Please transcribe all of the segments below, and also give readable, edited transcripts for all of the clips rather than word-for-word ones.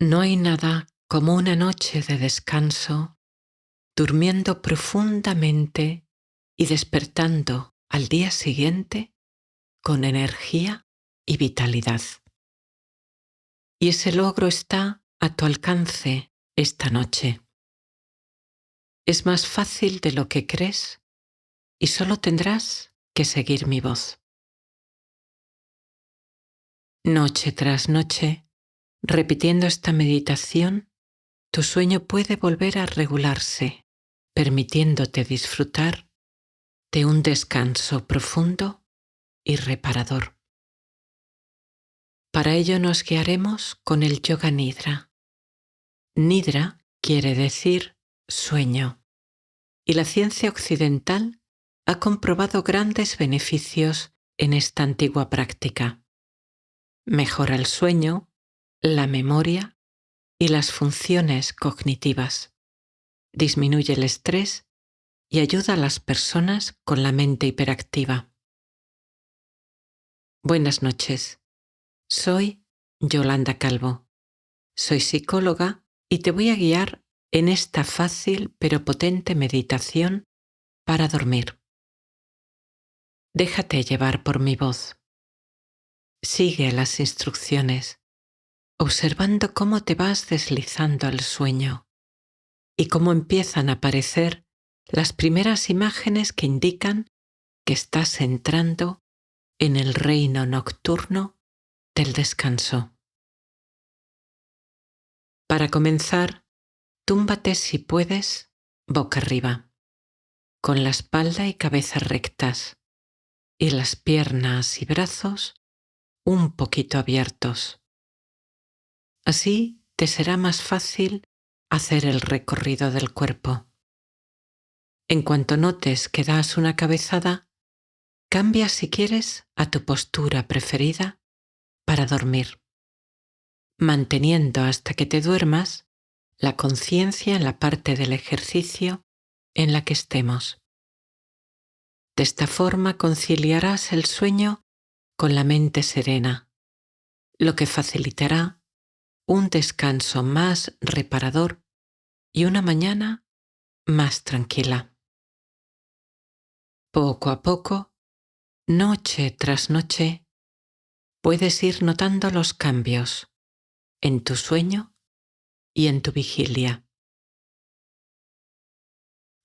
No hay nada como una noche de descanso, durmiendo profundamente y despertando al día siguiente con energía y vitalidad. Y ese logro está a tu alcance esta noche. Es más fácil de lo que crees y solo tendrás que seguir mi voz. Noche tras noche, repitiendo esta meditación, tu sueño puede volver a regularse, permitiéndote disfrutar de un descanso profundo y reparador. Para ello nos guiaremos con el Yoga Nidra. Nidra quiere decir sueño, y la ciencia occidental ha comprobado grandes beneficios en esta antigua práctica. Mejora el sueño, la memoria y las funciones cognitivas. Disminuye el estrés y ayuda a las personas con la mente hiperactiva. Buenas noches. Soy Yolanda Calvo. Soy psicóloga y te voy a guiar en esta fácil pero potente meditación para dormir. Déjate llevar por mi voz. Sigue las instrucciones, observando cómo te vas deslizando al sueño y cómo empiezan a aparecer las primeras imágenes que indican que estás entrando en el reino nocturno del descanso. Para comenzar, túmbate si puedes boca arriba, con la espalda y cabeza rectas y las piernas y brazos un poquito abiertos. Así te será más fácil hacer el recorrido del cuerpo. En cuanto notes que das una cabezada, cambia si quieres a tu postura preferida para dormir, manteniendo hasta que te duermas la conciencia en la parte del ejercicio en la que estemos. De esta forma conciliarás el sueño con la mente serena, lo que facilitará un descanso más reparador y una mañana más tranquila. Poco a poco, noche tras noche, puedes ir notando los cambios en tu sueño y en tu vigilia.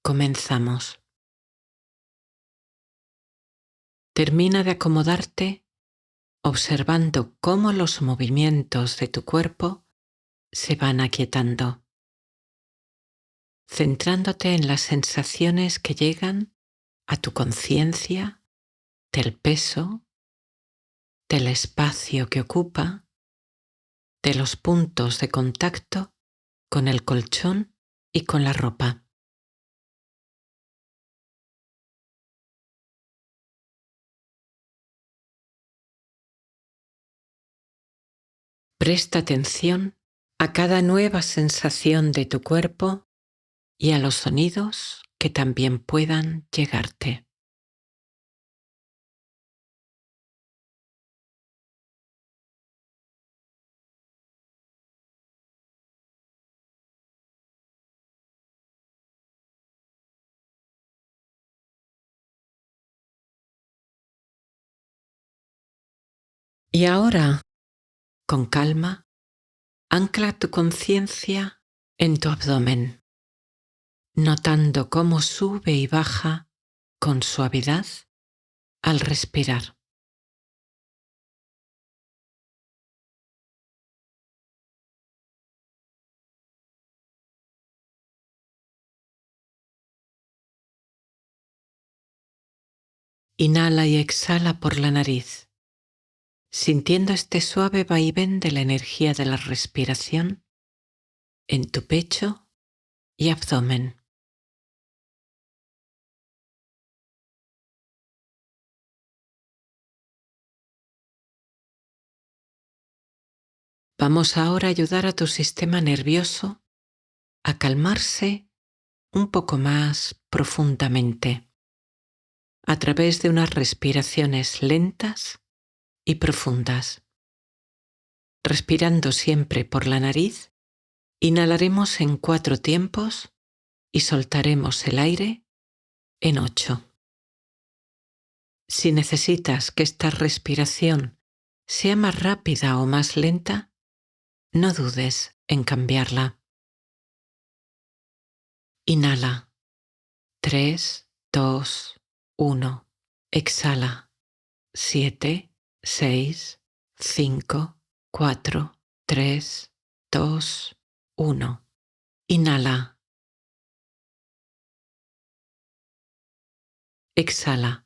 Comenzamos. Termina de acomodarte observando cómo los movimientos de tu cuerpo se van aquietando, centrándote en las sensaciones que llegan a tu conciencia del peso, del espacio que ocupa, de los puntos de contacto con el colchón y con la ropa. Presta atención a cada nueva sensación de tu cuerpo y a los sonidos que también puedan llegarte. Y ahora, con calma, ancla tu conciencia en tu abdomen, notando cómo sube y baja con suavidad al respirar. Inhala y exhala por la nariz, sintiendo este suave vaivén de la energía de la respiración en tu pecho y abdomen. Vamos ahora a ayudar a tu sistema nervioso a calmarse un poco más profundamente a través de unas respiraciones lentas y profundas. Respirando siempre por la nariz, inhalaremos en 4 tiempos y soltaremos el aire en 8. Si necesitas que esta respiración sea más rápida o más lenta, no dudes en cambiarla. Inhala. 3, 2, 1. Exhala. 7, 6, 5, 4, 3, 2, 1. Inhala. Exhala.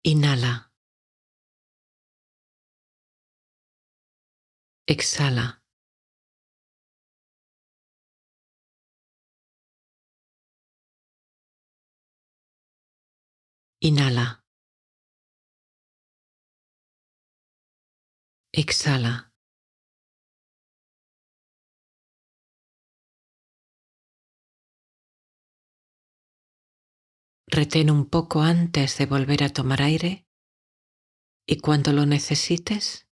Inhala. Exhala. Inhala. Exhala. Retén un poco antes de volver a tomar aire y cuando lo necesites,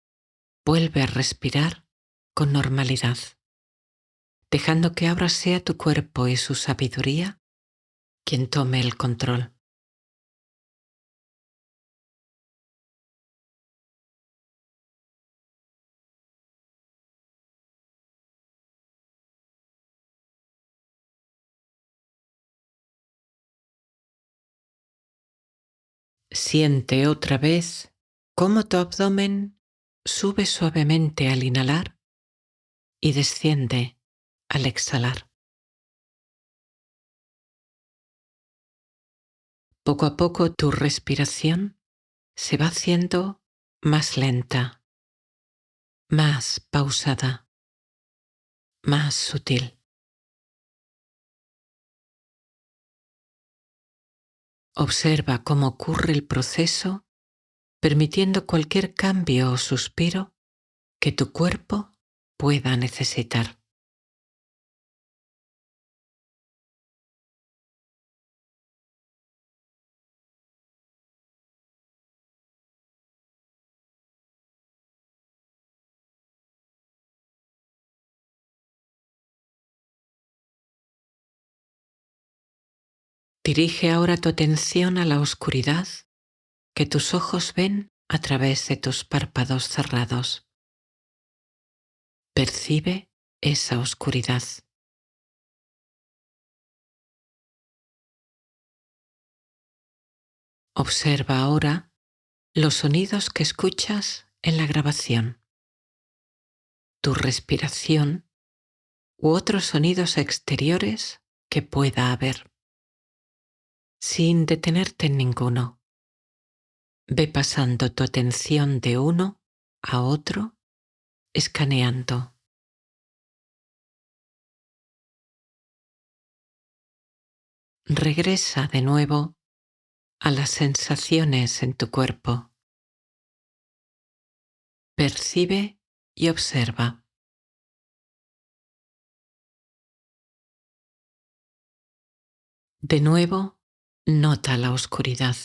vuelve a respirar con normalidad, dejando que ahora sea tu cuerpo y su sabiduría quien tome el control. Siente otra vez cómo tu abdomen sube suavemente al inhalar y desciende al exhalar. Poco a poco tu respiración se va haciendo más lenta, más pausada, más sutil. Observa cómo ocurre el proceso, permitiendo cualquier cambio o suspiro que tu cuerpo pueda necesitar. Dirige ahora tu atención a la oscuridad que tus ojos ven a través de tus párpados cerrados. Percibe esa oscuridad. Observa ahora los sonidos que escuchas en la grabación, tu respiración u otros sonidos exteriores que pueda haber. Sin detenerte en ninguno, ve pasando tu atención de uno a otro, escaneando. Regresa de nuevo a las sensaciones en tu cuerpo. Percibe y observa. De nuevo, nota la oscuridad.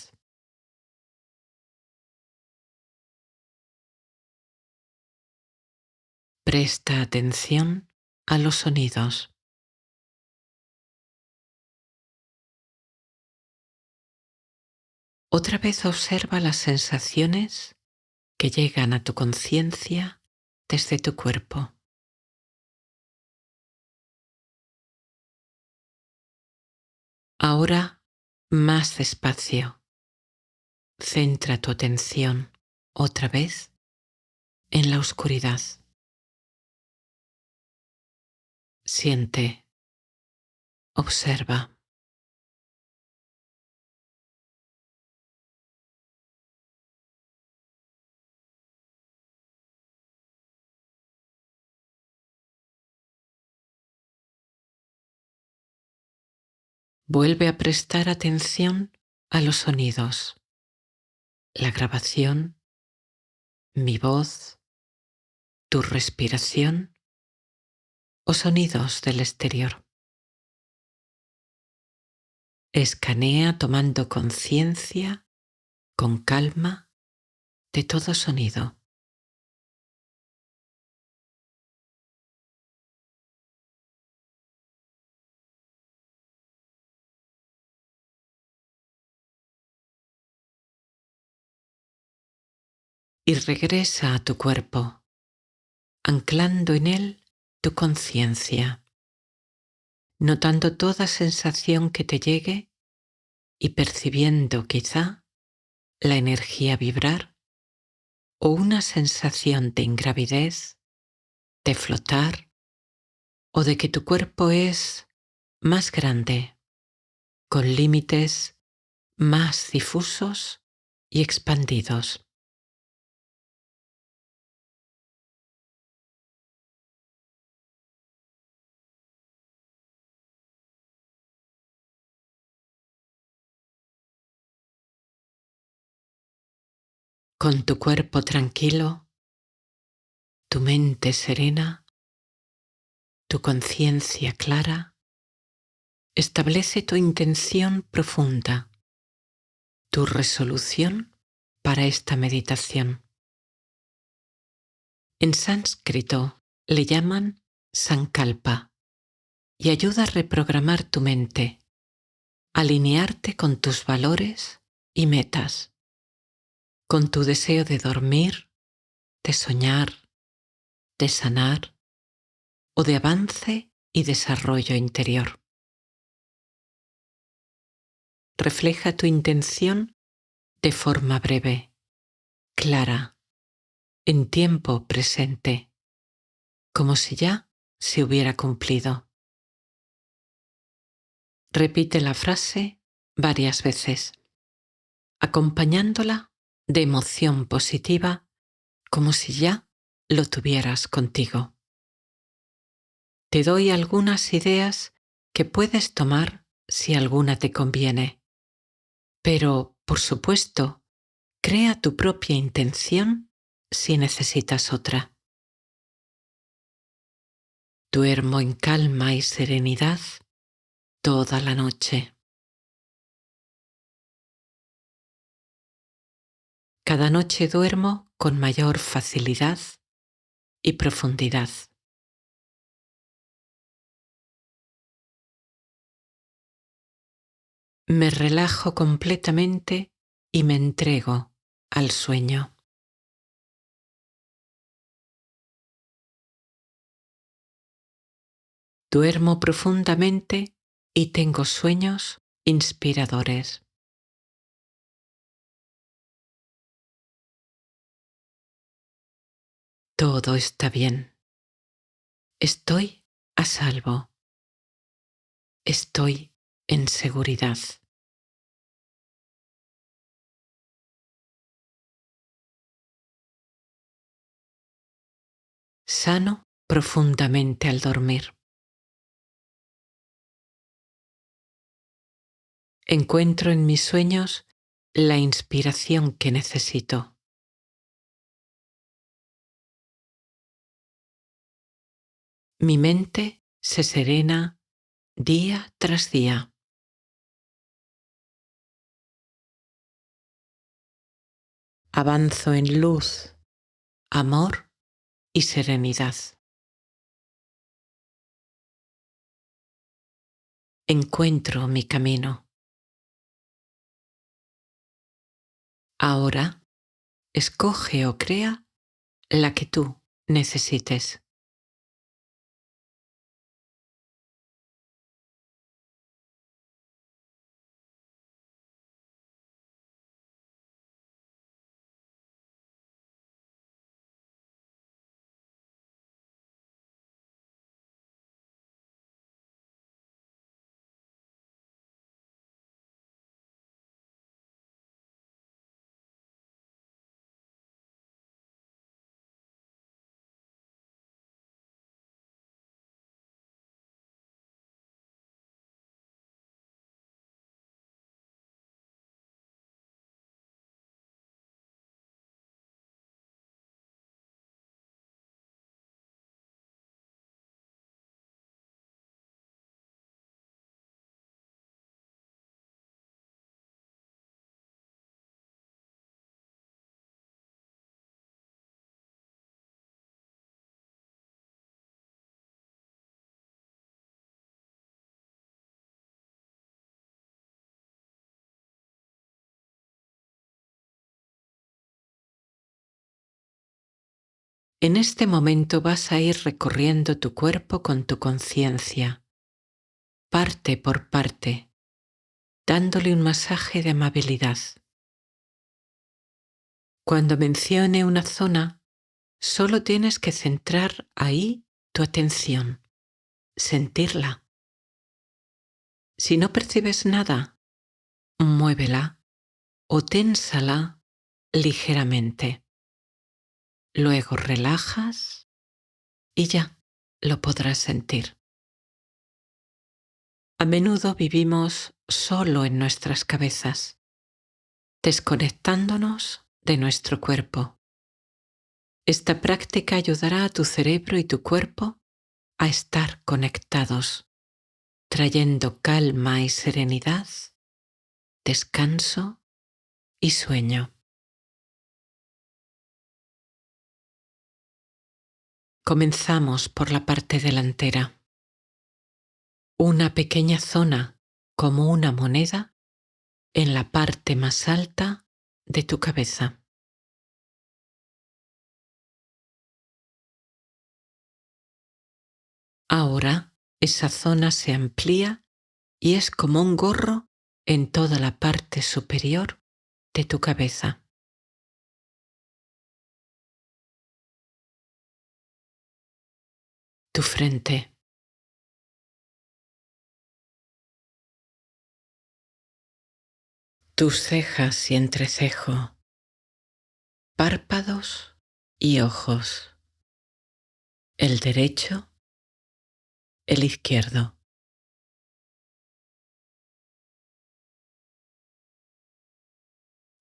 Presta atención a los sonidos. Otra vez observa las sensaciones que llegan a tu conciencia desde tu cuerpo. Ahora, más despacio, centra tu atención otra vez en la oscuridad. Siente, observa. Vuelve a prestar atención a los sonidos, la grabación, mi voz, tu respiración o sonidos del exterior. Escanea tomando conciencia, con calma, de todo sonido. Y regresa a tu cuerpo, anclando en él tu conciencia, notando toda sensación que te llegue y percibiendo quizá la energía vibrar o una sensación de ingravidez, de flotar o de que tu cuerpo es más grande, con límites más difusos y expandidos. Con tu cuerpo tranquilo, tu mente serena, tu conciencia clara, establece tu intención profunda, tu resolución para esta meditación. En sánscrito le llaman sankalpa y ayuda a reprogramar tu mente, alinearte con tus valores y metas, con tu deseo de dormir, de soñar, de sanar o de avance y desarrollo interior. Refleja tu intención de forma breve, clara, en tiempo presente, como si ya se hubiera cumplido. Repite la frase varias veces, acompañándola de emoción positiva, como si ya lo tuvieras contigo. Te doy algunas ideas que puedes tomar si alguna te conviene, pero, por supuesto, crea tu propia intención si necesitas otra. Duermo en calma y serenidad toda la noche. Cada noche duermo con mayor facilidad y profundidad. Me relajo completamente y me entrego al sueño. Duermo profundamente y tengo sueños inspiradores. Todo está bien. Estoy a salvo. Estoy en seguridad. Sano profundamente al dormir. Encuentro en mis sueños la inspiración que necesito. Mi mente se serena día tras día. Avanzo en luz, amor y serenidad. Encuentro mi camino. Ahora, escoge o crea la que tú necesites. En este momento vas a ir recorriendo tu cuerpo con tu conciencia, parte por parte, dándole un masaje de amabilidad. Cuando mencione una zona, solo tienes que centrar ahí tu atención, sentirla. Si no percibes nada, muévela o ténsala ligeramente. Luego relajas y ya lo podrás sentir. A menudo vivimos solo en nuestras cabezas, desconectándonos de nuestro cuerpo. Esta práctica ayudará a tu cerebro y tu cuerpo a estar conectados, trayendo calma y serenidad, descanso y sueño. Comenzamos por la parte delantera. Una pequeña zona, como una moneda, en la parte más alta de tu cabeza. Ahora esa zona se amplía y es como un gorro en toda la parte superior de tu cabeza. Tu frente, tus cejas y entrecejo, párpados y ojos, el derecho, el izquierdo,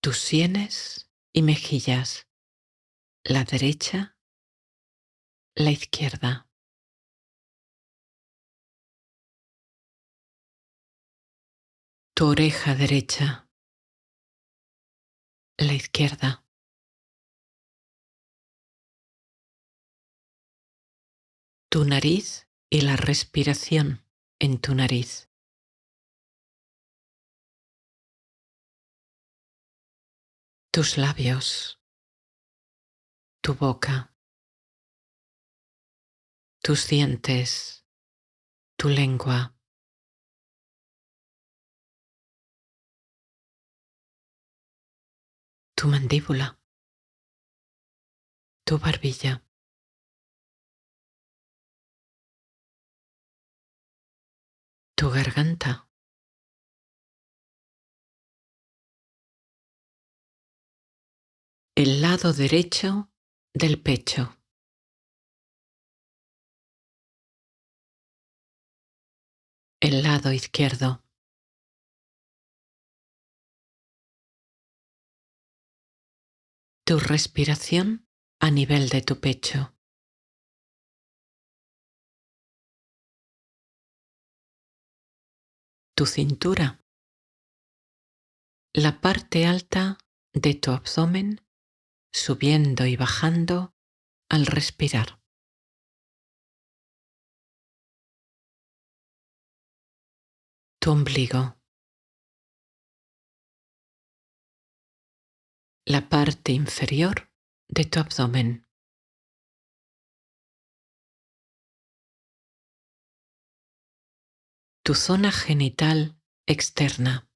tus sienes y mejillas, la derecha, la izquierda, tu oreja derecha, la izquierda, tu nariz y la respiración en tu nariz, tus labios, tu boca, tus dientes, tu lengua, tu mandíbula, tu barbilla, tu garganta, el lado derecho del pecho, el lado izquierdo, tu respiración a nivel de tu pecho, tu cintura, la parte alta de tu abdomen subiendo y bajando al respirar, tu ombligo, la parte inferior de tu abdomen, tu zona genital externa,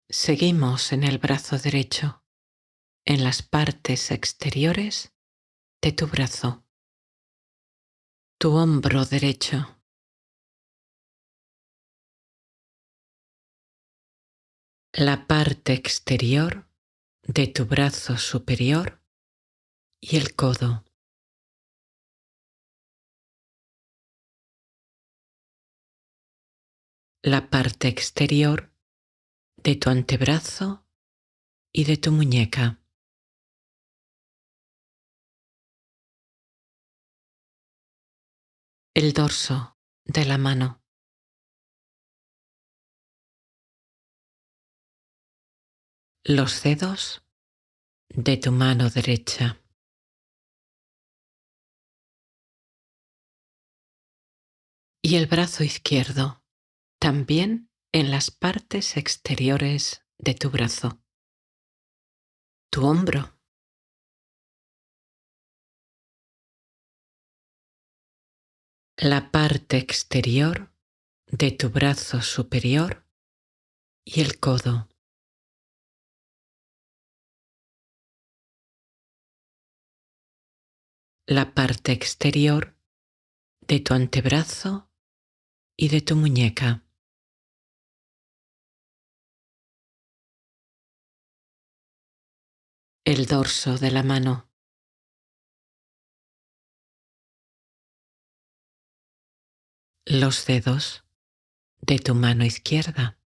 seguimos en el brazo derecho, en las partes exteriores de tu brazo, tu hombro derecho, la parte exterior de tu brazo superior y el codo, la parte exterior de tu antebrazo y de tu muñeca, el dorso de la mano, los dedos de tu mano derecha, y el brazo izquierdo, también en las partes exteriores de tu brazo. tu hombro, la parte exterior de tu brazo superior y el codo, la parte exterior de tu antebrazo y de tu muñeca, el dorso de la mano, los dedos de tu mano izquierda.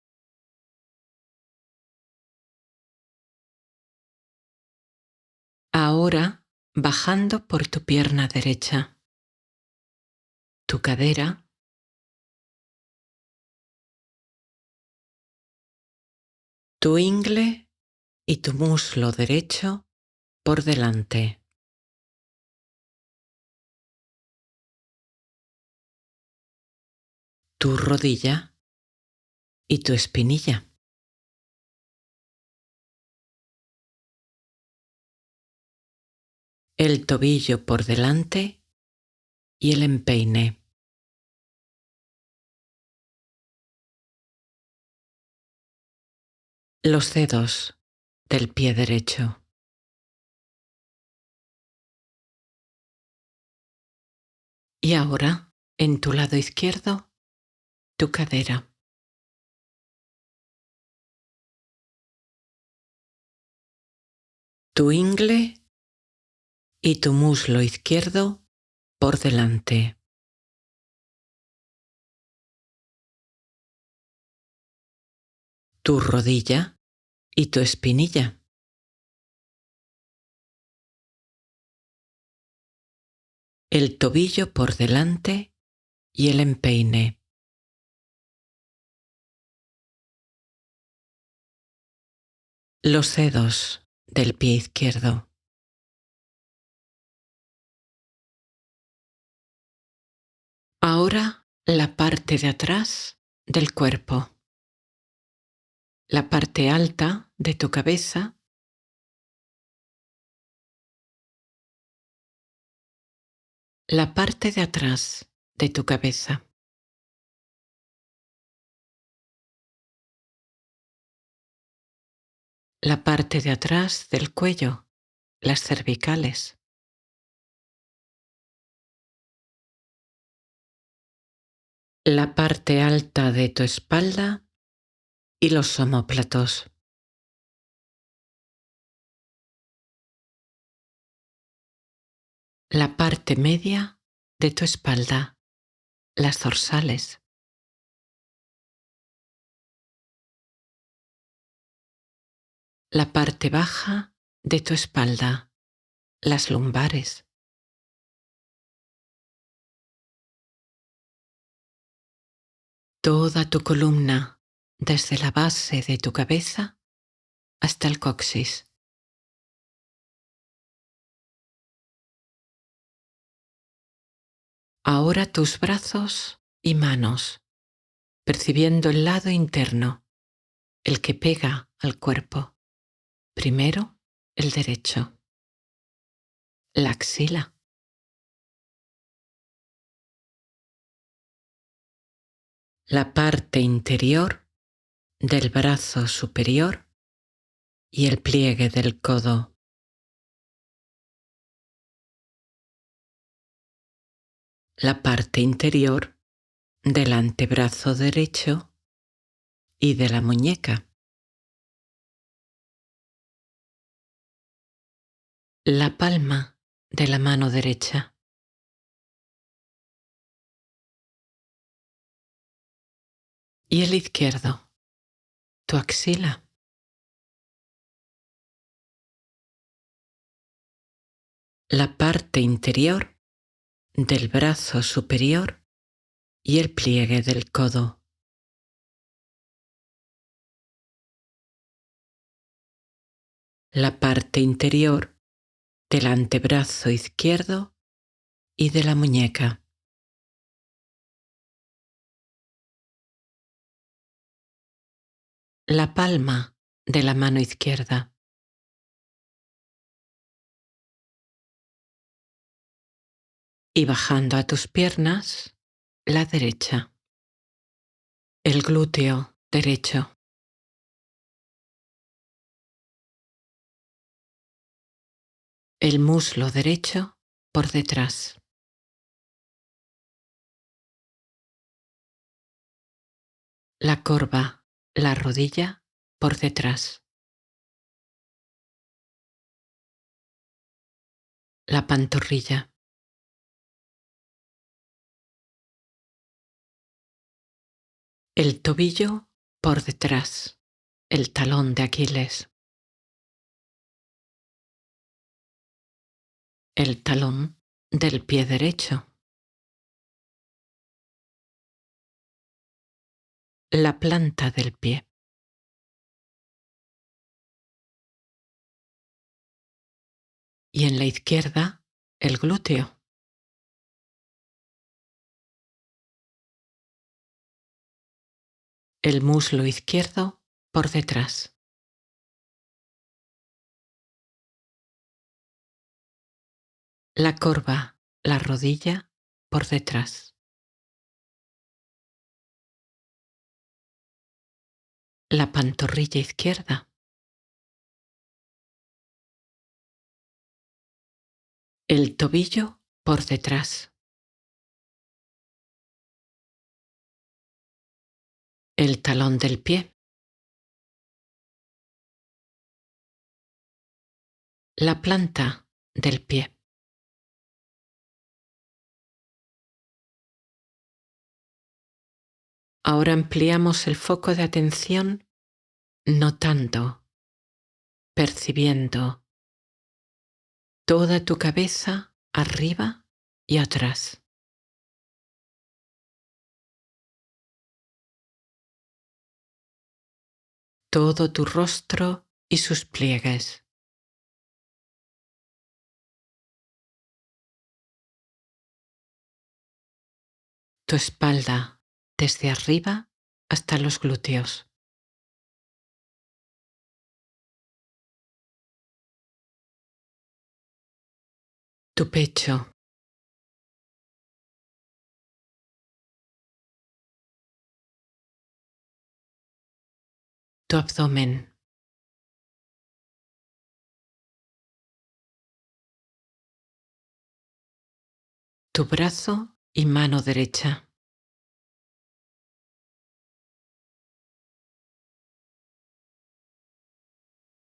Ahora bajando por tu pierna derecha, tu cadera, tu ingle y tu muslo derecho por delante, tu rodilla y tu espinilla, el tobillo por delante y el empeine, los dedos del pie derecho. Y ahora, en tu lado izquierdo, tu cadera, tu ingle y tu muslo izquierdo por delante, tu rodilla y tu espinilla, el tobillo por delante y el empeine, los dedos del pie izquierdo. Ahora la parte de atrás del cuerpo, la parte alta de tu cabeza, la parte de atrás de tu cabeza, la parte de atrás del cuello, las cervicales, la parte alta de tu espalda y los omóplatos, la parte media de tu espalda, las dorsales, la parte baja de tu espalda, las lumbares, toda tu columna desde la base de tu cabeza hasta el coxis. Ahora tus brazos y manos, percibiendo el lado interno, el que pega al cuerpo. Primero, el derecho, la axila, la parte interior del brazo superior y el pliegue del codo, la parte interior del antebrazo derecho y de la muñeca, la palma de la mano derecha, y el izquierdo, tu axila, la parte interior del brazo superior y el pliegue del codo, la parte interior del antebrazo izquierdo y de la muñeca, la palma de la mano izquierda, y bajando a tus piernas, la derecha, el glúteo derecho, el muslo derecho por detrás, la corva, la rodilla por detrás, la pantorrilla, el tobillo por detrás, el talón de Aquiles, el talón del pie derecho, la planta del pie, y en la izquierda el glúteo, el muslo izquierdo por detrás, la corva, la rodilla por detrás, la pantorrilla izquierda, el tobillo por detrás, el talón del pie, la planta del pie. Ahora ampliamos el foco de atención notando, percibiendo toda tu cabeza arriba y atrás. Todo tu rostro y sus pliegues. Tu espalda desde arriba hasta los glúteos. Tu pecho. Tu abdomen. Tu brazo y mano derecha.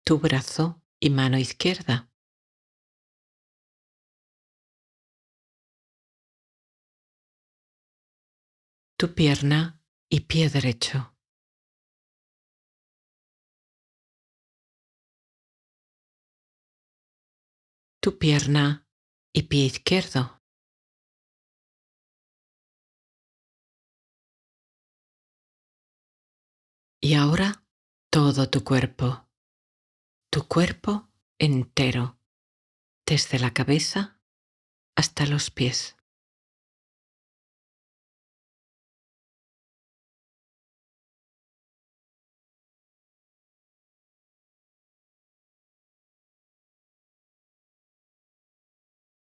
Tu brazo y mano izquierda. Tu pierna y pie derecho. Tu pierna y pie izquierdo. Y ahora todo tu cuerpo entero, desde la cabeza hasta los pies.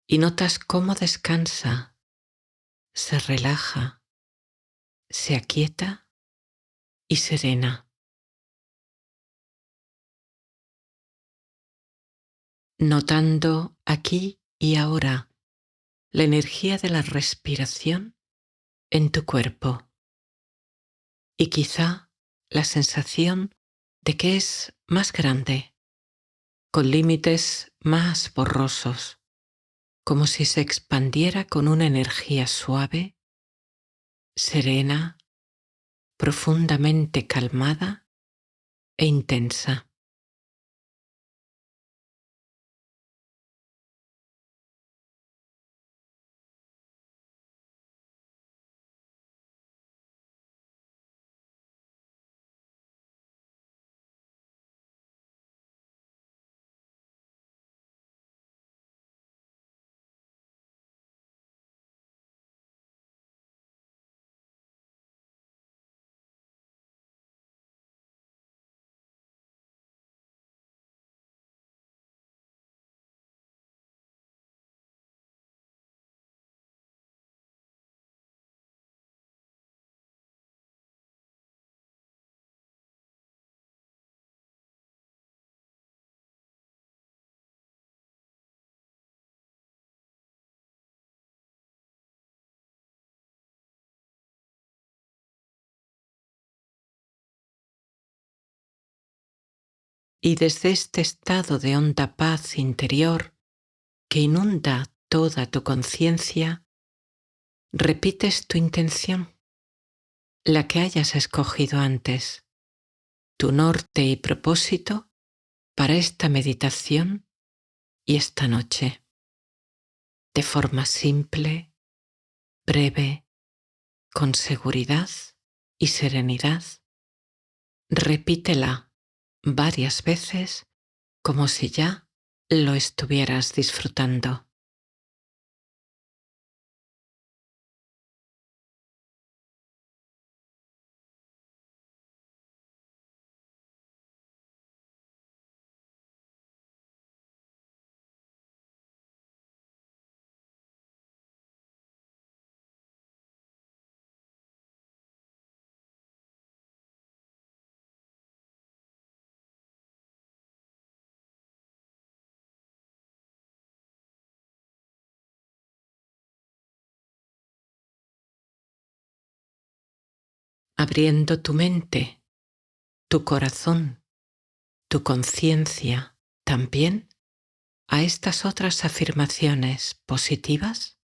Y notas cómo descansa, se relaja, se aquieta y serena. Notando aquí y ahora la energía de la respiración en tu cuerpo y quizá la sensación de que es más grande, con límites más borrosos, como si se expandiera con una energía suave, serena, profundamente calmada e intensa. Y desde este estado de honda paz interior que inunda toda tu conciencia, repites tu intención, la que hayas escogido antes, tu norte y propósito para esta meditación y esta noche. De forma simple, breve, con seguridad y serenidad, repítela varias veces como si ya lo estuvieras disfrutando. Abriendo tu mente, tu corazón, tu conciencia también a estas otras afirmaciones positivas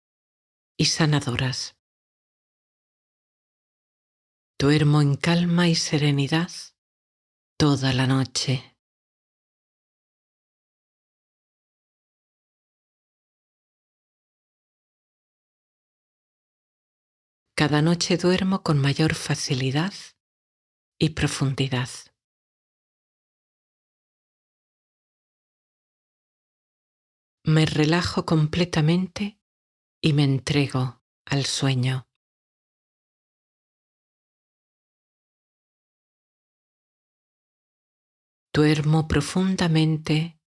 y sanadoras. Duermo en calma y serenidad toda la noche. Cada noche duermo con mayor facilidad y profundidad. Me relajo completamente y me entrego al sueño. Duermo profundamente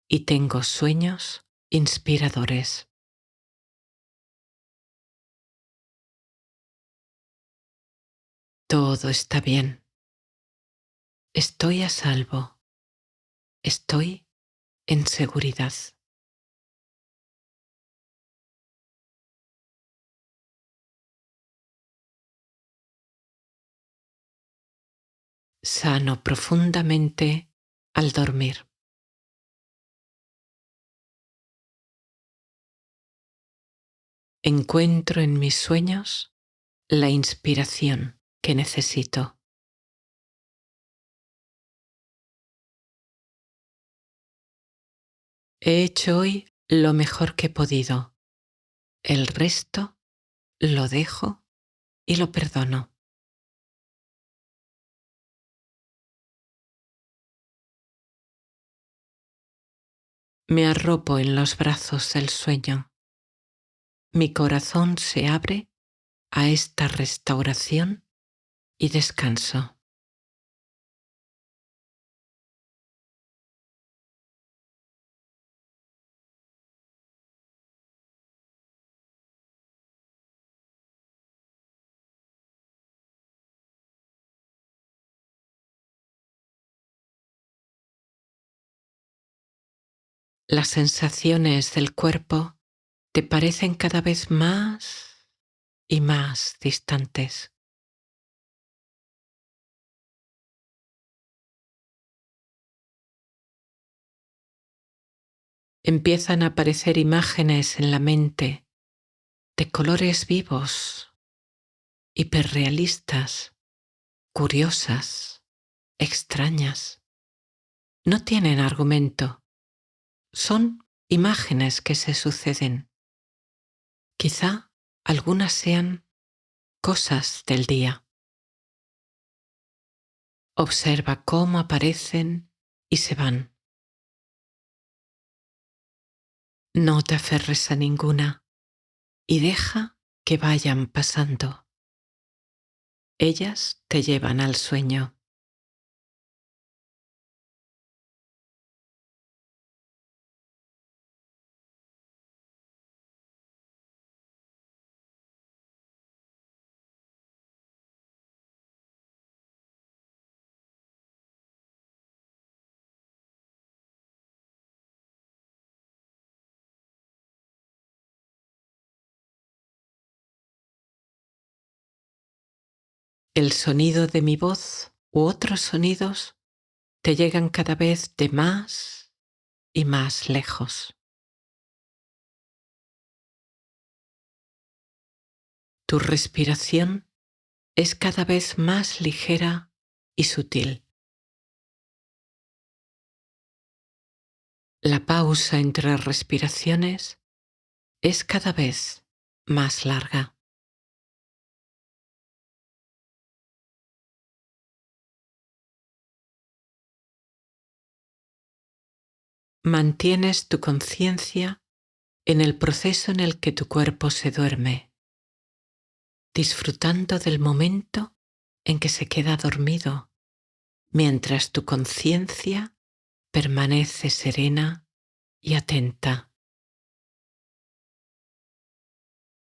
y tengo sueños inspiradores. Todo está bien. Estoy a salvo. Estoy en seguridad. Sano profundamente al dormir. Encuentro en mis sueños la inspiración que necesito. He hecho hoy lo mejor que he podido. El resto lo dejo y lo perdono. Me arropo en los brazos del sueño. Mi corazón se abre a esta restauración y descanso. Las sensaciones del cuerpo te parecen cada vez más y más distantes. Empiezan a aparecer imágenes en la mente de colores vivos, hiperrealistas, curiosas, extrañas. No tienen argumento, son imágenes que se suceden. Quizá algunas sean cosas del día. Observa cómo aparecen y se van. No te aferres a ninguna y deja que vayan pasando. Ellas te llevan al sueño. El sonido de mi voz u otros sonidos te llegan cada vez de más y más lejos. Tu respiración es cada vez más ligera y sutil. La pausa entre respiraciones es cada vez más larga. Mantienes tu conciencia en el proceso en el que tu cuerpo se duerme, disfrutando del momento en que se queda dormido, mientras tu conciencia permanece serena y atenta,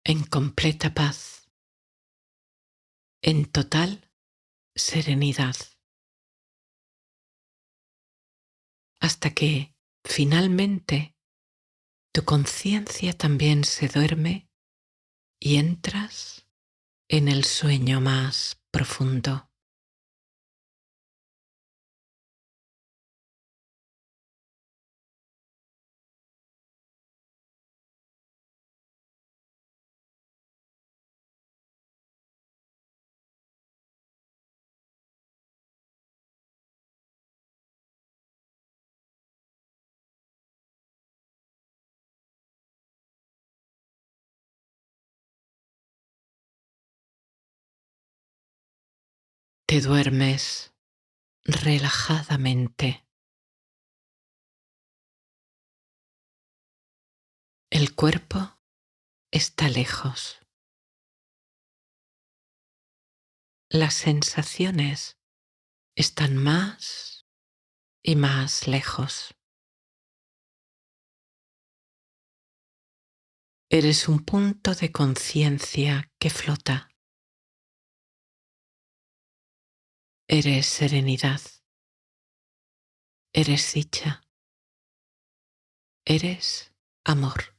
en completa paz, en total serenidad, hasta que, finalmente, tu conciencia también se duerme y entras en el sueño más profundo. Te duermes relajadamente. El cuerpo está lejos. Las sensaciones están más y más lejos. Eres un punto de conciencia que flota. Eres serenidad. Eres dicha. Eres amor.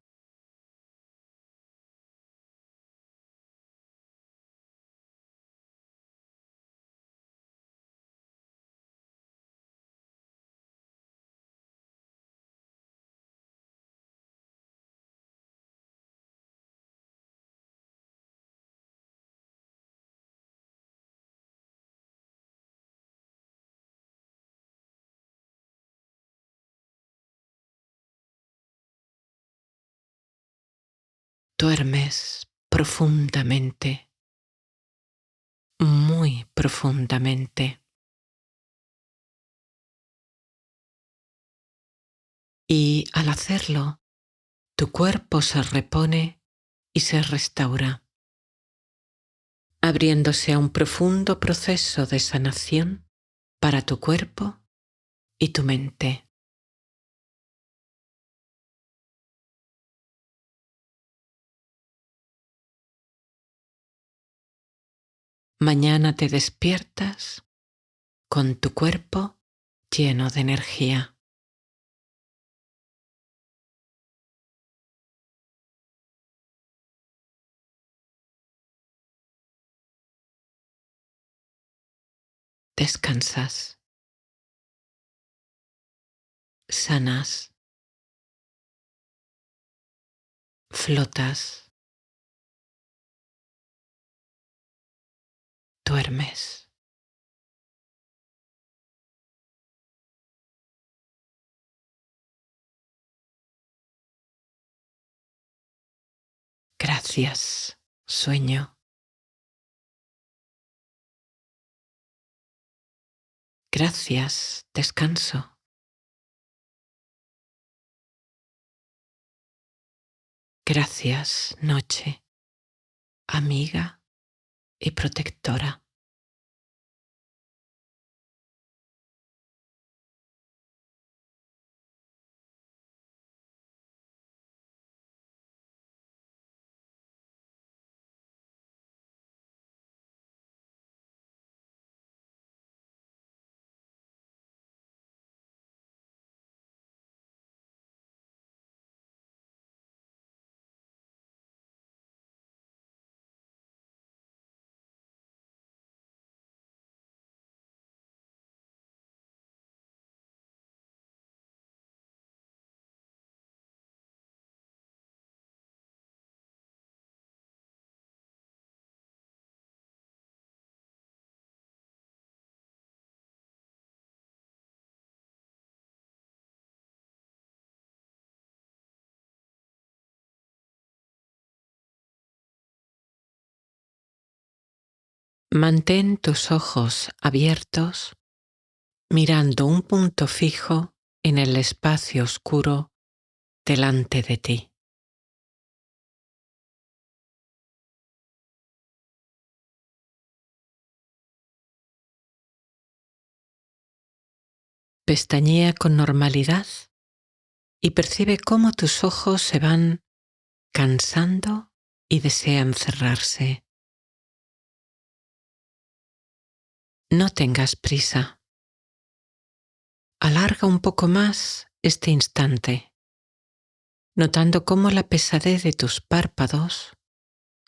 Duermes profundamente, muy profundamente. Y al hacerlo, tu cuerpo se repone y se restaura, abriéndose a un profundo proceso de sanación para tu cuerpo y tu mente. Mañana te despiertas con tu cuerpo lleno de energía. Descansas, sanas, flotas, duermes. Gracias, sueño. Gracias, descanso. Gracias, noche, amiga y protectora. Mantén tus ojos abiertos, mirando un punto fijo en el espacio oscuro delante de ti. Pestañea con normalidad y percibe cómo tus ojos se van cansando y desean cerrarse. No tengas prisa. Alarga un poco más este instante, notando cómo la pesadez de tus párpados,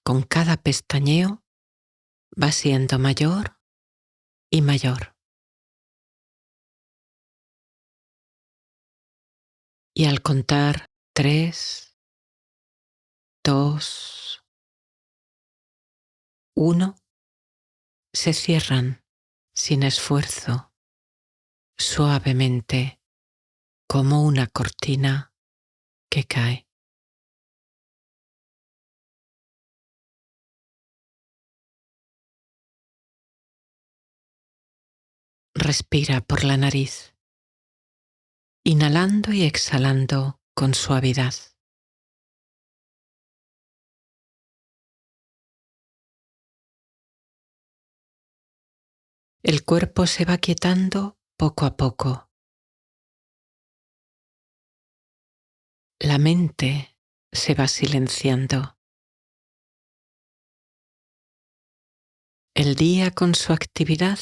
con cada pestañeo, va siendo mayor y mayor. Y al contar 3, 2, 1, se cierran sin esfuerzo, suavemente, como una cortina que cae. Respira por la nariz, inhalando y exhalando con suavidad. El cuerpo se va quietando poco a poco. La mente se va silenciando. El día con su actividad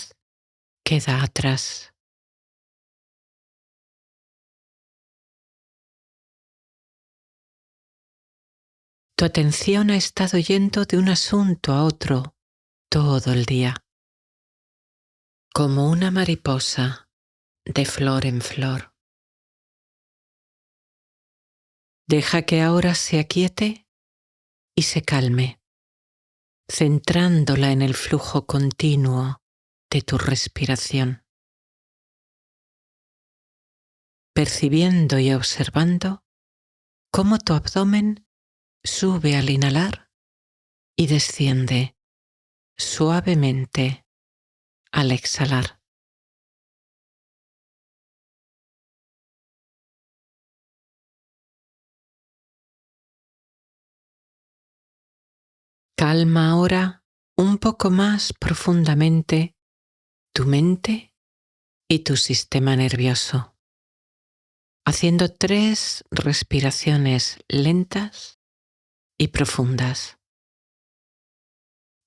queda atrás. Tu atención ha estado yendo de un asunto a otro todo el día, como una mariposa de flor en flor. Deja que ahora se aquiete y se calme, centrándola en el flujo continuo de tu respiración, percibiendo y observando cómo tu abdomen sube al inhalar y desciende suavemente al exhalar. Calma ahora un poco más profundamente tu mente y tu sistema nervioso, haciendo 3 respiraciones lentas y profundas.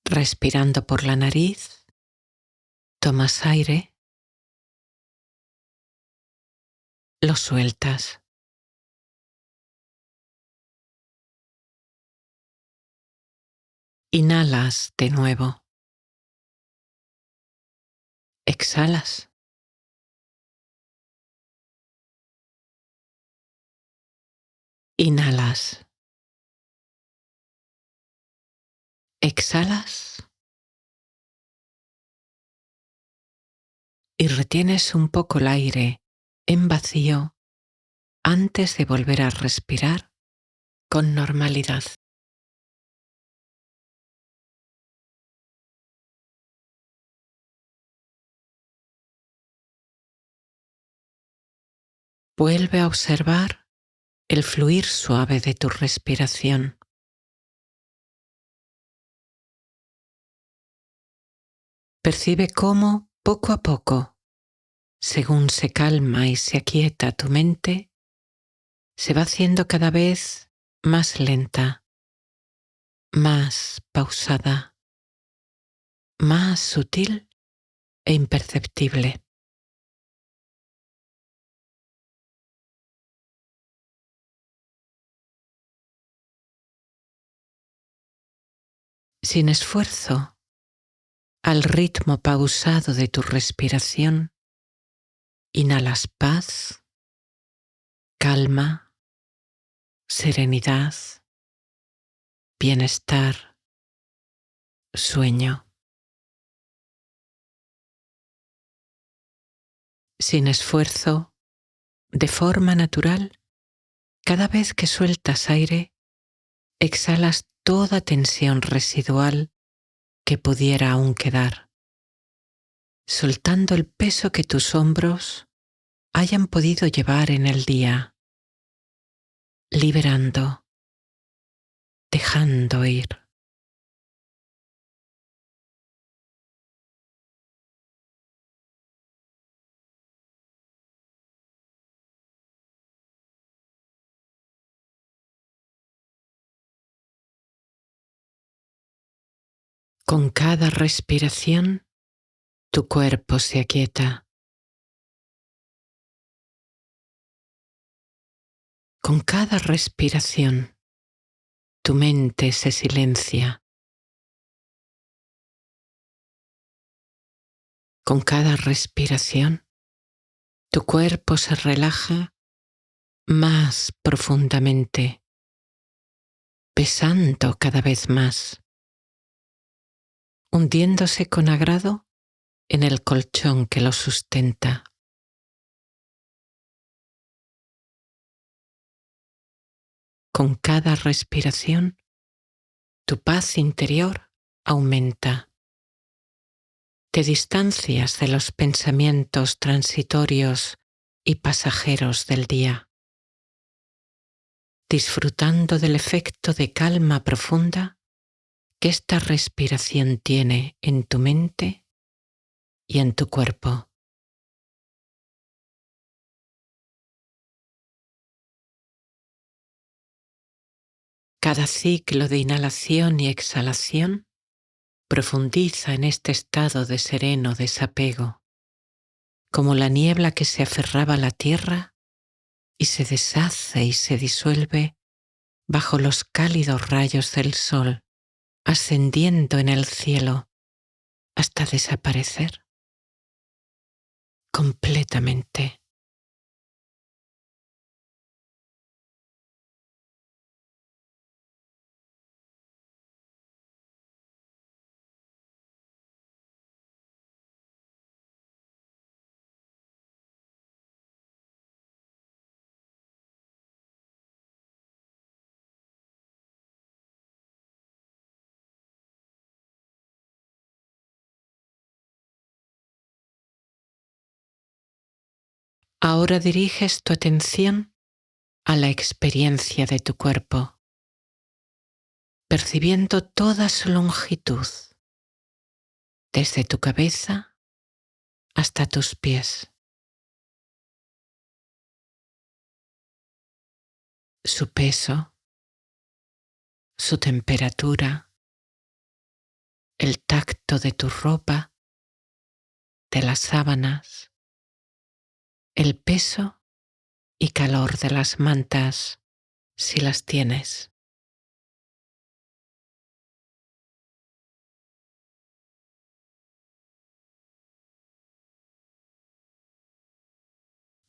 Respirando por la nariz, tomas aire, lo sueltas. Inhalas de nuevo. Exhalas. Inhalas. Exhalas. Y retienes un poco el aire en vacío antes de volver a respirar con normalidad. Vuelve a observar el fluir suave de tu respiración. Percibe cómo, poco a poco, según se calma y se aquieta tu mente, se va haciendo cada vez más lenta, más pausada, más sutil e imperceptible. Sin esfuerzo, al ritmo pausado de tu respiración, inhalas paz, calma, serenidad, bienestar, sueño. Sin esfuerzo, de forma natural, cada vez que sueltas aire, exhalas toda tensión residual que pudiera aún quedar, soltando el peso que tus hombros hayan podido llevar en el día, liberando, dejando ir. Con cada respiración, tu cuerpo se aquieta. Con cada respiración, tu mente se silencia. Con cada respiración, tu cuerpo se relaja más profundamente, pesando cada vez más, hundiéndose con agrado en el colchón que lo sustenta. Con cada respiración, tu paz interior aumenta. Te distancias de los pensamientos transitorios y pasajeros del día, disfrutando del efecto de calma profunda que esta respiración tiene en tu mente y en tu cuerpo. Cada ciclo de inhalación y exhalación profundiza en este estado de sereno desapego, como la niebla que se aferraba a la tierra y se deshace y se disuelve bajo los cálidos rayos del sol, ascendiendo en el cielo hasta desaparecer completamente. Ahora diriges tu atención a la experiencia de tu cuerpo, percibiendo toda su longitud, desde tu cabeza hasta tus pies. Su peso, su temperatura, el tacto de tu ropa, de las sábanas, el peso y calor de las mantas, si las tienes.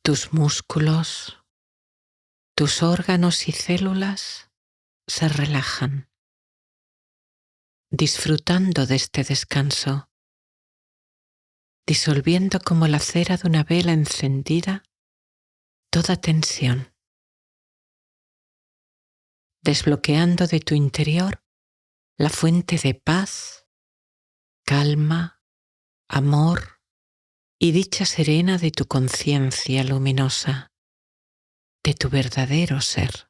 Tus músculos, tus órganos y células se relajan, disfrutando de este descanso, disolviendo como la cera de una vela encendida toda tensión, desbloqueando de tu interior la fuente de paz, calma, amor y dicha serena de tu conciencia luminosa, de tu verdadero ser.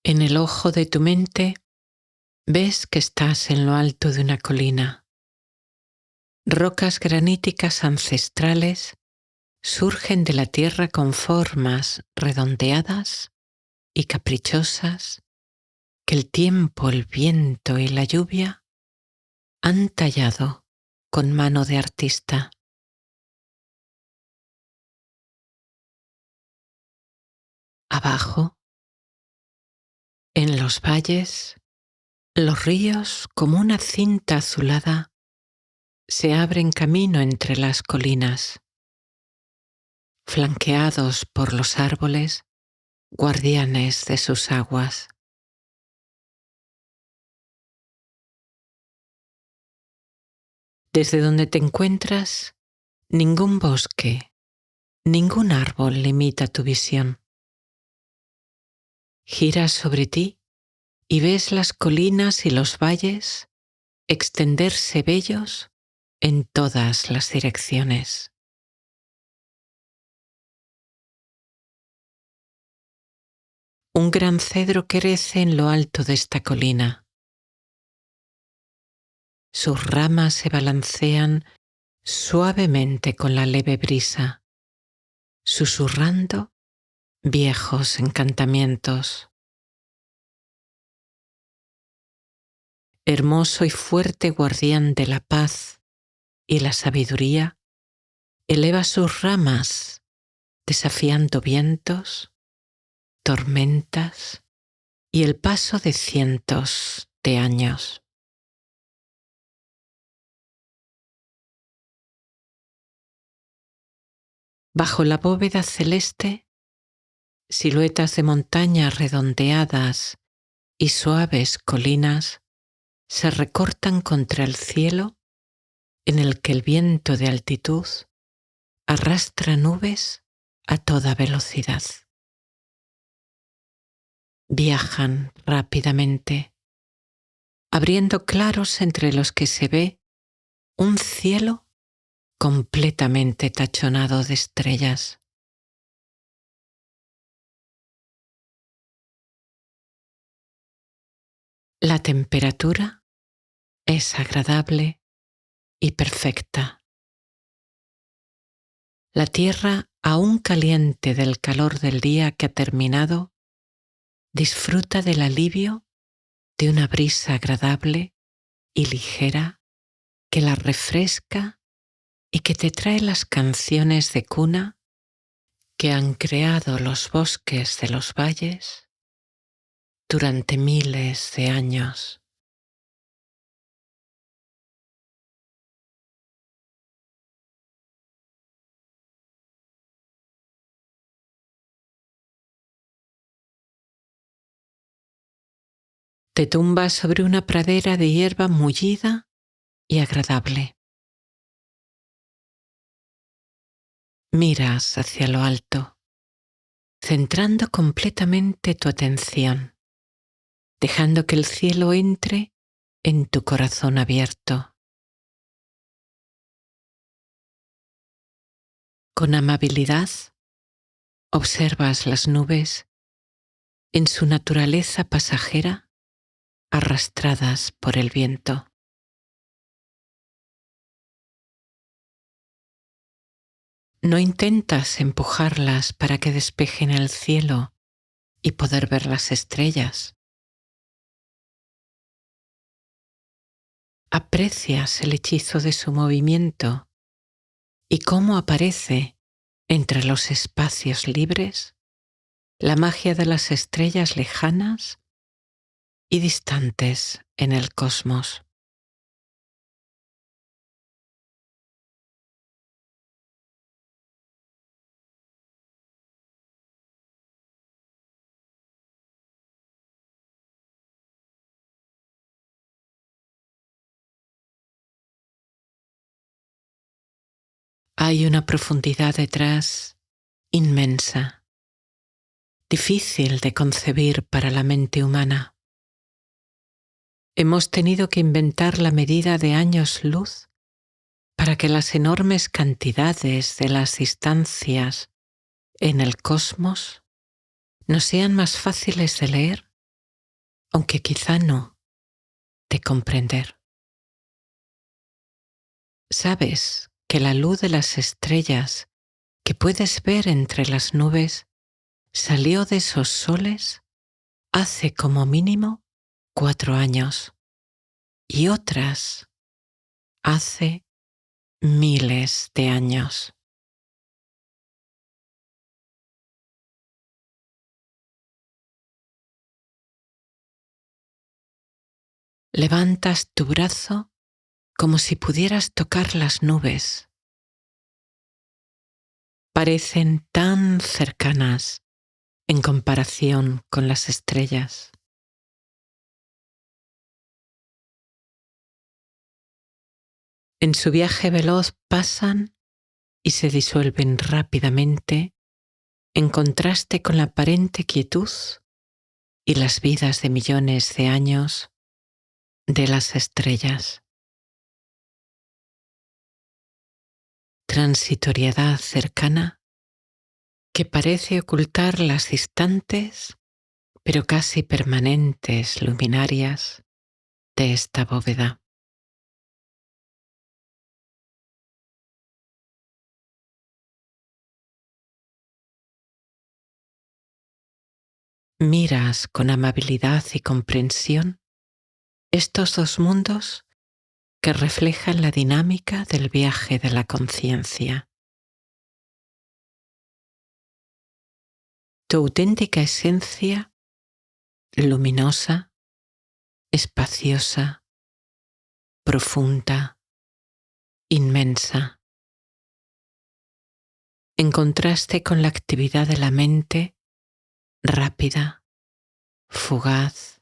En el ojo de tu mente ves que estás en lo alto de una colina. Rocas graníticas ancestrales surgen de la tierra con formas redondeadas y caprichosas que el tiempo, el viento y la lluvia han tallado con mano de artista. Abajo, en los valles, los ríos, como una cinta azulada, se abren camino entre las colinas. Flanqueados por los árboles, guardianes de sus aguas. Desde donde te encuentras, ningún bosque, ningún árbol limita tu visión. Giras sobre ti y ves las colinas y los valles extenderse bellos en todas las direcciones. Un gran cedro crece en lo alto de esta colina. Sus ramas se balancean suavemente con la leve brisa, susurrando viejos encantamientos. Hermoso y fuerte guardián de la paz y la sabiduría, eleva sus ramas desafiando vientos, tormentas y el paso de cientos de años. Bajo la bóveda celeste, siluetas de montañas redondeadas y suaves colinas se recortan contra el cielo en el que el viento de altitud arrastra nubes a toda velocidad. Viajan rápidamente, abriendo claros entre los que se ve un cielo completamente tachonado de estrellas. La temperatura es agradable y perfecta. La tierra, aún caliente del calor del día que ha terminado, disfruta del alivio de una brisa agradable y ligera que la refresca y que te trae las canciones de cuna que han creado los bosques de los valles durante miles de años. Te tumbas sobre una pradera de hierba mullida y agradable. Miras hacia lo alto, centrando completamente tu atención, dejando que el cielo entre en tu corazón abierto. Con amabilidad, observas las nubes en su naturaleza pasajera, arrastradas por el viento. No intentas empujarlas para que despejen el cielo y poder ver las estrellas. Aprecias el hechizo de su movimiento y cómo aparece entre los espacios libres la magia de las estrellas lejanas y distantes en el cosmos. Hay una profundidad detrás inmensa, difícil de concebir para la mente humana. Hemos tenido que inventar la medida de años luz para que las enormes cantidades de las distancias en el cosmos nos sean más fáciles de leer, aunque quizá no de comprender. Sabes que la luz de las estrellas que puedes ver entre las nubes salió de esos soles hace como mínimo 4 años y otras hace miles de años. Levantas tu brazo como si pudieras tocar las nubes. Parecen tan cercanas en comparación con las estrellas. En su viaje veloz pasan y se disuelven rápidamente en contraste con la aparente quietud y las vidas de millones de años de las estrellas. Transitoriedad cercana que parece ocultar las distantes pero casi permanentes luminarias de esta bóveda. Miras con amabilidad y comprensión estos dos mundos que reflejan la dinámica del viaje de la conciencia. Tu auténtica esencia, luminosa, espaciosa, profunda, inmensa, en contraste con la actividad de la mente rápida, fugaz,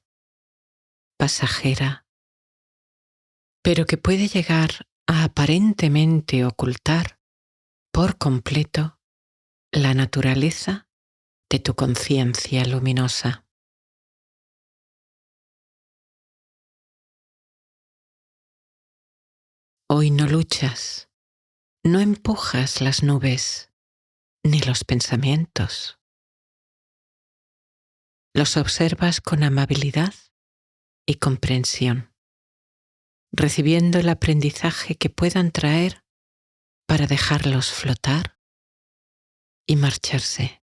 pasajera, pero que puede llegar a aparentemente ocultar por completo la naturaleza de tu conciencia luminosa. Hoy no luchas, no empujas las nubes ni los pensamientos. Los observas con amabilidad y comprensión, recibiendo el aprendizaje que puedan traer para dejarlos flotar y marcharse,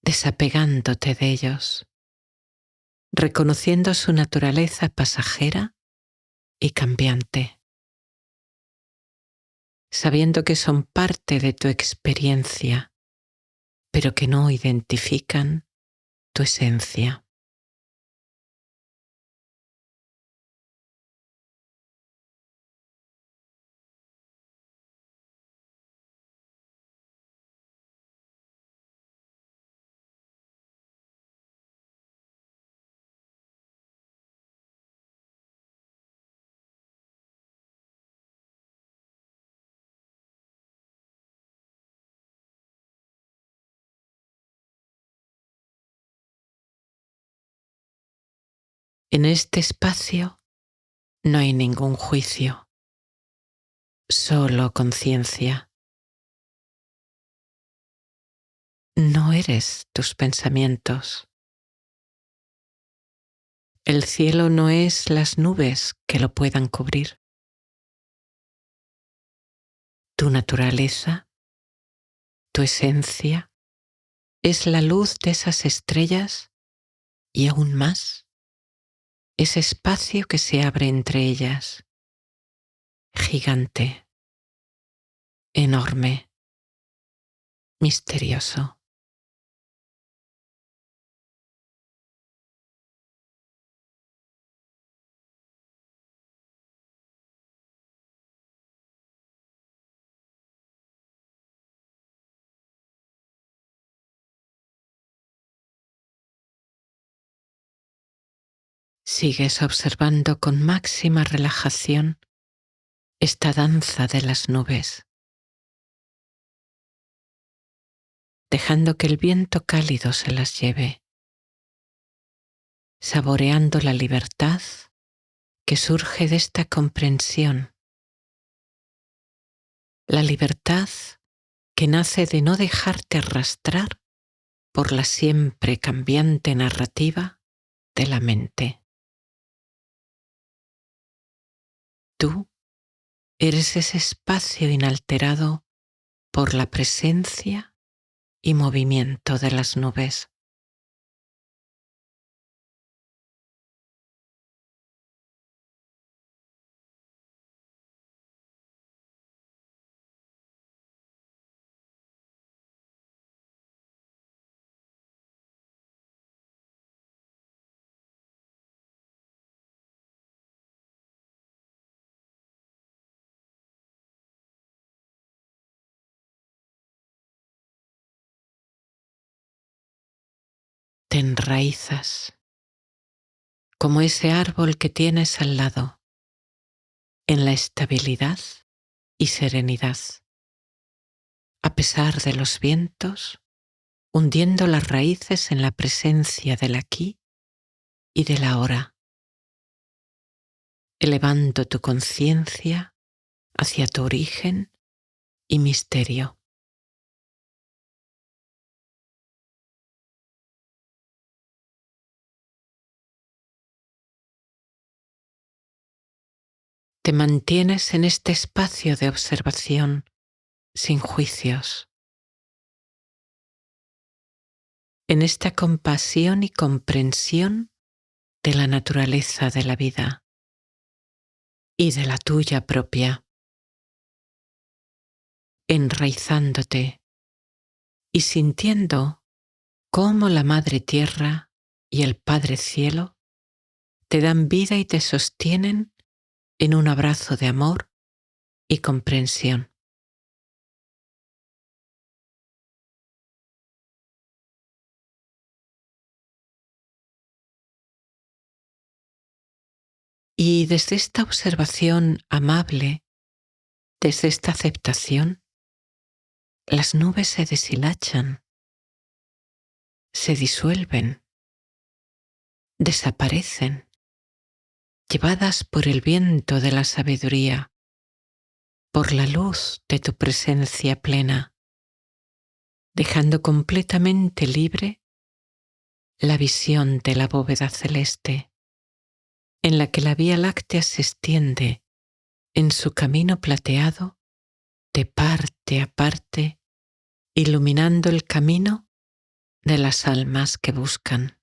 desapegándote de ellos, reconociendo su naturaleza pasajera y cambiante, sabiendo que son parte de tu experiencia, pero que no identifican tu esencia. En este espacio no hay ningún juicio, solo conciencia. No eres tus pensamientos. El cielo no es las nubes que lo puedan cubrir. Tu naturaleza, tu esencia, es la luz de esas estrellas y aún más, ese espacio que se abre entre ellas, gigante, enorme, misterioso. Sigues observando con máxima relajación esta danza de las nubes, dejando que el viento cálido se las lleve, saboreando la libertad que surge de esta comprensión, la libertad que nace de no dejarte arrastrar por la siempre cambiante narrativa de la mente. Tú eres ese espacio inalterado por la presencia y movimiento de las nubes. enraizas, como ese árbol que tienes al lado, en la estabilidad y serenidad, a pesar de los vientos, hundiendo las raíces en la presencia del aquí y del ahora, elevando tu conciencia hacia tu origen y misterio. Te mantienes en este espacio de observación sin juicios, en esta compasión y comprensión de la naturaleza de la vida y de la tuya propia, enraizándote y sintiendo cómo la Madre Tierra y el Padre Cielo te dan vida y te sostienen en un abrazo de amor y comprensión. Y desde esta observación amable, desde esta aceptación, las nubes se deshilachan, se disuelven, desaparecen, llevadas por el viento de la sabiduría, por la luz de tu presencia plena, dejando completamente libre la visión de la bóveda celeste, en la que la Vía Láctea se extiende en su camino plateado de parte a parte, iluminando el camino de las almas que buscan.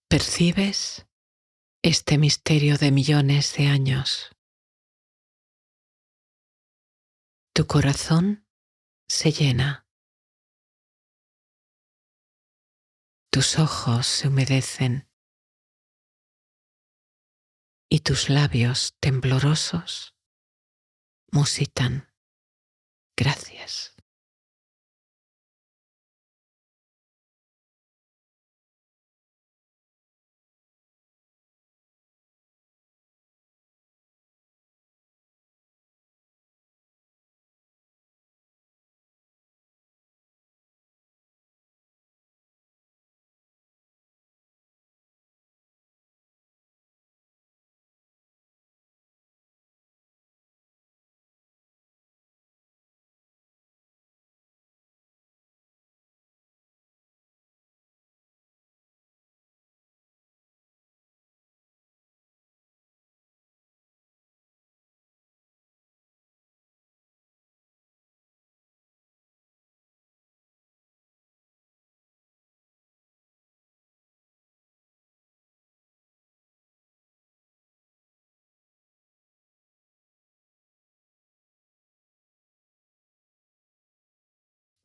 ¿Percibes este misterio de millones de años? Tu corazón se llena, tus ojos se humedecen y tus labios temblorosos musitan. Gracias.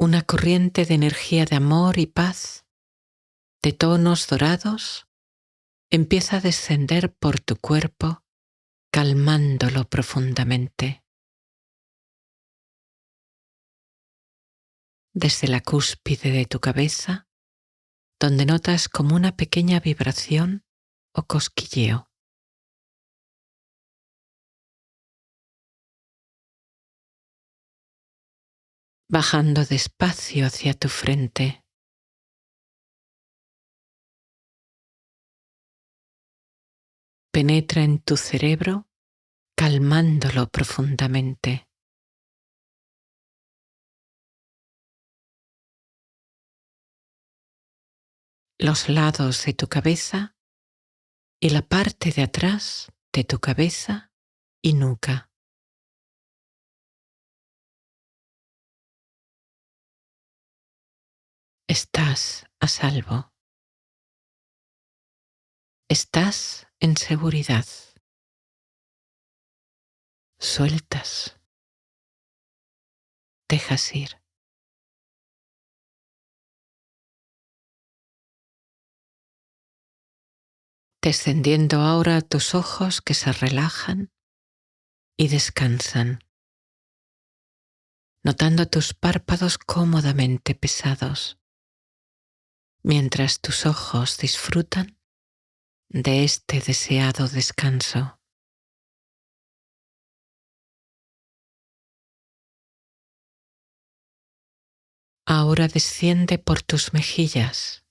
Una corriente de energía de amor y paz, de tonos dorados, empieza a descender por tu cuerpo, calmándolo profundamente. Desde la cúspide de tu cabeza, donde notas como una pequeña vibración o cosquilleo. Bajando despacio hacia tu frente. Penetra en tu cerebro, calmándolo profundamente. Los lados de tu cabeza y la parte de atrás de tu cabeza y nuca. Estás a salvo. Estás en seguridad. Sueltas. Dejas ir. Descendiendo ahora a tus ojos que se relajan y descansan, notando tus párpados cómodamente pesados, mientras tus ojos disfrutan de este deseado descanso. Ahora desciende por tus mejillas,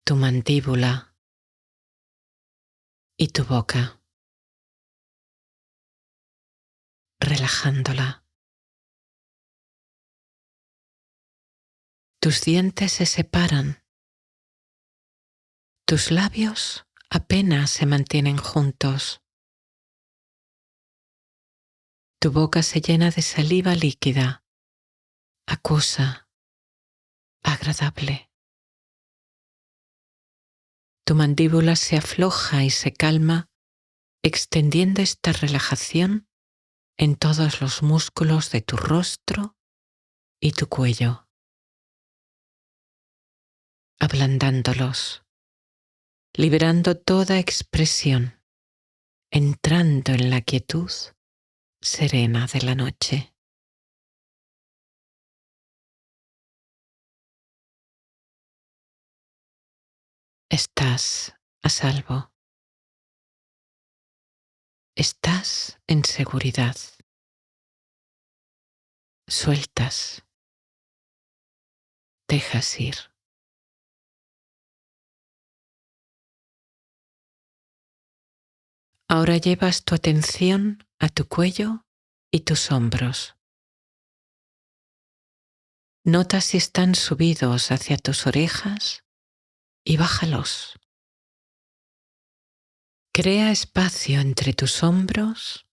tu mandíbula y tu boca, relajándola. Tus dientes se separan, tus labios apenas se mantienen juntos. Tu boca se llena de saliva líquida, acuosa, agradable. Tu mandíbula se afloja y se calma, extendiendo esta relajación en todos los músculos de tu rostro y tu cuello, ablandándolos, liberando toda expresión, entrando en la quietud serena de la noche. Estás a salvo. Estás en seguridad. Sueltas. Dejas ir. Ahora llevas tu atención a tu cuello y tus hombros. Nota si están subidos hacia tus orejas y bájalos. Crea espacio entre tus hombros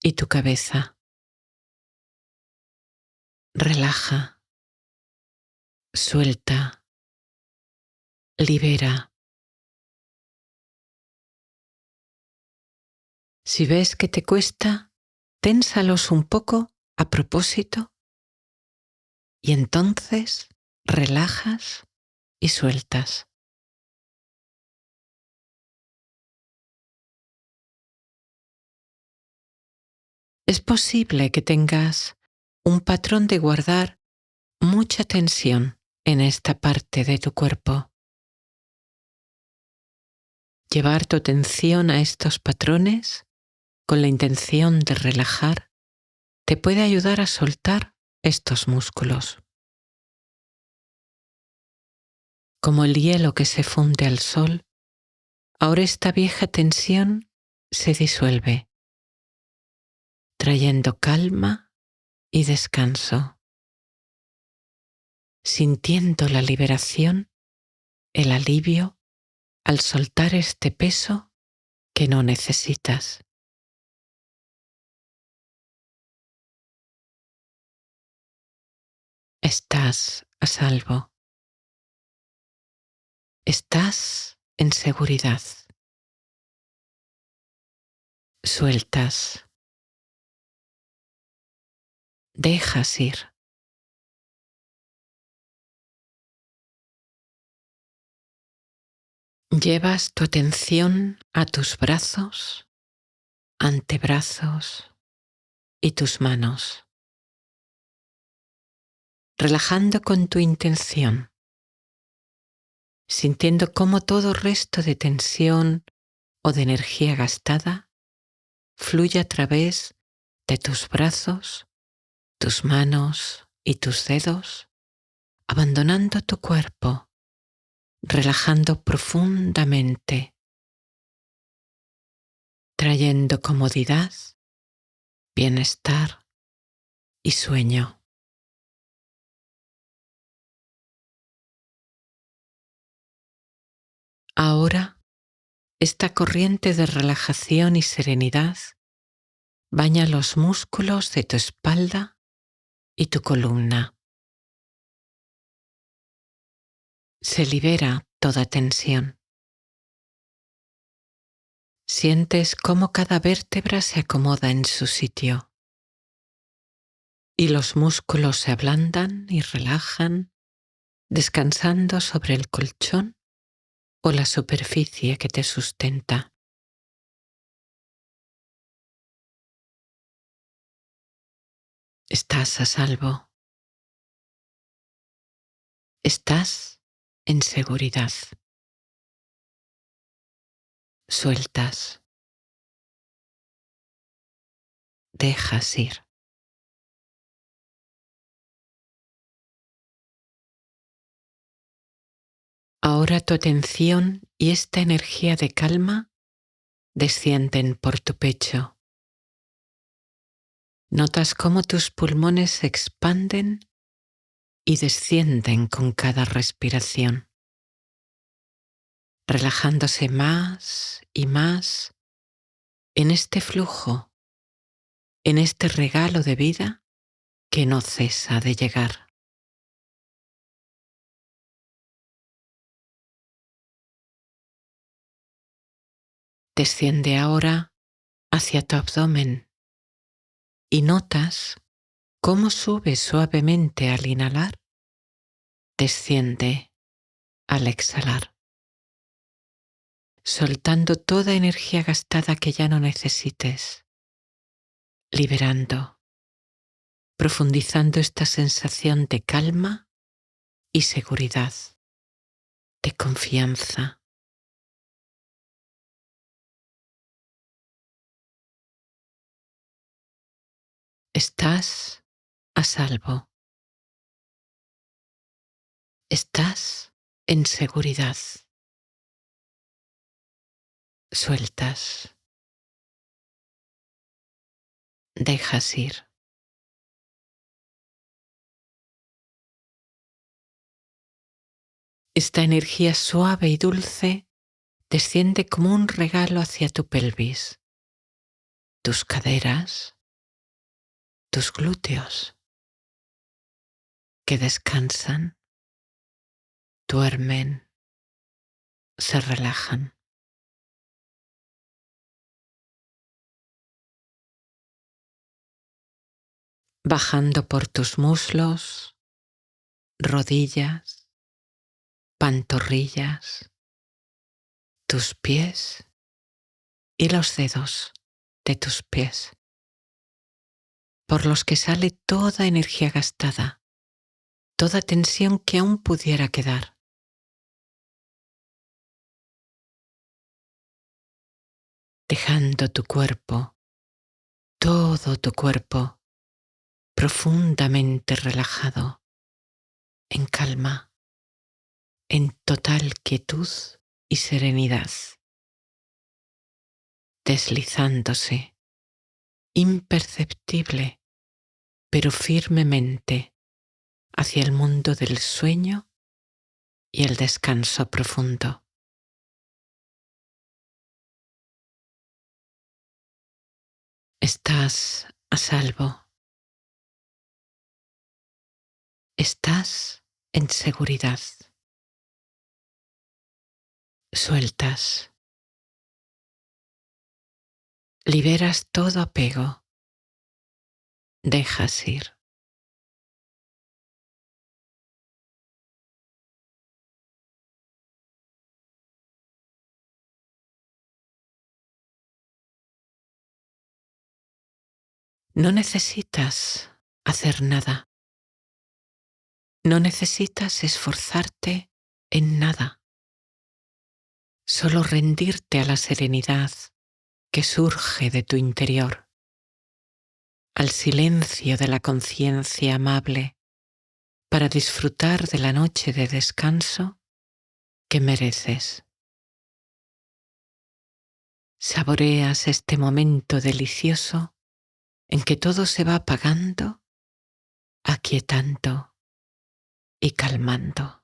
y tu cabeza. Relaja, suelta, libera. Si ves que te cuesta, ténsalos un poco a propósito y entonces relajas y sueltas. Es posible que tengas un patrón de guardar mucha tensión en esta parte de tu cuerpo. Llevar tu atención a estos patrones con la intención de relajar te puede ayudar a soltar estos músculos. Como el hielo que se funde al sol, ahora esta vieja tensión se disuelve, trayendo calma y descanso, sintiendo la liberación, el alivio al soltar este peso que no necesitas. Estás a salvo. Estás en seguridad. Sueltas. Dejas ir. Llevas tu atención a tus brazos, antebrazos y tus manos, relajando con tu intención, sintiendo cómo todo resto de tensión o de energía gastada fluye a través de tus brazos, tus manos y tus dedos, abandonando tu cuerpo, relajando profundamente, trayendo comodidad, bienestar y sueño. Ahora, esta corriente de relajación y serenidad baña los músculos de tu espalda y tu columna. Se libera toda tensión. Sientes cómo cada vértebra se acomoda en su sitio y los músculos se ablandan y relajan, descansando sobre el colchón o la superficie que te sustenta. Estás a salvo. Estás en seguridad. Sueltas. Dejas ir. Ahora tu atención y esta energía de calma descienden por tu pecho. Notas cómo tus pulmones se expanden y descienden con cada respiración, relajándose más y más en este flujo, en este regalo de vida que no cesa de llegar. Desciende ahora hacia tu abdomen y notas cómo sube suavemente al inhalar, desciende al exhalar, soltando toda energía gastada que ya no necesites, liberando, profundizando esta sensación de calma y seguridad, de confianza. Estás a salvo. Estás en seguridad. Sueltas. Dejas ir. Esta energía suave y dulce desciende como un regalo hacia tu pelvis, tus caderas, tus glúteos, que descansan, duermen, se relajan. Bajando por tus muslos, rodillas, pantorrillas, tus pies y los dedos de tus pies, por los que sale toda energía gastada, toda tensión que aún pudiera quedar. Dejando tu cuerpo, todo tu cuerpo, profundamente relajado, en calma, en total quietud y serenidad, deslizándose, imperceptible, pero firmemente, hacia el mundo del sueño y el descanso profundo. Estás a salvo. Estás en seguridad. Sueltas. Liberas todo apego. Dejas ir. No necesitas hacer nada. No necesitas esforzarte en nada. Solo rendirte a la serenidad que surge de tu interior, al silencio de la conciencia amable, para disfrutar de la noche de descanso que mereces. Saboreas este momento delicioso en que todo se va apagando, aquietando y calmando.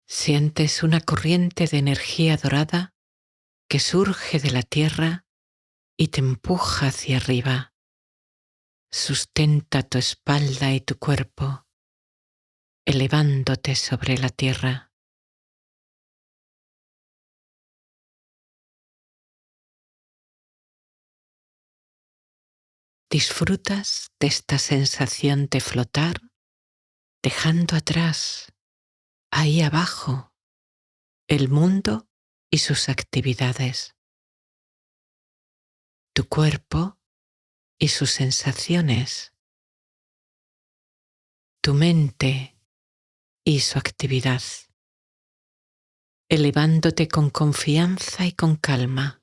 Sientes una corriente de energía dorada que surge de la tierra y te empuja hacia arriba. Sustenta tu espalda y tu cuerpo, elevándote sobre la tierra. Disfrutas de esta sensación de flotar, dejando atrás ahí abajo, el mundo y sus actividades, tu cuerpo y sus sensaciones, tu mente y su actividad, elevándote con confianza y con calma,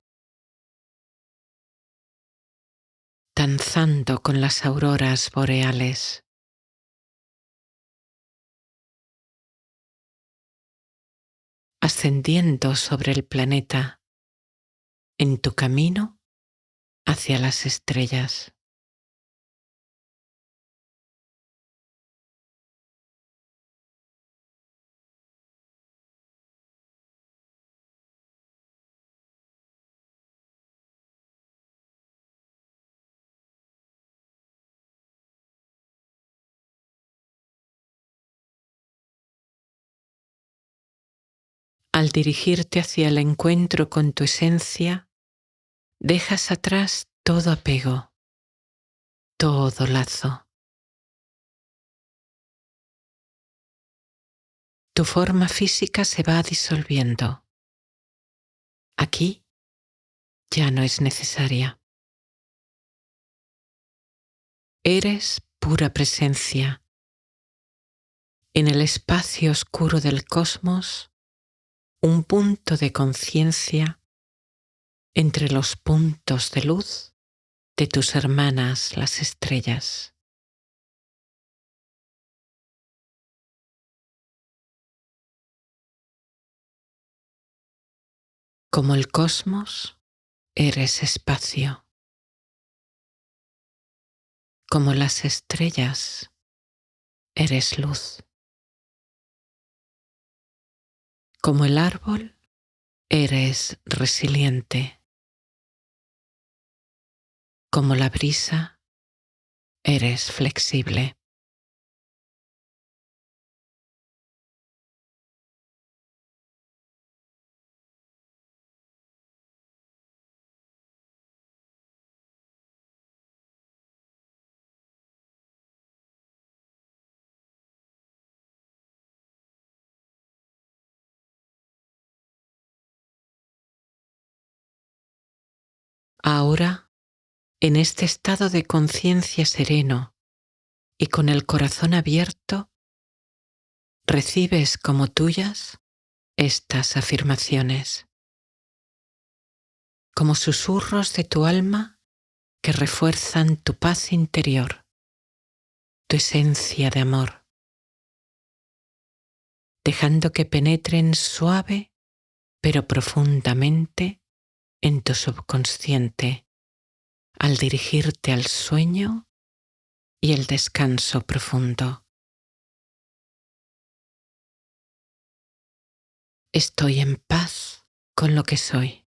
danzando con las auroras boreales, ascendiendo sobre el planeta en tu camino hacia las estrellas. Al dirigirte hacia el encuentro con tu esencia, dejas atrás todo apego, todo lazo. Tu forma física se va disolviendo. Aquí ya no es necesaria. Eres pura presencia. En el espacio oscuro del cosmos, un punto de conciencia entre los puntos de luz de tus hermanas las estrellas. Como el cosmos, eres espacio. Como las estrellas, eres luz. Como el árbol, eres resiliente. Como la brisa, eres flexible. Ahora, en este estado de conciencia sereno y con el corazón abierto, recibes como tuyas estas afirmaciones, como susurros de tu alma que refuerzan tu paz interior, tu esencia de amor, dejando que penetren suave pero profundamente en tu subconsciente al dirigirte al sueño y el descanso profundo. Estoy en paz con lo que soy.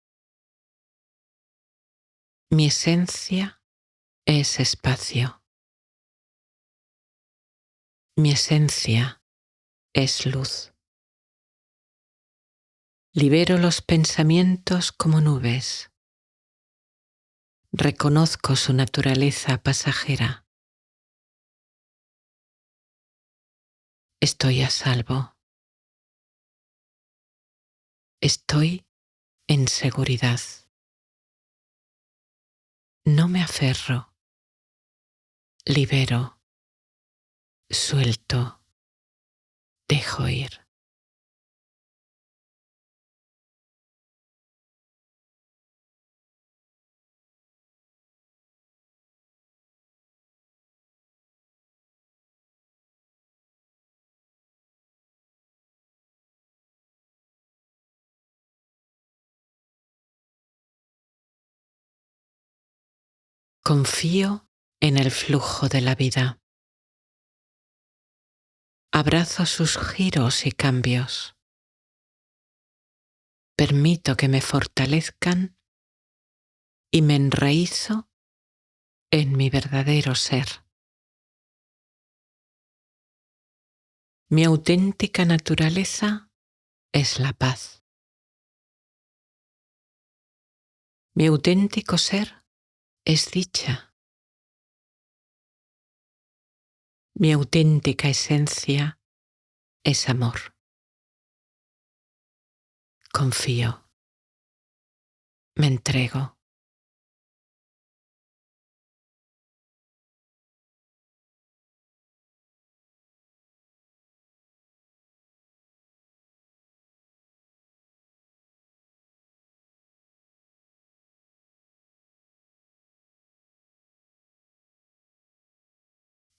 Mi esencia es espacio. Mi esencia es luz. Libero los pensamientos como nubes. Reconozco su naturaleza pasajera. Estoy a salvo. Estoy en seguridad. No me aferro. Libero. Suelto. Dejo ir. Confío en el flujo de la vida. Abrazo sus giros y cambios. Permito que me fortalezcan y me enraizo en mi verdadero ser. Mi auténtica naturaleza es la paz. Mi auténtico ser es dicha. Mi auténtica esencia es amor. confío, me entrego.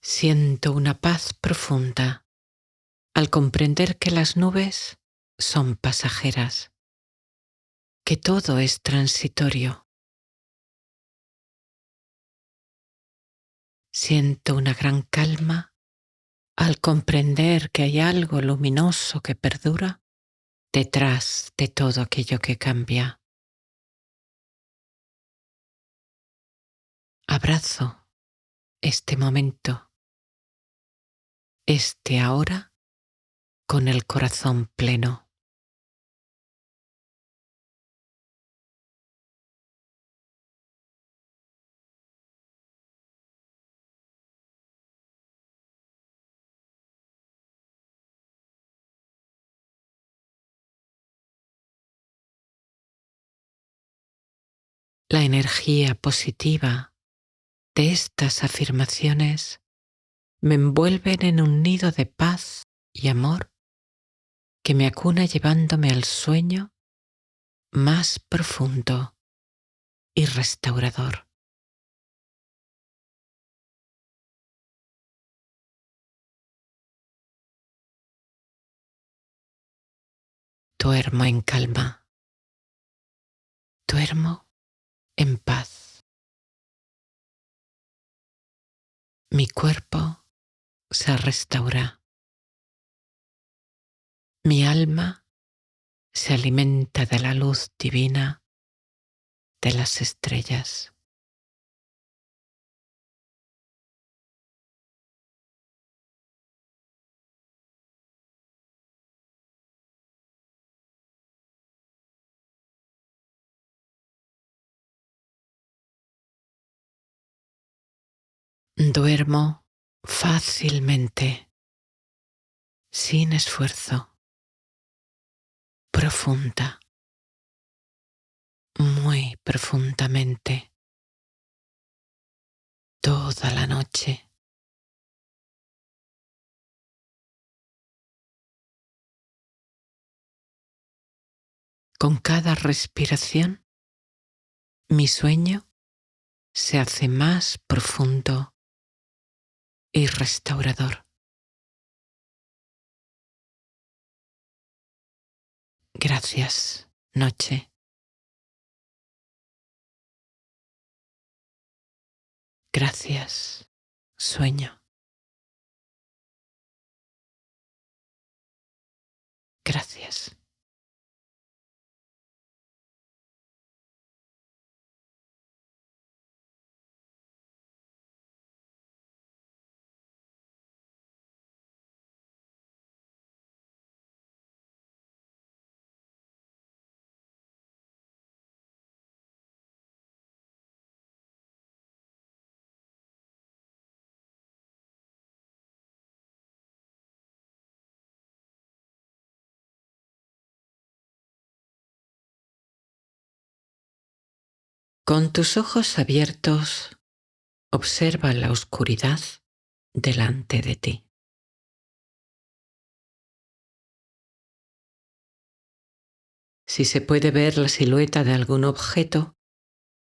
Siento una paz profunda al comprender que las nubes son pasajeras, que todo es transitorio. Siento una gran calma al comprender que hay algo luminoso que perdura detrás de todo aquello que cambia. Abrazo este momento, este ahora, con el corazón pleno. La energía positiva de estas afirmaciones me envuelven en un nido de paz y amor que me acuna llevándome al sueño más profundo y restaurador. Duermo en calma, duermo en paz. Mi cuerpo se restaura, mi alma se alimenta de la luz divina de las estrellas. Duermo fácilmente, sin esfuerzo, profunda, muy profundamente, toda la noche. Con cada respiración, mi sueño se hace más profundo y restaurador. Gracias, noche. Gracias, sueño. Gracias. Con tus ojos abiertos, observa la oscuridad delante de ti. Si se puede ver la silueta de algún objeto,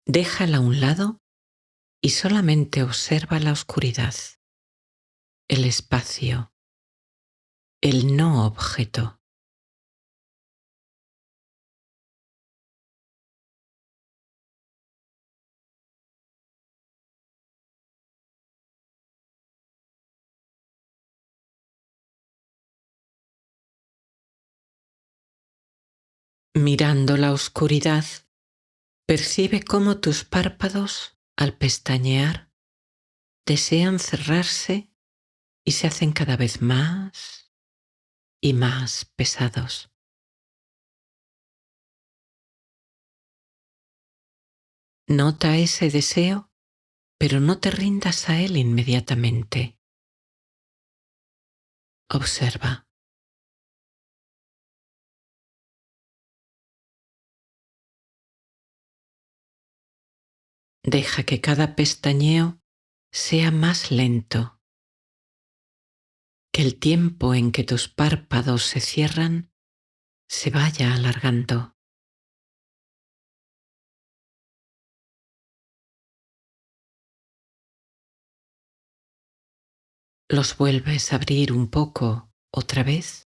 déjala a un lado y solamente observa la oscuridad, el espacio, el no objeto. Mirando la oscuridad, percibe cómo tus párpados, al pestañear, desean cerrarse y se hacen cada vez más y más pesados. Nota ese deseo, pero no te rindas a él inmediatamente. Observa. Deja que cada pestañeo sea más lento, que el tiempo en que tus párpados se cierran se vaya alargando. Los vuelves a abrir un poco otra vez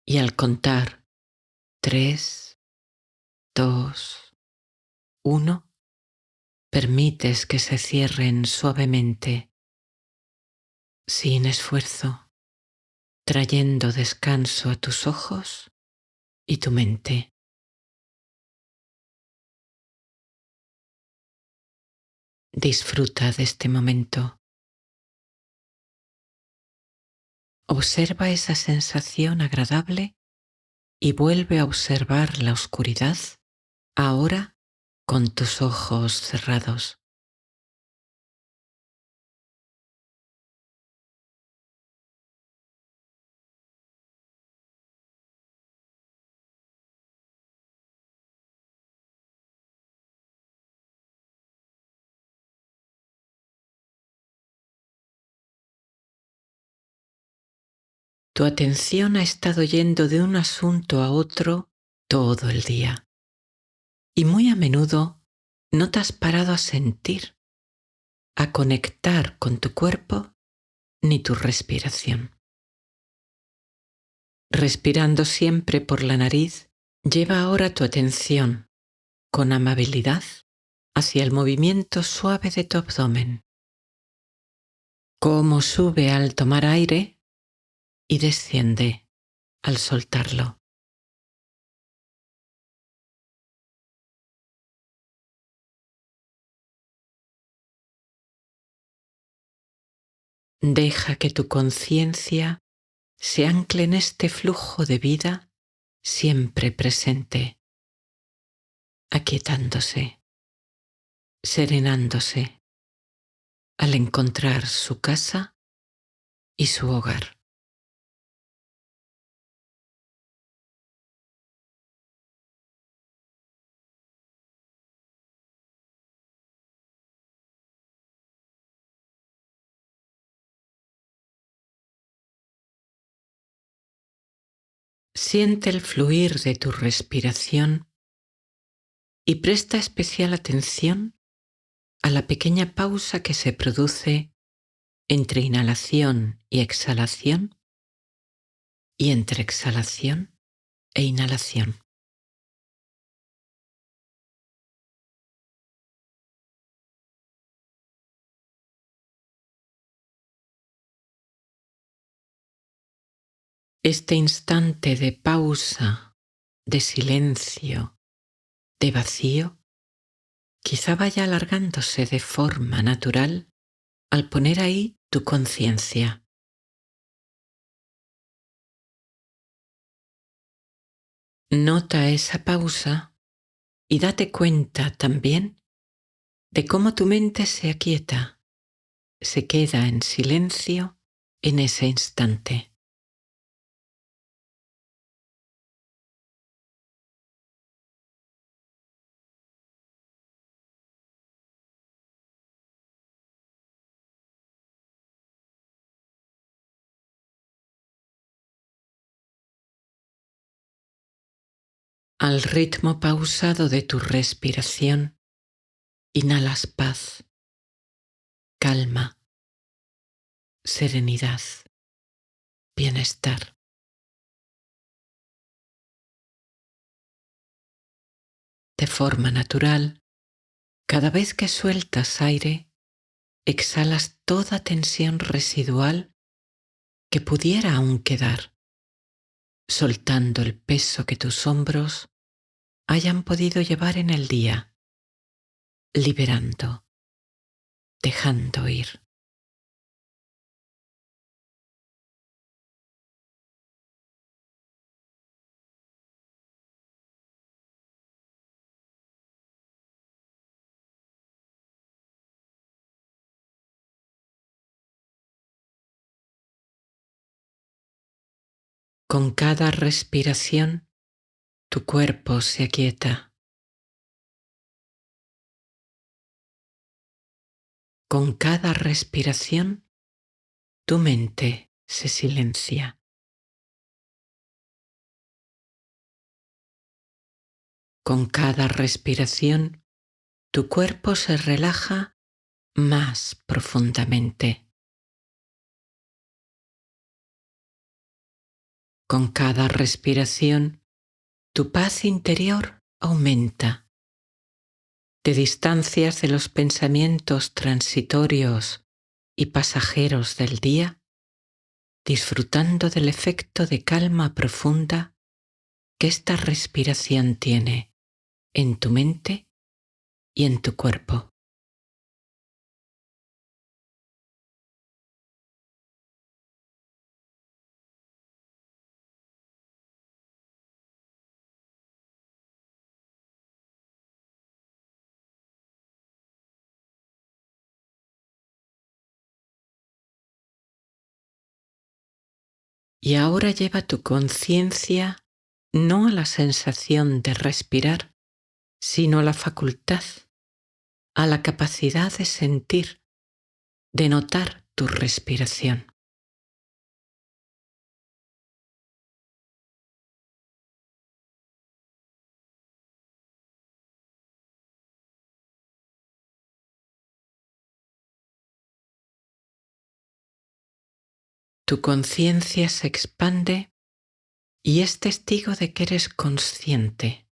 y al contar 3, 2, 1, permites que se cierren suavemente, sin esfuerzo, trayendo descanso a tus ojos y tu mente. Disfruta de este momento. Observa esa sensación agradable y vuelve a observar la oscuridad, ahora con tus ojos cerrados. Tu atención ha estado yendo de un asunto a otro todo el día y muy a menudo no te has parado a sentir, a conectar con tu cuerpo ni tu respiración. Respirando siempre por la nariz, lleva ahora tu atención con amabilidad hacia el movimiento suave de tu abdomen, cómo sube al tomar aire y desciende al soltarlo. Deja que tu conciencia se ancle en este flujo de vida siempre presente, aquietándose, serenándose al encontrar su casa y su hogar. Siente el fluir de tu respiración y presta especial atención a la pequeña pausa que se produce entre inhalación y exhalación y entre exhalación e inhalación. Este instante de pausa, de silencio, de vacío, quizá vaya alargándose de forma natural al poner ahí tu conciencia. Nota esa pausa y date cuenta también de cómo tu mente se aquieta, se queda en silencio en ese instante. Al ritmo pausado de tu respiración, inhalas paz, calma, serenidad, bienestar. De forma natural, cada vez que sueltas aire, exhalas toda tensión residual que pudiera aún quedar, soltando el peso que tus hombros hayan podido llevar en el día, liberando, dejando ir. Con cada respiración, tu cuerpo se aquieta. Con cada respiración, tu mente se silencia. Con cada respiración, tu cuerpo se relaja más profundamente. Con cada respiración, tu paz interior aumenta. Te distancias de los pensamientos transitorios y pasajeros del día, disfrutando del efecto de calma profunda que esta respiración tiene en tu mente y en tu cuerpo. Y ahora lleva tu conciencia no a la sensación de respirar, sino a la facultad, a la capacidad de sentir, de notar tu respiración. Tu conciencia se expande y es testigo de que eres consciente.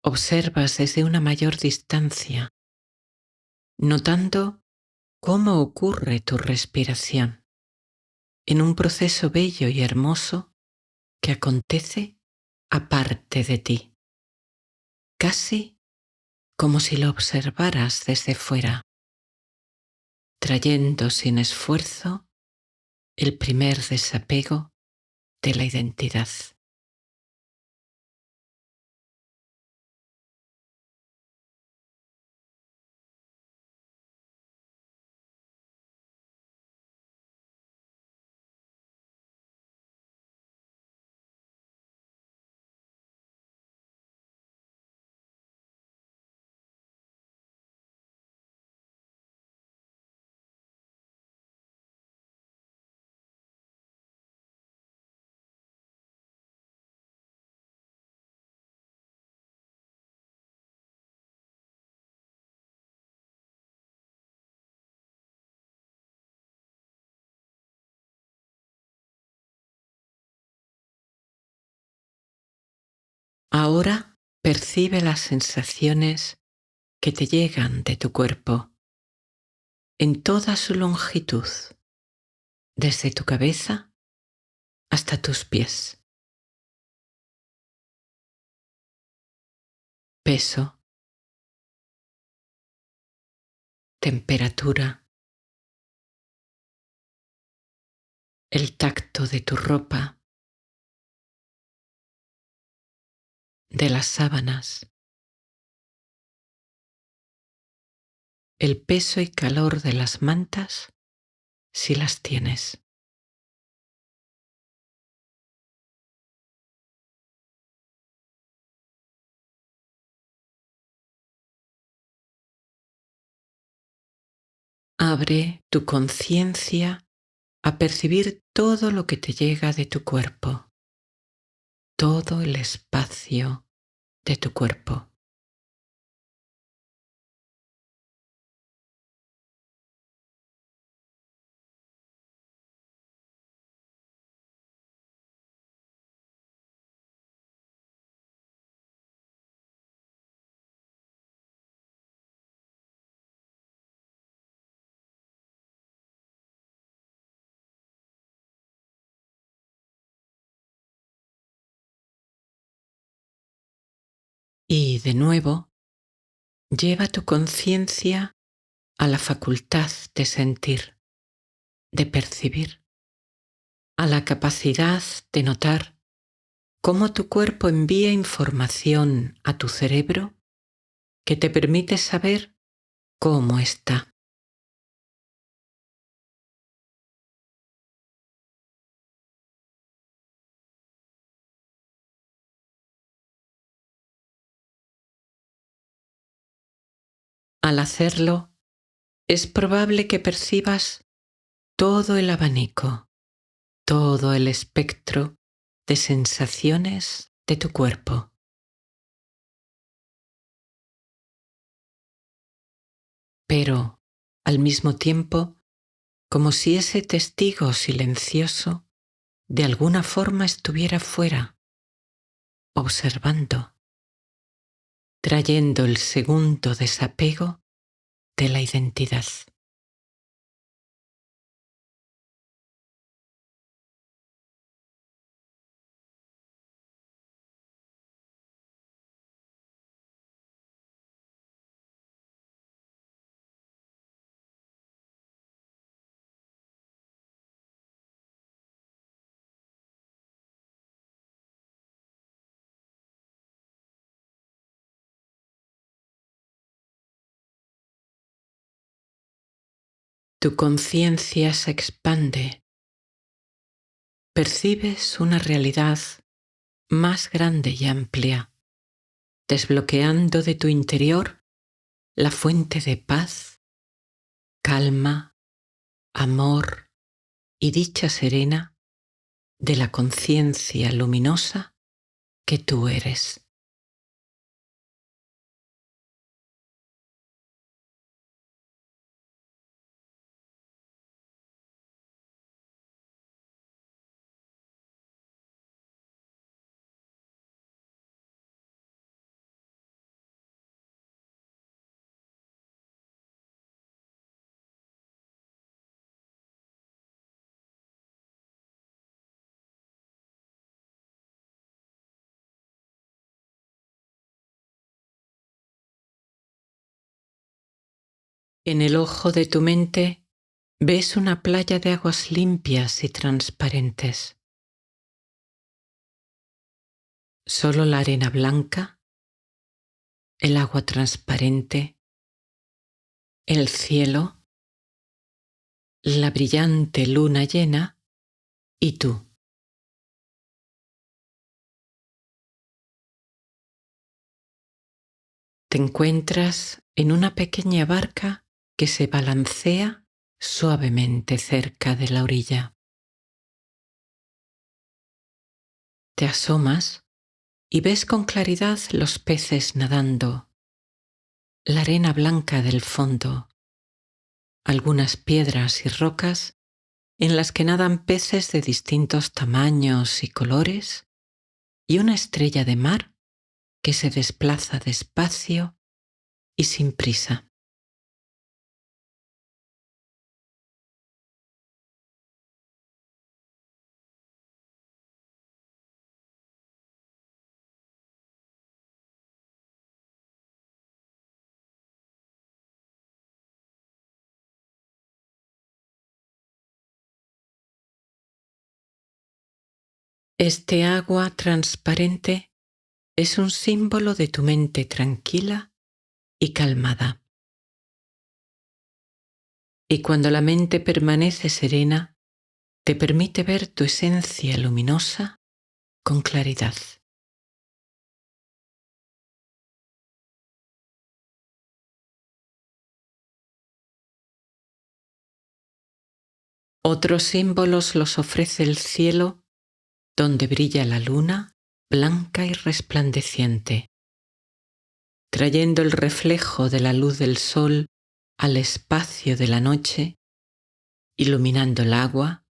Observas desde una mayor distancia, notando cómo ocurre tu respiración en un proceso bello y hermoso que acontece aparte de ti, casi como si lo observaras desde fuera, trayendo sin esfuerzo el primer desapego de la identidad. Ahora percibe las sensaciones que te llegan de tu cuerpo en toda su longitud, desde tu cabeza hasta tus pies. Peso, temperatura, el tacto de tu ropa, de las sábanas, el peso y calor de las mantas si las tienes. Abre tu conciencia a percibir todo lo que te llega de tu cuerpo, todo el espacio de tu cuerpo. Y de nuevo, lleva tu conciencia a la facultad de sentir, de percibir, a la capacidad de notar cómo tu cuerpo envía información a tu cerebro que te permite saber cómo está. Al hacerlo, es probable que percibas todo el abanico, todo el espectro de sensaciones de tu cuerpo. Pero, al mismo tiempo, como si ese testigo silencioso de alguna forma estuviera fuera, observando, trayendo el segundo desapego de la identidad. Tu conciencia se expande, percibes una realidad más grande y amplia, desbloqueando de tu interior la fuente de paz, calma, amor y dicha serena de la conciencia luminosa que tú eres. En el ojo de tu mente ves una playa de aguas limpias y transparentes. Solo la arena blanca, el agua transparente, el cielo, la brillante luna llena y tú. Te encuentras en una pequeña barca que se balancea suavemente cerca de la orilla. Te asomas y ves con claridad los peces nadando, la arena blanca del fondo, algunas piedras y rocas en las que nadan peces de distintos tamaños y colores y una estrella de mar que se desplaza despacio y sin prisa. Este agua transparente es un símbolo de tu mente tranquila y calmada. Y cuando la mente permanece serena, te permite ver tu esencia luminosa con claridad. Otros símbolos los ofrece el cielo, donde brilla la luna, blanca y resplandeciente, trayendo el reflejo de la luz del sol al espacio de la noche, iluminando el agua,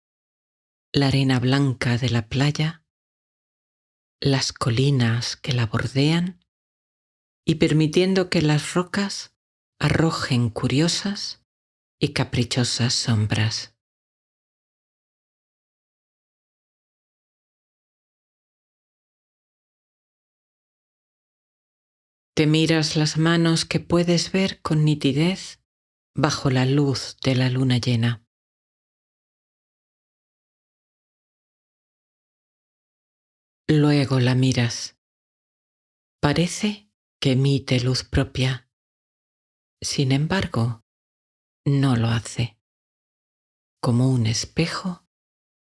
la arena blanca de la playa, las colinas que la bordean y permitiendo que las rocas arrojen curiosas y caprichosas sombras. Te miras las manos que puedes ver con nitidez bajo la luz de la luna llena. Luego la miras. Parece que emite luz propia. Sin embargo, no lo hace. Como un espejo,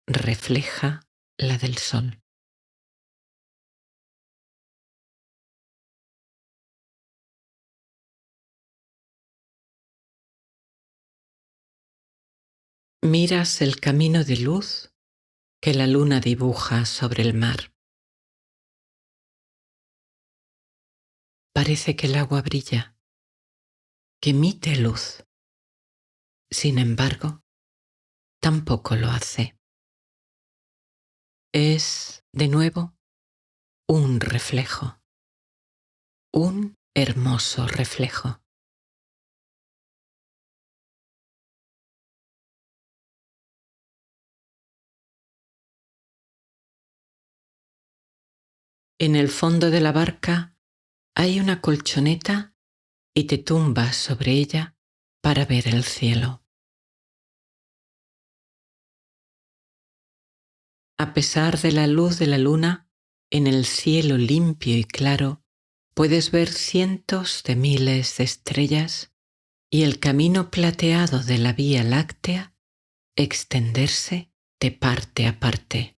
refleja la del sol. Miras el camino de luz que la luna dibuja sobre el mar. Parece que el agua brilla, que emite luz. Sin embargo, tampoco lo hace. Es, de nuevo, un reflejo. Un hermoso reflejo. En el fondo de la barca hay una colchoneta y te tumbas sobre ella para ver el cielo. A pesar de la luz de la luna, en el cielo limpio y claro puedes ver cientos de miles de estrellas y el camino plateado de la Vía Láctea extenderse de parte a parte.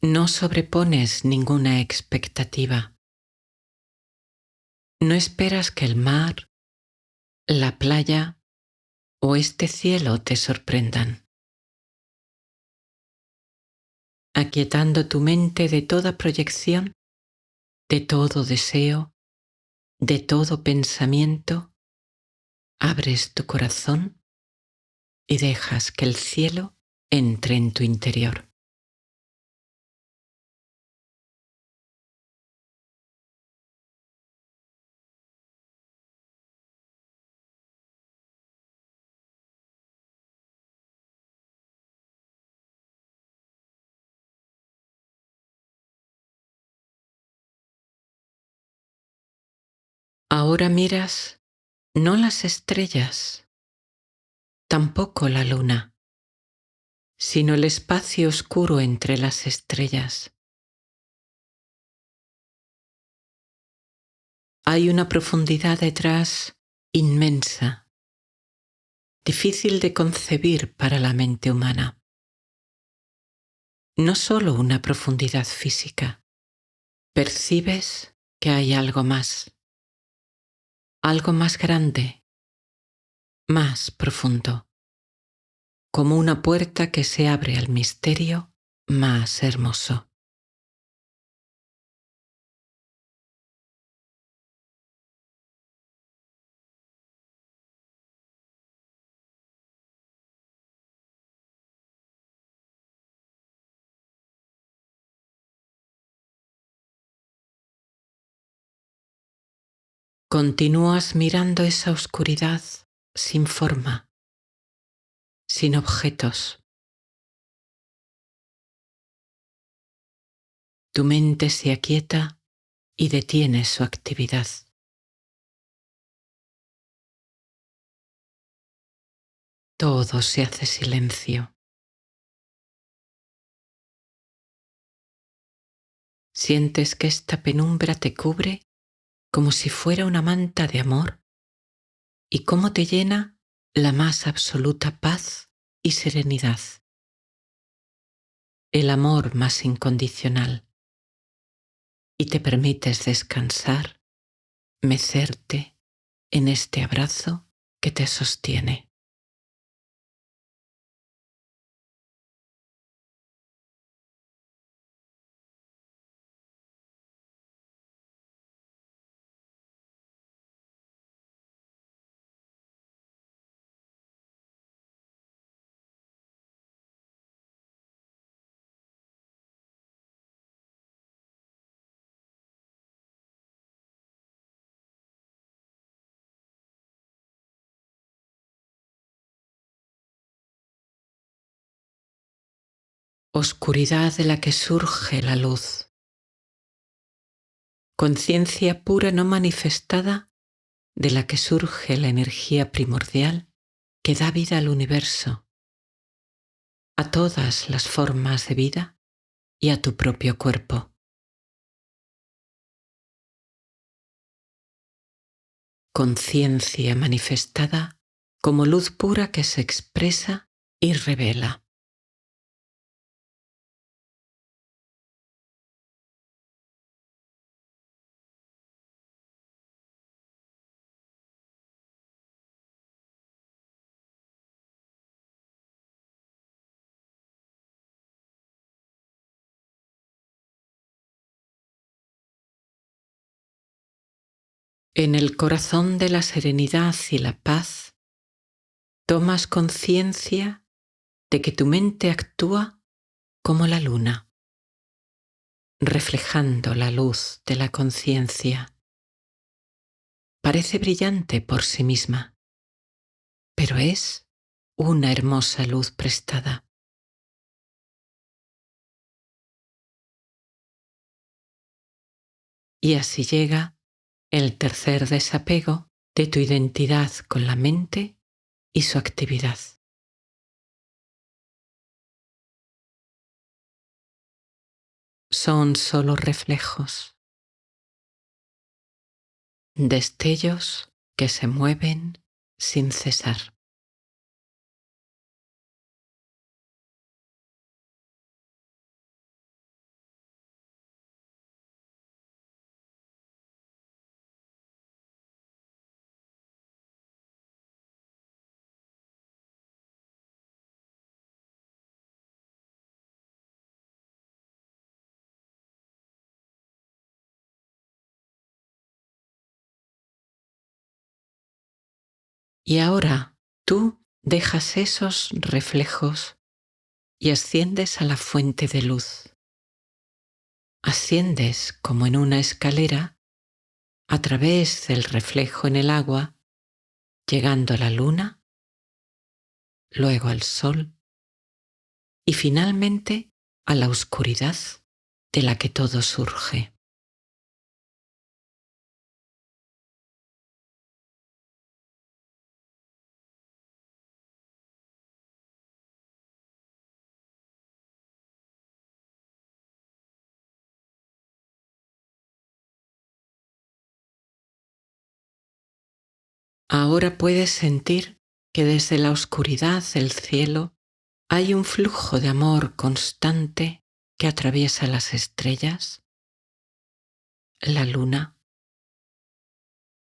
No sobrepones ninguna expectativa. No esperas que el mar, la playa o este cielo te sorprendan. Aquietando tu mente de toda proyección, de todo deseo, de todo pensamiento, abres tu corazón y dejas que el cielo entre en tu interior. Ahora miras no las estrellas, tampoco la luna, sino el espacio oscuro entre las estrellas. Hay una profundidad detrás inmensa, difícil de concebir para la mente humana. No solo una profundidad física, percibes que hay algo más grande, más profundo, como una puerta que se abre al misterio más hermoso. Continúas mirando esa oscuridad sin forma, sin objetos. Tu mente se aquieta y detiene su actividad. Todo se hace silencio. Sientes que esta penumbra te cubre como si fuera una manta de amor y cómo te llena la más absoluta paz y serenidad. El amor más incondicional. Y te permites descansar, mecerte en este abrazo que te sostiene. Oscuridad de la que surge la luz. Conciencia pura no manifestada de la que surge la energía primordial que da vida al universo, a todas las formas de vida y a tu propio cuerpo. Conciencia manifestada como luz pura que se expresa y revela. En el corazón de la serenidad y la paz, tomas conciencia de que tu mente actúa como la luna, reflejando la luz de la conciencia. Parece brillante por sí misma, pero es una hermosa luz prestada. Y así llega el tercer desapego de tu identidad con la mente y su actividad. Son solo reflejos, destellos que se mueven sin cesar. Y ahora tú dejas esos reflejos y asciendes a la fuente de luz. Asciendes como en una escalera a través del reflejo en el agua, llegando a la luna, luego al sol y finalmente a la oscuridad de la que todo surge. Ahora puedes sentir que desde la oscuridad del cielo hay un flujo de amor constante que atraviesa las estrellas, la luna,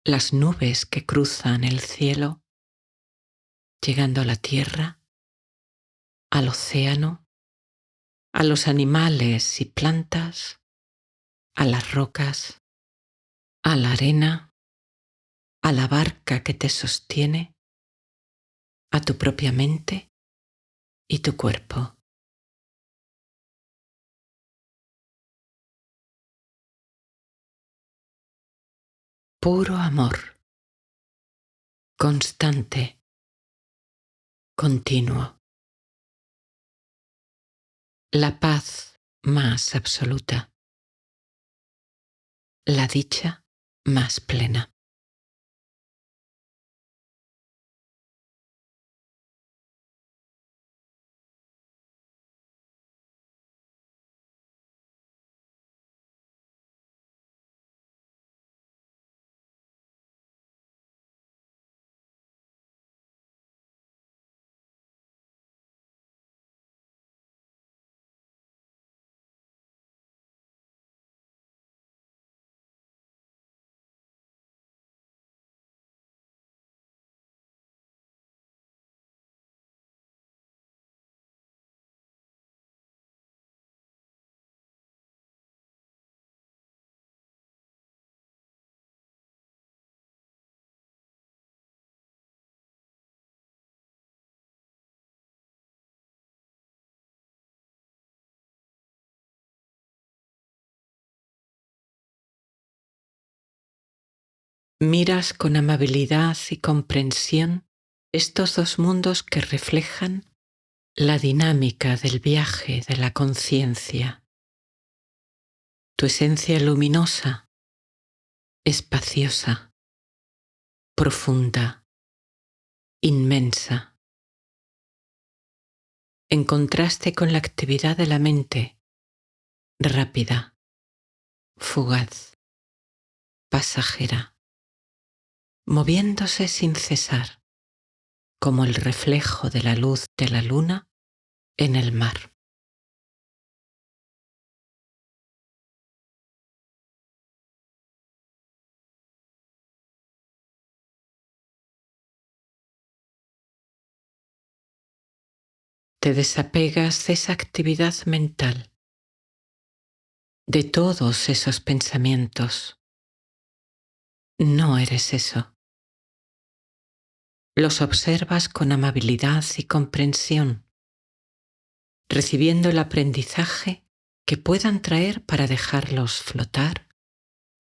las nubes que cruzan el cielo, llegando a la tierra, al océano, a los animales y plantas, a las rocas, a la arena, a la barca que te sostiene, a tu propia mente y tu cuerpo. Puro amor, constante, continuo. La paz más absoluta. La dicha más plena. Miras con amabilidad y comprensión estos dos mundos que reflejan la dinámica del viaje de la conciencia. Tu esencia luminosa, espaciosa, profunda, inmensa, en contraste con la actividad de la mente, rápida, fugaz, pasajera, moviéndose sin cesar, como el reflejo de la luz de la luna en el mar. Te desapegas de esa actividad mental, de todos esos pensamientos, No eres eso. Los observas con amabilidad y comprensión, recibiendo el aprendizaje que puedan traer para dejarlos flotar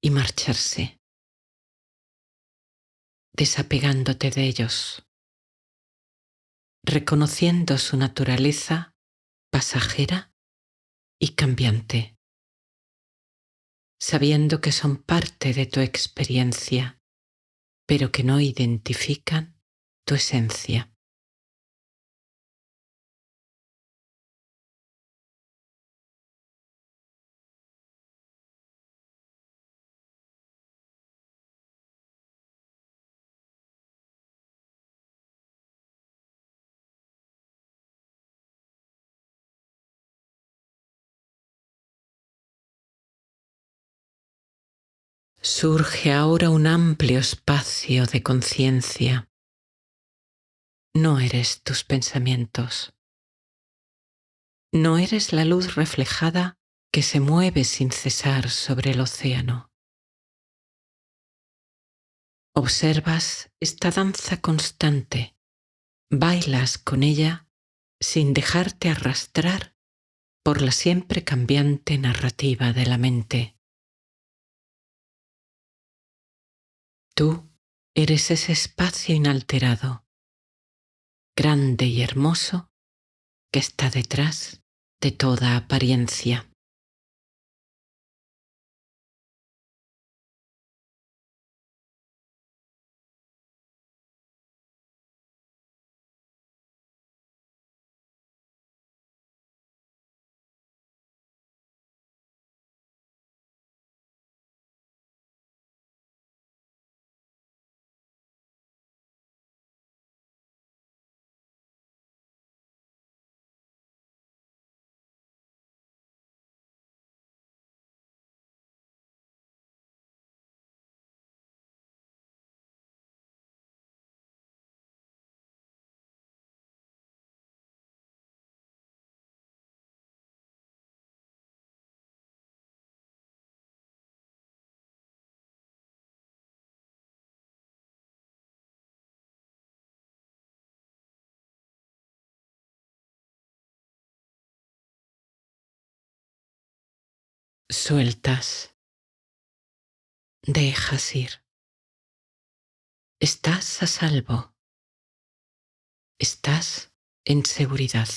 y marcharse, desapegándote de ellos, reconociendo su naturaleza pasajera y cambiante, sabiendo que son parte de tu experiencia, pero que no identifican tu esencia. Surge ahora un amplio espacio de conciencia. No eres tus pensamientos. No eres la luz reflejada que se mueve sin cesar sobre el océano. Observas esta danza constante, bailas con ella sin dejarte arrastrar por la siempre cambiante narrativa de la mente. Tú eres ese espacio inalterado, grande y hermoso, que está detrás de toda apariencia. Sueltas, dejas ir. Estás a salvo. Estás en seguridad.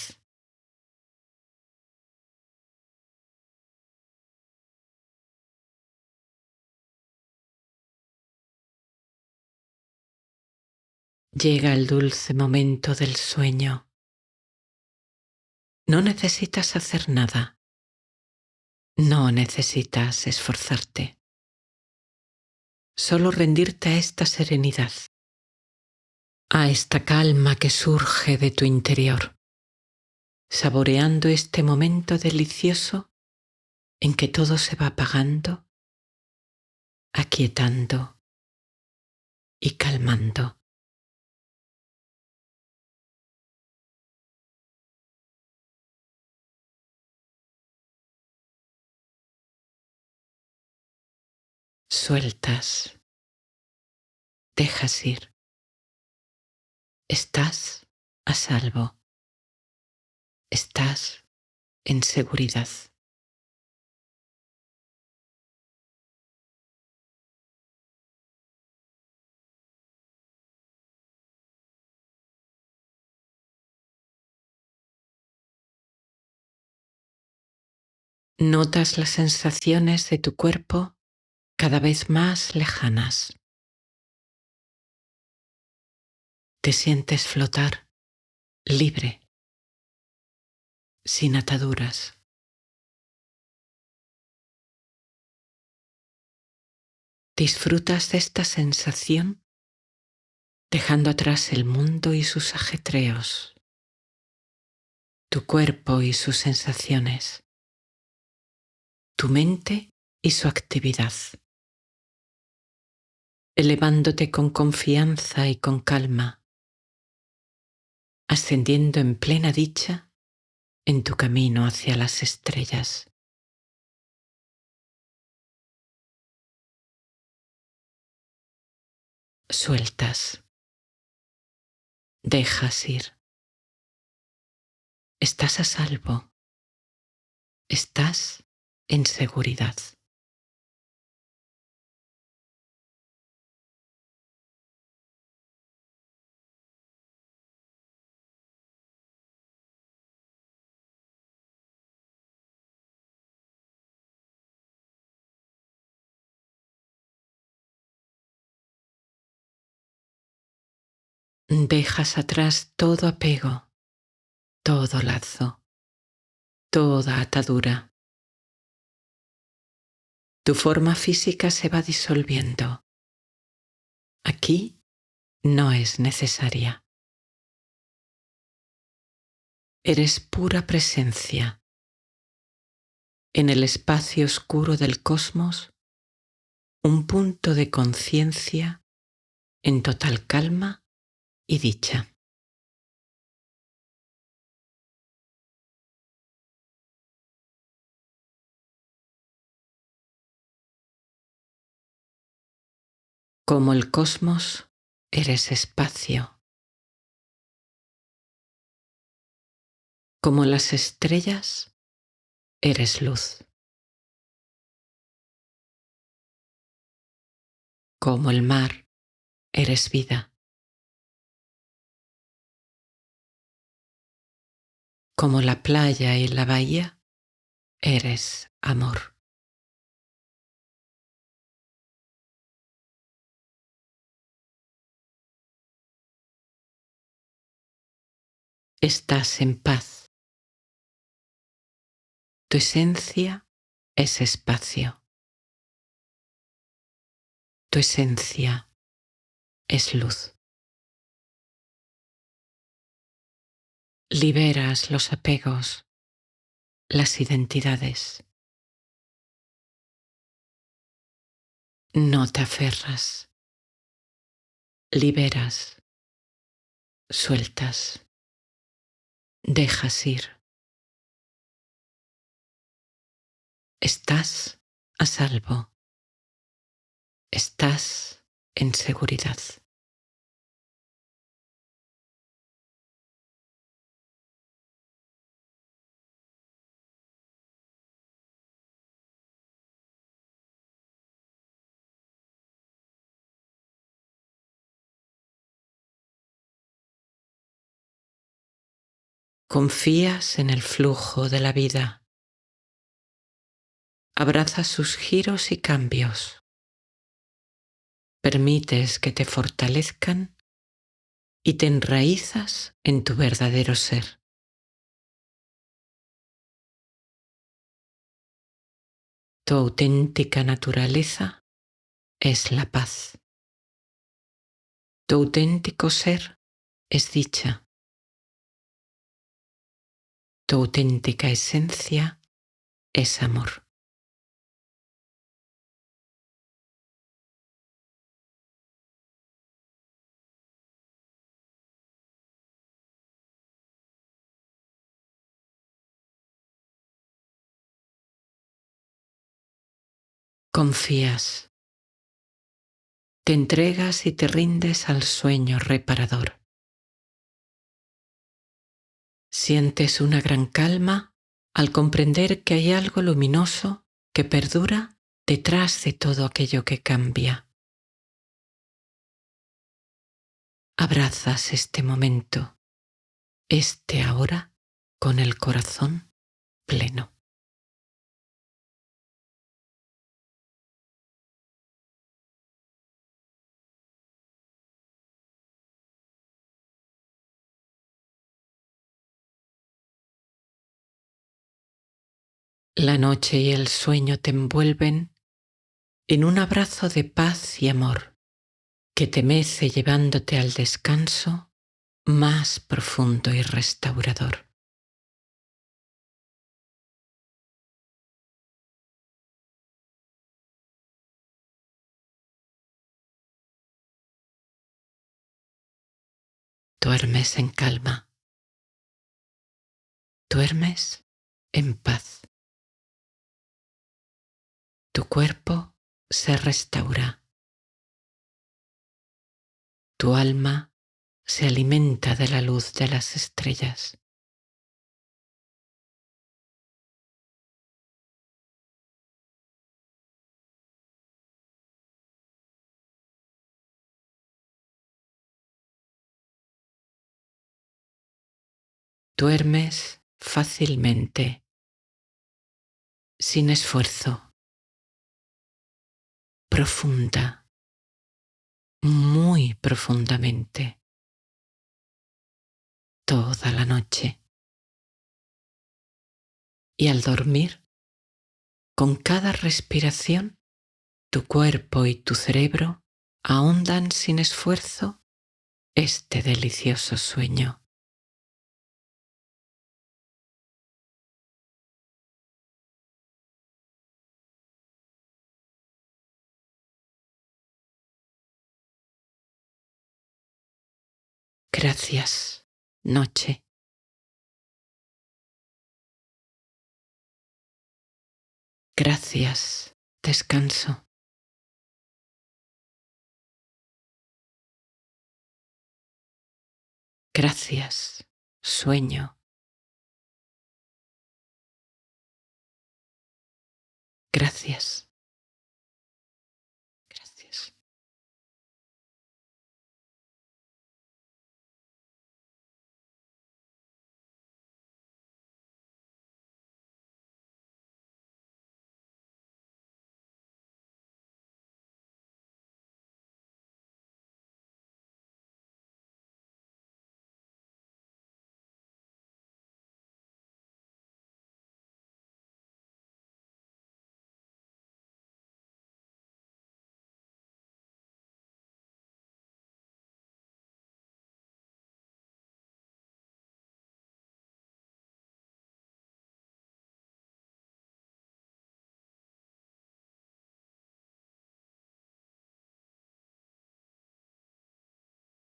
Llega el dulce momento del sueño. No necesitas hacer nada. No necesitas esforzarte. Solo rendirte a esta serenidad, a esta calma que surge de tu interior, saboreando este momento delicioso en que todo se va apagando, aquietando y calmando. Sueltas, dejas ir. Estás a salvo. Estás en seguridad. Notas las sensaciones de tu cuerpo cada vez más lejanas. Te sientes flotar, libre, sin ataduras. Disfrutas de esta sensación dejando atrás el mundo y sus ajetreos, tu cuerpo y sus sensaciones, tu mente y su actividad, elevándote con confianza y con calma, ascendiendo en plena dicha en tu camino hacia las estrellas. sueltas, dejas ir. Estás a salvo, estás en seguridad. Dejas atrás todo apego, todo lazo, toda atadura. Tu forma física se va disolviendo. Aquí no es necesaria. Eres pura presencia. En el espacio oscuro del cosmos, un punto de conciencia en total calma y dicha. Como el cosmos, eres espacio. Como las estrellas, eres luz. Como el mar, eres vida. Como la playa y la bahía, eres amor. Estás en paz. Tu esencia es espacio. Tu esencia es luz. Liberas los apegos, las identidades. No te aferras. Liberas, sueltas, dejas ir. Estás a salvo. Estás en seguridad. Confías en el flujo de la vida. Abrazas sus giros y cambios. Permites que te fortalezcan y te enraizas en tu verdadero ser. Tu auténtica naturaleza es la paz. Tu auténtico ser es dicha. Tu auténtica esencia es amor. Confías. Te entregas y te rindes al sueño reparador. Sientes una gran calma al comprender que hay algo luminoso que perdura detrás de todo aquello que cambia. Abrazas este momento, este ahora, con el corazón pleno. La noche y el sueño te envuelven en un abrazo de paz y amor que te mece llevándote al descanso más profundo y restaurador. Duermes en calma. Duermes en paz. Tu cuerpo se restaura. Tu alma se alimenta de la luz de las estrellas. Duermes fácilmente, sin esfuerzo, profunda, muy profundamente, toda la noche. Y al dormir, con cada respiración, tu cuerpo y tu cerebro ahondan sin esfuerzo este delicioso sueño. Gracias, noche. Gracias, descanso. Gracias, sueño. Gracias. Gracias.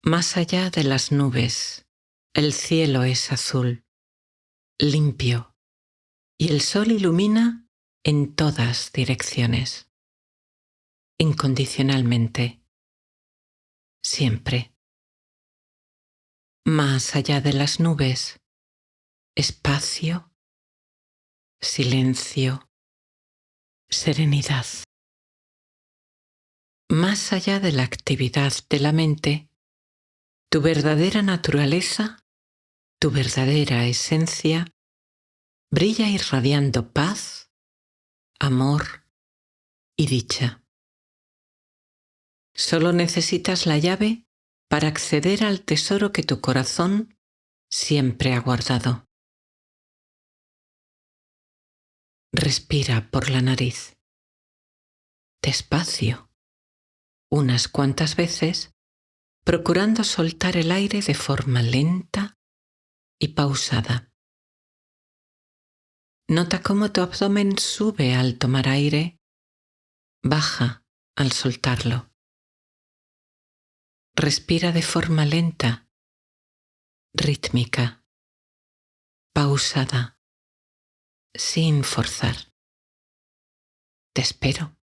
Más allá de las nubes, el cielo es azul, limpio, y el sol ilumina en todas direcciones, incondicionalmente, siempre. Más allá de las nubes, espacio, silencio, serenidad. Más allá de la actividad de la mente, tu verdadera naturaleza, tu verdadera esencia, brilla irradiando paz, amor y dicha. Solo necesitas la llave para acceder al tesoro que tu corazón siempre ha guardado. Respira por la nariz. Despacio, unas cuantas veces, procurando soltar el aire de forma lenta y pausada. Nota cómo tu abdomen sube al tomar aire, baja al soltarlo. Respira de forma lenta, rítmica, pausada, sin forzar. Te espero.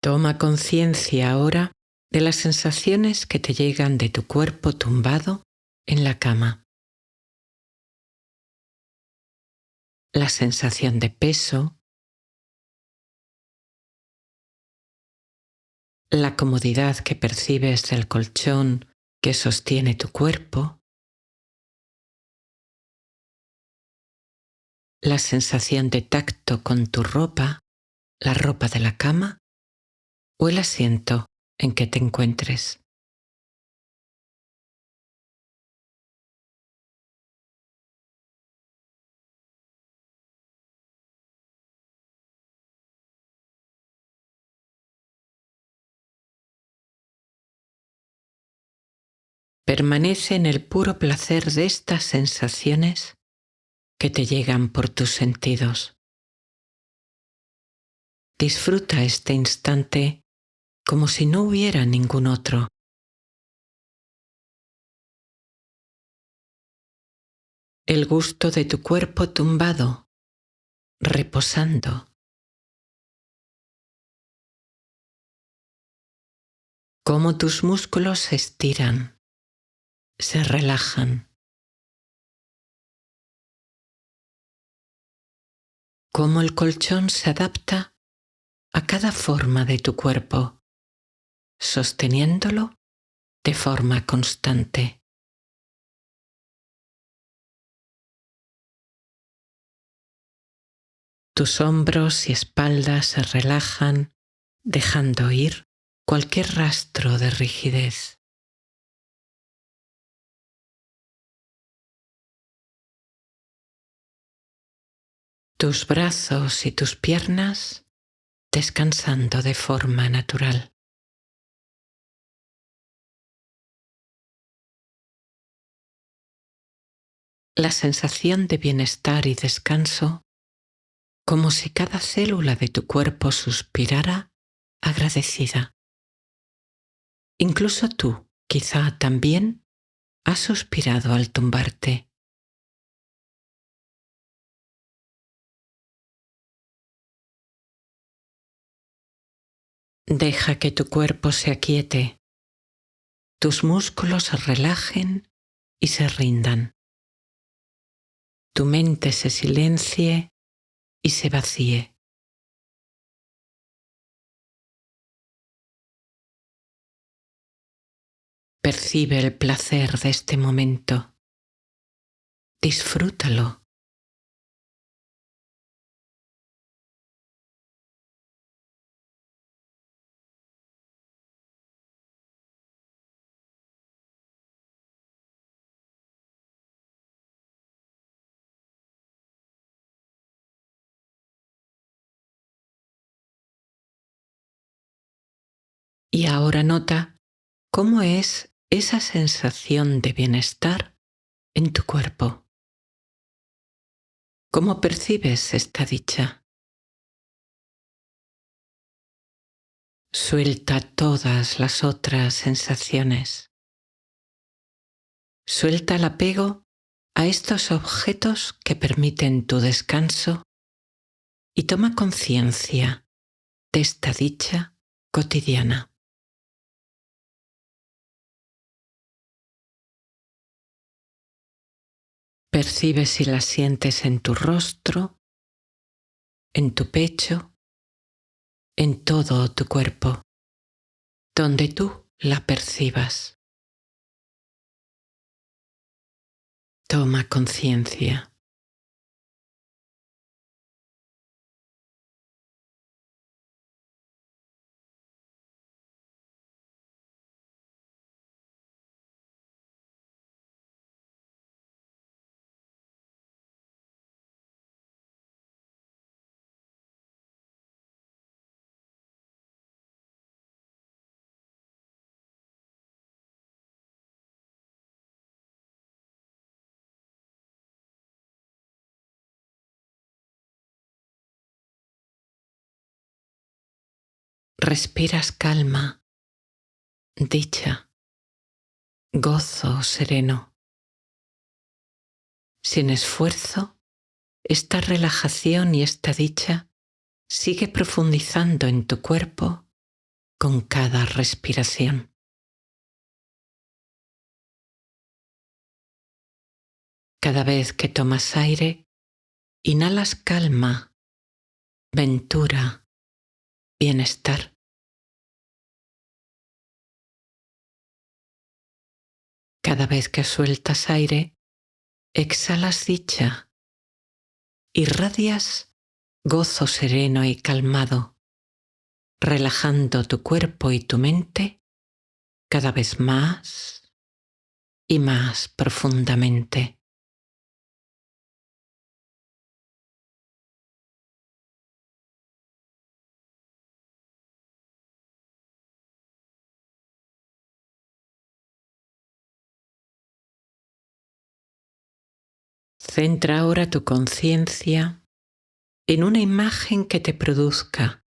Toma conciencia ahora de las sensaciones que te llegan de tu cuerpo tumbado en la cama. La sensación de peso, la comodidad que percibes del colchón que sostiene tu cuerpo, la sensación de tacto con tu ropa, la ropa de la cama o el asiento en que te encuentres. Permanece en el puro placer de estas sensaciones que te llegan por tus sentidos. Disfruta este instante como si no hubiera ningún otro. El gusto de tu cuerpo tumbado, reposando. Cómo tus músculos se estiran, se relajan. Cómo el colchón se adapta a cada forma de tu cuerpo, sosteniéndolo de forma constante. Tus hombros y espalda se relajan, dejando ir cualquier rastro de rigidez. Tus brazos y tus piernas descansando de forma natural. La sensación de bienestar y descanso, como si cada célula de tu cuerpo suspirara agradecida. Incluso tú, quizá también, has suspirado al tumbarte. Deja que tu cuerpo se aquiete, tus músculos se relajen y se rindan. Tu mente se silencie y se vacíe. Percibe el placer de este momento. Disfrútalo. Y ahora nota cómo es esa sensación de bienestar en tu cuerpo. ¿Cómo percibes esta dicha? Suelta todas las otras sensaciones. Suelta el apego a estos objetos que permiten tu descanso y toma conciencia de esta dicha cotidiana. Percibe si la sientes en tu rostro, en tu pecho, en todo tu cuerpo, donde tú la percibas. Toma conciencia. Respiras calma, dicha, gozo sereno. Sin esfuerzo, esta relajación y esta dicha sigue profundizando en tu cuerpo con cada respiración. Cada vez que tomas aire, inhalas calma, ventura, bienestar. Cada vez que sueltas aire, exhalas dicha, irradias gozo sereno y calmado, relajando tu cuerpo y tu mente cada vez más y más profundamente. Centra ahora tu conciencia en una imagen que te produzca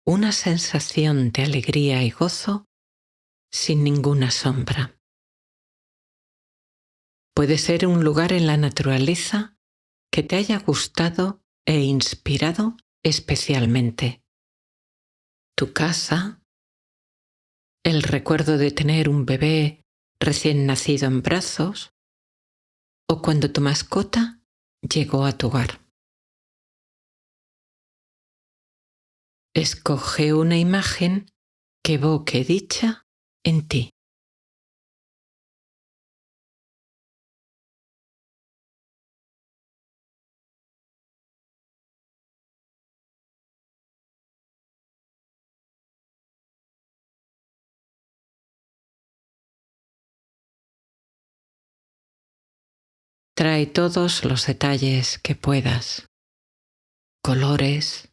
una sensación de alegría y gozo sin ninguna sombra. Puede ser un lugar en la naturaleza que te haya gustado e inspirado especialmente. Tu casa, el recuerdo de tener un bebé recién nacido en brazos, o cuando tu mascota llegó a tu hogar. Escoge una imagen que evoque dicha en ti. Trae todos los detalles que puedas, colores,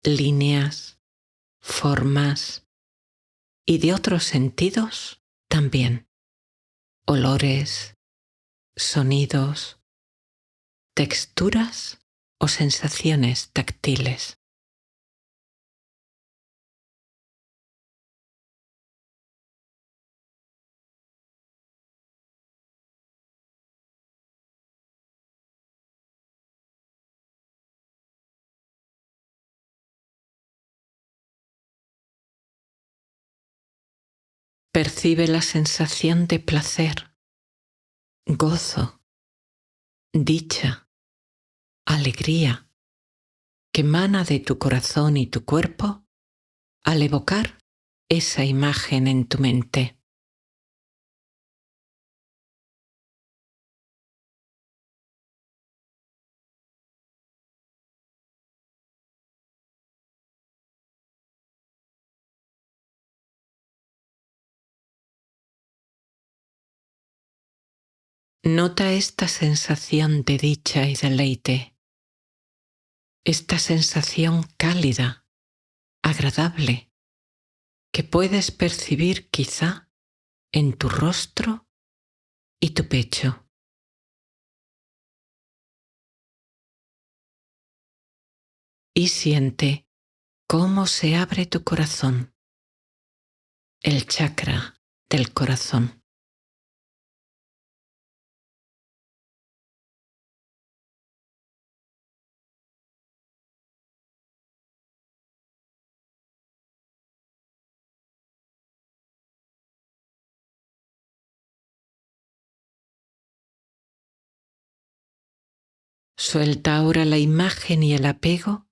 líneas, formas y de otros sentidos también, olores, sonidos, texturas o sensaciones táctiles. Percibe la sensación de placer, gozo, dicha, alegría que emana de tu corazón y tu cuerpo al evocar esa imagen en tu mente. Nota esta sensación de dicha y deleite, esta sensación cálida, agradable, que puedes percibir quizá en tu rostro y tu pecho. Y siente cómo se abre tu corazón, el chakra del corazón. Suelta ahora la imagen y el apego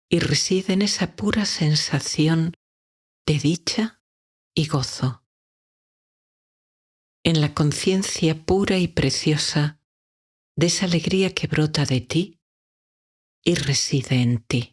y reside en esa pura sensación de dicha y gozo, en la conciencia pura y preciosa de esa alegría que brota de ti y reside en ti.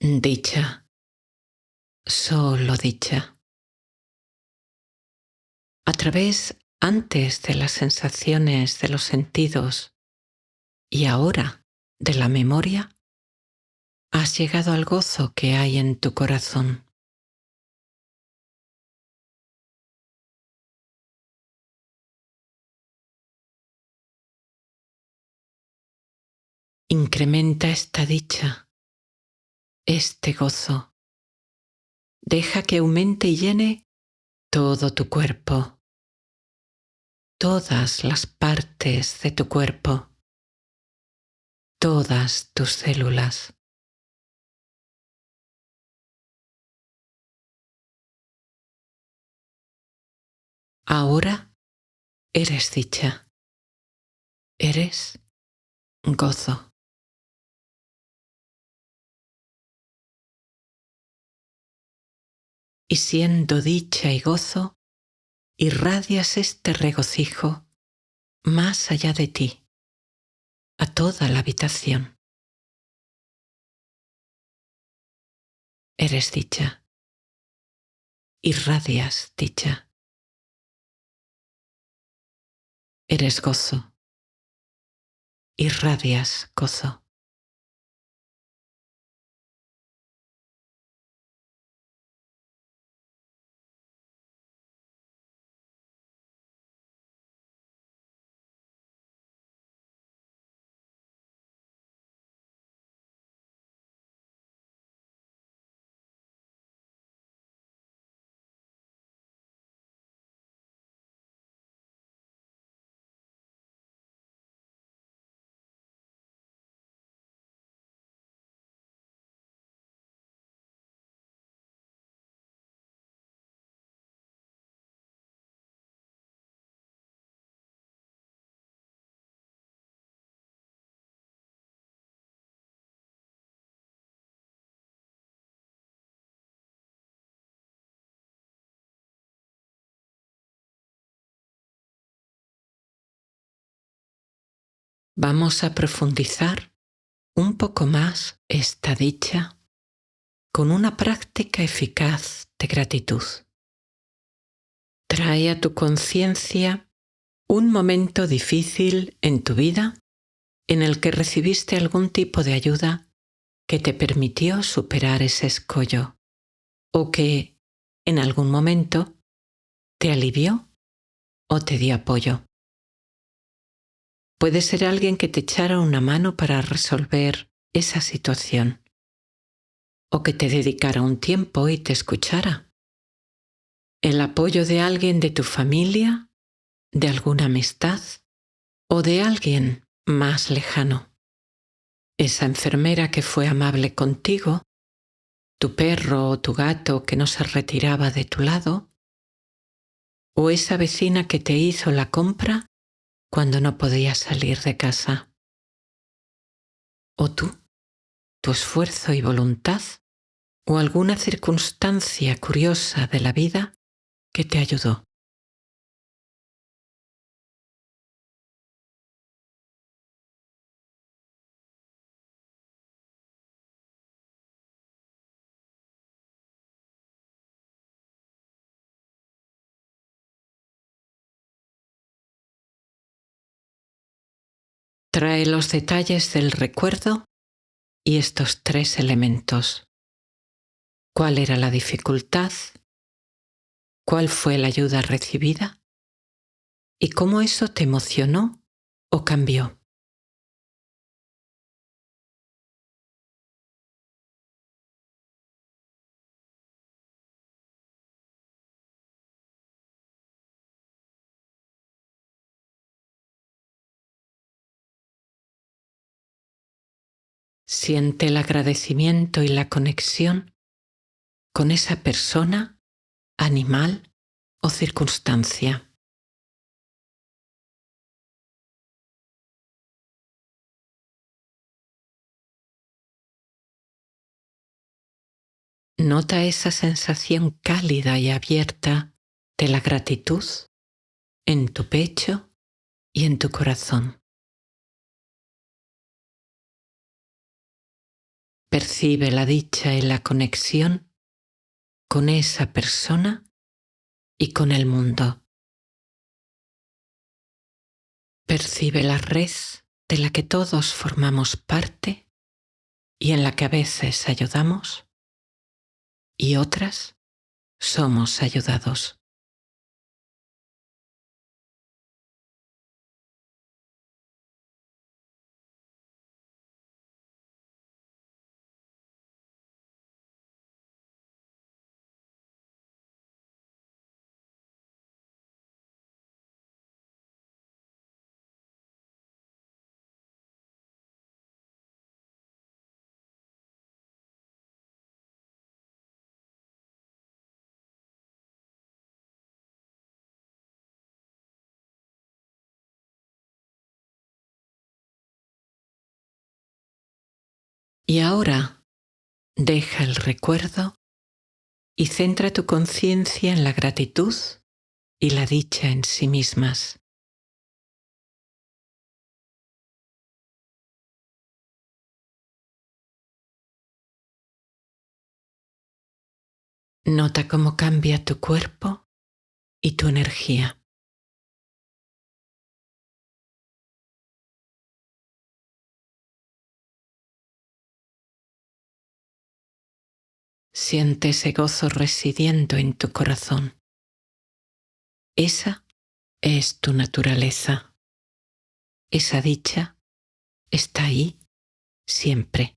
Dicha, solo dicha. A través antes de las sensaciones de los sentidos y ahora de la memoria, has llegado al gozo que hay en tu corazón. Incrementa esta dicha, este gozo. Deja que aumente y llene todo tu cuerpo, todas las partes de tu cuerpo, todas tus células. Ahora eres dicha, eres gozo. Y siendo dicha y gozo, irradias este regocijo más allá de ti, a toda la habitación. Eres dicha. Irradias dicha. Eres gozo. Irradias gozo. Vamos a profundizar un poco más esta dicha con una práctica eficaz de gratitud. Trae a tu conciencia un momento difícil en tu vida en el que recibiste algún tipo de ayuda que te permitió superar ese escollo o que, en algún momento, te alivió o te dio apoyo. Puede ser alguien que te echara una mano para resolver esa situación o que te dedicara un tiempo y te escuchara. El apoyo de alguien de tu familia, de alguna amistad o de alguien más lejano. Esa enfermera que fue amable contigo, tu perro o tu gato que no se retiraba de tu lado, o esa vecina que te hizo la compra cuando no podías salir de casa. O tú, tu esfuerzo y voluntad, o alguna circunstancia curiosa de la vida que te ayudó. Trae los detalles del recuerdo y estos tres elementos. ¿Cuál era la dificultad? ¿Cuál fue la ayuda recibida? ¿Y cómo eso te emocionó o cambió? Siente el agradecimiento y la conexión con esa persona, animal o circunstancia. Nota esa sensación cálida y abierta de la gratitud en tu pecho y en tu corazón. Percibe la dicha y la conexión con esa persona y con el mundo. Percibe la red de la que todos formamos parte y en la que a veces ayudamos y otras somos ayudados. Y ahora deja el recuerdo y centra tu conciencia en la gratitud y la dicha en sí mismas. Nota cómo cambia tu cuerpo y tu energía. Siente ese gozo residiendo en tu corazón. Esa es tu naturaleza. Esa dicha está ahí siempre.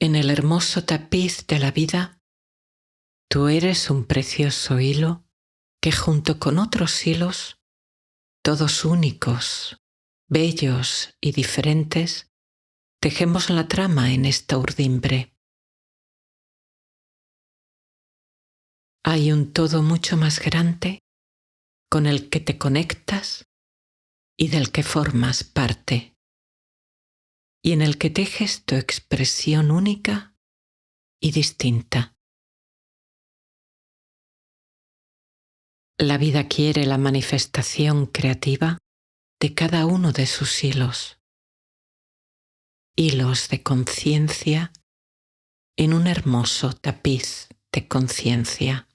En el hermoso tapiz de la vida, tú eres un precioso hilo que junto con otros hilos, todos únicos, bellos y diferentes, tejemos la trama en esta urdimbre. Hay un todo mucho más grande con el que te conectas y del que formas parte, y en el que tejes tu expresión única y distinta. La vida quiere la manifestación creativa de cada uno de sus hilos, hilos de conciencia en un hermoso tapiz de conciencia.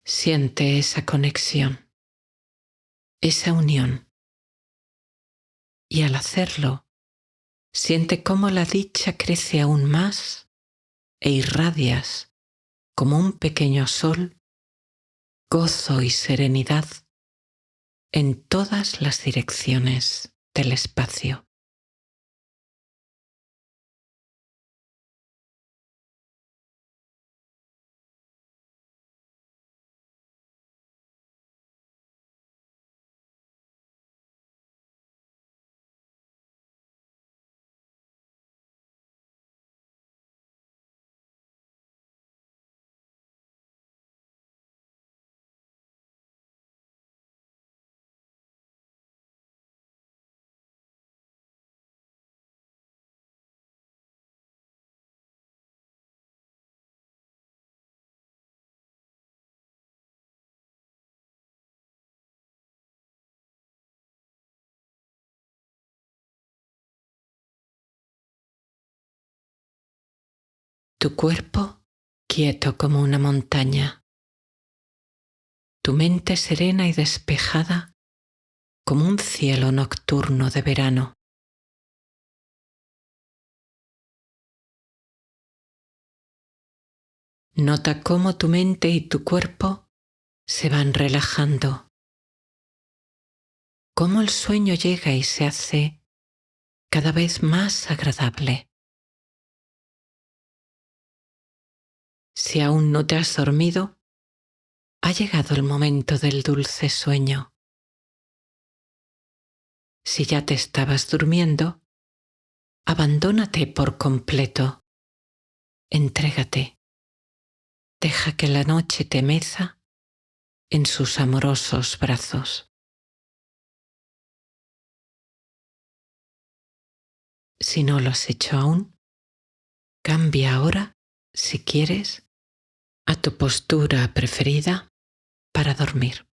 Siente esa conexión, esa unión, y al hacerlo, siente cómo la dicha crece aún más e irradias como un pequeño sol, gozo y serenidad en todas las direcciones del espacio. Tu cuerpo quieto como una montaña, tu mente serena y despejada como un cielo nocturno de verano. Nota cómo tu mente y tu cuerpo se van relajando, cómo el sueño llega y se hace cada vez más agradable. Si aún no te has dormido, ha llegado el momento del dulce sueño. Si ya te estabas durmiendo, abandónate por completo. Entrégate. Deja que la noche te meza en sus amorosos brazos. Si no lo has hecho aún, cambia ahora, si quieres, a tu postura preferida para dormir.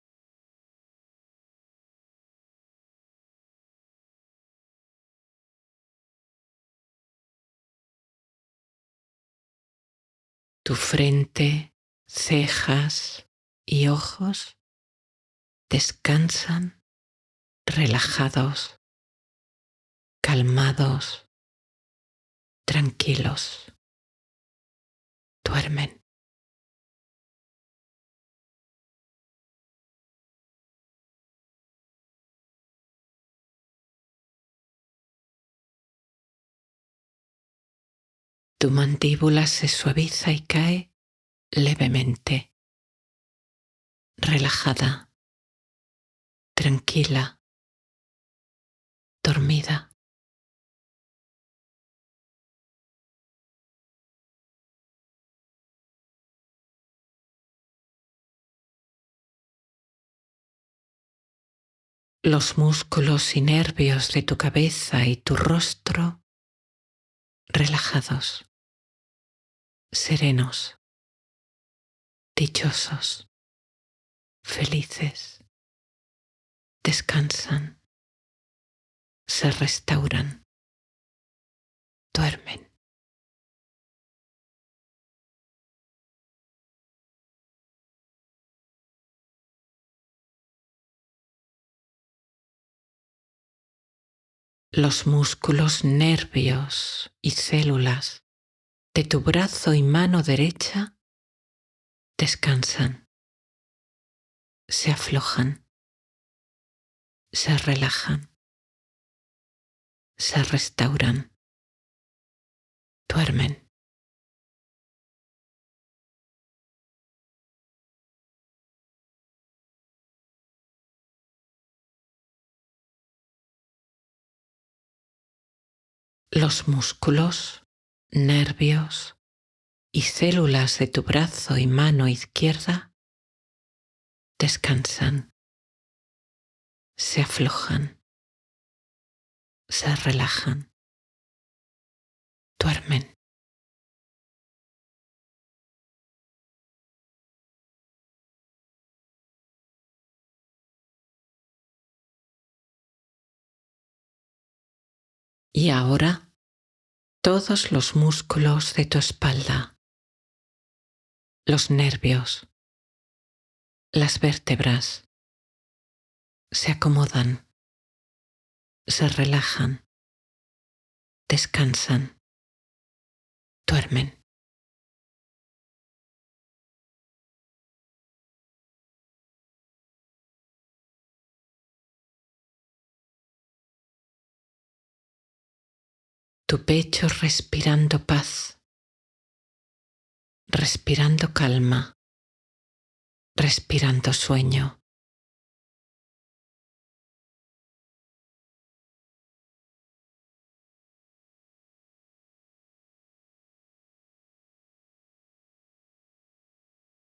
Tu frente, cejas y ojos descansan relajados, calmados, tranquilos. Duermen. Tu mandíbula se suaviza y cae levemente, relajada, tranquila, dormida. Los músculos y nervios de tu cabeza y tu rostro relajados, serenos, dichosos, felices, descansan, se restauran, duermen. Los músculos, nervios y células de tu brazo y mano derecha descansan, se aflojan, se relajan, se restauran, duermen. Los músculos, nervios y células de tu brazo y mano izquierda descansan, se aflojan, se relajan, duermen. Y ahora todos los músculos de tu espalda, los nervios, las vértebras se acomodan, se relajan, descansan, duermen. Tu pecho respirando paz, respirando calma, respirando sueño.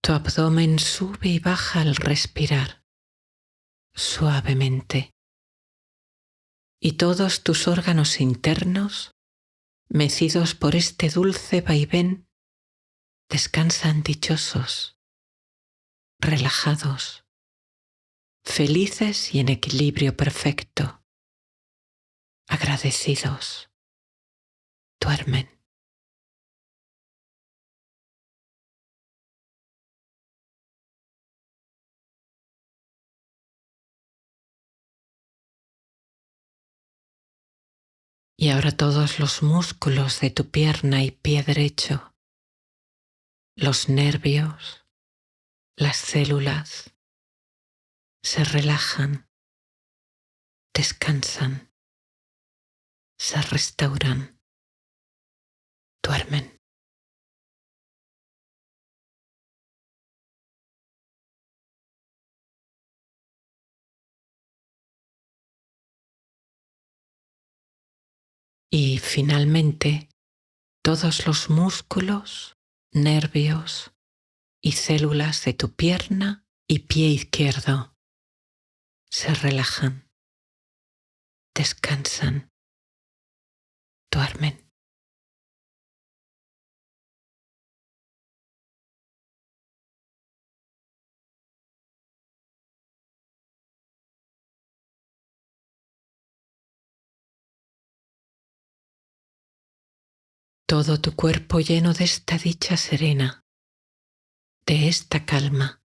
Tu abdomen sube y baja al respirar, suavemente. Y todos tus órganos internos, mecidos por este dulce vaivén, descansan dichosos, relajados, felices y en equilibrio perfecto, agradecidos. Duermen. Y ahora todos los músculos de tu pierna y pie derecho, los nervios, las células, se relajan, descansan, se restauran, duermen. Y finalmente, todos los músculos, nervios y células de tu pierna y pie izquierdo se relajan, descansan, duermen. Todo tu cuerpo lleno de esta dicha serena, de esta calma,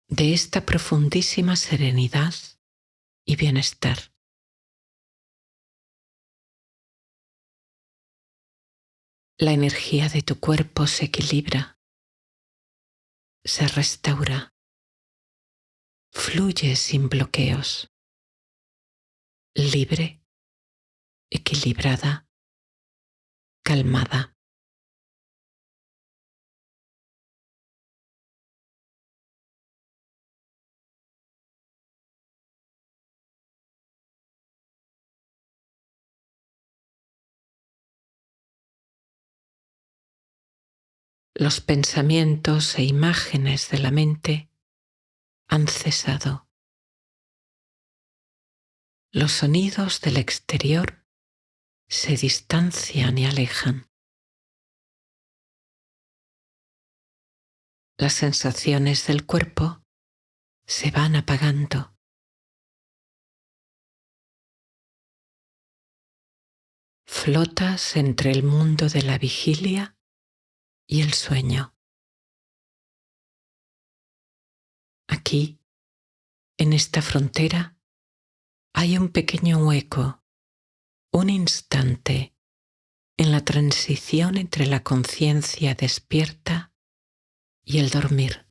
de esta profundísima serenidad y bienestar. La energía de tu cuerpo se equilibra, se restaura, fluye sin bloqueos, libre, equilibrada, calmada. Los pensamientos e imágenes de la mente han cesado. Los sonidos del exterior se distancian y alejan. Las sensaciones del cuerpo se van apagando. Flotas entre el mundo de la vigilia y el sueño. Aquí, en esta frontera, hay un pequeño hueco, un instante en la transición entre la conciencia despierta y el dormir.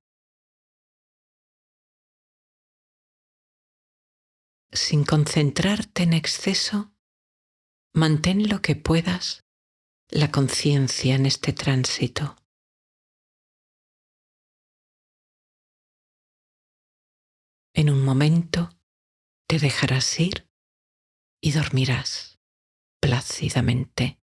Sin concentrarte en exceso, mantén lo que puedas la conciencia en este tránsito. En un momento te dejarás ir y dormirás plácidamente.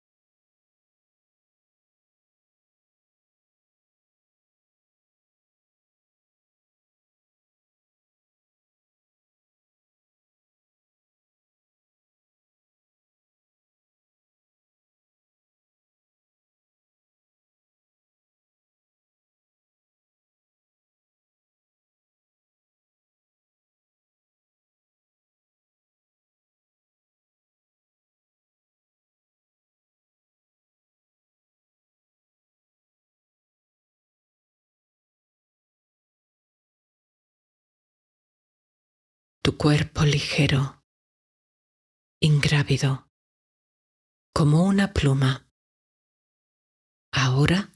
Tu cuerpo ligero, ingrávido, como una pluma. Ahora,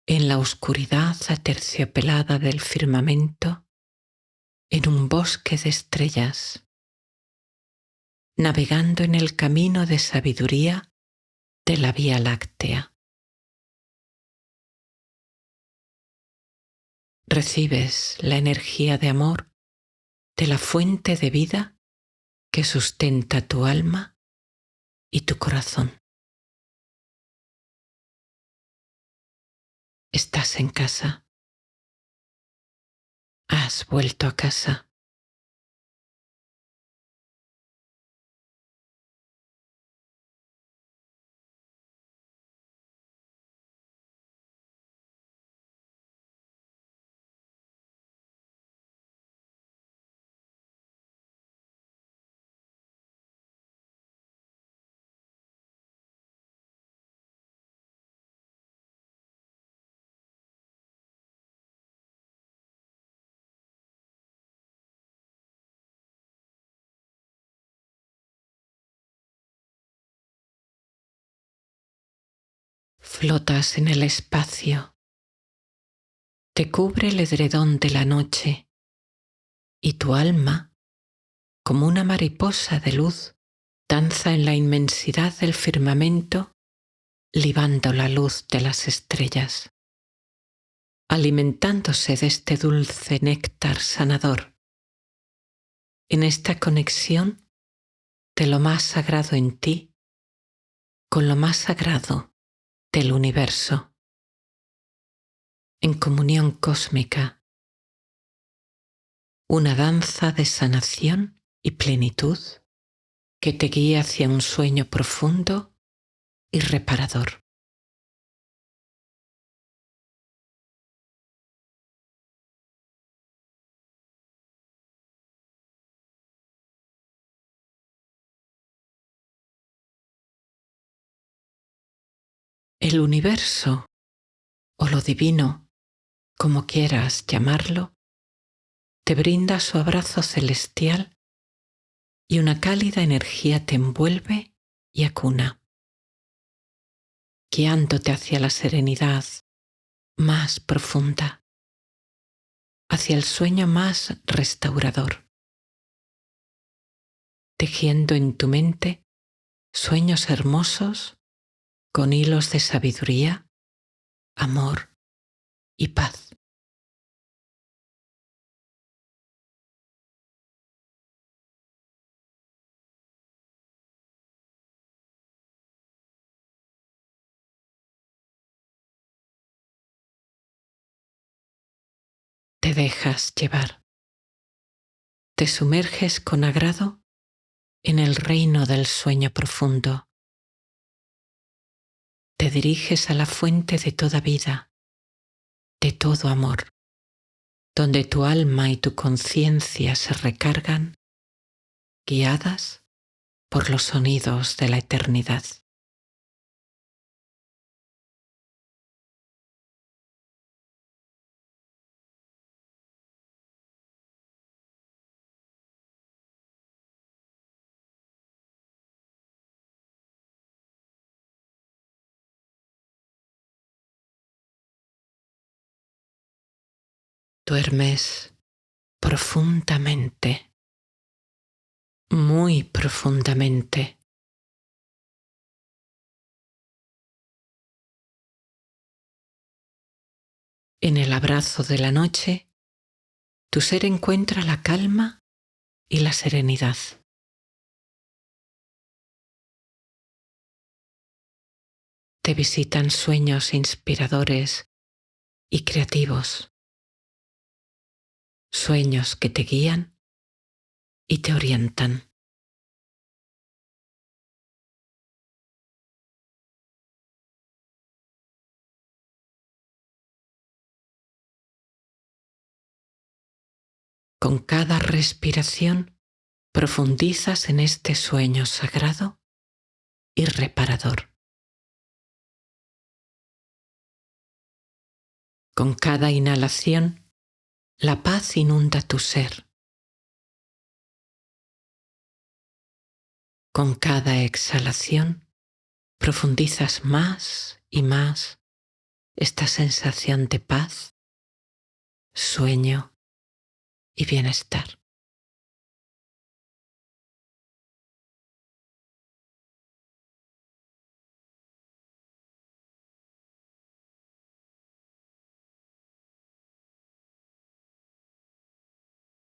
en la oscuridad aterciopelada del firmamento, en un bosque de estrellas, navegando en el camino de sabiduría de la Vía Láctea. Recibes la energía de amor de la fuente de vida que sustenta tu alma y tu corazón. Estás en casa. Has vuelto a casa. Flotas en el espacio. Te cubre el edredón de la noche y tu alma, como una mariposa de luz, danza en la inmensidad del firmamento, libando la luz de las estrellas, alimentándose de este dulce néctar sanador. En esta conexión de lo más sagrado en ti con lo más sagrado del universo, en comunión cósmica, una danza de sanación y plenitud que te guía hacia un sueño profundo y reparador. El universo o lo divino como quieras llamarlo, te brinda su abrazo celestial y una cálida energía te envuelve y acuna, guiándote hacia la serenidad más profunda, hacia el sueño más restaurador, tejiendo en tu mente sueños hermosos con hilos de sabiduría, amor y paz. Te dejas llevar, te sumerges con agrado en el reino del sueño profundo. Te diriges a la fuente de toda vida, de todo amor, donde tu alma y tu conciencia se recargan, guiadas por los sonidos de la eternidad. Duermes profundamente, muy profundamente. En el abrazo de la noche, tu ser encuentra la calma y la serenidad. Te visitan sueños inspiradores y creativos, sueños que te guían y te orientan. Con cada respiración profundizas en este sueño sagrado y reparador. Con cada inhalación, la paz inunda tu ser. Con cada exhalación, profundizas más y más esta sensación de paz, sueño y bienestar.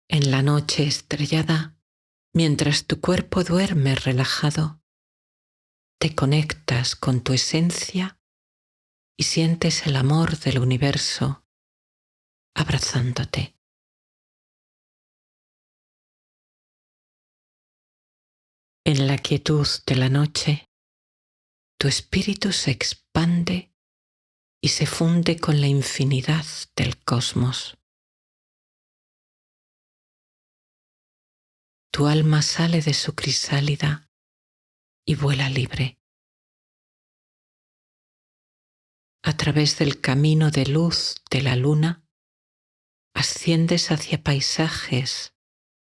En la noche estrellada, mientras tu cuerpo duerme relajado, te conectas con tu esencia y sientes el amor del universo abrazándote. En la quietud de la noche, tu espíritu se expande y se funde con la infinidad del cosmos. Tu alma sale de su crisálida y vuela libre. A través del camino de luz de la luna, asciendes hacia paisajes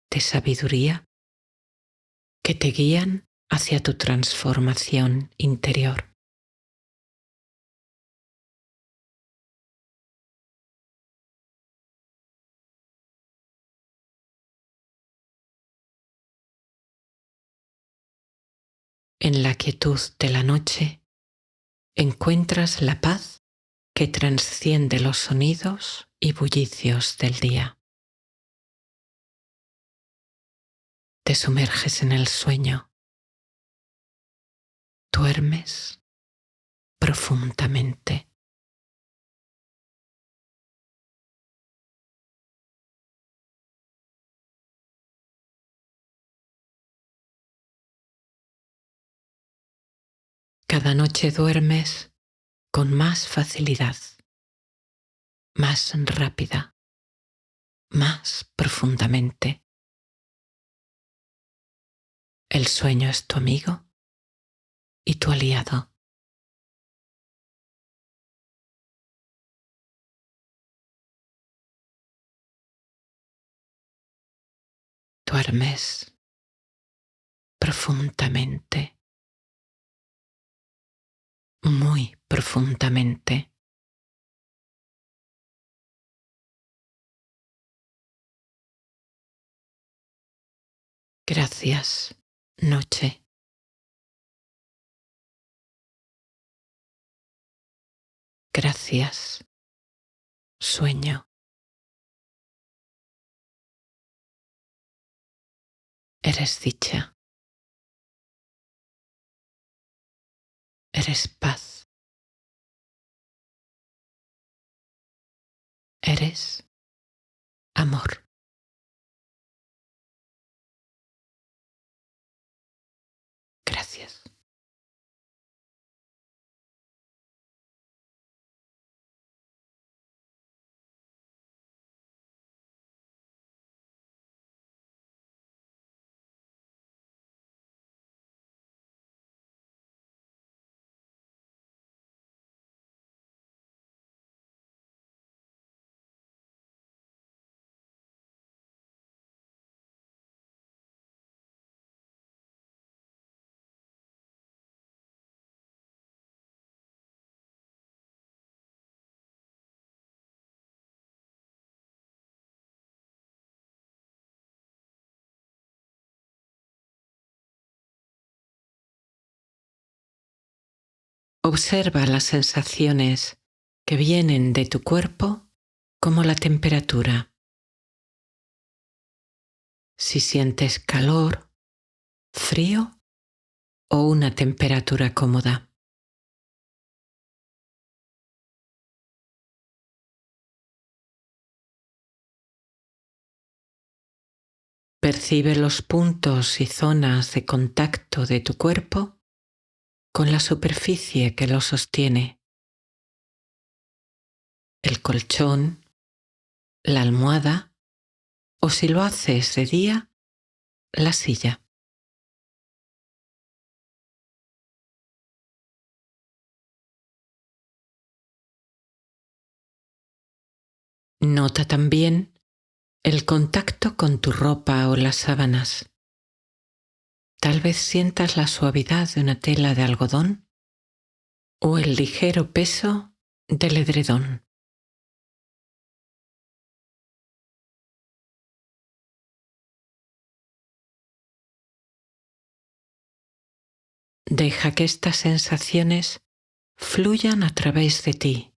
de sabiduría que te guían hacia tu transformación interior. En la quietud de la noche encuentras la paz que trasciende los sonidos y bullicios del día. Te sumerges en el sueño. Duermes profundamente. Cada noche duermes con más facilidad, más rápida, más profundamente. El sueño es tu amigo y tu aliado. Duermes profundamente, muy profundamente. Gracias, noche. Gracias, sueño. Eres dicha. Eres paz. Eres amor. Gracias. Observa las sensaciones que vienen de tu cuerpo como la temperatura. Si sientes calor, frío o una temperatura cómoda. Percibe los puntos y zonas de contacto de tu cuerpo con la superficie que lo sostiene. El colchón, la almohada o si lo haces de día, la silla. Nota también el contacto con tu ropa o las sábanas. Tal vez sientas la suavidad de una tela de algodón o el ligero peso del edredón. Deja que estas sensaciones fluyan a través de ti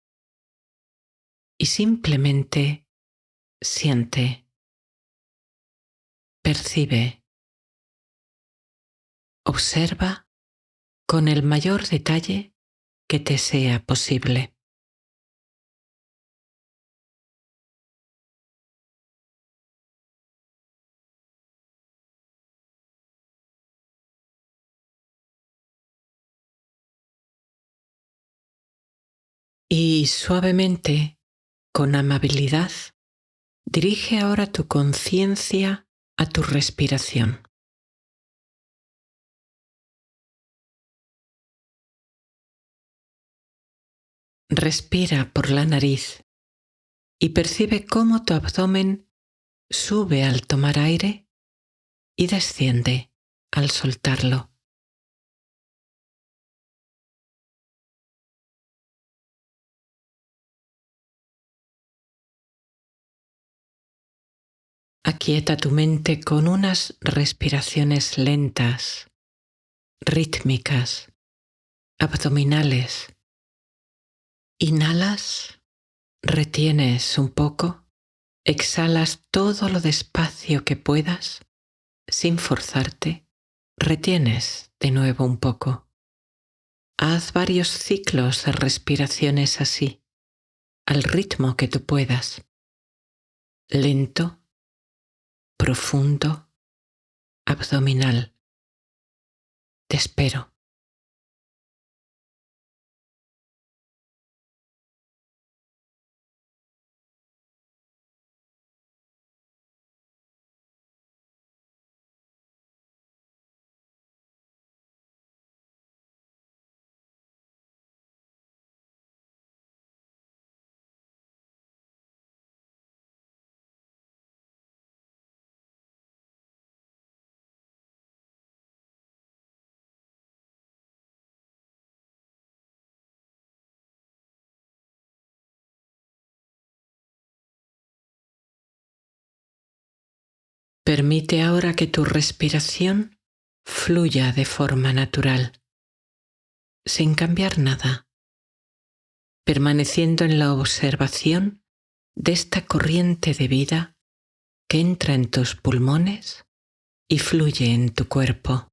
y simplemente siente, percibe, observa con el mayor detalle que te sea posible. Y suavemente, con amabilidad, dirige ahora tu conciencia a tu respiración. Respira por la nariz y percibe cómo tu abdomen sube al tomar aire y desciende al soltarlo. Aquieta tu mente con unas respiraciones lentas, rítmicas, abdominales. Inhalas, retienes un poco, exhalas todo lo despacio que puedas, sin forzarte, retienes de nuevo un poco. Haz varios ciclos de respiraciones así, al ritmo que tú puedas. Lento, profundo, abdominal. Te espero. Permite ahora que tu respiración fluya de forma natural, sin cambiar nada, permaneciendo en la observación de esta corriente de vida que entra en tus pulmones y fluye en tu cuerpo.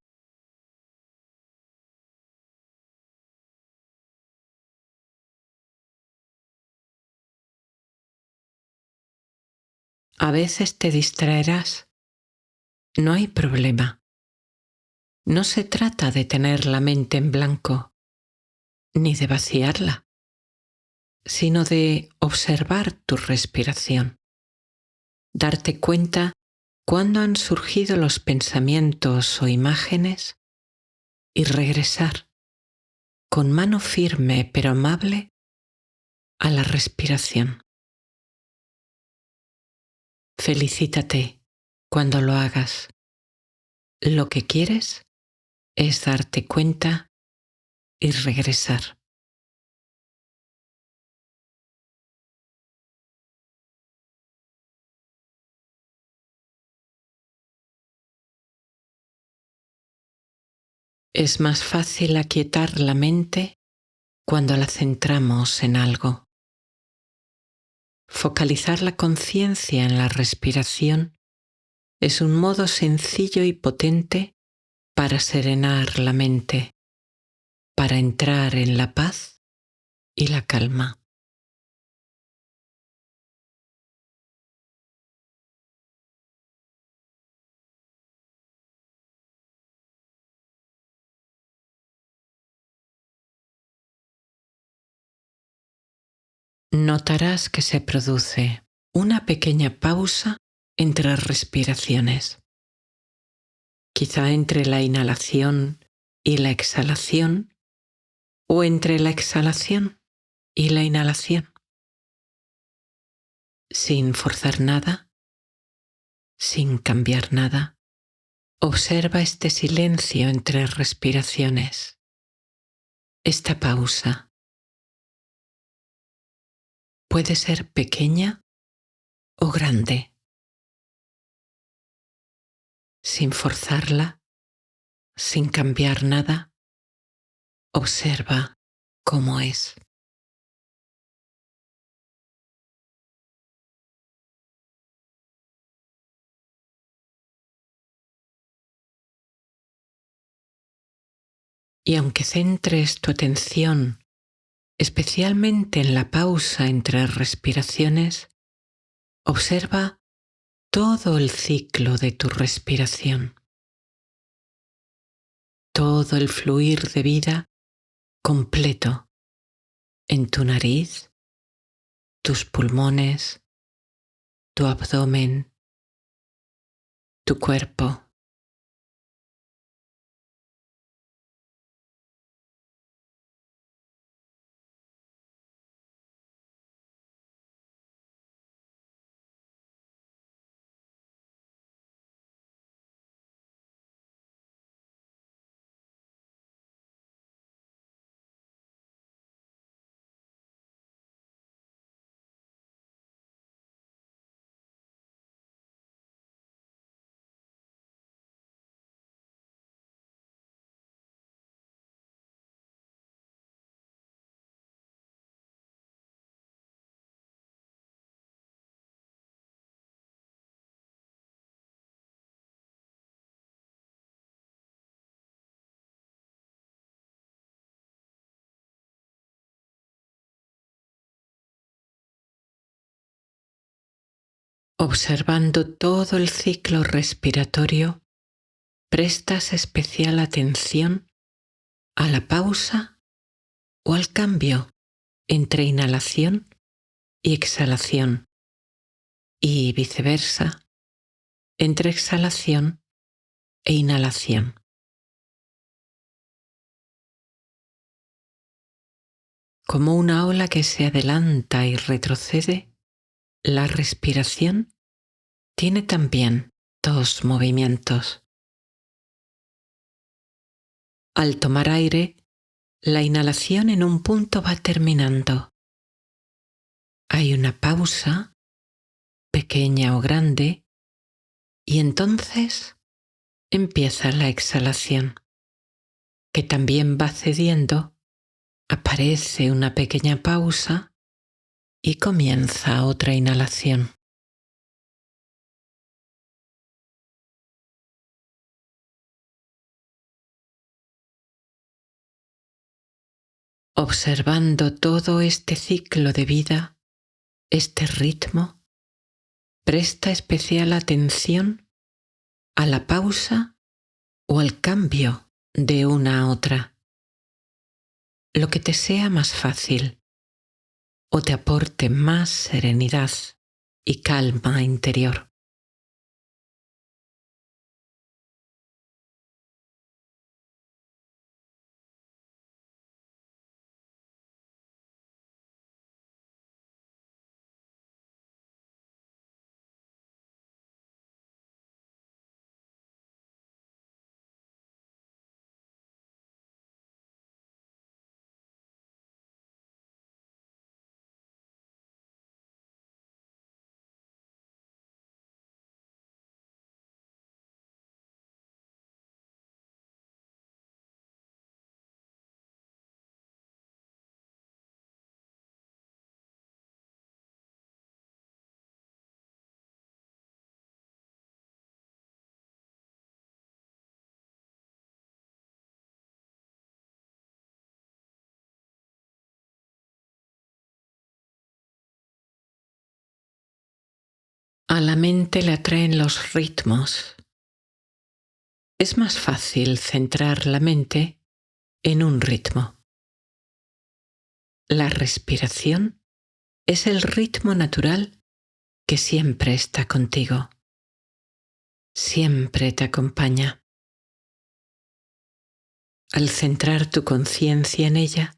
A veces te distraerás, no hay problema. No se trata de tener la mente en blanco, ni de vaciarla, sino de observar tu respiración, darte cuenta cuándo han surgido los pensamientos o imágenes y regresar con mano firme pero amable a la respiración. Felicítate cuando lo hagas. Lo que quieres es darte cuenta y regresar. Es más fácil aquietar la mente cuando la centramos en algo. Focalizar la conciencia en la respiración es un modo sencillo y potente para serenar la mente, para entrar en la paz y la calma. Notarás que se produce una pequeña pausa entre respiraciones, quizá entre la inhalación y la exhalación, o entre la exhalación y la inhalación. Sin forzar nada, sin cambiar nada, observa este silencio entre respiraciones, esta pausa. Puede ser pequeña o grande, sin forzarla, sin cambiar nada, observa cómo es. Y aunque centres tu atención especialmente en la pausa entre respiraciones, observa todo el ciclo de tu respiración, todo el fluir de vida completo en tu nariz, tus pulmones, tu abdomen, tu cuerpo. Observando todo el ciclo respiratorio, prestas especial atención a la pausa o al cambio entre inhalación y exhalación y viceversa, entre exhalación e inhalación. Como una ola que se adelanta y retrocede, la respiración tiene también dos movimientos. Al tomar aire, la inhalación en un punto va terminando. Hay una pausa, pequeña o grande, Y entonces empieza la exhalación, que también va cediendo, aparece una pequeña pausa y comienza otra inhalación. Observando todo este ciclo de vida, este ritmo, presta especial atención a la pausa o al cambio de una a otra, lo que te sea más fácil o te aporte más serenidad y calma interior. A la mente le atraen los ritmos. Es más fácil centrar la mente en un ritmo. La respiración es el ritmo natural que siempre está contigo, siempre te acompaña. Al centrar tu conciencia en ella,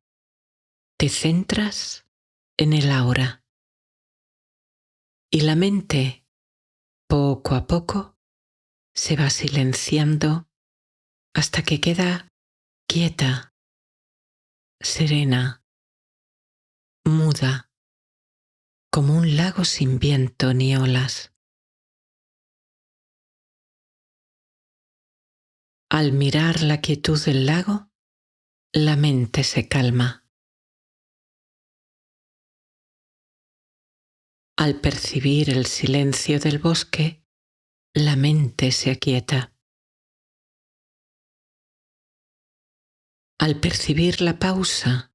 te centras en el ahora y la mente, poco a poco, se va silenciando hasta que queda quieta, serena, muda, como un lago sin viento ni olas. Al mirar la quietud del lago, la mente se calma. Al percibir el silencio del bosque, la mente se aquieta. Al percibir la pausa,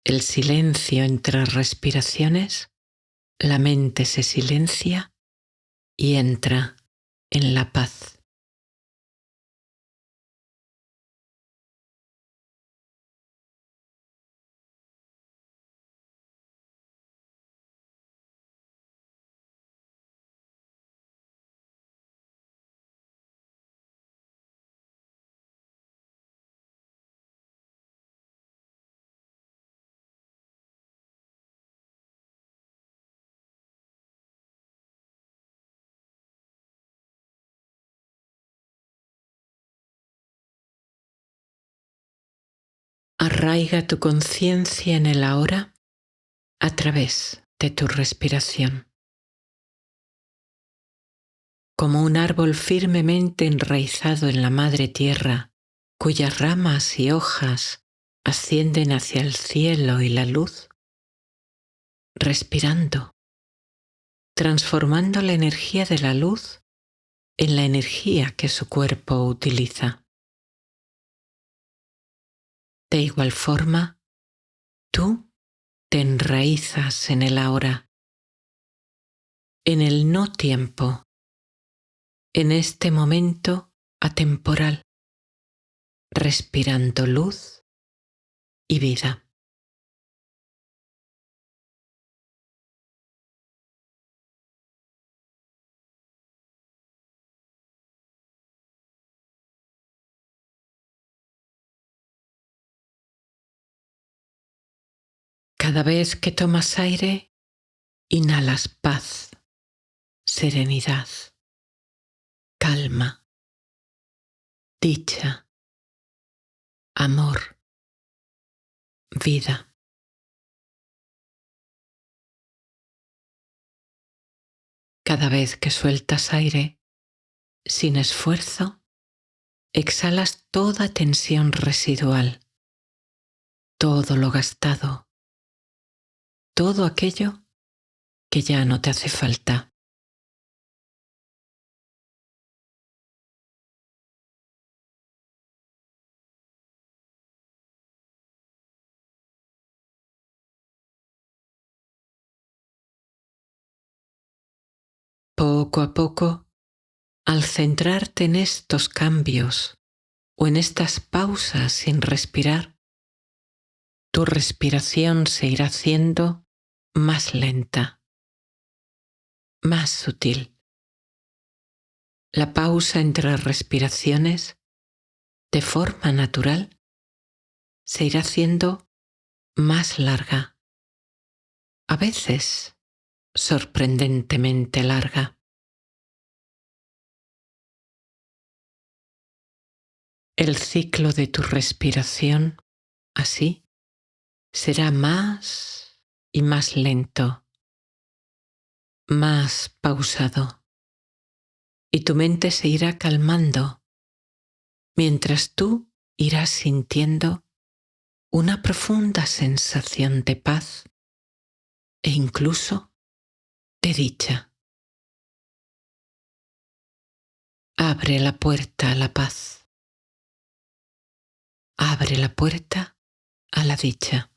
el silencio entre respiraciones, la mente se silencia y entra en la paz. Arraiga tu conciencia en el ahora a través de tu respiración. Como un árbol firmemente enraizado en la madre tierra, cuyas ramas y hojas ascienden hacia el cielo y la luz, respirando, transformando la energía de la luz en la energía que su cuerpo utiliza. De igual forma, tú te enraizas en el ahora, en el no tiempo, en este momento atemporal, respirando luz y vida. Cada vez que tomas aire, inhalas paz, serenidad, calma, dicha, amor, vida. Cada vez que sueltas aire, Sin esfuerzo, exhalas toda tensión residual, todo lo gastado, todo aquello que ya no te hace falta. Poco a poco, al centrarte en estos cambios o en estas pausas sin respirar, tu respiración se irá haciendo más lenta, más sutil. La pausa entre respiraciones, de forma natural, se irá haciendo más larga, a veces sorprendentemente larga. El ciclo de tu respiración, así, será más y más lento, más pausado, y tu mente se irá calmando mientras tú irás sintiendo una profunda sensación de paz e incluso de dicha. Abre la puerta a la paz. Abre la puerta a la dicha.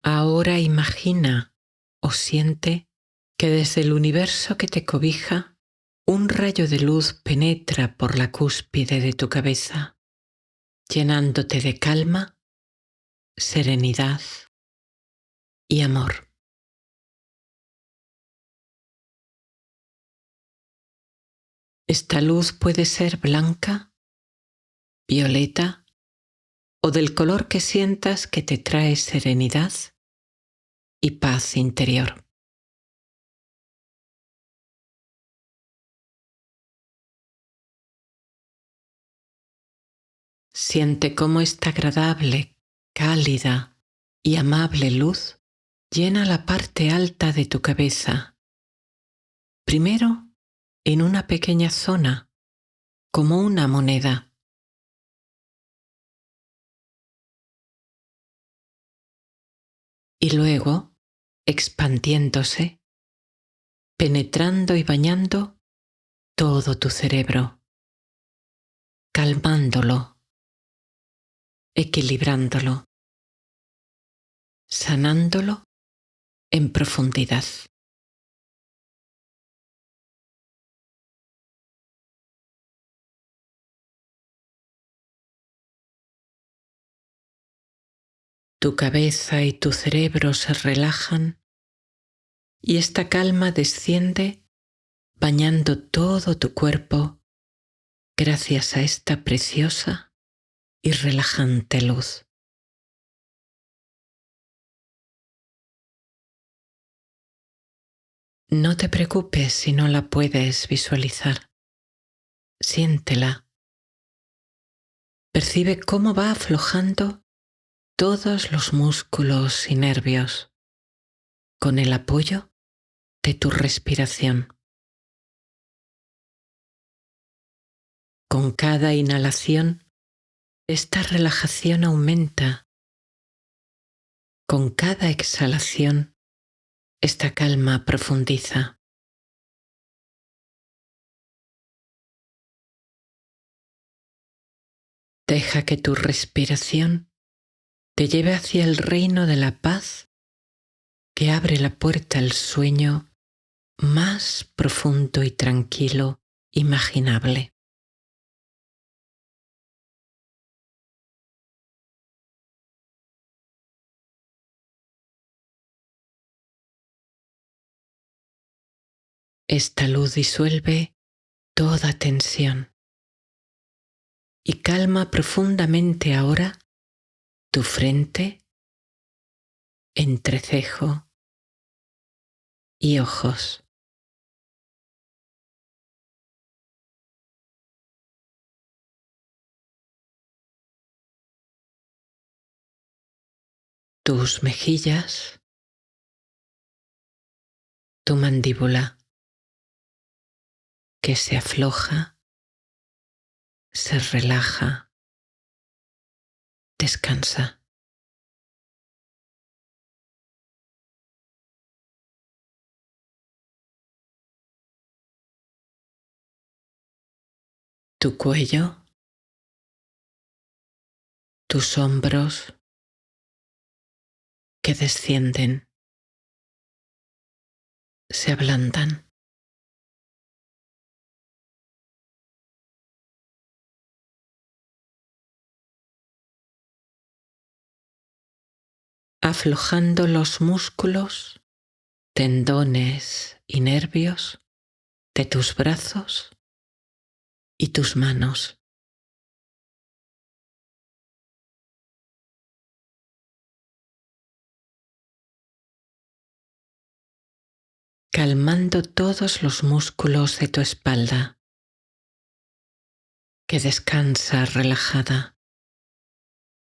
Ahora imagina o siente que desde el universo que te cobija, un rayo de luz penetra por la cúspide de tu cabeza, llenándote de calma, serenidad y amor. Esta luz puede ser blanca, violeta o del color que sientas que te trae serenidad y paz interior. Siente cómo esta agradable, cálida y amable luz llena la parte alta de tu cabeza, primero en una pequeña zona, como una moneda. Y luego, expandiéndose, penetrando y bañando todo tu cerebro, calmándolo, equilibrándolo, sanándolo en profundidad. Tu cabeza y tu cerebro se relajan y esta calma desciende bañando todo tu cuerpo gracias a esta preciosa y relajante luz. No te preocupes si no la puedes visualizar. Siéntela. Percibe cómo va aflojando todos los músculos y nervios con el apoyo de tu respiración. Con cada inhalación, esta relajación aumenta. Con cada exhalación, esta calma profundiza. Deja que tu respiración te lleve hacia el reino de la paz que abre la puerta al sueño más profundo y tranquilo imaginable. Esta luz disuelve toda tensión y calma profundamente ahora tu frente, entrecejo y ojos. Tus mejillas, tu mandíbula que se afloja, se relaja, descansa. Tu cuello, tus hombros que descienden, se ablandan. Aflojando los músculos, tendones y nervios de tus brazos y tus manos. Calmando todos los músculos de tu espalda, que descansa relajada,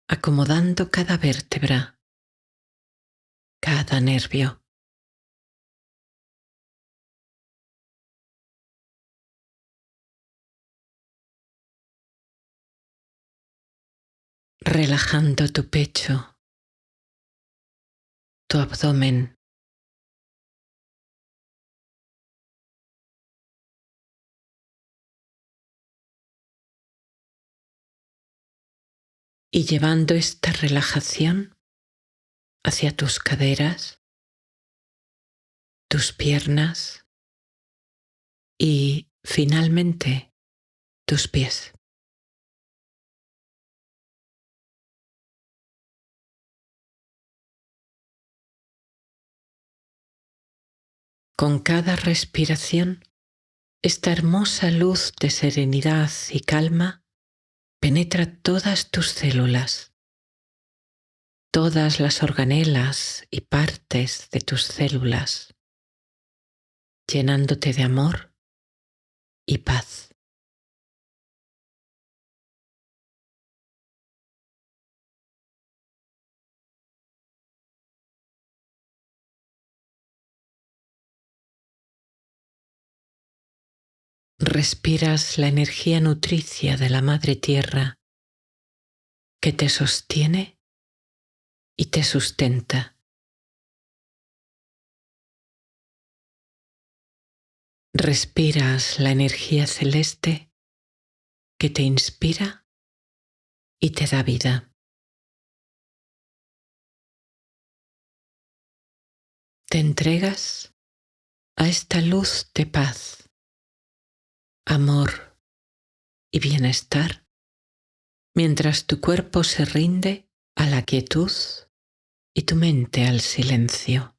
acomodando cada vértebra, cada nervio. Relajando tu pecho, tu abdomen, y llevando esta relajación hacia tus caderas, tus piernas y finalmente tus pies. Con cada respiración, esta hermosa luz de serenidad y calma penetra todas tus células, todas las organelas y partes de tus células, llenándote de amor y paz. Respiras la energía nutricia de la Madre Tierra que te sostiene y te sustenta. Respiras la energía celeste que te inspira y te da vida. Te entregas a esta luz de paz, amor y bienestar mientras tu cuerpo se rinde a la quietud y tu mente al silencio.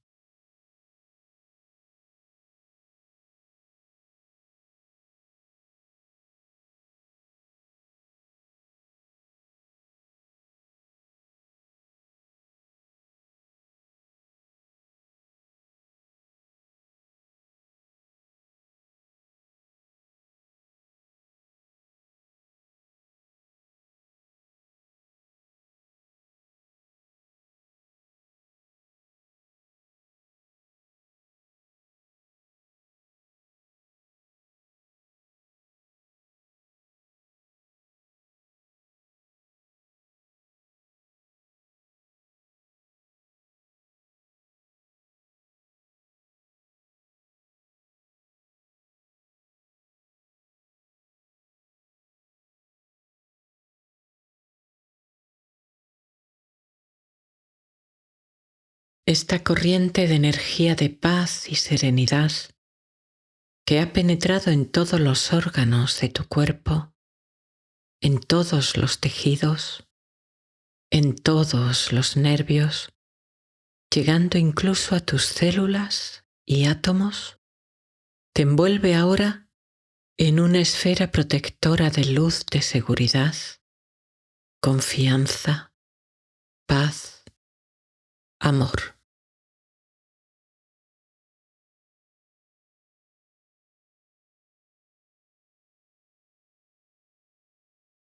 esta corriente de energía de paz y serenidad que ha penetrado en todos los órganos de tu cuerpo, en todos los tejidos, en todos los nervios, llegando incluso a tus células y átomos, te envuelve ahora en una esfera protectora de luz, de seguridad, confianza, paz, amor.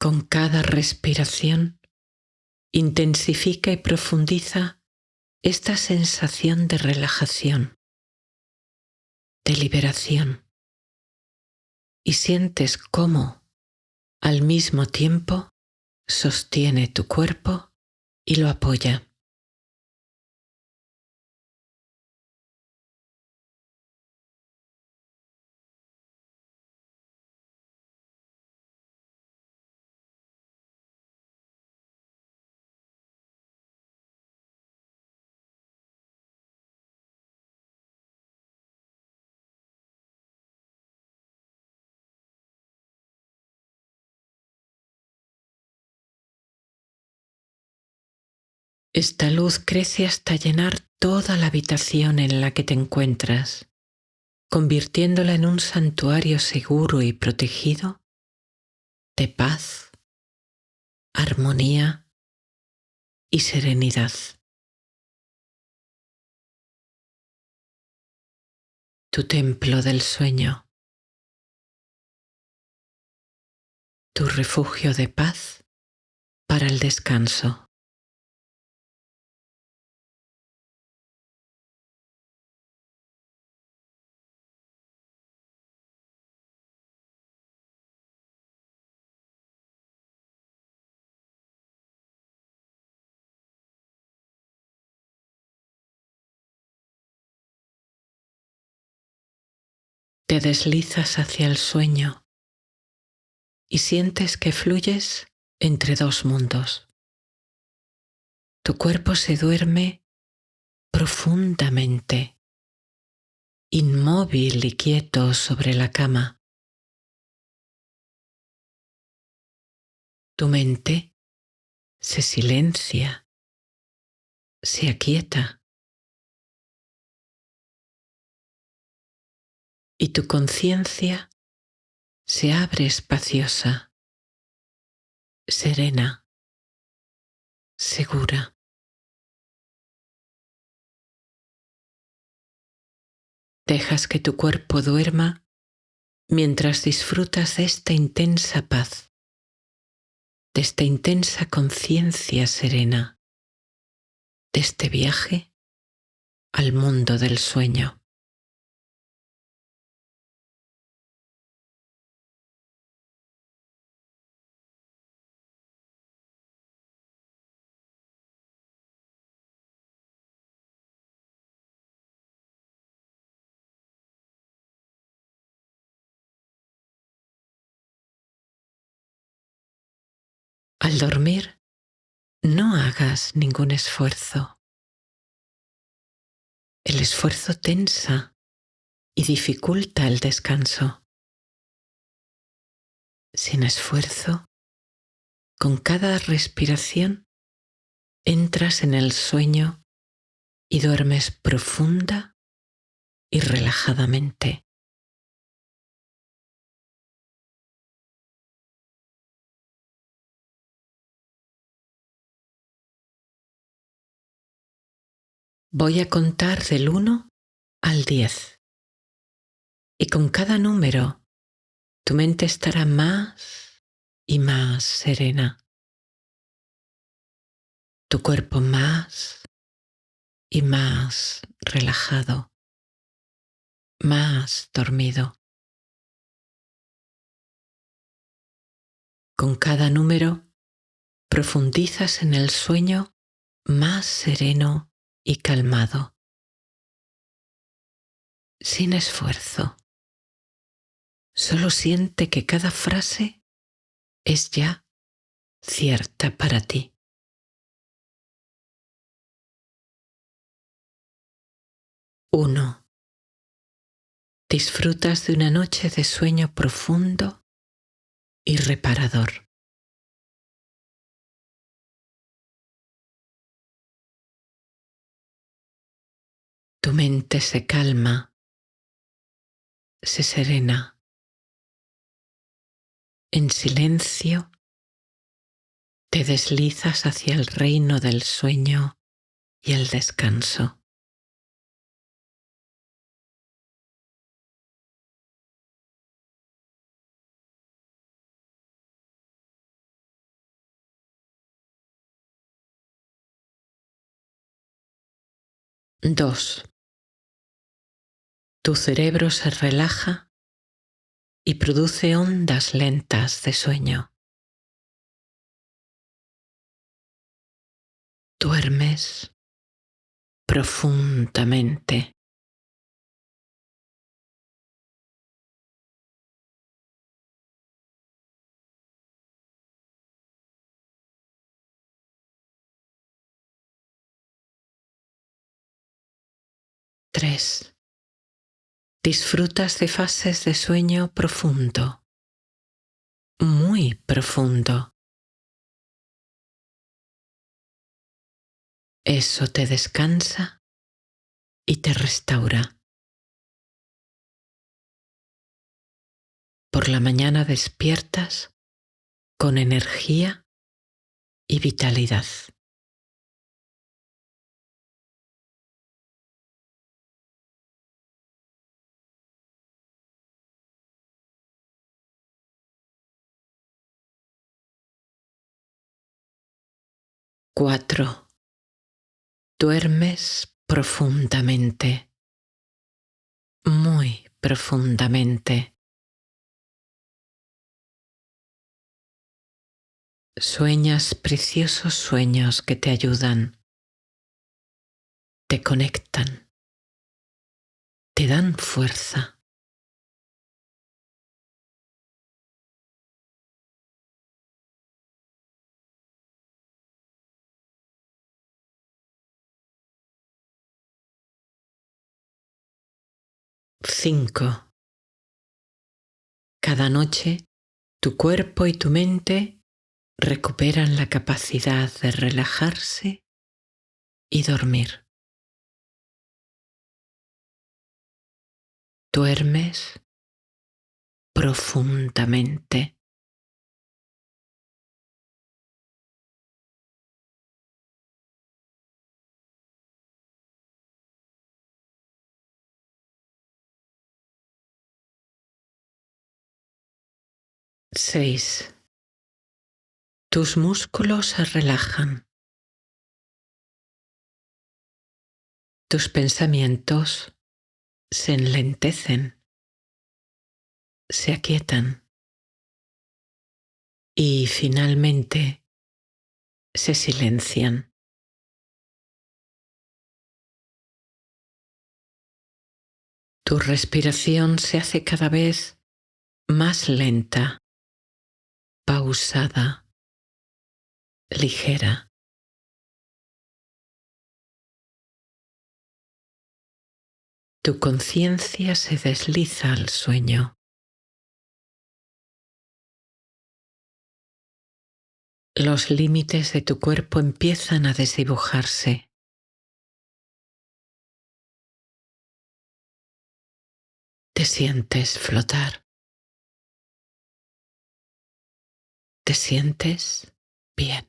Con cada respiración, intensifica y profundiza esta sensación de relajación, de liberación, y sientes cómo, al mismo tiempo, sostiene tu cuerpo y lo apoya. Esta luz crece hasta llenar toda la habitación en la que te encuentras, convirtiéndola en un santuario seguro y protegido de paz, armonía y serenidad. Tu templo del sueño, tu refugio de paz para el descanso. Te deslizas hacia el sueño y sientes que fluyes entre dos mundos. Tu cuerpo se duerme profundamente, inmóvil y quieto sobre la cama. Tu mente se silencia, se aquieta y tu conciencia se abre espaciosa, serena, segura. Dejas que tu cuerpo duerma mientras disfrutas de esta intensa paz, de esta intensa conciencia serena, de este viaje al mundo del sueño. Al dormir, no hagas ningún esfuerzo. El esfuerzo tensa y dificulta el descanso. Sin esfuerzo, con cada respiración, entras en el sueño y duermes profunda y relajadamente. Voy a contar del 1 al 10 y con cada número tu mente estará más y más serena, tu cuerpo más y más relajado, más dormido. Con cada número profundizas en el sueño más sereno y calmado, sin esfuerzo. Solo siente que cada frase es ya cierta para ti. Disfrutas de una noche de sueño profundo y reparador. Tu mente se calma, se serena. En silencio te deslizas hacia el reino del sueño y el descanso. Dos. Tu cerebro se relaja y produce ondas lentas de sueño. Duermes profundamente. 3. Disfrutas de fases de sueño profundo, muy profundo. Eso te descansa y te restaura. Por la mañana despiertas con energía y vitalidad. Cuatro. Duermes profundamente, muy profundamente. Sueñas preciosos sueños que te ayudan, te conectan, te dan fuerza. 5. Cada noche tu cuerpo y tu mente recuperan la capacidad de relajarse y dormir. Duermes profundamente. 6. Tus músculos se relajan. Tus pensamientos se enlentecen, se aquietan y finalmente se silencian. Tu respiración se hace cada vez más lenta, pausada, ligera. Tu conciencia se desliza al sueño. Los límites de tu cuerpo empiezan a desdibujarse. Te sientes flotar. Te sientes bien.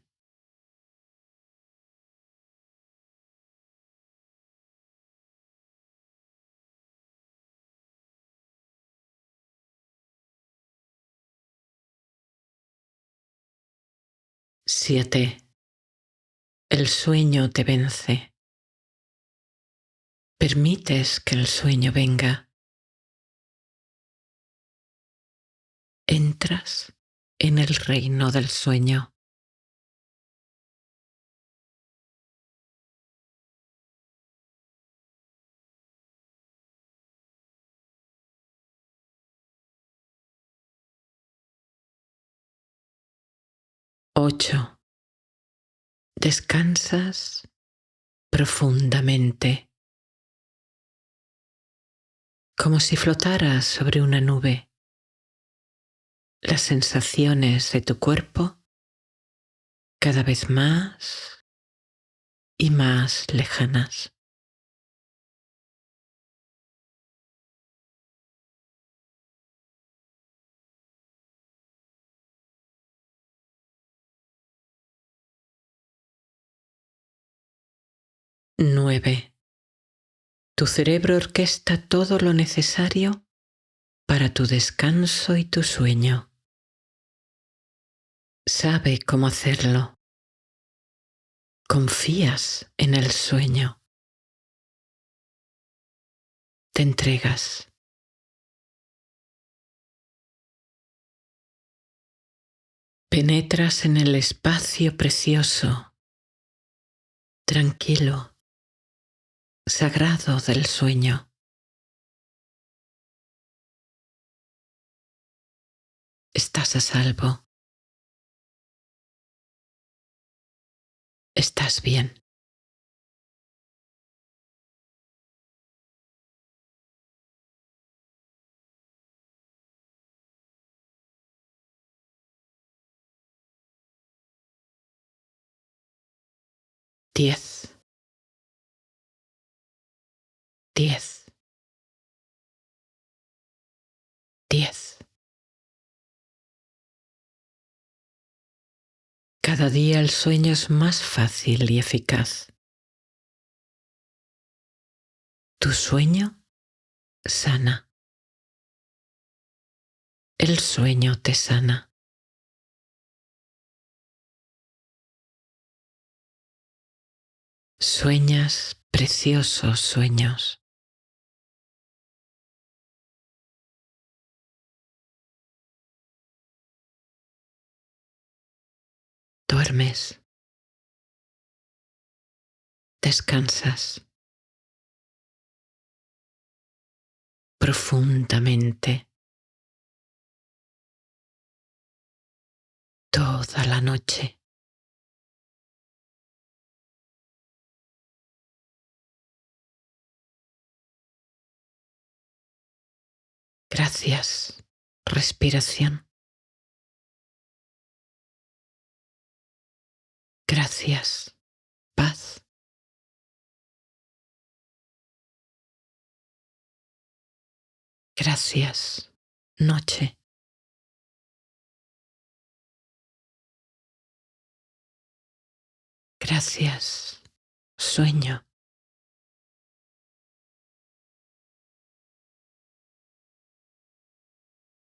Siete. El sueño te vence. Permites que el sueño venga. Entras en el reino del sueño. 8. Descansas profundamente. como si flotaras sobre una nube. Las sensaciones de tu cuerpo cada vez más y más lejanas. Nueve. Tu cerebro orquesta todo lo necesario para tu descanso y tu sueño. Sabe cómo hacerlo. Confías en el sueño. Te entregas. Penetras en el espacio precioso, tranquilo, sagrado del sueño. Estás a salvo. Estás bien. Diez. 10. 10. Cada día el sueño es más fácil y eficaz. Tu sueño sana. El sueño te sana. Sueñas preciosos sueños. Duermes. Descansas profundamente toda la noche. Gracias, respiración. Gracias, paz. Gracias, noche. Gracias, sueño.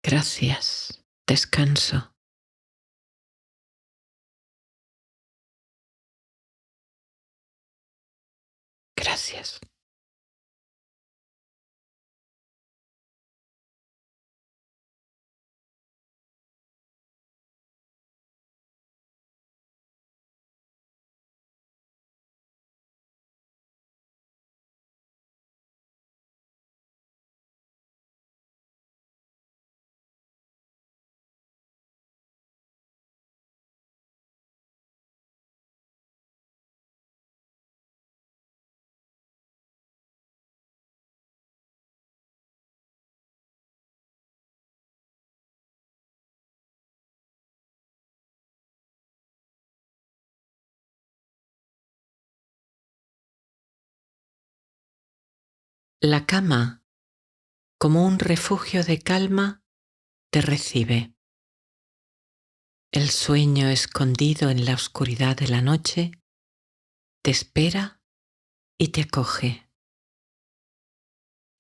Gracias, descanso. Gracias. La cama, como un refugio de calma, te recibe. El sueño escondido en la oscuridad de la noche te espera y te acoge.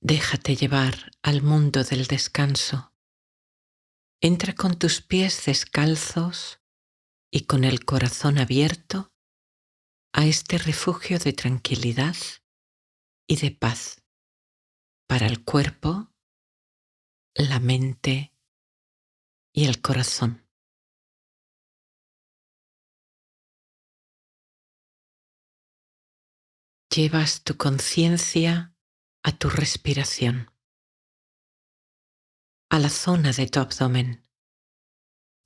Déjate llevar al mundo del descanso. Entra con tus pies descalzos y con el corazón abierto a este refugio de tranquilidad y de paz para el cuerpo, la mente y el corazón. Llevas tu conciencia a tu respiración, a la zona de tu abdomen,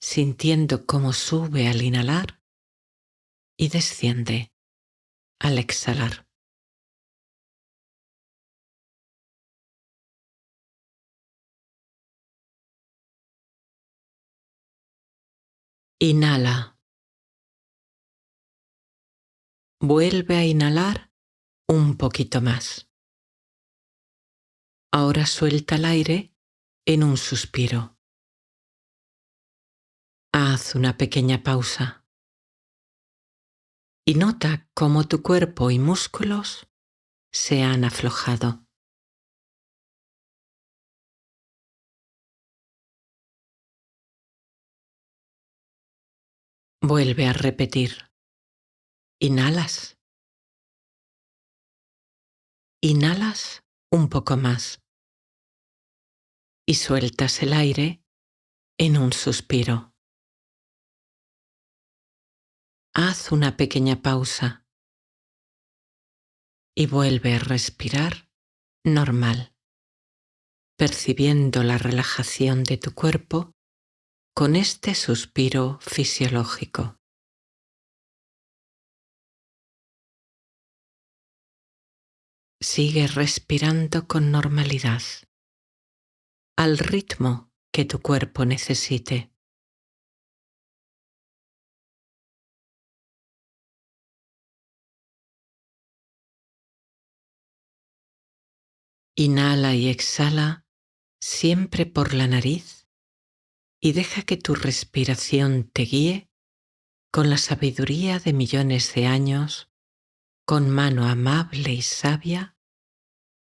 sintiendo cómo sube al inhalar y desciende al exhalar. Inhala. Vuelve a inhalar un poquito más. Ahora suelta el aire en un suspiro. Haz una pequeña pausa y nota cómo tu cuerpo y músculos se han aflojado. Vuelve a repetir. Inhalas. Inhalas un poco más y sueltas el aire en un suspiro. Haz una pequeña pausa y vuelve a respirar normal, percibiendo la relajación de tu cuerpo con este suspiro fisiológico. Sigue respirando con normalidad, al ritmo que tu cuerpo necesite. Inhala y exhala siempre por la nariz y deja que tu respiración te guíe con la sabiduría de millones de años, con mano amable y sabia,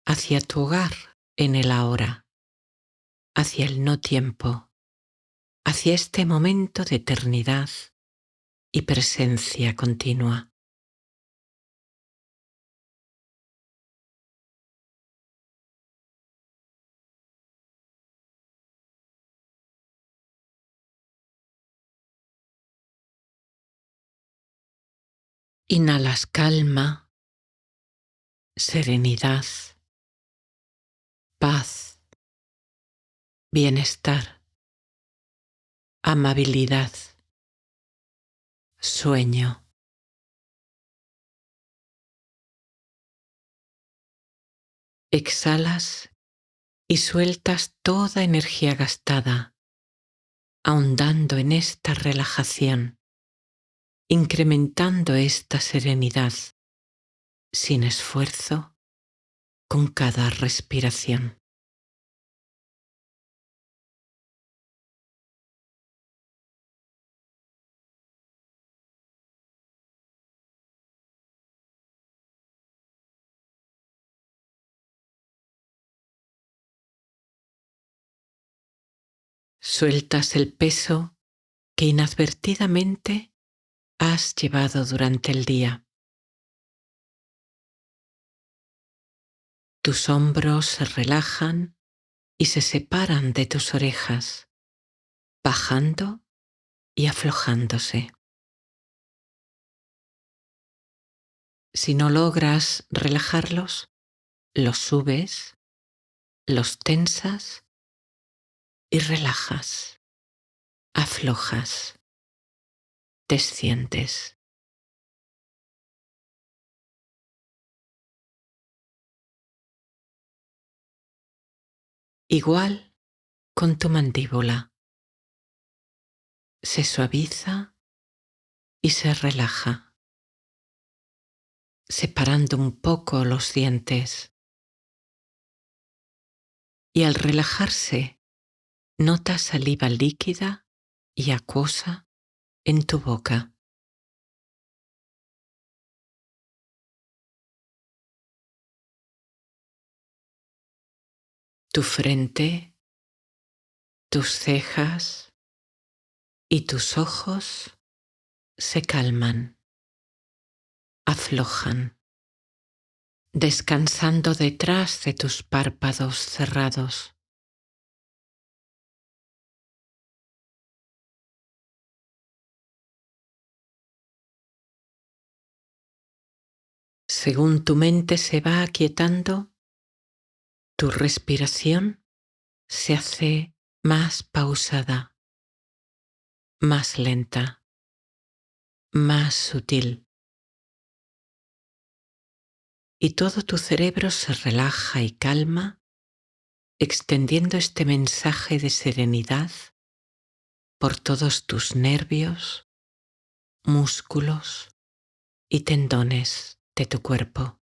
hacia tu hogar en el ahora, hacia el no tiempo, hacia este momento de eternidad y presencia continua. Inhalas calma, serenidad, paz, bienestar, amabilidad, sueño. Exhalas y sueltas toda energía gastada, ahondando en esta relajación, incrementando esta serenidad, sin esfuerzo, con cada respiración. Sueltas el peso que inadvertidamente has llevado durante el día. Tus hombros se relajan y se separan de tus orejas, bajando y aflojándose. Si no logras relajarlos, los subes, los tensas y relajas, aflojas, desciendes. Igual con tu mandíbula. Se suaviza y se relaja, separando un poco los dientes. Y al relajarse, notas saliva líquida y acuosa en tu boca. Tu frente, tus cejas y tus ojos se calman, aflojan, descansando detrás de tus párpados cerrados. Según tu mente se va aquietando, tu respiración se hace más pausada, más lenta, más sutil. Y todo tu cerebro se relaja y calma, extendiendo este mensaje de serenidad por todos tus nervios, músculos y tendones de tu cuerpo.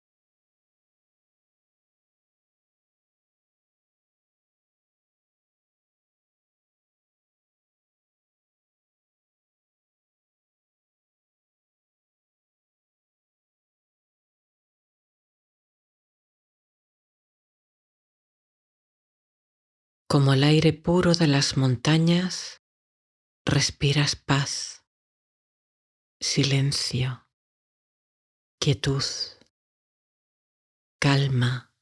Como el aire puro de las montañas, respiras paz, silencio, quietud, calma,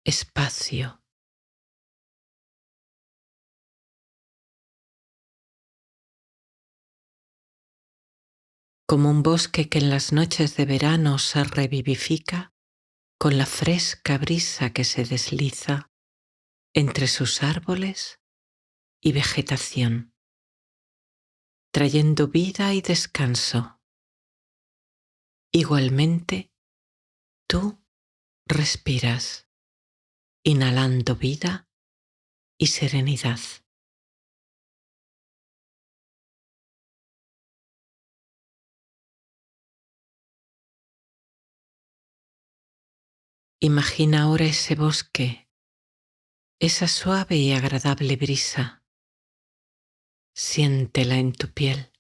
espacio. Como un bosque que en las noches de verano se revivifica con la fresca brisa que se desliza entre sus árboles y vegetación, trayendo vida y descanso. Igualmente, tú respiras, inhalando vida y serenidad. Imagina ahora ese bosque, esa suave y agradable brisa. Siéntela en tu piel,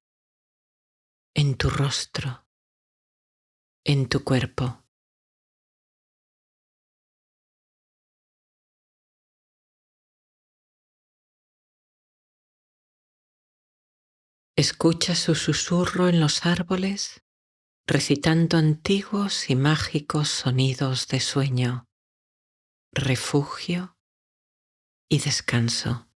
en tu rostro, en tu cuerpo. Escucha su susurro en los árboles, recitando antiguos y mágicos sonidos de sueño, refugio y descanso.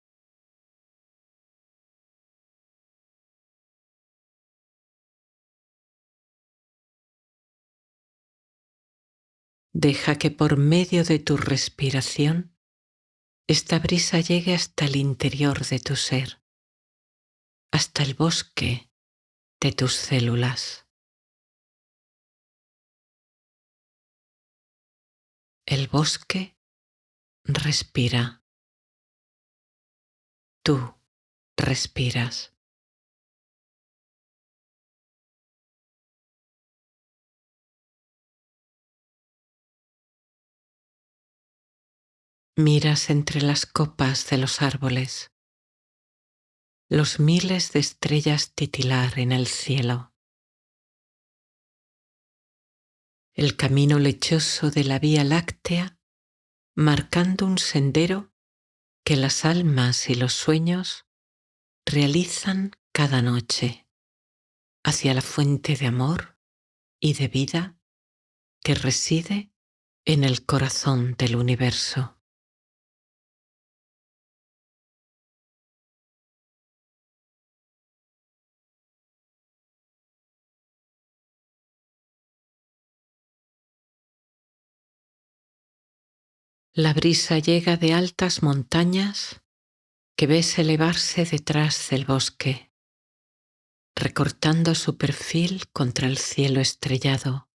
Deja que por medio de tu respiración esta brisa llegue hasta el interior de tu ser, hasta el bosque de tus células. El bosque respira. Tú respiras. Miras entre las copas de los árboles los miles de estrellas titilar en el cielo. El camino lechoso de la Vía Láctea, marcando un sendero que las almas y los sueños realizan cada noche hacia la fuente de amor y de vida que reside en el corazón del universo. La brisa llega de altas montañas que ves elevarse detrás del bosque, recortando su perfil contra el cielo estrellado.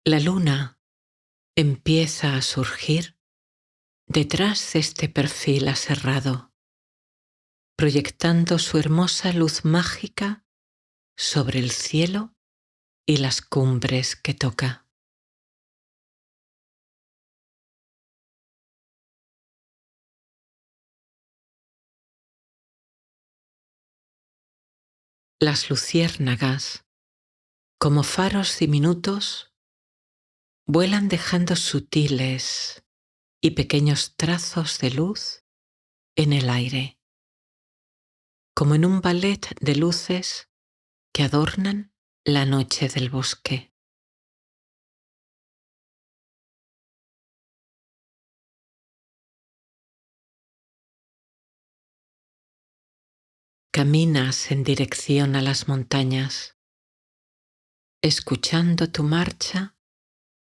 La luna empieza a surgir detrás de este perfil aserrado, proyectando su hermosa luz mágica sobre el cielo y las cumbres que toca. Las luciérnagas, como faros diminutos, vuelan dejando sutiles y pequeños trazos de luz en el aire, como en un ballet de luces que adornan la noche del bosque. Caminas en dirección a las montañas, escuchando tu marcha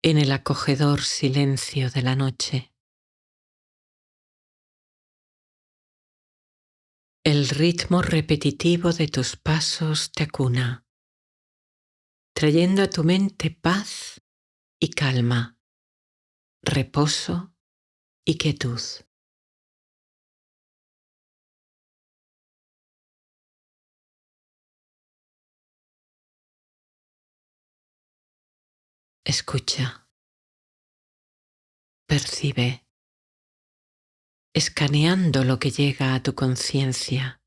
en el acogedor silencio de la noche. El ritmo repetitivo de tus pasos te acuna, trayendo a tu mente paz y calma, reposo y quietud. Escucha, percibe, escaneando lo que llega a tu conciencia,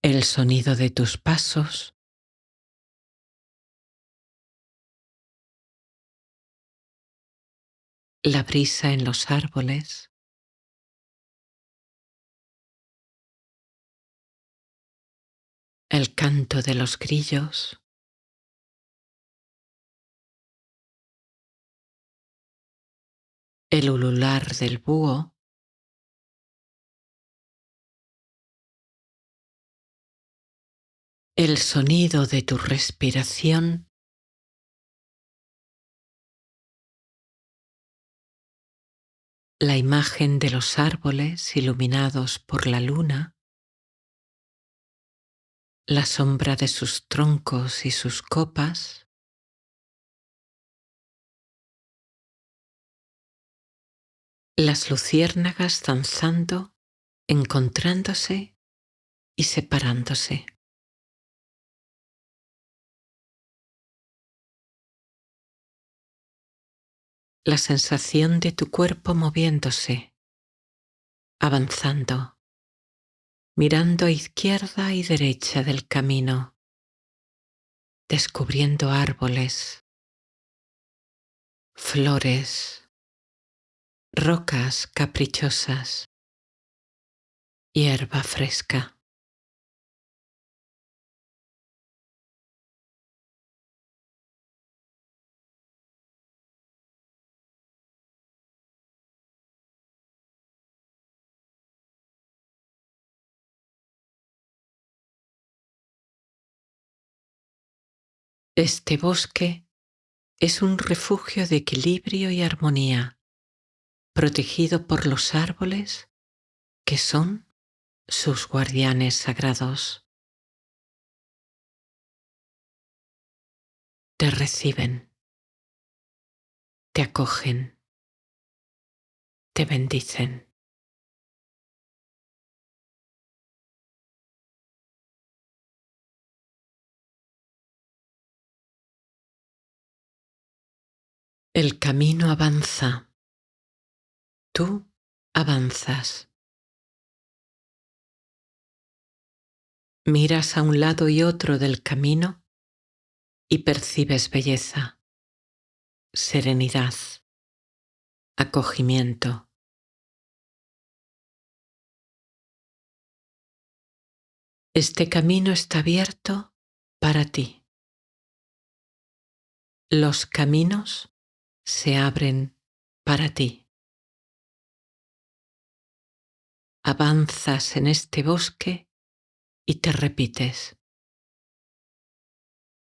el sonido de tus pasos, la brisa en los árboles, el canto de los grillos, el ulular del búho, el sonido de tu respiración, la imagen de los árboles iluminados por la luna, la sombra de sus troncos y sus copas, las luciérnagas danzando, encontrándose y separándose. La sensación de tu cuerpo moviéndose, avanzando, mirando a izquierda y derecha del camino, descubriendo árboles, flores, rocas caprichosas, hierba fresca. Este bosque es un refugio de equilibrio y armonía, protegido por los árboles que son sus guardianes sagrados. Te reciben, te acogen, te bendicen. El camino avanza, tú avanzas. Miras a un lado y otro del camino y percibes belleza, serenidad, acogimiento. Este camino está abierto para ti. Los caminos se abren para ti. Avanzas en este bosque y te repites: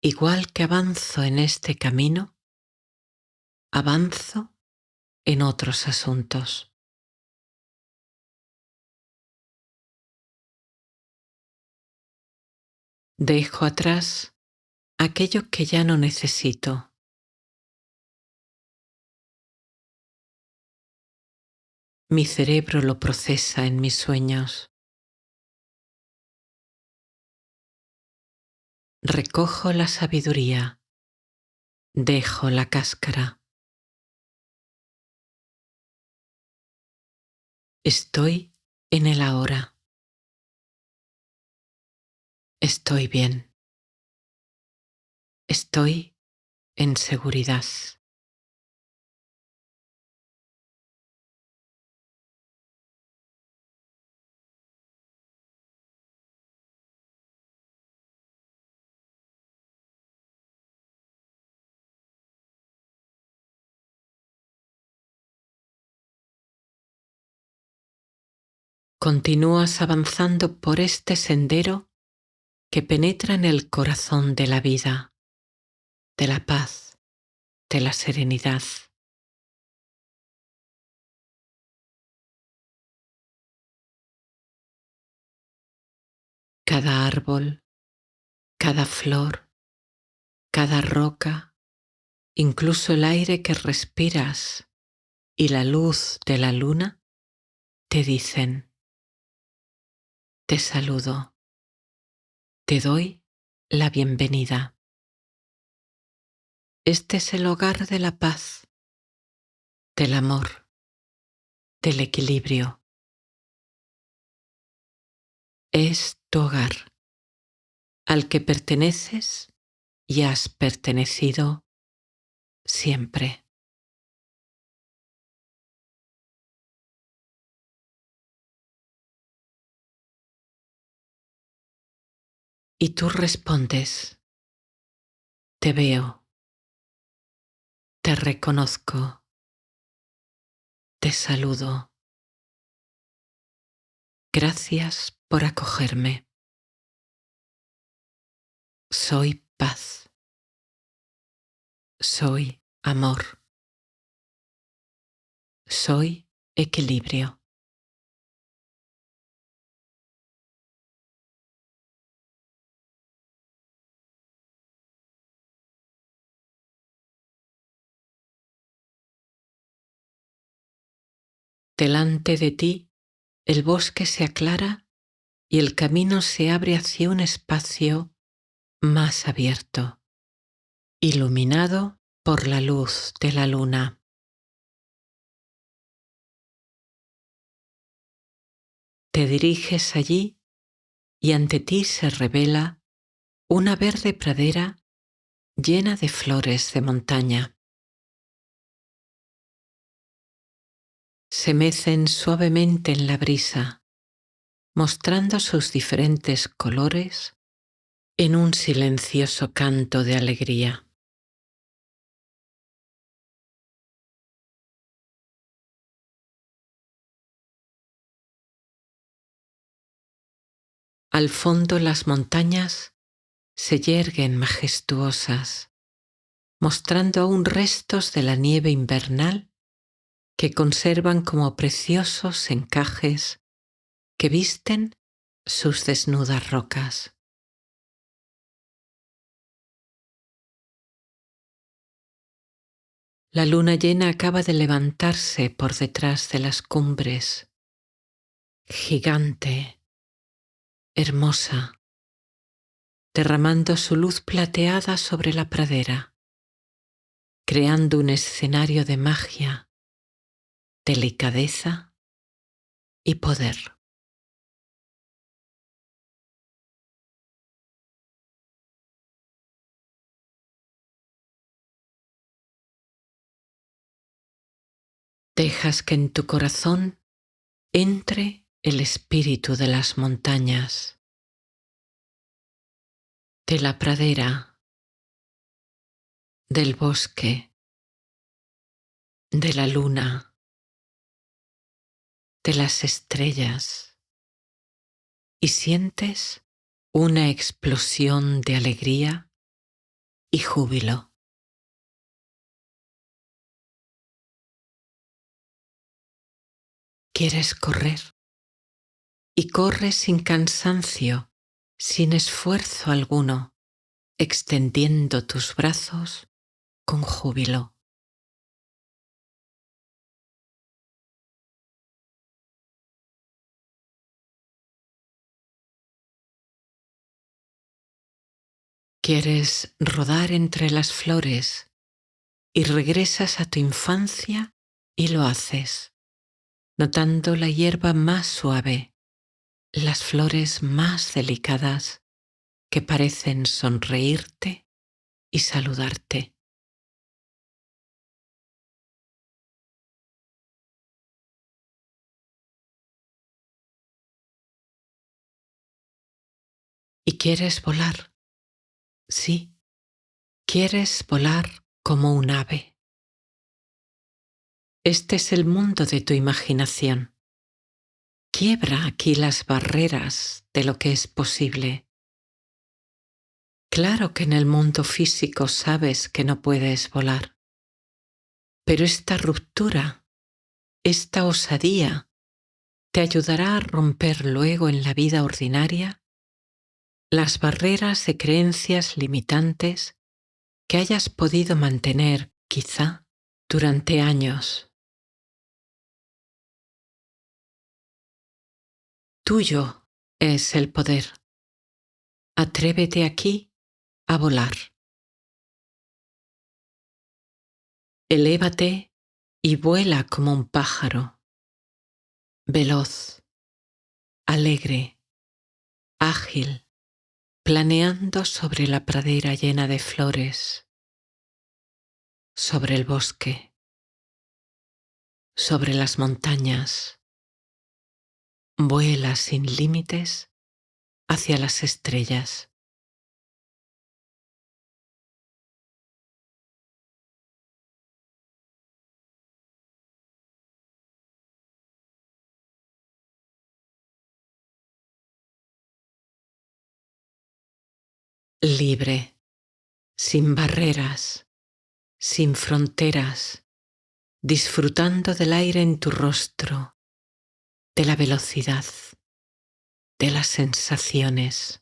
igual que avanzo en este camino, avanzo en otros asuntos. Dejo atrás aquello que ya no necesito. Mi cerebro lo procesa en mis sueños. Recojo la sabiduría, dejo la cáscara. Estoy en el ahora. Estoy bien. Estoy en seguridad. Continúas avanzando por este sendero que penetra en el corazón de la vida, de la paz, de la serenidad. Cada árbol, cada flor, cada roca, incluso el aire que respiras, y la luz de la luna te dicen: te saludo, te doy la bienvenida. Este es el hogar de la paz, del amor, del equilibrio. Es tu hogar, al que perteneces y has pertenecido siempre. Y tú respondes: te veo, te reconozco, te saludo. Gracias por acogerme. Soy paz. Soy amor. Soy equilibrio. Delante de ti el bosque se aclara y el camino se abre hacia un espacio más abierto, iluminado por la luz de la luna. Te diriges allí y ante ti se revela una verde pradera llena de flores de montaña. Se mecen suavemente en la brisa, mostrando sus diferentes colores en un silencioso canto de alegría. Al fondo las montañas se yerguen majestuosas, mostrando aún restos de la nieve invernal que conservan como preciosos encajes que visten sus desnudas rocas. La luna llena acaba de levantarse por detrás de las cumbres, gigante, hermosa, derramando su luz plateada sobre la pradera, creando un escenario de magia, delicadeza y poder. Dejas que en tu corazón entre el espíritu de las montañas, de la pradera, del bosque, de la luna, de las estrellas, y sientes una explosión de alegría y júbilo. Quieres correr y corres sin cansancio, sin esfuerzo alguno, extendiendo tus brazos con júbilo. Quieres rodar entre las flores y regresas a tu infancia y lo haces, notando la hierba más suave, las flores más delicadas que parecen sonreírte y saludarte. Y quieres volar, sí, quieres volar como un ave. Este es el mundo de tu imaginación. Quiebra aquí las barreras de lo que es posible. Claro que en el mundo físico sabes que no puedes volar, pero esta ruptura, esta osadía, te ayudará a romper luego en la vida ordinaria las barreras de creencias limitantes que hayas podido mantener, quizá, durante años. Tuyo es el poder. Atrévete aquí a volar. Elévate y vuela como un pájaro, veloz, alegre, ágil, planeando sobre la pradera llena de flores, sobre el bosque, sobre las montañas. Vuela sin límites hacia las estrellas. Libre, sin barreras, sin fronteras, disfrutando del aire en tu rostro, de la velocidad, de las sensaciones.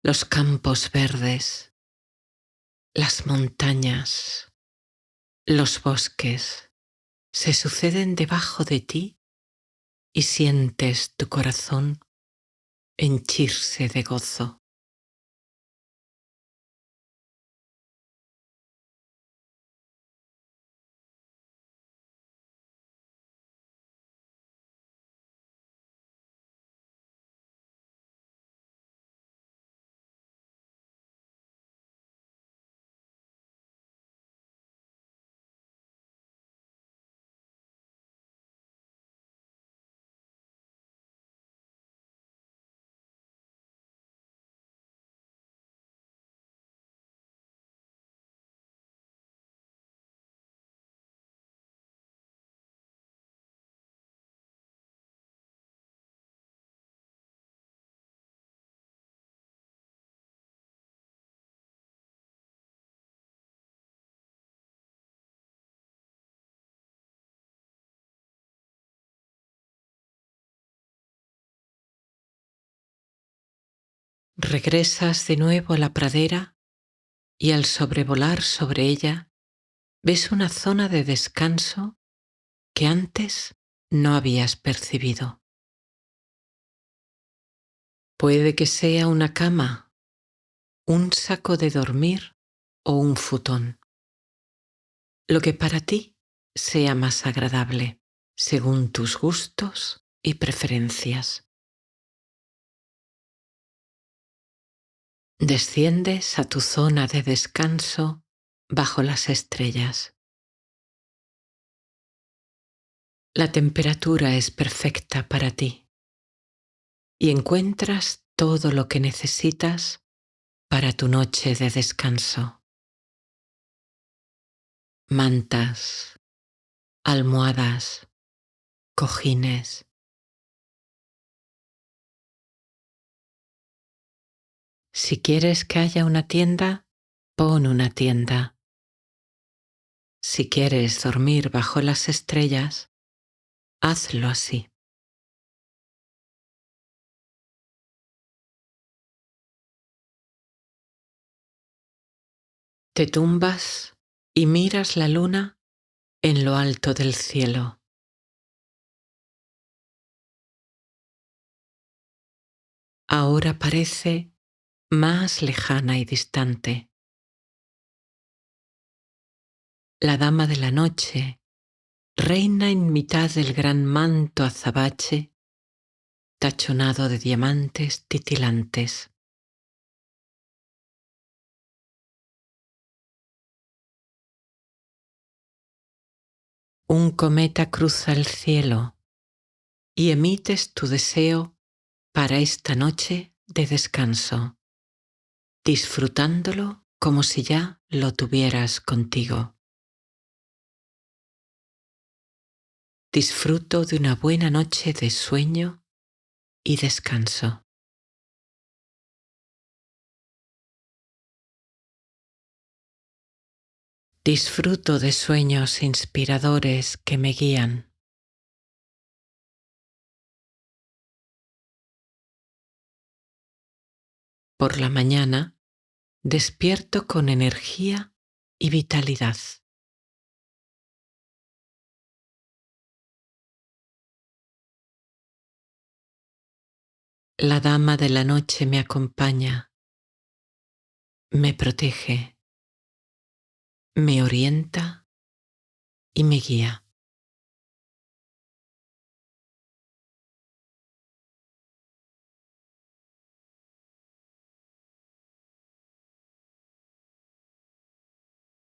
Los campos verdes, las montañas, los bosques se suceden debajo de ti y sientes tu corazón henchirse de gozo. Regresas de nuevo a la pradera y al sobrevolar sobre ella ves una zona de descanso que antes no habías percibido. Puede que sea una cama, un saco de dormir o un futón. Lo que para ti sea más agradable, según tus gustos y preferencias. Desciendes a tu zona de descanso bajo las estrellas. La temperatura es perfecta para ti y encuentras todo lo que necesitas para tu noche de descanso. Mantas, almohadas, cojines. Si quieres que haya una tienda, pon una tienda. Si quieres dormir bajo las estrellas, hazlo así. Te tumbas y miras la luna en lo alto del cielo. Ahora parece más lejana y distante. La dama de la noche reina en mitad del gran manto azabache tachonado de diamantes titilantes. Un cometa cruza el cielo y emites tu deseo para esta noche de descanso, disfrutándolo como si ya lo tuvieras contigo. Disfruto de una buena noche de sueño y descanso. Disfruto de sueños inspiradores que me guían. Por la mañana despierto con energía y vitalidad. La dama de la noche me acompaña, me protege, me orienta y me guía.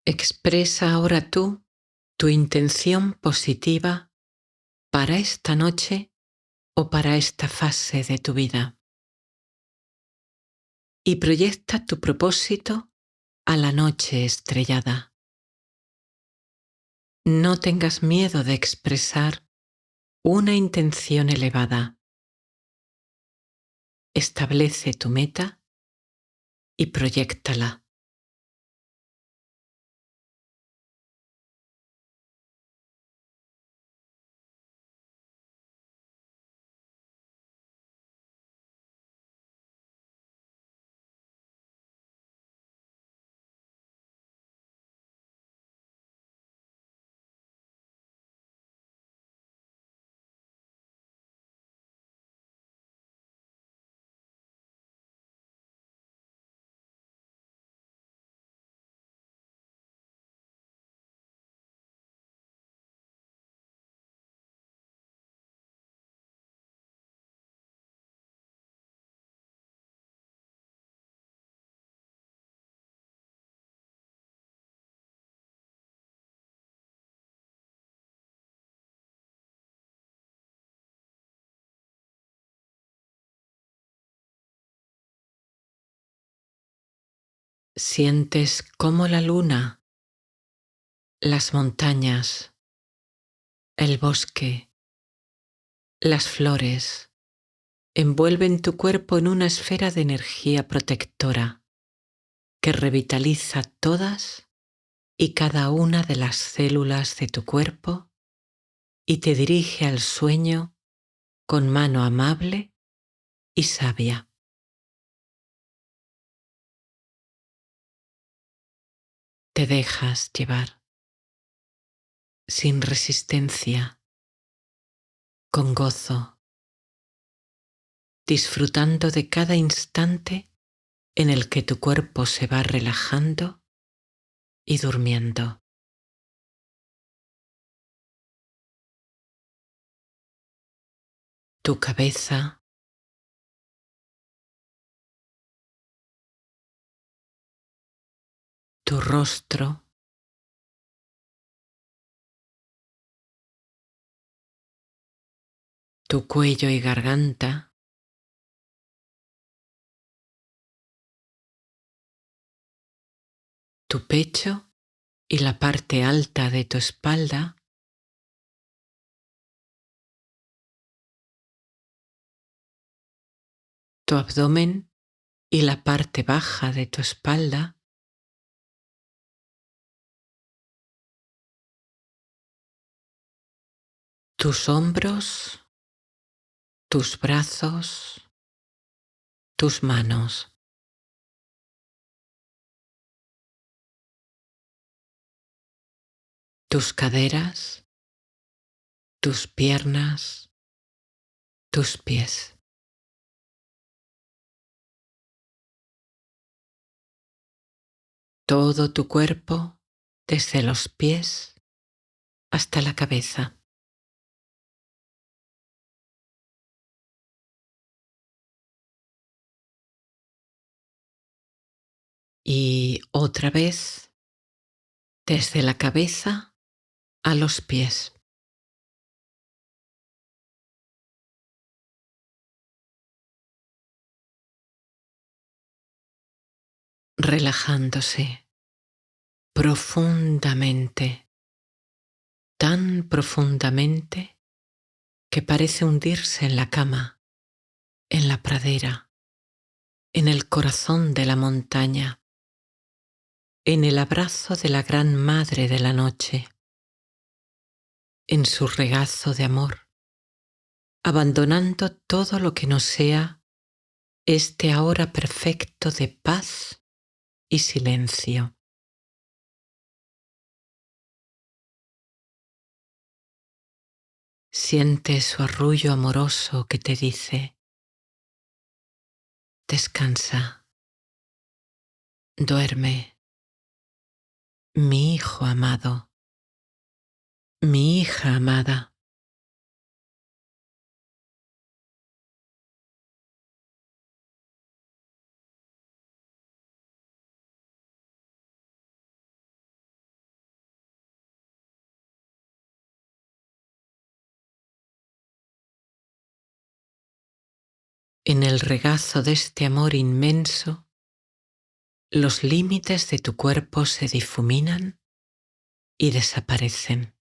Expresa ahora tú tu intención positiva para esta noche o para esta fase de tu vida. Y proyecta tu propósito a la noche estrellada. No tengas miedo de expresar una intención elevada. Establece tu meta y proyéctala. Sientes cómo la luna, las montañas, el bosque, las flores envuelven tu cuerpo en una esfera de energía protectora que revitaliza todas y cada una de las células de tu cuerpo y te dirige al sueño con mano amable y sabia. Te dejas llevar, sin resistencia, con gozo, disfrutando de cada instante en el que tu cuerpo se va relajando y durmiendo. Tu cabeza, tu rostro, tu cuello y garganta, tu pecho y la parte alta de tu espalda, tu abdomen y la parte baja de tu espalda, tus hombros, tus brazos, tus manos, tus caderas, tus piernas, tus pies. Todo tu cuerpo, desde los pies hasta la cabeza. Y otra vez, desde la cabeza a los pies, relajándose profundamente, tan profundamente que parece hundirse en la cama, en la pradera, en el corazón de la montaña, en el abrazo de la gran madre de la noche, en su regazo de amor, abandonando todo lo que no sea este ahora perfecto de paz y silencio. Siente su arrullo amoroso que te dice: Descansa, duerme, mi hijo amado, mi hija amada. En el regazo de este amor inmenso, los límites de tu cuerpo se difuminan y desaparecen.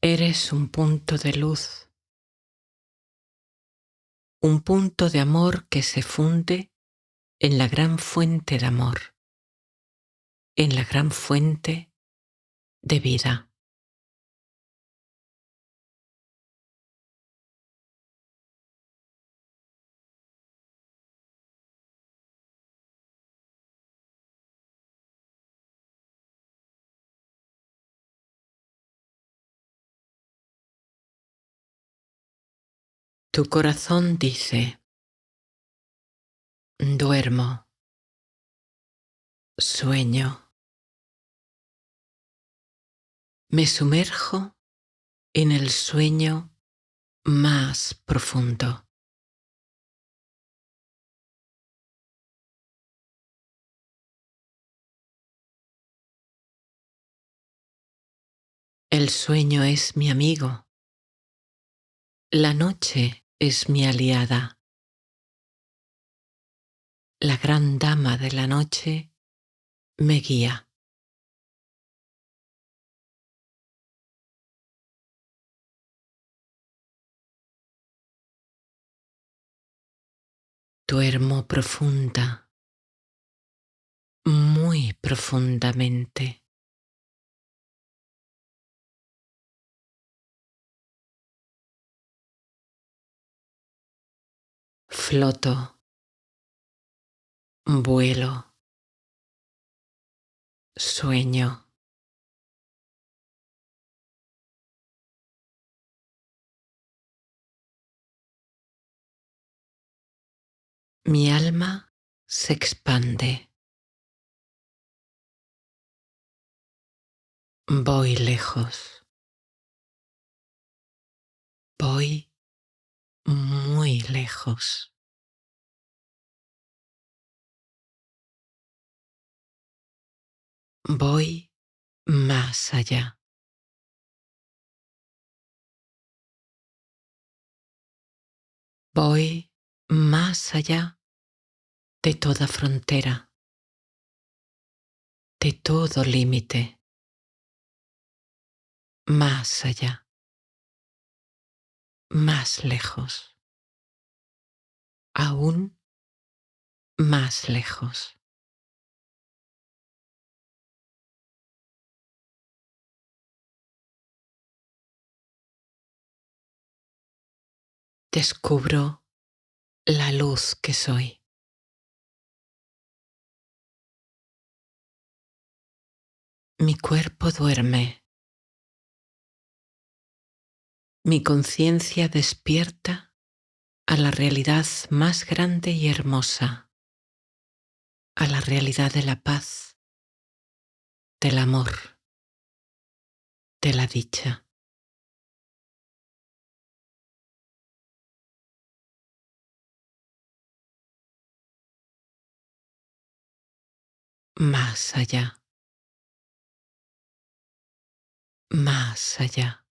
Eres un punto de luz, un punto de amor que se funde en la gran fuente de amor, en la gran fuente de vida. Tu corazón dice: duermo, sueño, me sumerjo en el sueño más profundo. El sueño es mi amigo, la noche es mi aliada, la gran dama de la noche me guía. Duermo profunda, muy profundamente. Floto, vuelo, sueño. Mi alma se expande. Voy lejos. Voy muy lejos. Voy más allá. Voy más allá de toda frontera, de todo límite. Más allá, más lejos, aún más lejos. Descubro la luz que soy. Mi cuerpo duerme. Mi conciencia despierta a la realidad más grande y hermosa, a la realidad de la paz, del amor, de la dicha. Más allá, más allá,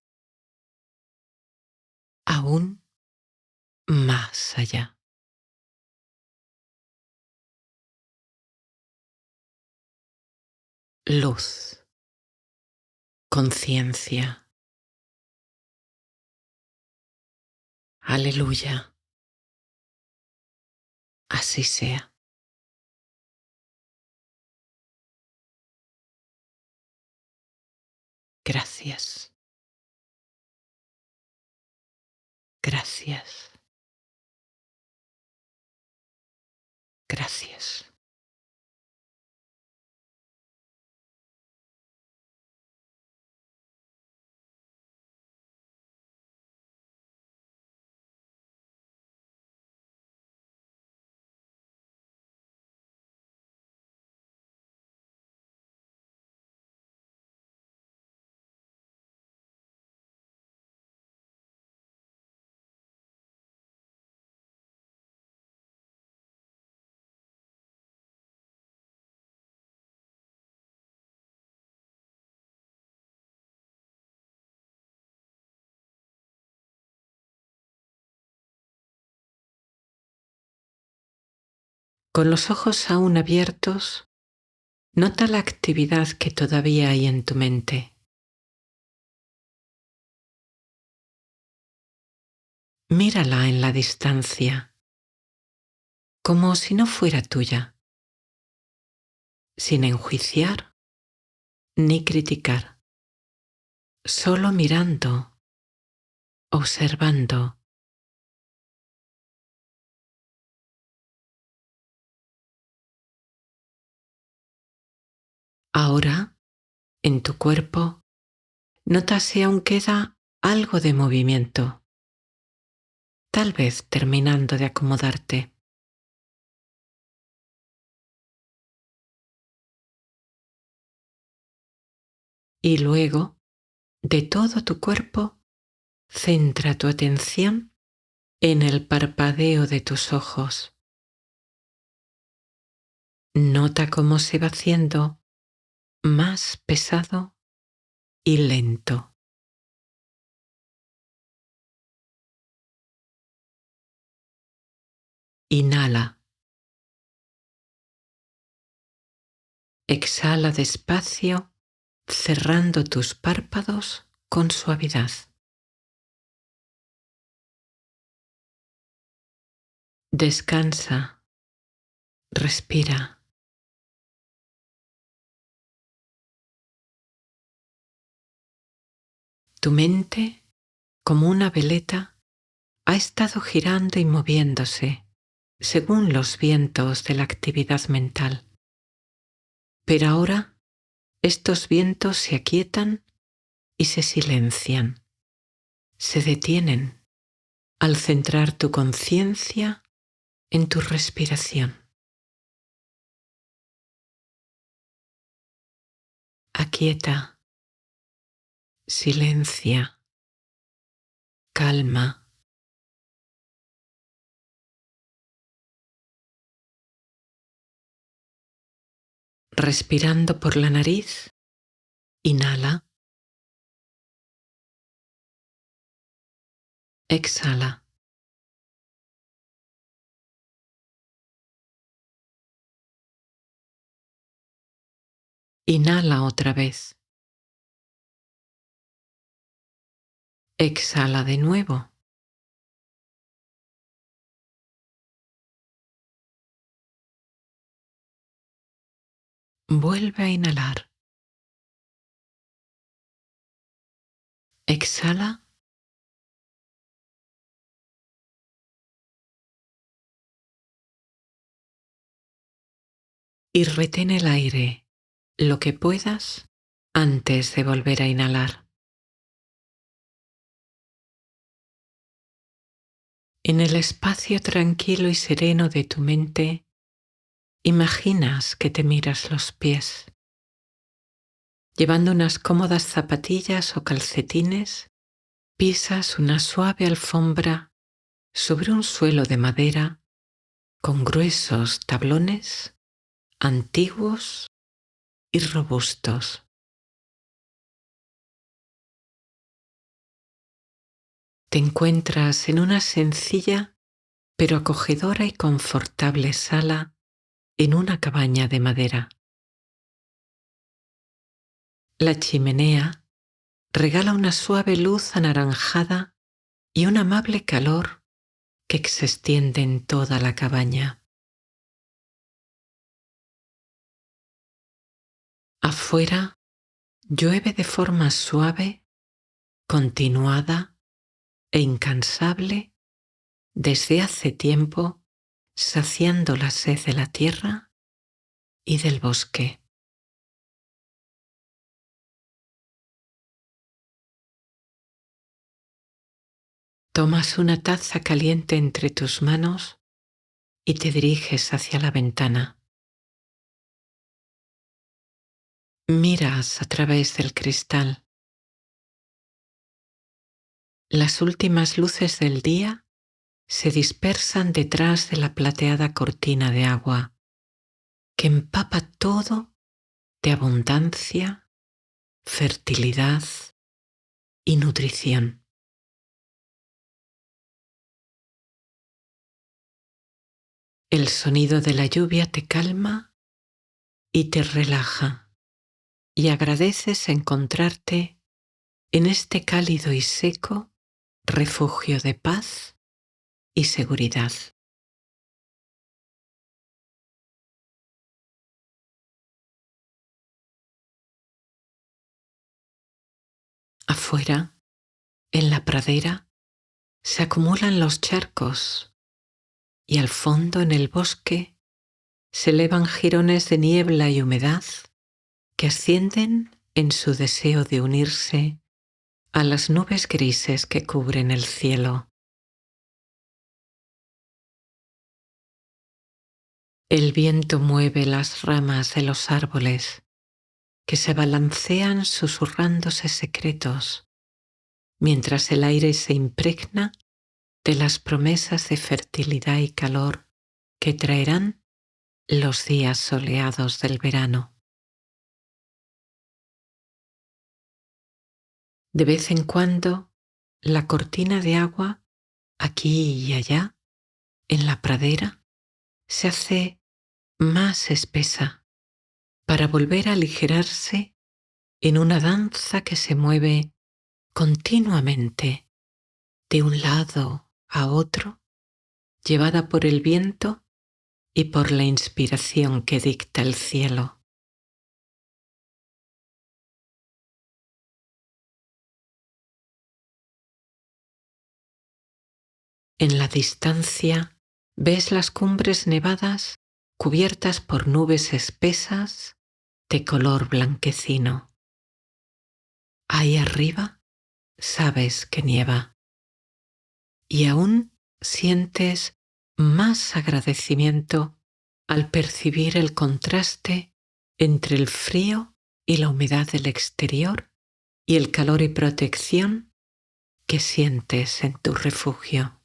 aún más allá. Luz, conciencia. Aleluya. Así sea. Gracias. Gracias. Gracias. Con los ojos aún abiertos, nota la actividad que todavía hay en tu mente. Mírala en la distancia, como si no fuera tuya, sin enjuiciar ni criticar, solo mirando, observando. Ahora, en tu cuerpo, nota si aún queda algo de movimiento, tal vez terminando de acomodarte. Y luego, de todo tu cuerpo, centra tu atención en el parpadeo de tus ojos. Nota cómo se va haciendo más pesado y lento. Inhala. Exhala despacio, cerrando tus párpados con suavidad. Descansa. Respira. Tu mente, como una veleta, ha estado girando y moviéndose según los vientos de la actividad mental. Pero ahora estos vientos se aquietan y se silencian, se detienen al centrar tu conciencia en tu respiración. Aquieta, silencia, calma. Respirando por la nariz, inhala. Exhala. Inhala otra vez. Exhala de nuevo. Vuelve a inhalar. Exhala. Y retén el aire lo que puedas antes de volver a inhalar. En el espacio tranquilo y sereno de tu mente, imaginas que te miras los pies. Llevando unas cómodas zapatillas o calcetines, pisas una suave alfombra sobre un suelo de madera con gruesos tablones antiguos y robustos. Te encuentras en una sencilla pero acogedora y confortable sala en una cabaña de madera. La chimenea regala una suave luz anaranjada y un amable calor que se extiende en toda la cabaña. Afuera llueve de forma suave, continuada e incansable desde hace tiempo, saciando la sed de la tierra y del bosque. Tomas una taza caliente entre tus manos y te diriges hacia la ventana. Miras a través del cristal. Las últimas luces del día se dispersan detrás de la plateada cortina de agua que empapa todo de abundancia, fertilidad y nutrición. El sonido de la lluvia te calma y te relaja, y agradeces encontrarte en este cálido y seco refugio de paz y seguridad. Afuera, en la pradera, se acumulan los charcos y al fondo en el bosque se elevan jirones de niebla y humedad que ascienden en su deseo de unirse a las nubes grises que cubren el cielo. El viento mueve las ramas de los árboles que se balancean susurrándose secretos, mientras el aire se impregna de las promesas de fertilidad y calor que traerán los días soleados del verano. De vez en cuando, la cortina de agua, aquí y allá, en la pradera, se hace más espesa para volver a aligerarse en una danza que se mueve continuamente de un lado a otro, llevada por el viento y por la inspiración que dicta el cielo. En la distancia ves las cumbres nevadas cubiertas por nubes espesas de color blanquecino. Ahí arriba sabes que nieva y aún sientes más agradecimiento al percibir el contraste entre el frío y la humedad del exterior y el calor y protección que sientes en tu refugio.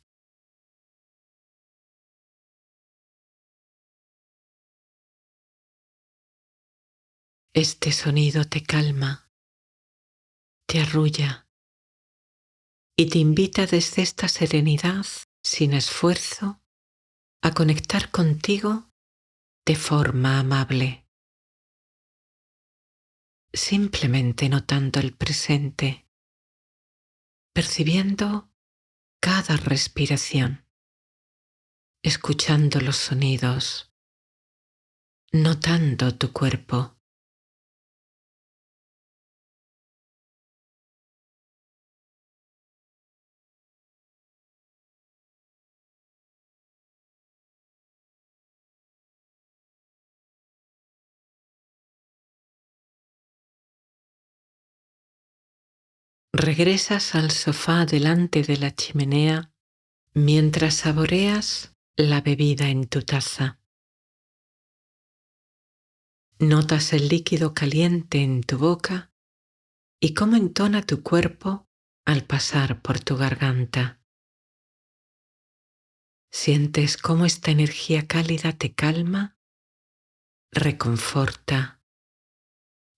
Este sonido te calma, te arrulla y te invita desde esta serenidad, sin esfuerzo, a conectar contigo de forma amable, simplemente notando el presente, percibiendo cada respiración, escuchando los sonidos, notando tu cuerpo. Regresas al sofá delante de la chimenea mientras saboreas la bebida en tu taza. Notas el líquido caliente en tu boca y cómo entona tu cuerpo al pasar por tu garganta. Sientes cómo esta energía cálida te calma, reconforta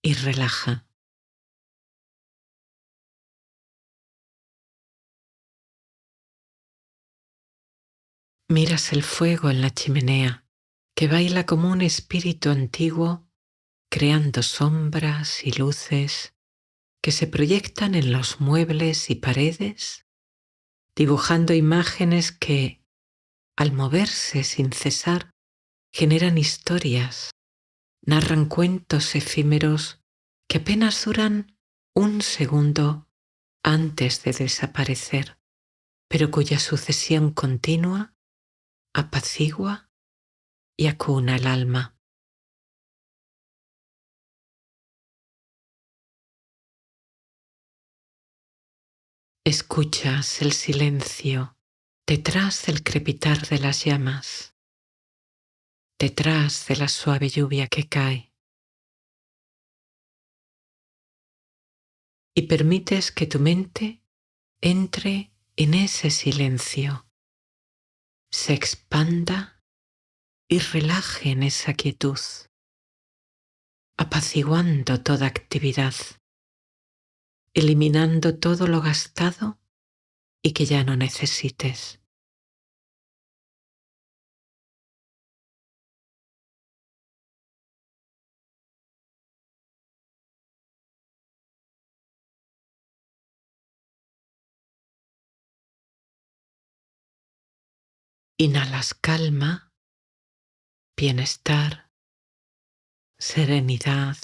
y relaja. Miras el fuego en la chimenea, que baila como un espíritu antiguo, creando sombras y luces que se proyectan en los muebles y paredes, dibujando imágenes que, al moverse sin cesar, generan historias, narran cuentos efímeros que apenas duran un segundo antes de desaparecer, pero cuya sucesión continua apacigua y acuna el alma. Escuchas el silencio detrás del crepitar de las llamas, detrás de la suave lluvia que cae, y permites que tu mente entre en ese silencio, se expanda y relaje en esa quietud, apaciguando toda actividad, eliminando todo lo gastado y que ya no necesites. Inhalas calma, bienestar, serenidad,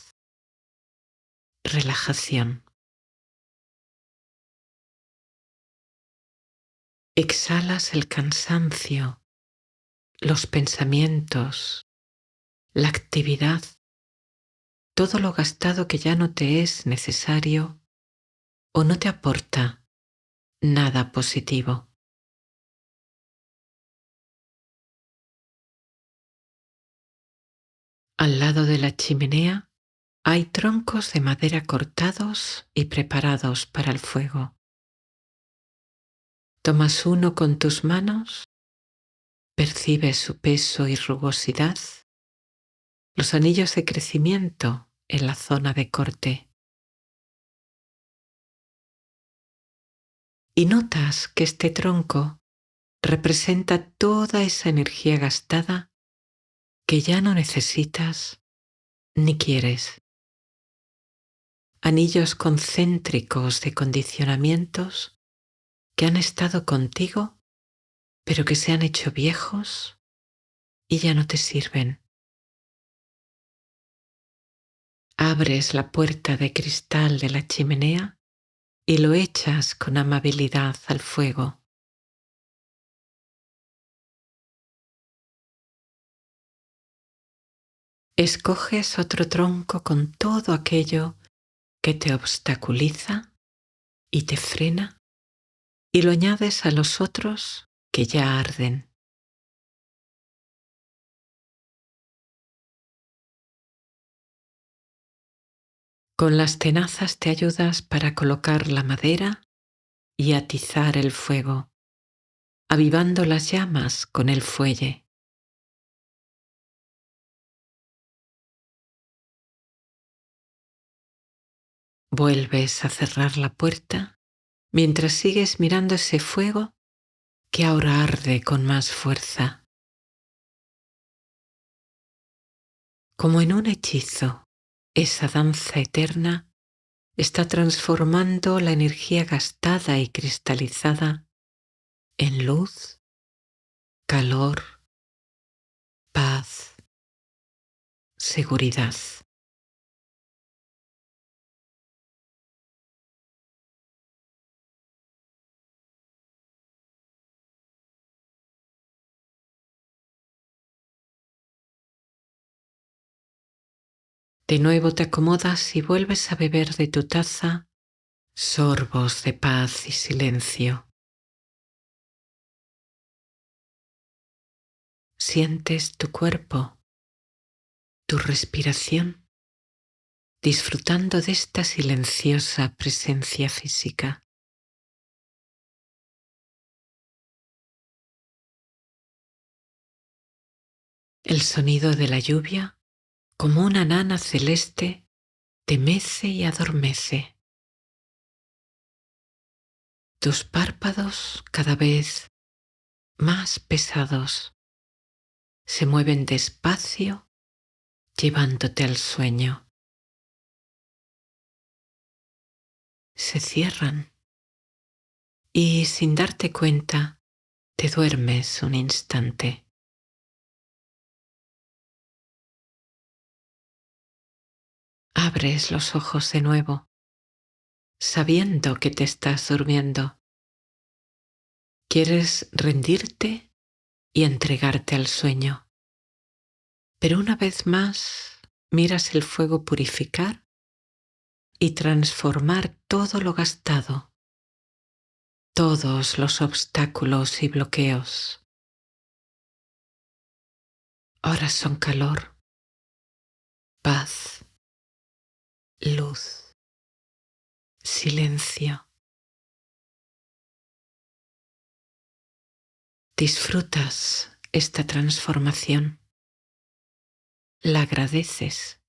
relajación. Exhalas el cansancio, los pensamientos, la actividad, todo lo gastado que ya no te es necesario o no te aporta nada positivo. Al lado de la chimenea hay troncos de madera cortados y preparados para el fuego. Tomas uno con tus manos, percibes su peso y rugosidad, los anillos de crecimiento en la zona de corte. Y notas que este tronco representa toda esa energía gastada que ya no necesitas ni quieres. Anillos concéntricos de condicionamientos que han estado contigo, pero que se han hecho viejos y ya no te sirven. Abres la puerta de cristal de la chimenea y lo echas con amabilidad al fuego. Escoges otro tronco con todo aquello que te obstaculiza y te frena y lo añades a los otros que ya arden. Con las tenazas te ayudas para colocar la madera y atizar el fuego, avivando las llamas con el fuelle. Vuelves a cerrar la puerta mientras sigues mirando ese fuego que ahora arde con más fuerza. Como en un hechizo, esa danza eterna está transformando la energía gastada y cristalizada en luz, calor, paz, seguridad. De nuevo te acomodas y vuelves a beber de tu taza sorbos de paz y silencio. Sientes tu cuerpo, tu respiración, disfrutando de esta silenciosa presencia física. El sonido de la lluvia, como una nana celeste, te mece y adormece. Tus párpados cada vez más pesados se mueven despacio, llevándote al sueño. Se cierran y sin darte cuenta te duermes un instante. Abres los ojos de nuevo, sabiendo que te estás durmiendo. Quieres rendirte y entregarte al sueño. Pero una vez más miras el fuego purificar y transformar todo lo gastado, todos los obstáculos y bloqueos. Ahora son calor, paz, luz, silencio. Disfrutas esta transformación, la agradeces.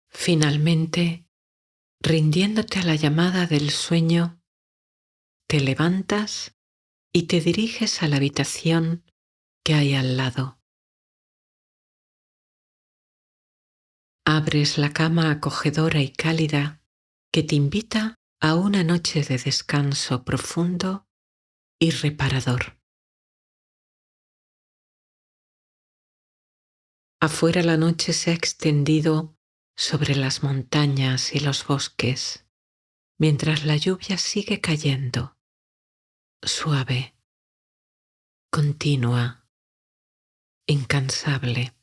Finalmente, rindiéndote a la llamada del sueño, te levantas y te diriges a la habitación que hay al lado. Abres la cama acogedora y cálida que te invita a una noche de descanso profundo y reparador. Afuera la noche se ha extendido sobre las montañas y los bosques, mientras la lluvia sigue cayendo, suave, continua, incansable.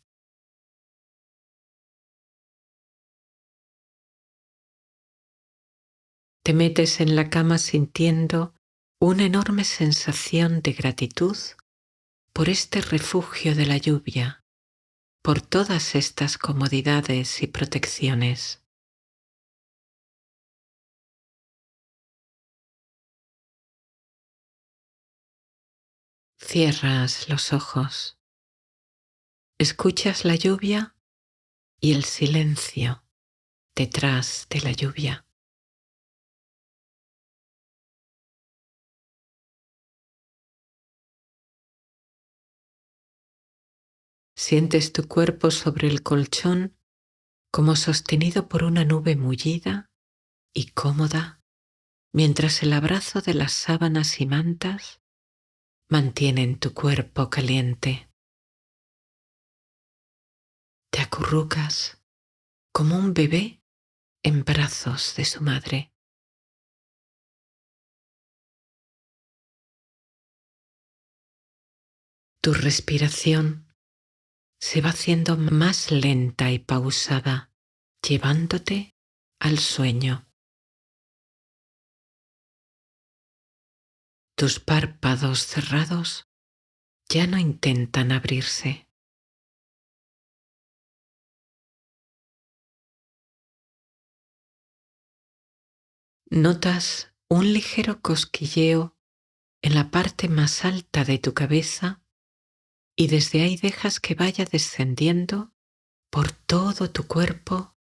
Te metes en la cama sintiendo una enorme sensación de gratitud por este refugio de la lluvia, por todas estas comodidades y protecciones. Cierras los ojos, escuchas la lluvia y el silencio detrás de la lluvia. Sientes tu cuerpo sobre el colchón como sostenido por una nube mullida y cómoda, mientras el abrazo de las sábanas y mantas mantienen tu cuerpo caliente. Te acurrucas como un bebé en brazos de su madre. Tu respiración se va haciendo más lenta y pausada, llevándote al sueño. Tus párpados cerrados ya no intentan abrirse. Notas un ligero cosquilleo en la parte más alta de tu cabeza y desde ahí dejas que vaya descendiendo por todo tu cuerpo,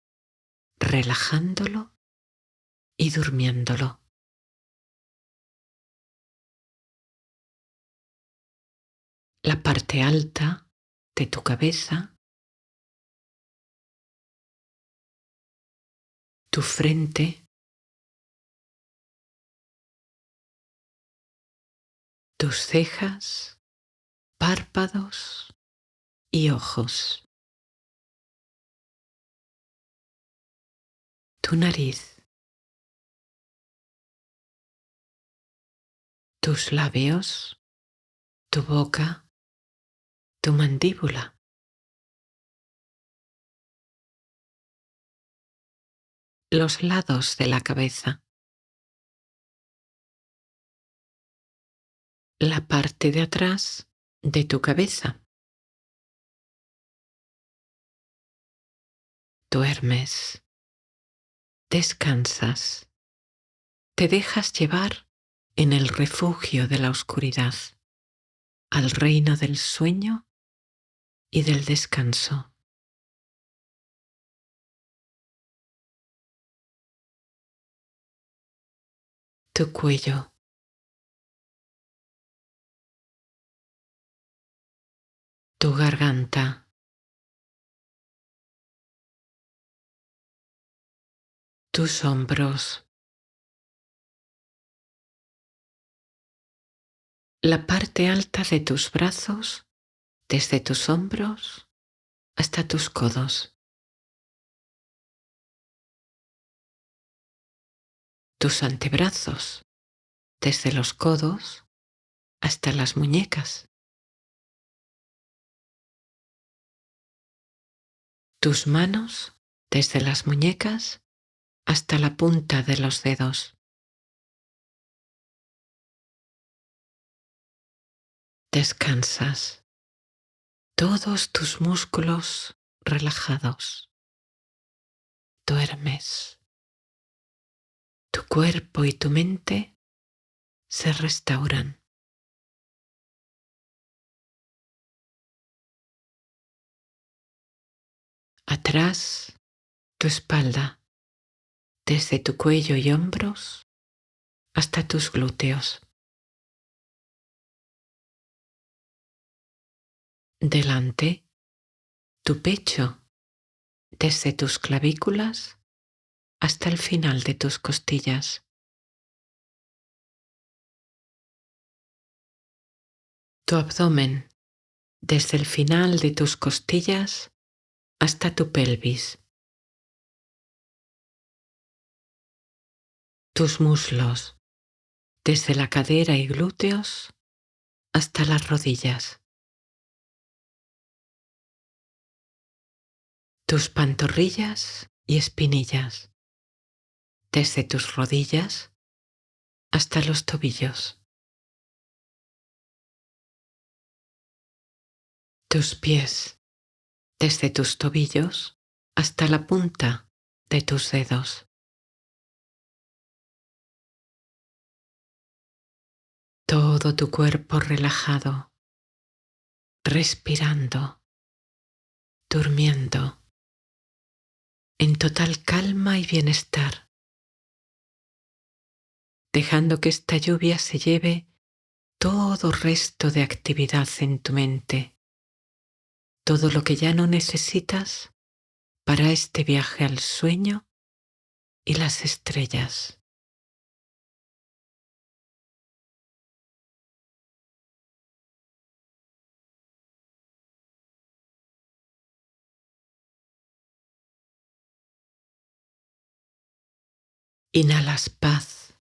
relajándolo y durmiéndolo. La parte alta de tu cabeza, tu frente, tus cejas, párpados y ojos, tu nariz, tus labios, tu boca, tu mandíbula, los lados de la cabeza, la parte de atrás de tu cabeza. Duermes, descansas, te dejas llevar en el refugio de la oscuridad, al reino del sueño y del descanso. Tu cuello, tu garganta, tus hombros, la parte alta de tus brazos, desde tus hombros hasta tus codos, tus antebrazos, desde los codos hasta las muñecas, tus manos, desde las muñecas hasta la punta de los dedos. Descansas, todos tus músculos relajados. Duermes. Tu cuerpo y tu mente se restauran. Atrás, tu espalda, desde tu cuello y hombros hasta tus glúteos. Delante, tu pecho, desde tus clavículas hasta el final de tus costillas. Tu abdomen, desde el final de tus costillas hasta tu pelvis. Tus muslos, desde la cadera y glúteos hasta las rodillas. Tus pantorrillas y espinillas, desde tus rodillas hasta los tobillos. Tus pies, desde tus tobillos hasta la punta de tus dedos. Todo tu cuerpo relajado, respirando, durmiendo, en total calma y bienestar, dejando que esta lluvia se lleve todo resto de actividad en tu mente, todo lo que ya no necesitas para este viaje al sueño y las estrellas. Inhalas paz,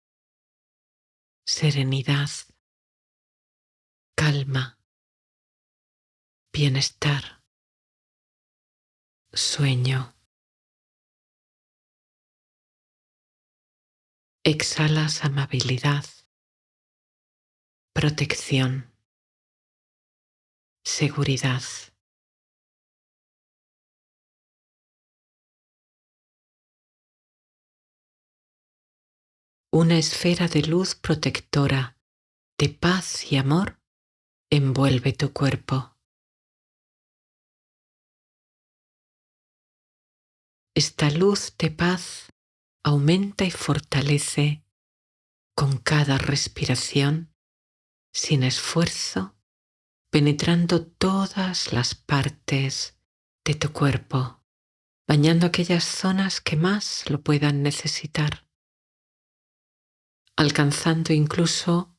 serenidad, calma, bienestar, sueño. Exhalas amabilidad, protección, seguridad. Una esfera de luz protectora, de paz y amor, envuelve tu cuerpo. Esta luz de paz aumenta y fortalece con cada respiración, sin esfuerzo, penetrando todas las partes de tu cuerpo, bañando aquellas zonas que más lo puedan necesitar, alcanzando incluso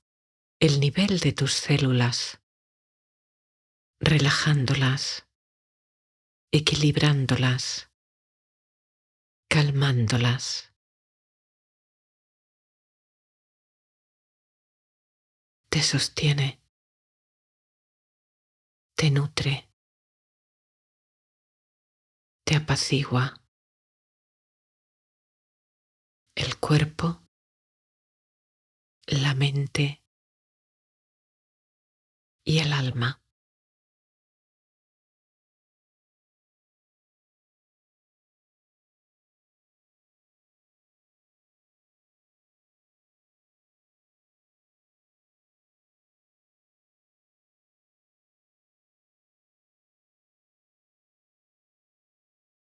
el nivel de tus células, relajándolas, equilibrándolas, calmándolas. Te sostiene, te nutre, te apacigua. El cuerpo, la mente y el alma.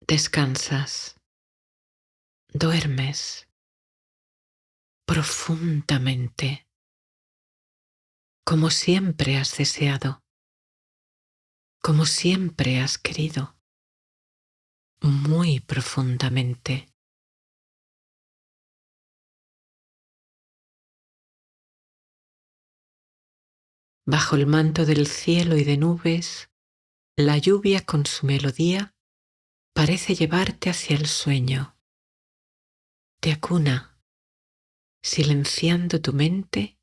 Descansas, duermes profundamente, como siempre has deseado, como siempre has querido, muy profundamente. Bajo el manto del cielo y de nubes, la lluvia con su melodía parece llevarte hacia el sueño. Te acuna, silenciando tu mente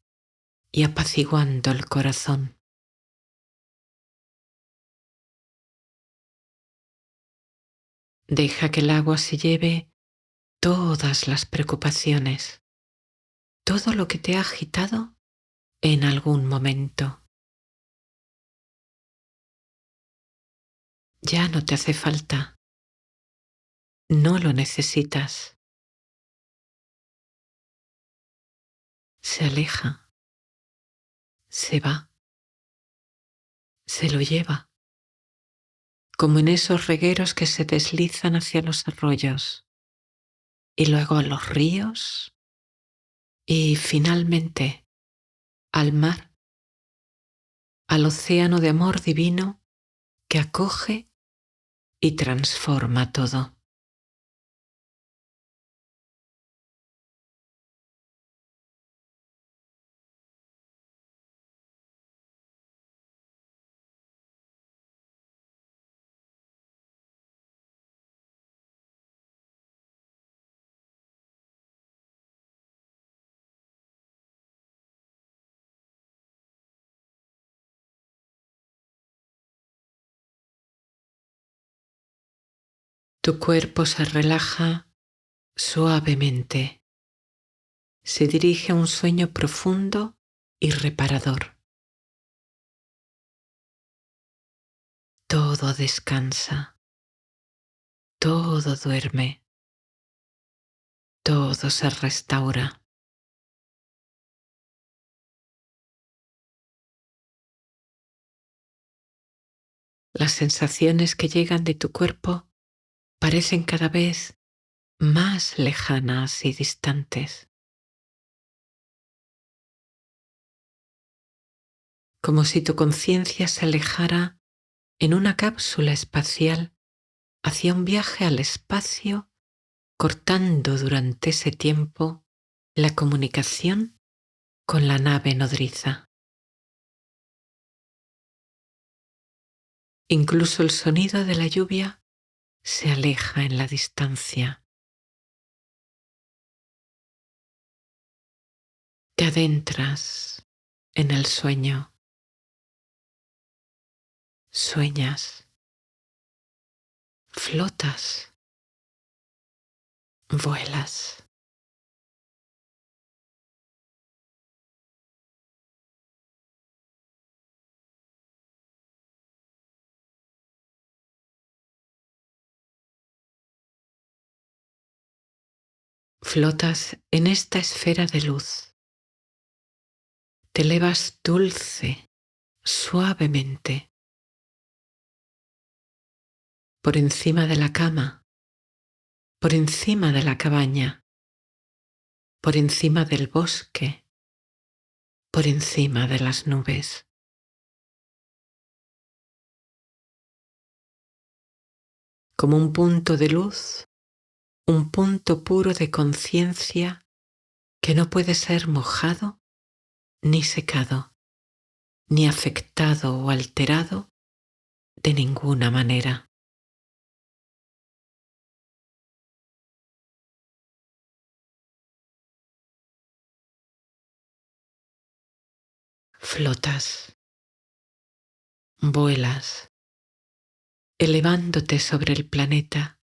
y apaciguando el corazón. Deja que el agua se lleve todas las preocupaciones, todo lo que te ha agitado en algún momento. Ya no te hace falta, no lo necesitas. Se aleja, se va, se lo lleva, como en esos regueros que se deslizan hacia los arroyos y luego a los ríos y finalmente al mar, al océano de amor divino que acoge y transforma todo. Tu cuerpo se relaja suavemente. Se dirige a un sueño profundo y reparador. Todo descansa, todo duerme, todo se restaura. Las sensaciones que llegan de tu cuerpo parecen cada vez más lejanas y distantes, como si tu conciencia se alejara en una cápsula espacial hacia un viaje al espacio, cortando durante ese tiempo la comunicación con la nave nodriza. Incluso el sonido de la lluvia se aleja en la distancia. Te adentras en el sueño. Sueñas, flotas, vuelas. Flotas en esta esfera de luz. Te elevas dulce, suavemente, por encima de la cama, por encima de la cabaña, por encima del bosque, por encima de las nubes. Como un punto de luz, un punto puro de conciencia que no puede ser mojado ni secado, ni afectado o alterado de ninguna manera. Flotas, vuelas, elevándote sobre el planeta,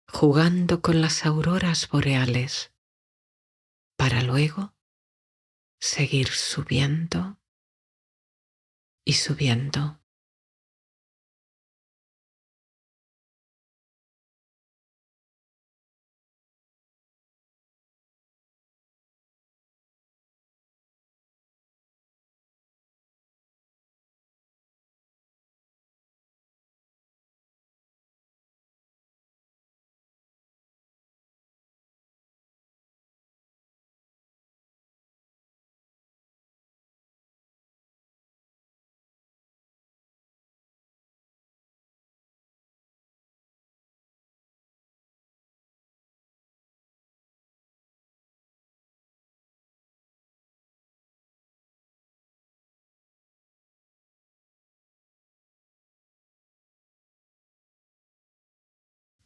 jugando con las auroras boreales, para luego seguir subiendo y subiendo.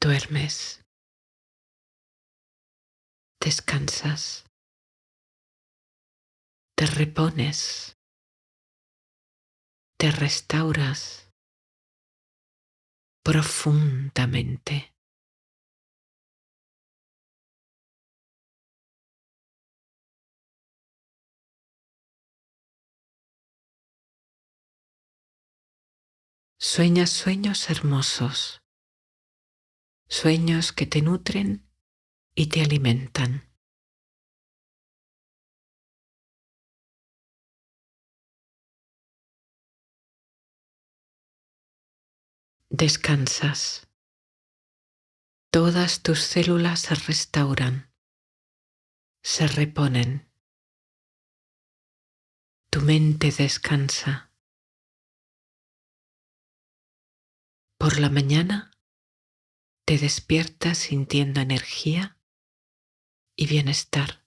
Duermes, descansas, te repones, te restauras profundamente. Sueñas sueños hermosos, sueños que te nutren y te alimentan. Descansas, todas tus células se restauran, se reponen, tu mente descansa, Por la mañana te despiertas sintiendo energía y bienestar,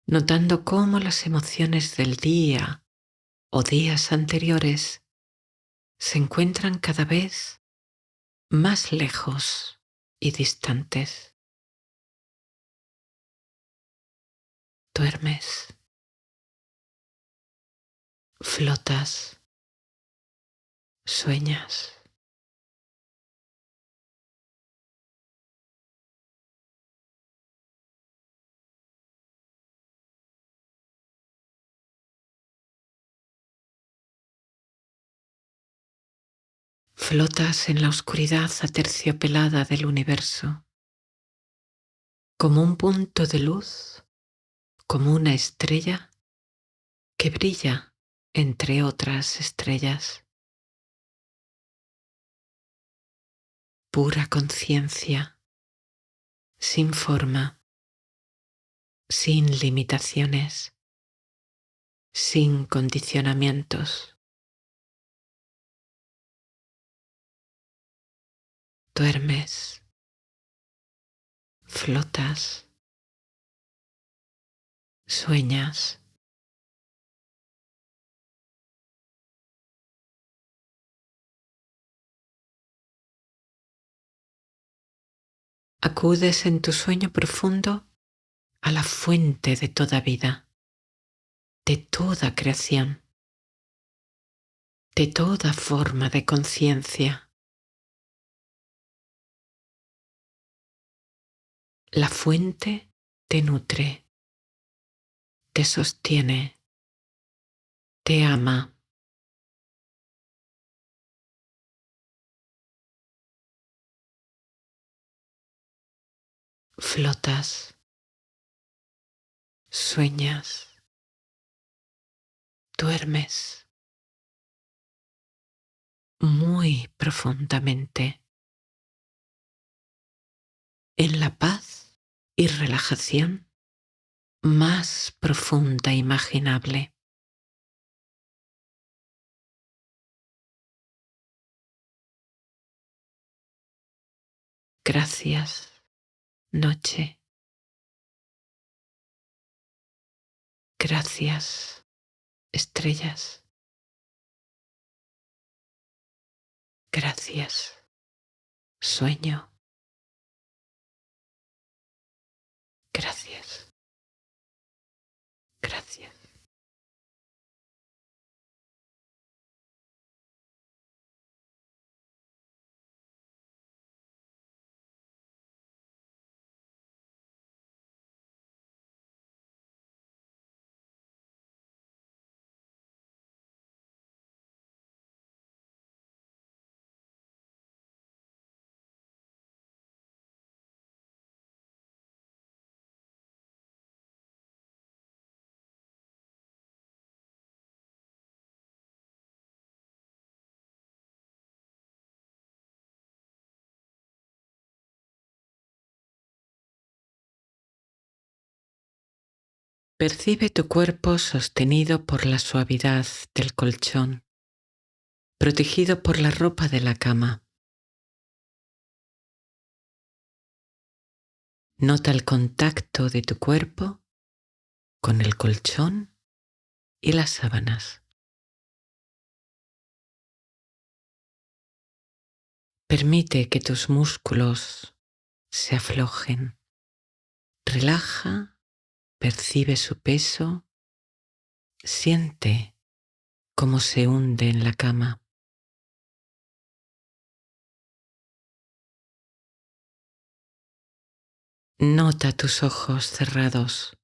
notando cómo las emociones del día o días anteriores se encuentran cada vez más lejos y distantes. Duermes, flotas, sueñas. Flotas en la oscuridad aterciopelada del universo, como un punto de luz, como una estrella que brilla entre otras estrellas. Pura conciencia, sin forma, sin limitaciones, sin condicionamientos. Duermes, flotas, sueñas. Acudes en tu sueño profundo a la fuente de toda vida, de toda creación, de toda forma de conciencia. La fuente te nutre, te sostiene, te ama. Flotas, sueñas, duermes muy profundamente en la paz y relajación más profunda imaginable. Gracias, noche. Gracias, estrellas. Gracias, sueño. Gracias, gracias. Percibe tu cuerpo sostenido por la suavidad del colchón, protegido por la ropa de la cama. Nota el contacto de tu cuerpo con el colchón y las sábanas. Permite que tus músculos se aflojen. Relaja, percibe su peso, siente cómo se hunde en la cama. Nota tus ojos cerrados,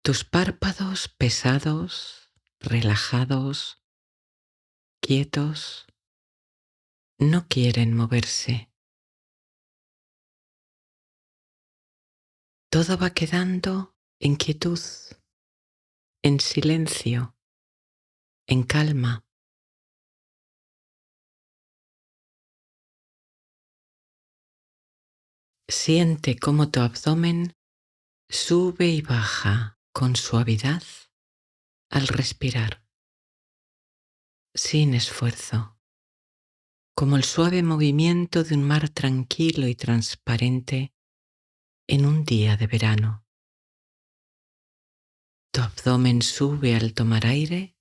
tus párpados pesados, relajados, quietos, no quieren moverse. Todo va quedando en quietud, en silencio, en calma. Siente cómo tu abdomen sube y baja con suavidad al respirar, sin esfuerzo. como el suave movimiento de un mar tranquilo y transparente en un día de verano. Tu abdomen sube al tomar aire,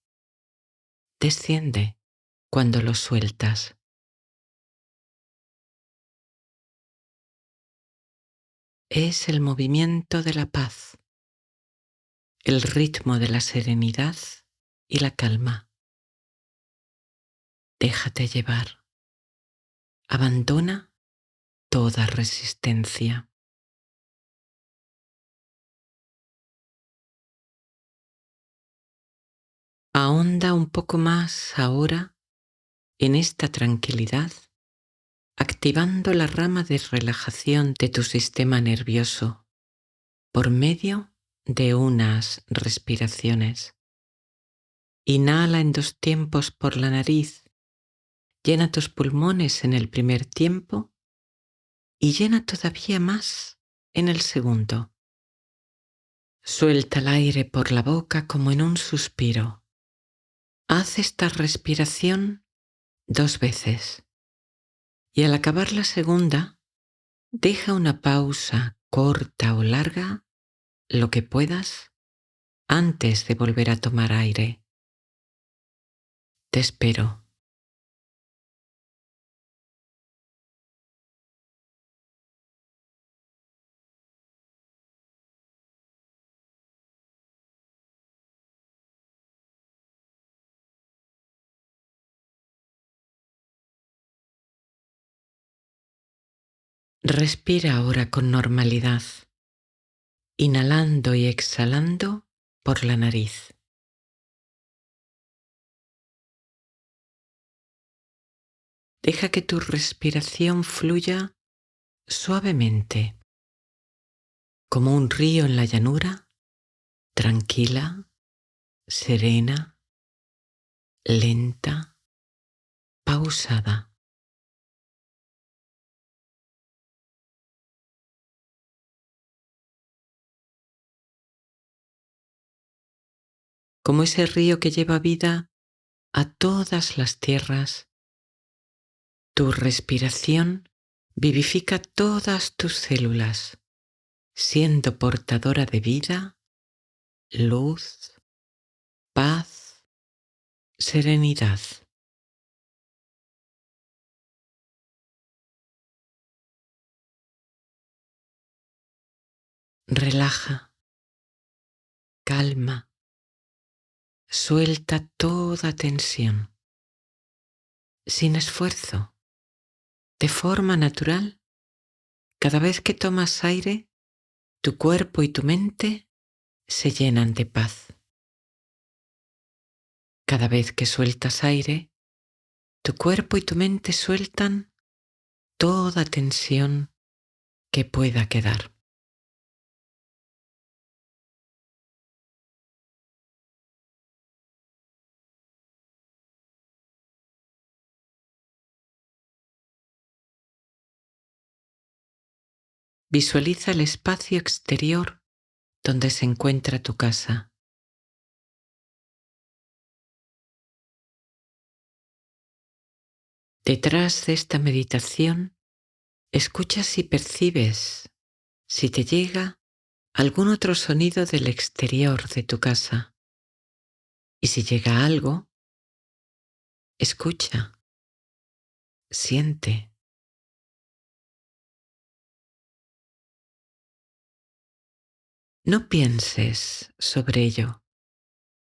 desciende cuando lo sueltas. Es el movimiento de la paz, el ritmo de la serenidad y la calma. Déjate llevar. Abandona toda resistencia. Ahonda un poco más ahora en esta tranquilidad, activando la rama de relajación de tu sistema nervioso por medio de unas respiraciones. Inhala en 2 tiempos por la nariz, llena tus pulmones en el primer tiempo y llena todavía más en el segundo. Suelta el aire por la boca como en un suspiro. Haz esta respiración 2 veces y al acabar la segunda, deja una pausa corta o larga, lo que puedas, antes de volver a tomar aire. Te espero. Respira ahora con normalidad, inhalando y exhalando por la nariz. Deja que tu respiración fluya suavemente, como un río en la llanura, tranquila, serena, lenta, pausada. Como ese río que lleva vida a todas las tierras, tu respiración vivifica todas tus células, siendo portadora de vida, luz, paz, serenidad. Relaja, calma, suelta toda tensión. Sin esfuerzo, de forma natural, cada vez que tomas aire, tu cuerpo y tu mente se llenan de paz. Cada vez que sueltas aire, tu cuerpo y tu mente sueltan toda tensión que pueda quedar. Visualiza el espacio exterior donde se encuentra tu casa. Detrás de esta meditación, escucha si percibes, si te llega algún otro sonido del exterior de tu casa. Y si llega algo, escucha, siente. No pienses sobre ello,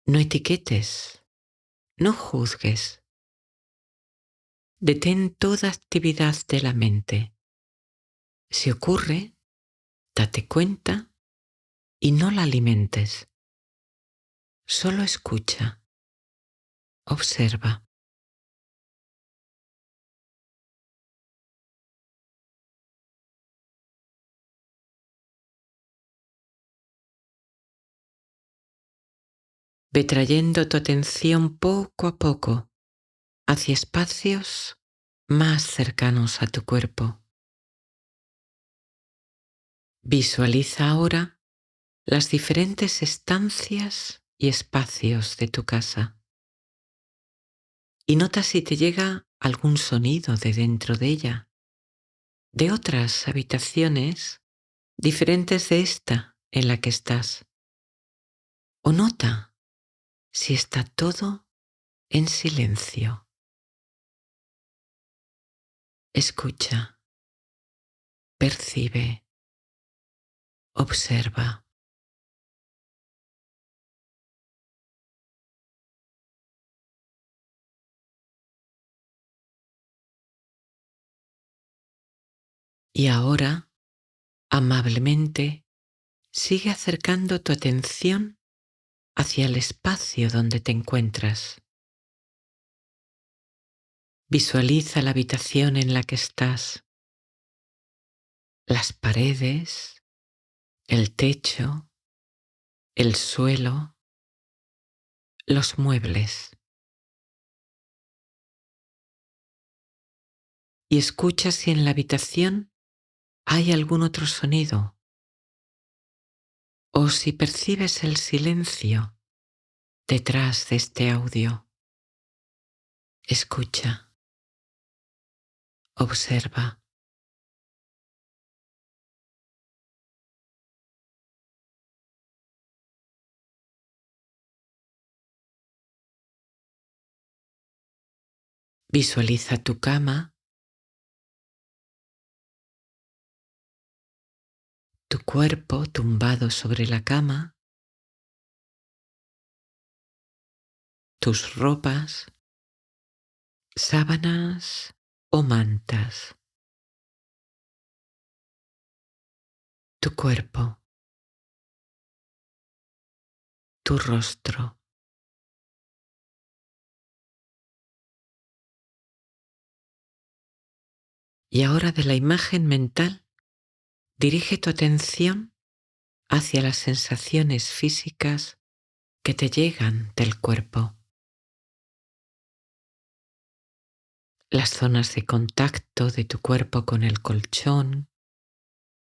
no etiquetes, no juzgues. Detén toda actividad de la mente. Si ocurre, date cuenta y no la alimentes. Solo escucha, observa. Ve trayendo tu atención poco a poco hacia espacios más cercanos a tu cuerpo. Visualiza ahora las diferentes estancias y espacios de tu casa y nota si te llega algún sonido de dentro de ella, de otras habitaciones diferentes de esta en la que estás. O nota si está todo en silencio. Escucha, percibe, observa. Y ahora, amablemente, sigue acercando tu atención hacia el espacio donde te encuentras. Visualiza la habitación en la que estás, las paredes, el techo, el suelo, los muebles. Y escucha si en la habitación hay algún otro sonido o si percibes el silencio detrás de este audio. Escucha, observa. Visualiza tu cama, tu cuerpo tumbado sobre la cama, tus ropas, sábanas o mantas, tu cuerpo, tu rostro. Y ahora de la imagen mental, dirige tu atención hacia las sensaciones físicas que te llegan del cuerpo. Las zonas de contacto de tu cuerpo con el colchón,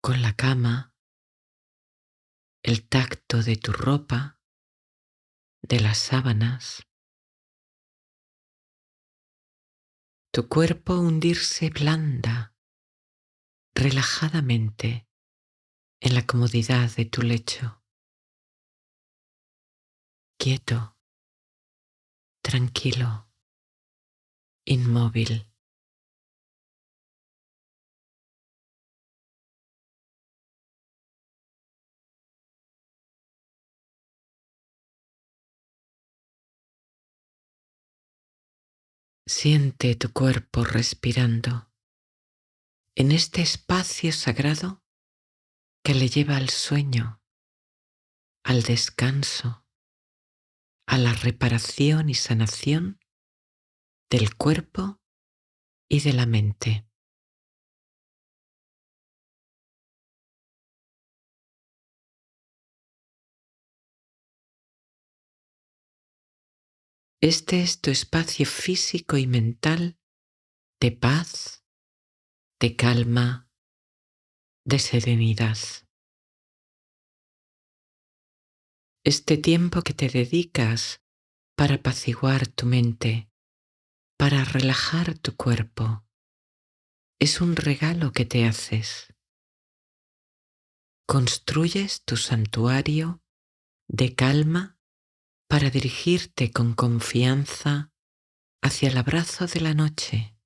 con la cama, el tacto de tu ropa, de las sábanas. Tu cuerpo hundirse blanda, relajadamente en la comodidad de tu lecho. Quieto, tranquilo, inmóvil. Siente tu cuerpo respirando en este espacio sagrado que le lleva al sueño, al descanso, a la reparación y sanación del cuerpo y de la mente. Este es tu espacio físico y mental de paz, de calma, de serenidad. Este tiempo que te dedicas para apaciguar tu mente, para relajar tu cuerpo, es un regalo que te haces. Construyes tu santuario de calma para dirigirte con confianza hacia el abrazo de la noche,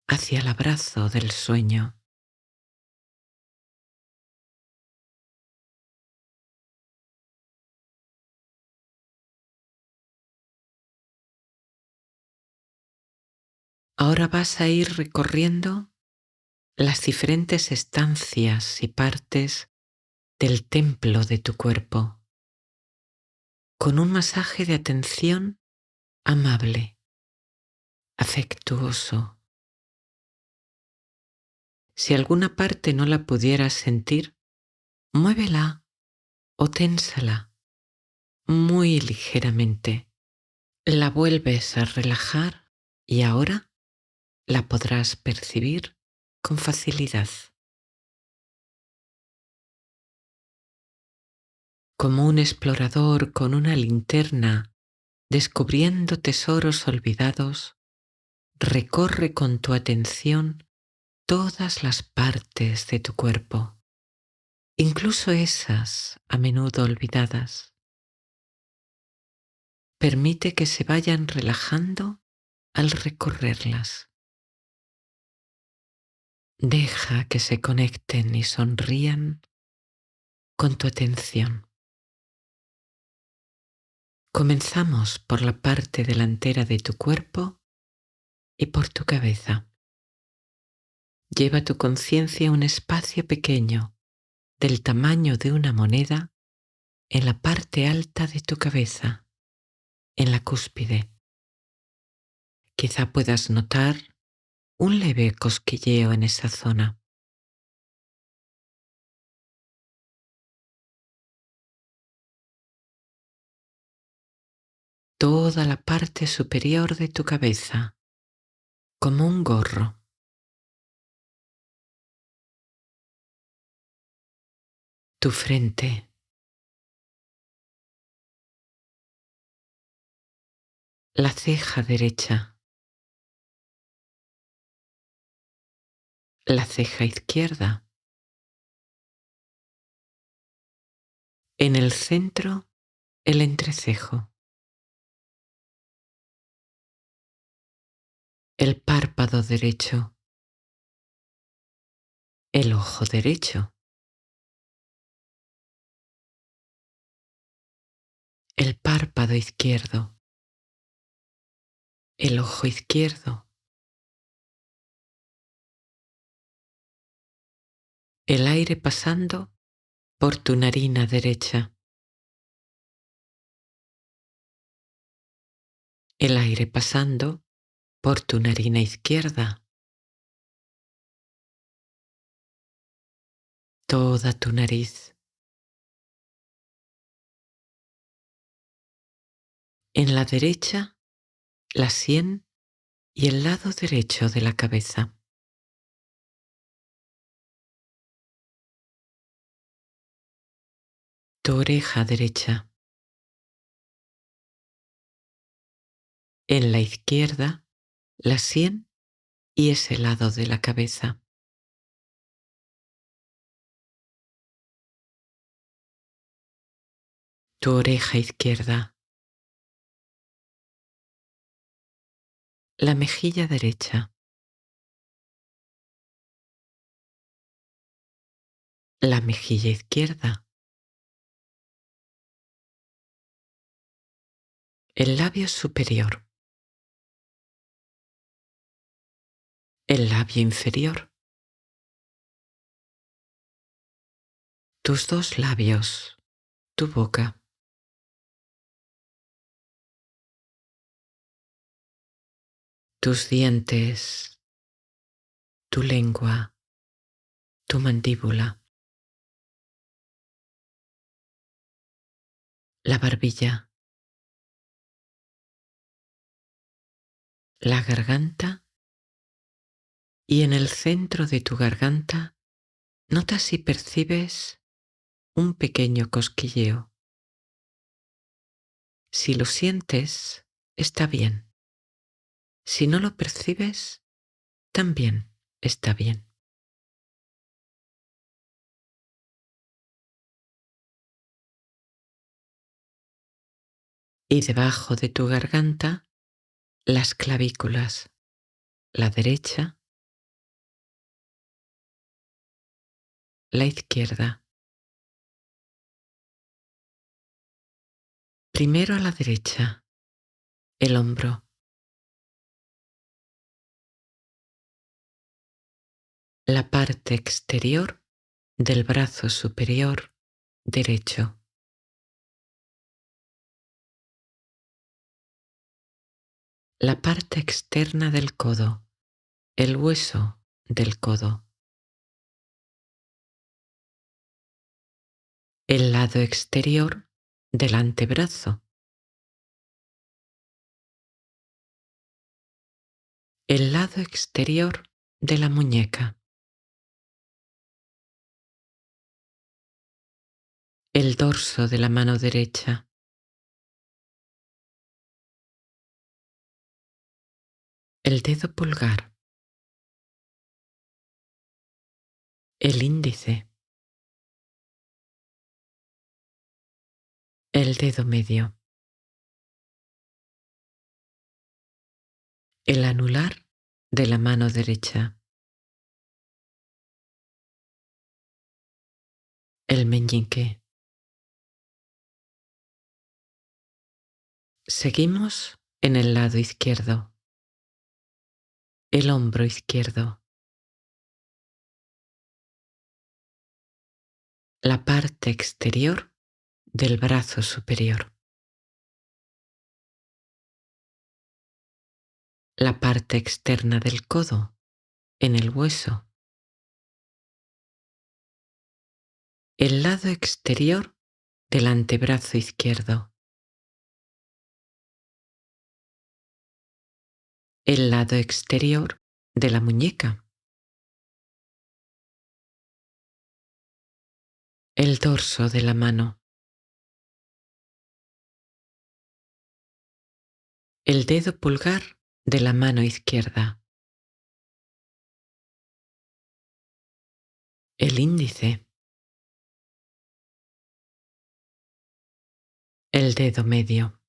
hacia el abrazo del sueño. Ahora vas a ir recorriendo las diferentes estancias y partes del templo de tu cuerpo, con un masaje de atención amable, afectuoso. Si alguna parte no la pudieras sentir, muévela o ténsala muy ligeramente. La vuelves a relajar y ahora la podrás percibir con facilidad. Como un explorador con una linterna descubriendo tesoros olvidados, Recorre con tu atención todas las partes de tu cuerpo, incluso esas a menudo olvidadas. Permite que se vayan relajando al recorrerlas. Deja que se conecten y sonrían con tu atención. Comenzamos por la parte delantera de tu cuerpo y por tu cabeza. Lleva tu conciencia a un espacio pequeño, del tamaño de una moneda, en la parte alta de tu cabeza, en la cúspide. Quizá puedas notar un leve cosquilleo en esa zona. Toda la parte superior de tu cabeza, como un gorro. Tu frente, la ceja derecha, la ceja izquierda. En el centro, el entrecejo, el párpado derecho, el ojo derecho, el párpado izquierdo, el ojo izquierdo, el aire pasando por tu narina derecha, el aire pasando por tu narina izquierda, toda tu nariz. En la derecha, la sien y el lado derecho de la cabeza. Tu oreja derecha. En la izquierda, la sien y ese lado de la cabeza. Tu oreja izquierda. La mejilla derecha. La mejilla izquierda. El labio superior. El labio inferior. Tus dos labios. Tu boca. Tus dientes. Tu lengua. Tu mandíbula. La barbilla. La garganta. Y en el centro de tu garganta, notas si percibes un pequeño cosquilleo. Si lo sientes, está bien. Si no lo percibes, también está bien. Y debajo de tu garganta, las clavículas, la derecha, la izquierda. Primero a la derecha, el hombro, la parte exterior del brazo superior derecho, la parte externa del codo, el hueso del codo, el lado exterior del antebrazo, el lado exterior de la muñeca, el dorso de la mano derecha, el dedo pulgar, el índice, el dedo medio, el anular de la mano derecha, el meñique. Seguimos en el lado izquierdo, el hombro izquierdo, la parte exterior del brazo superior, la parte externa del codo en el hueso, el lado exterior del antebrazo izquierdo, el lado exterior de la muñeca, el dorso de la mano, el dedo pulgar de la mano izquierda, el índice, el dedo medio,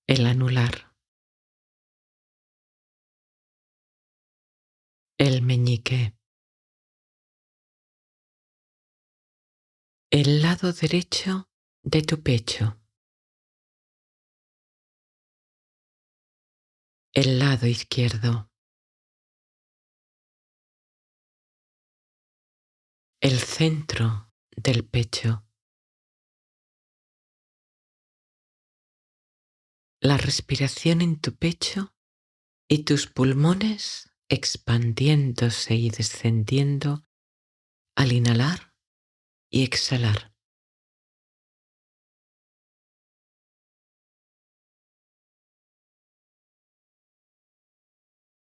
el anular, el meñique, el lado derecho de tu pecho, el lado izquierdo, el centro del pecho, la respiración en tu pecho y tus pulmones expandiéndose y descendiendo al inhalar y exhalar.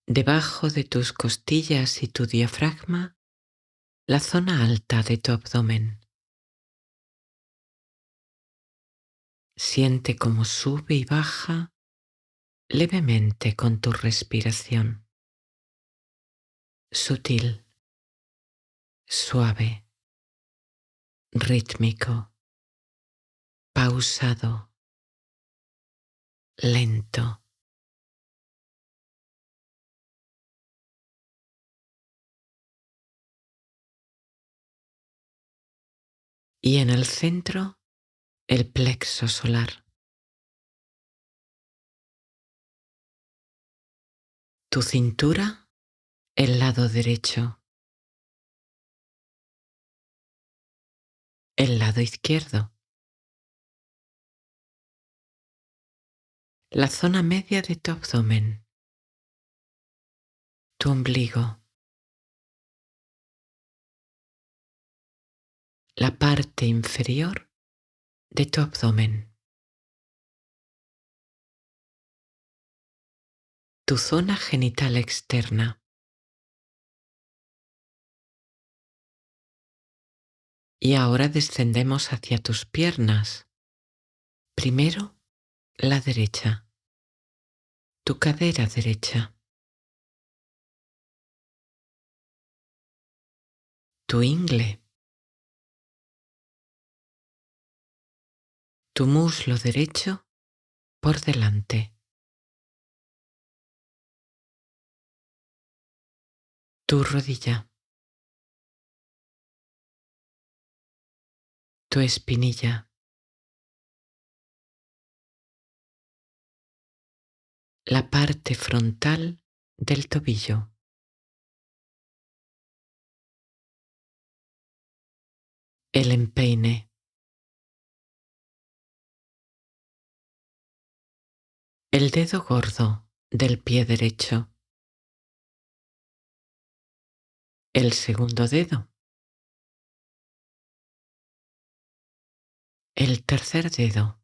Debajo de tus costillas y tu diafragma, la zona alta de tu abdomen. Siente cómo sube y baja levemente con tu respiración. Sutil, suave, rítmico, pausado, lento. Y en el centro, el plexo solar. Tu cintura, el lado derecho. El lado izquierdo. La zona media de tu abdomen. Tu ombligo. La parte inferior de tu abdomen. Tu zona genital externa. Y ahora descendemos hacia tus piernas. Primero, la derecha. Tu cadera derecha. Tu ingle. Tu muslo derecho por delante. Tu rodilla. Tu espinilla. La parte frontal del tobillo. El empeine. El dedo gordo del pie derecho. El segundo dedo. El tercer dedo.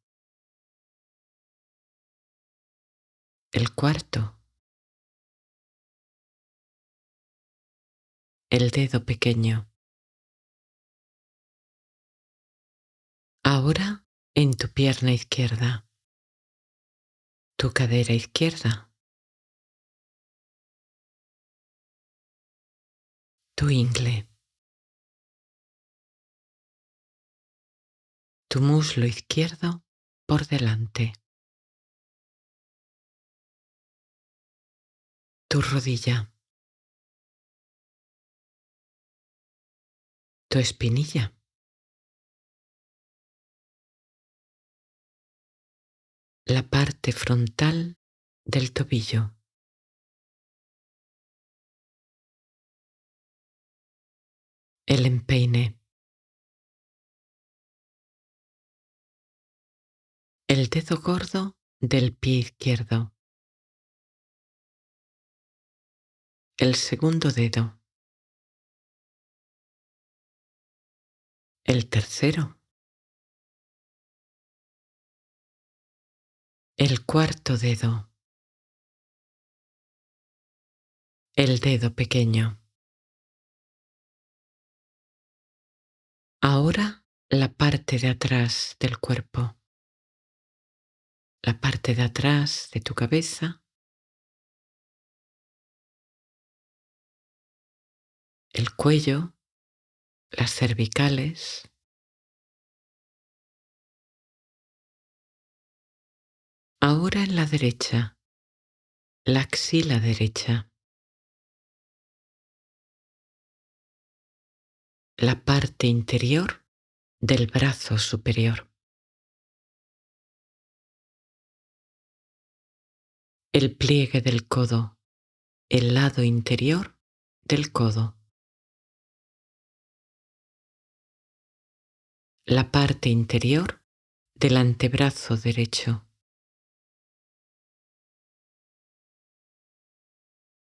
El cuarto. El dedo pequeño. Ahora en tu pierna izquierda. tu cadera izquierda, tu ingle, tu muslo izquierdo por delante, tu rodilla, tu espinilla, la parte frontal del tobillo, el empeine, el dedo gordo del pie izquierdo, el segundo dedo, el tercero, el cuarto dedo, el dedo pequeño. Ahora la parte de atrás del cuerpo, la parte de atrás de tu cabeza, el cuello, las cervicales. Ahora en la derecha, la axila derecha, la parte interior del brazo superior, el pliegue del codo, el lado interior del codo, la parte interior del antebrazo derecho,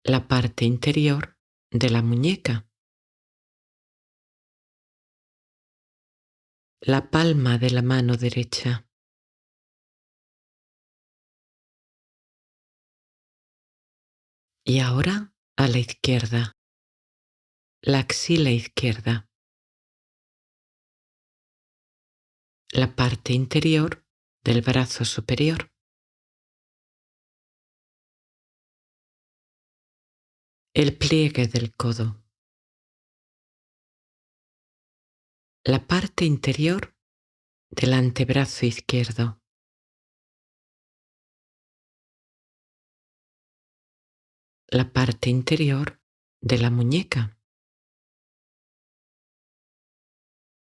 la parte interior de la muñeca, la palma de la mano derecha, y ahora a la izquierda, la axila izquierda, la parte interior del brazo superior, el pliegue del codo, la parte interior del antebrazo izquierdo, la parte interior de la muñeca,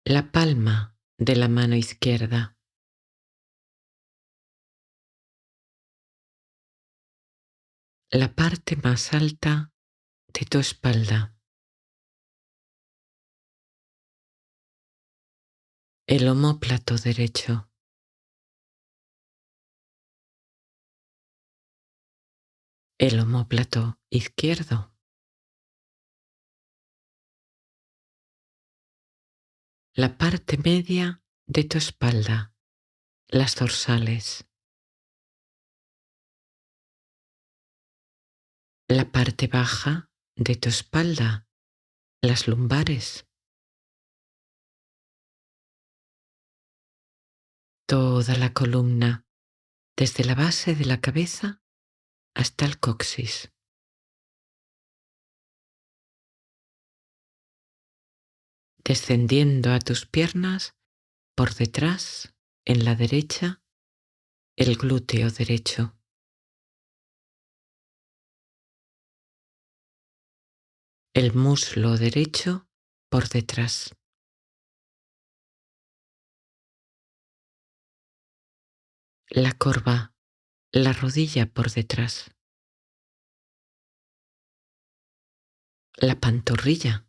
la palma de la mano izquierda, la parte más alta de tu espalda, el omóplato derecho, el omóplato izquierdo, la parte media de tu espalda, las dorsales, la parte baja de tu espalda, las lumbares, toda la columna, desde la base de la cabeza hasta el coxis. Descendiendo a tus piernas, por detrás, en la derecha, el glúteo derecho, el muslo derecho por detrás, la corva, la rodilla por detrás, la pantorrilla,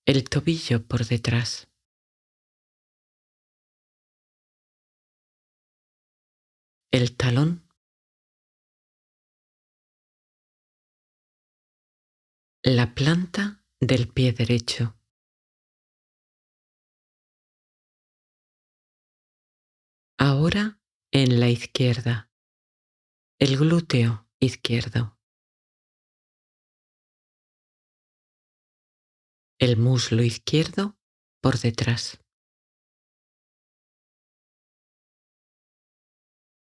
el tobillo por detrás, el talón, la planta del pie derecho. Ahora en la izquierda, el glúteo izquierdo, el muslo izquierdo por detrás,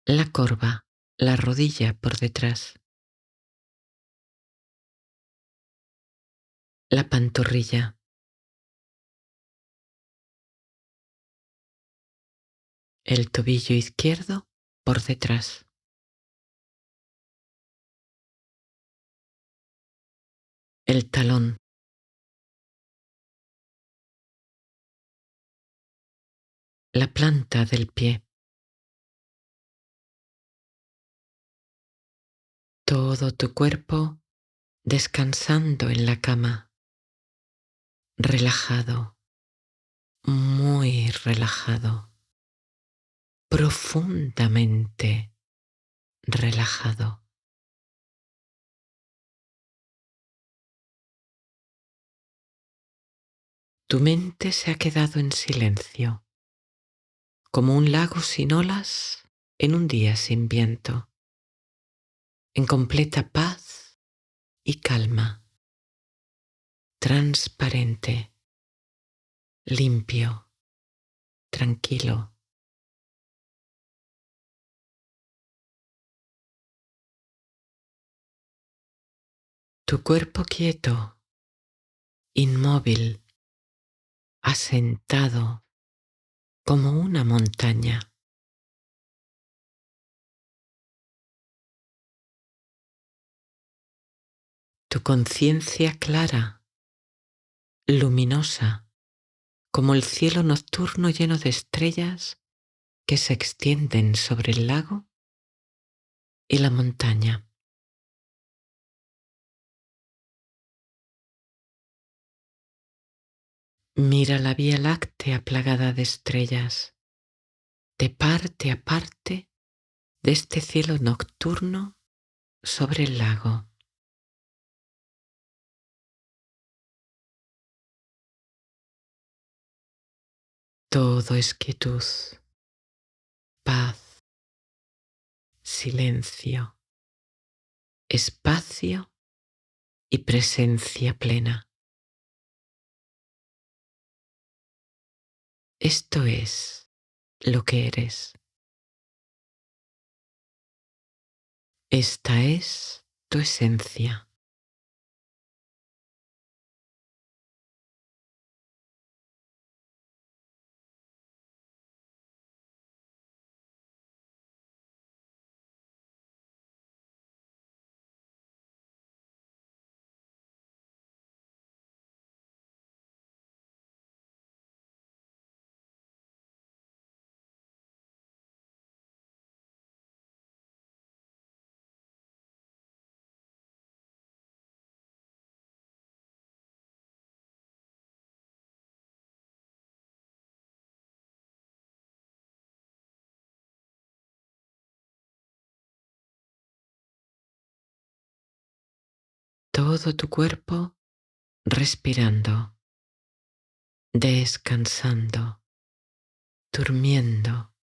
la corva, la rodilla por detrás, la pantorrilla, el tobillo izquierdo por detrás, el talón, la planta del pie, todo tu cuerpo descansando en la cama, relajado, muy relajado, profundamente relajado. Tu mente se ha quedado en silencio, como un lago sin olas en un día sin viento, en completa paz y calma, transparente, limpio, tranquilo. Tu cuerpo quieto, inmóvil, asentado como una montaña. Tu conciencia clara, luminosa, como el cielo nocturno lleno de estrellas que se extienden sobre el lago y la montaña. Mira la Vía Láctea plagada de estrellas, de parte a parte de este cielo nocturno sobre el lago. Todo es quietud, paz, silencio, espacio y presencia plena. Esto es lo que eres. Esta es tu esencia. Todo tu cuerpo respirando, descansando, durmiendo,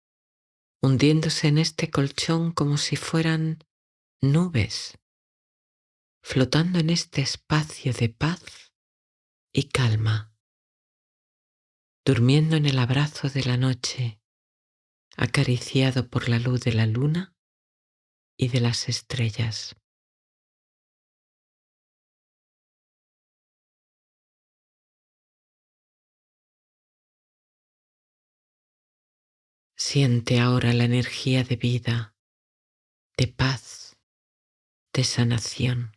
hundiéndose en este colchón como si fueran nubes, flotando en este espacio de paz y calma, durmiendo en el abrazo de la noche, acariciado por la luz de la luna y de las estrellas. Siente ahora la energía de vida, de paz, de sanación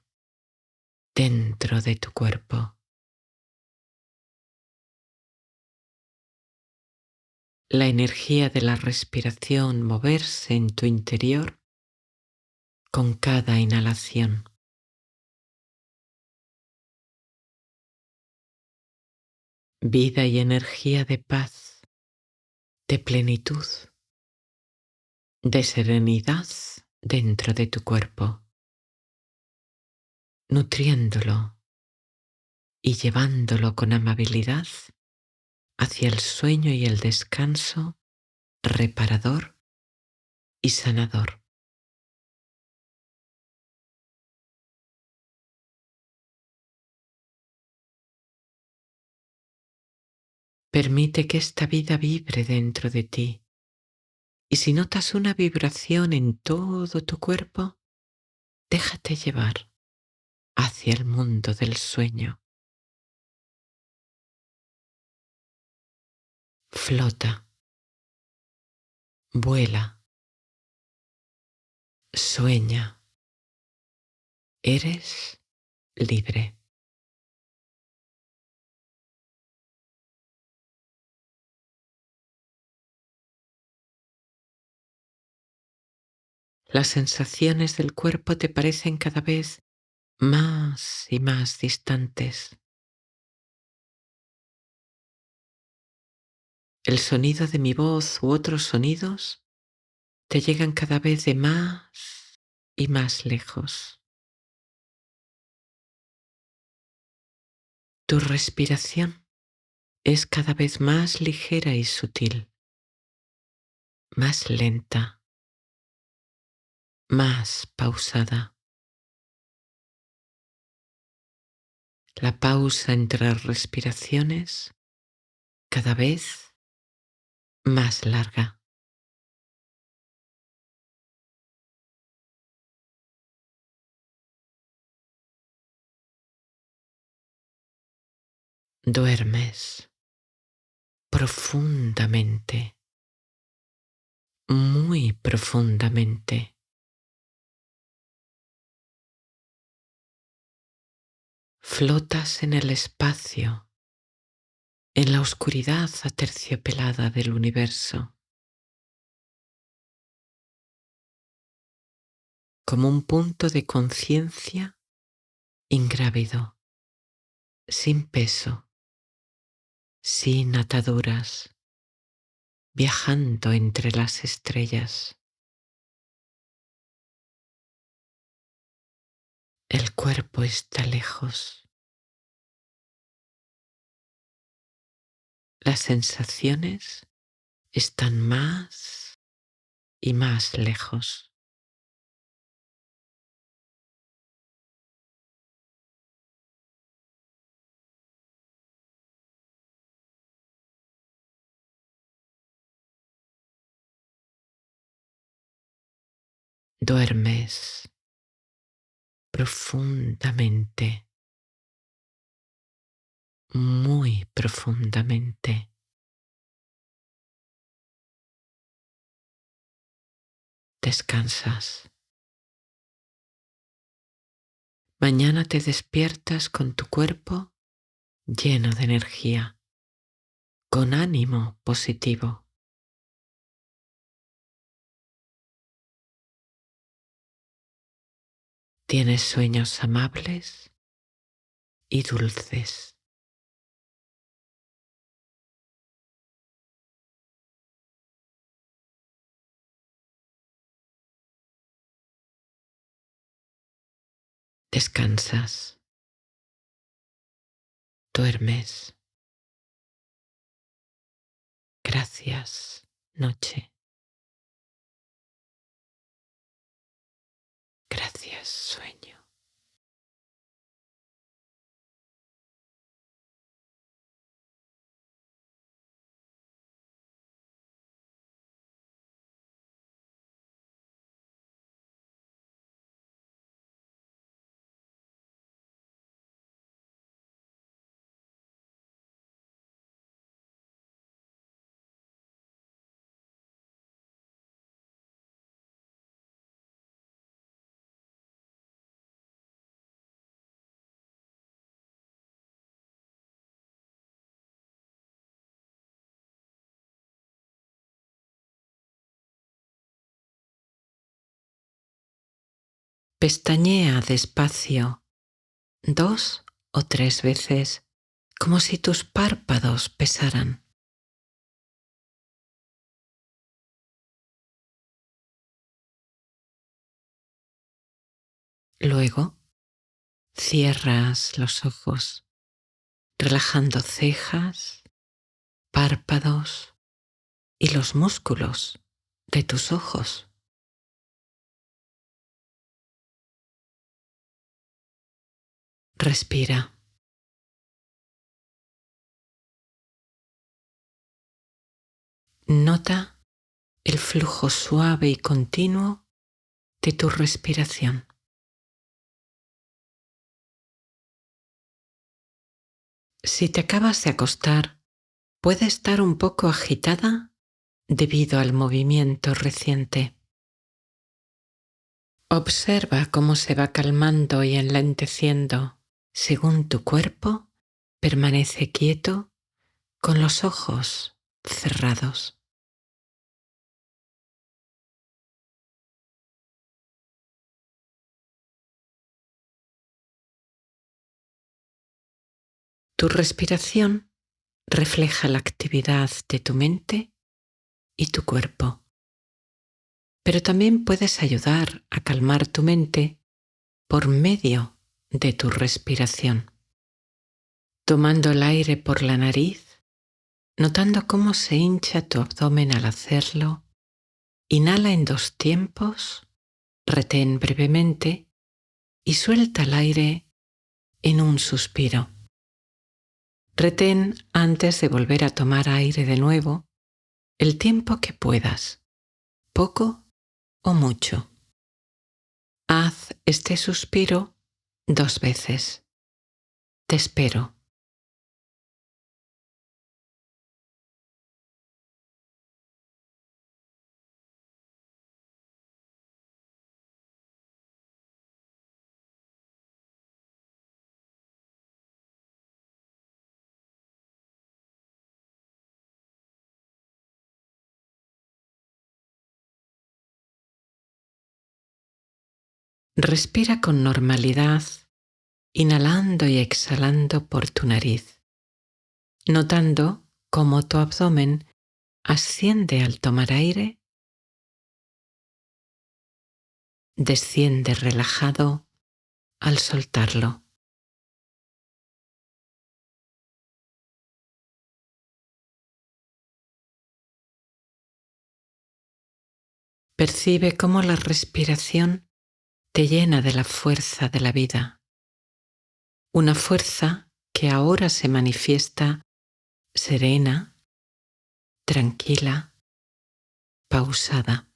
dentro de tu cuerpo. La energía de la respiración moverse en tu interior con cada inhalación. Vida y energía de paz, de plenitud, de serenidad dentro de tu cuerpo, nutriéndolo y llevándolo con amabilidad hacia el sueño y el descanso reparador y sanador. Permite que esta vida vibre dentro de ti, Y si notas una vibración en todo tu cuerpo, déjate llevar hacia el mundo del sueño. Flota, vuela, sueña. Eres libre. Las sensaciones del cuerpo te parecen cada vez más y más distantes. El sonido de mi voz u otros sonidos te llegan cada vez de más y más lejos. Tu respiración es cada vez más ligera y sutil, más lenta, más pausada. La pausa entre las respiraciones cada vez más larga. Duermes profundamente, muy profundamente. Flotas en el espacio, en la oscuridad aterciopelada del universo, como un punto de conciencia ingrávido, sin peso, sin ataduras, viajando entre las estrellas. El cuerpo está lejos. Las sensaciones están más y más lejos. Duermes profundamente, muy profundamente. Descansas. Mañana te despiertas con tu cuerpo lleno de energía, con ánimo positivo. Tienes sueños amables y dulces. Descansas, duermes. Gracias, noche. Gracias, sueño. Pestañea despacio 2 o 3 veces, como si tus párpados pesaran. Luego cierras los ojos, relajando cejas, párpados y los músculos de tus ojos. Respira. Nota el flujo flujo suave y continuo de tu respiración. Si te acabas de acostar, puede estar un poco agitada debido al movimiento reciente. Observa cómo se va calmando y enlenteciendo según tu cuerpo permanece quieto con los ojos cerrados. Tu respiración refleja la actividad de tu mente y tu cuerpo, pero también puedes ayudar a calmar tu mente por medio de tu respiración. Tomando el aire por la nariz, notando cómo se hincha tu abdomen al hacerlo, inhala en 2 tiempos, retén brevemente y suelta el aire en un suspiro. Retén antes de volver a tomar aire de nuevo el tiempo que puedas, poco o mucho. Haz este suspiro 2 veces. Te espero. Respira con normalidad, inhalando y exhalando por tu nariz, notando cómo tu abdomen asciende al tomar aire, desciende relajado al soltarlo. Percibe cómo la respiración te llena de la fuerza de la vida, una fuerza que ahora se manifiesta serena, tranquila, pausada.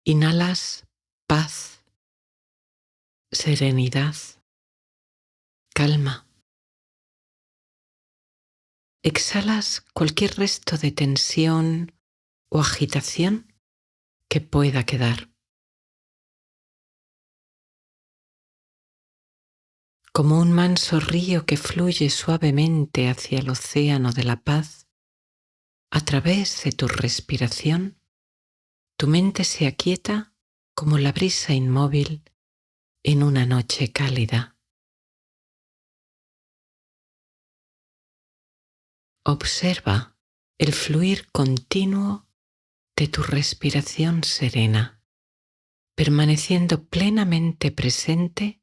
Inhalas paz, serenidad, calma. Exhalas cualquier resto de tensión o agitación que pueda quedar. Como un manso río que fluye suavemente hacia el océano de la paz, a través de tu respiración, tu mente se aquieta como la brisa inmóvil en una noche cálida. Observa el fluir continuo de tu respiración serena, permaneciendo plenamente presente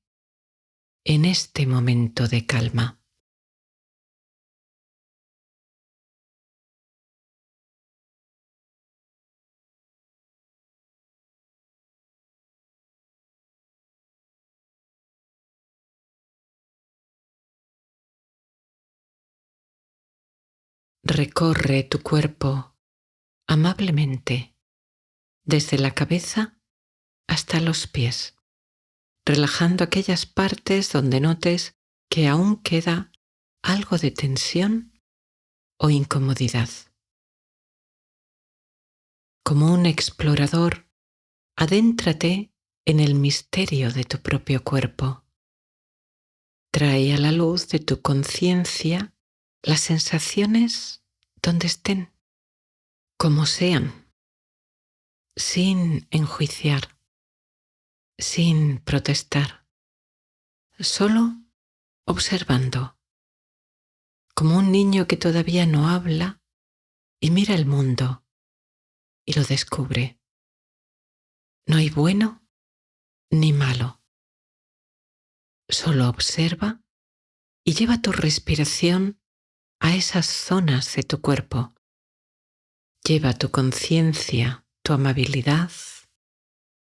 en este momento de calma. Recorre tu cuerpo amablemente desde la cabeza hasta los pies, relajando aquellas partes donde notes que aún queda algo de tensión o incomodidad. Como un explorador, adéntrate en el misterio de tu propio cuerpo. Trae a la luz de tu conciencia las sensaciones donde estén, como sean, sin enjuiciar, sin protestar, solo observando, como un niño que todavía no habla y mira el mundo y lo descubre. No hay bueno ni malo, solo observa y lleva tu respiración a esas zonas de tu cuerpo. Lleva tu conciencia, tu amabilidad,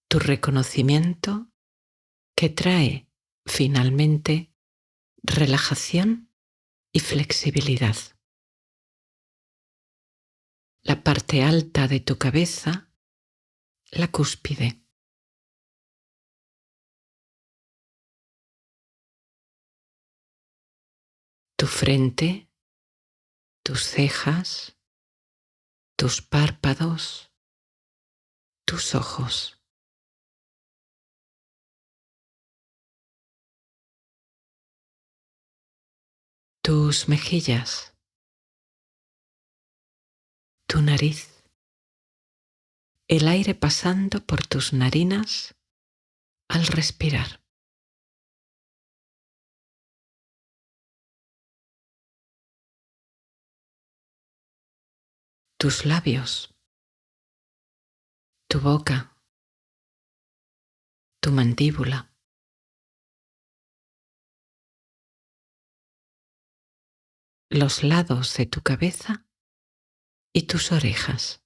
tu reconocimiento, que trae finalmente relajación y flexibilidad. la parte alta de tu cabeza, la cúspide. Tu frente, tus cejas, tus párpados, tus ojos. Tus mejillas, tu nariz, el aire pasando por tus narinas al respirar. Tus labios, tu boca, tu mandíbula. Los lados de tu cabeza y tus orejas.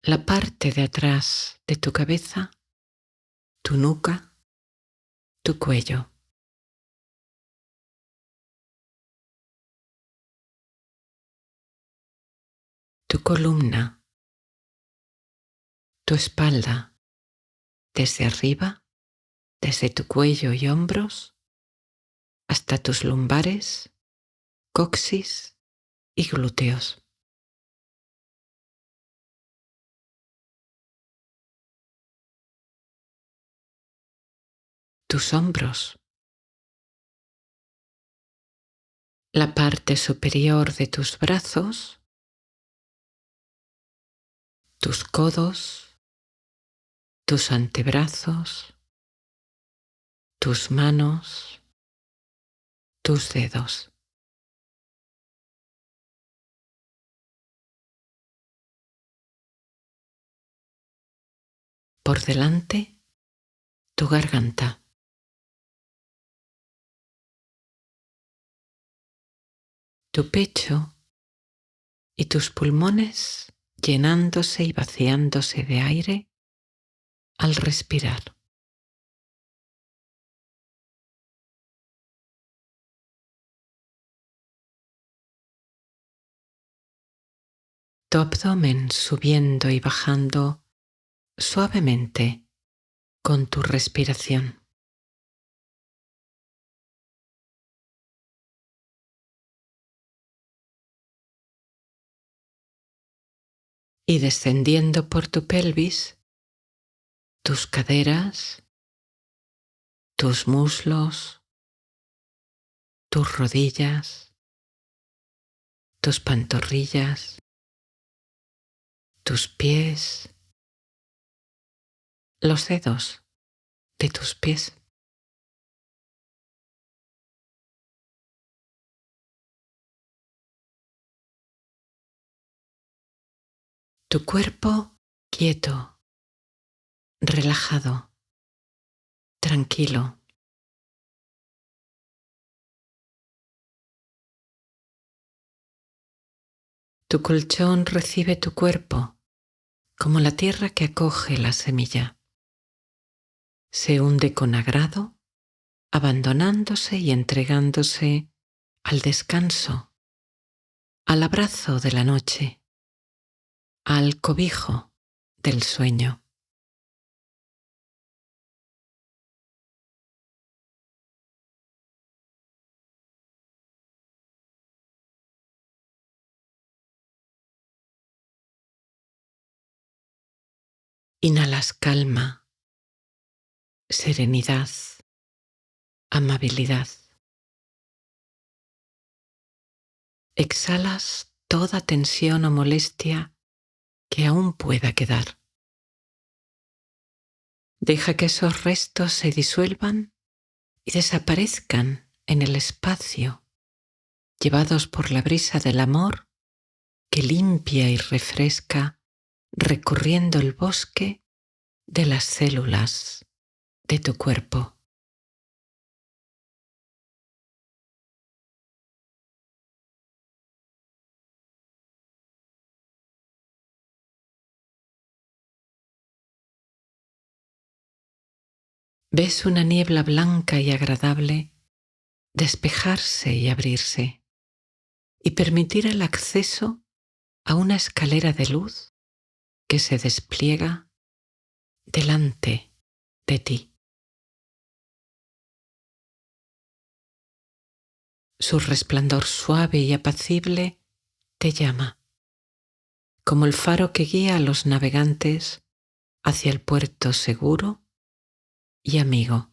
La parte de atrás de tu cabeza, tu nuca, tu cuello. Tu columna, tu espalda, desde arriba, desde tu cuello y hombros, hasta tus lumbares, coxis y glúteos. Tus hombros, la parte superior de tus brazos, tus codos, tus antebrazos, tus manos, tus dedos. Por delante, tu garganta. Tu pecho y tus pulmones llenándose y vaciándose de aire al respirar. Tu abdomen subiendo y bajando suavemente con tu respiración. Y descendiendo por tu pelvis, tus caderas, tus muslos, tus rodillas, tus pantorrillas, tus pies, los dedos de tus pies. Tu cuerpo quieto, relajado, tranquilo. Tu colchón recibe tu cuerpo como la tierra que acoge la semilla. Se hunde con agrado, abandonándose y entregándose al descanso, al abrazo de la noche, al cobijo del sueño. Inhalas calma, serenidad, amabilidad. Exhalas toda tensión o molestia que aún pueda quedar. Deja que esos restos se disuelvan y desaparezcan en el espacio, llevados por la brisa del amor que limpia y refresca recorriendo el bosque de las células de tu cuerpo. Ves una niebla blanca y agradable despejarse y abrirse, y permitir el acceso a una escalera de luz que se despliega delante de ti. Su resplandor suave y apacible te llama, como el faro que guía a los navegantes hacia el puerto seguro y amigo.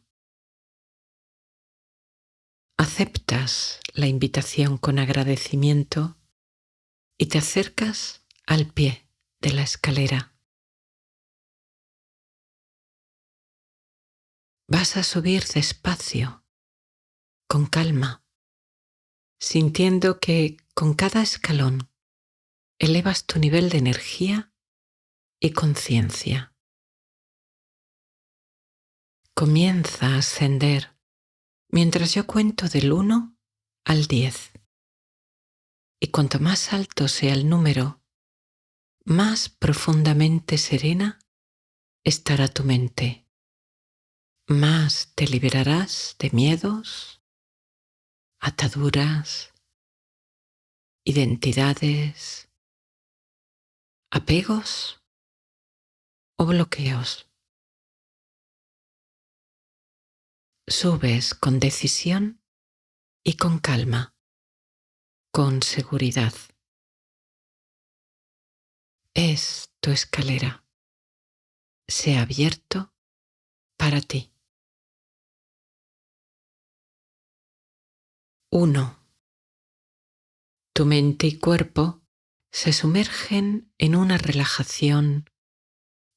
Aceptas la invitación con agradecimiento y te acercas al pie de la escalera. Vas a subir despacio, con calma, sintiendo que con cada escalón elevas tu nivel de energía y conciencia. Comienza a ascender mientras yo cuento del 1 al 10. Y cuanto más alto sea el número, más profundamente serena estará tu mente. Más te liberarás de miedos, ataduras, identidades, apegos o bloqueos. Subes con decisión y con calma, con seguridad. Es tu escalera. Se ha abierto para ti. 1. Tu mente y cuerpo se sumergen en una relajación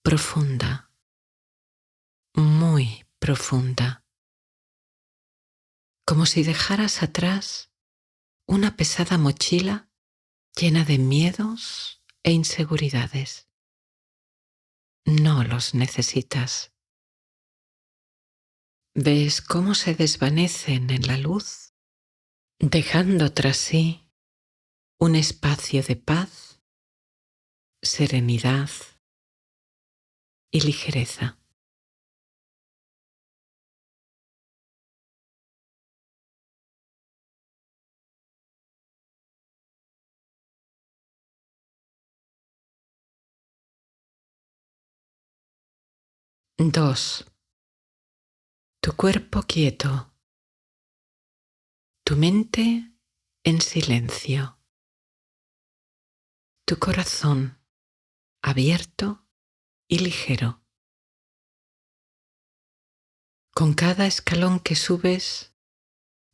profunda, muy profunda, como si dejaras atrás una pesada mochila llena de miedos e inseguridades. No los necesitas. ¿Ves cómo se desvanecen en la luz, dejando tras sí un espacio de paz, serenidad y ligereza? 2. Tu cuerpo quieto, tu mente en silencio, tu corazón abierto y ligero. Con cada escalón que subes,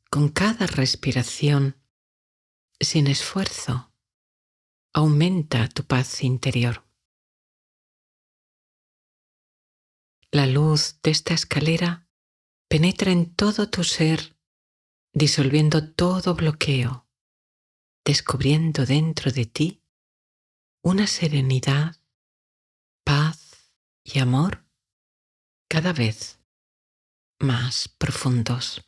con cada respiración, sin esfuerzo, aumenta tu paz interior. La luz de esta escalera penetra en todo tu ser, disolviendo todo bloqueo, descubriendo dentro de ti una serenidad, paz y amor cada vez más profundos.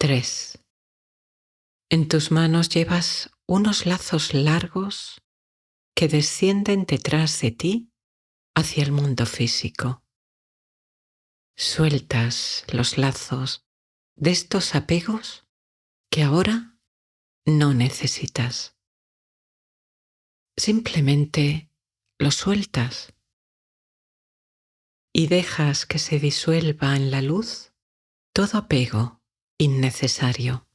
3. En tus manos llevas unos lazos largos que descienden detrás de ti hacia el mundo físico. Sueltas los lazos de estos apegos que ahora no necesitas. Simplemente los sueltas y dejas que se disuelva en la luz todo apego innecesario.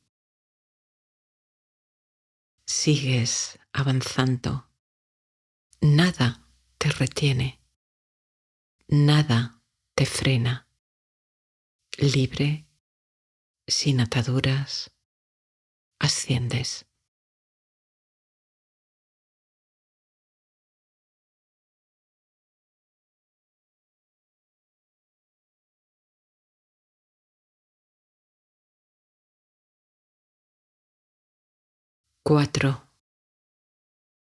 Sigues avanzando. Nada te retiene. Nada te frena. Libre, sin ataduras, asciendes. 4.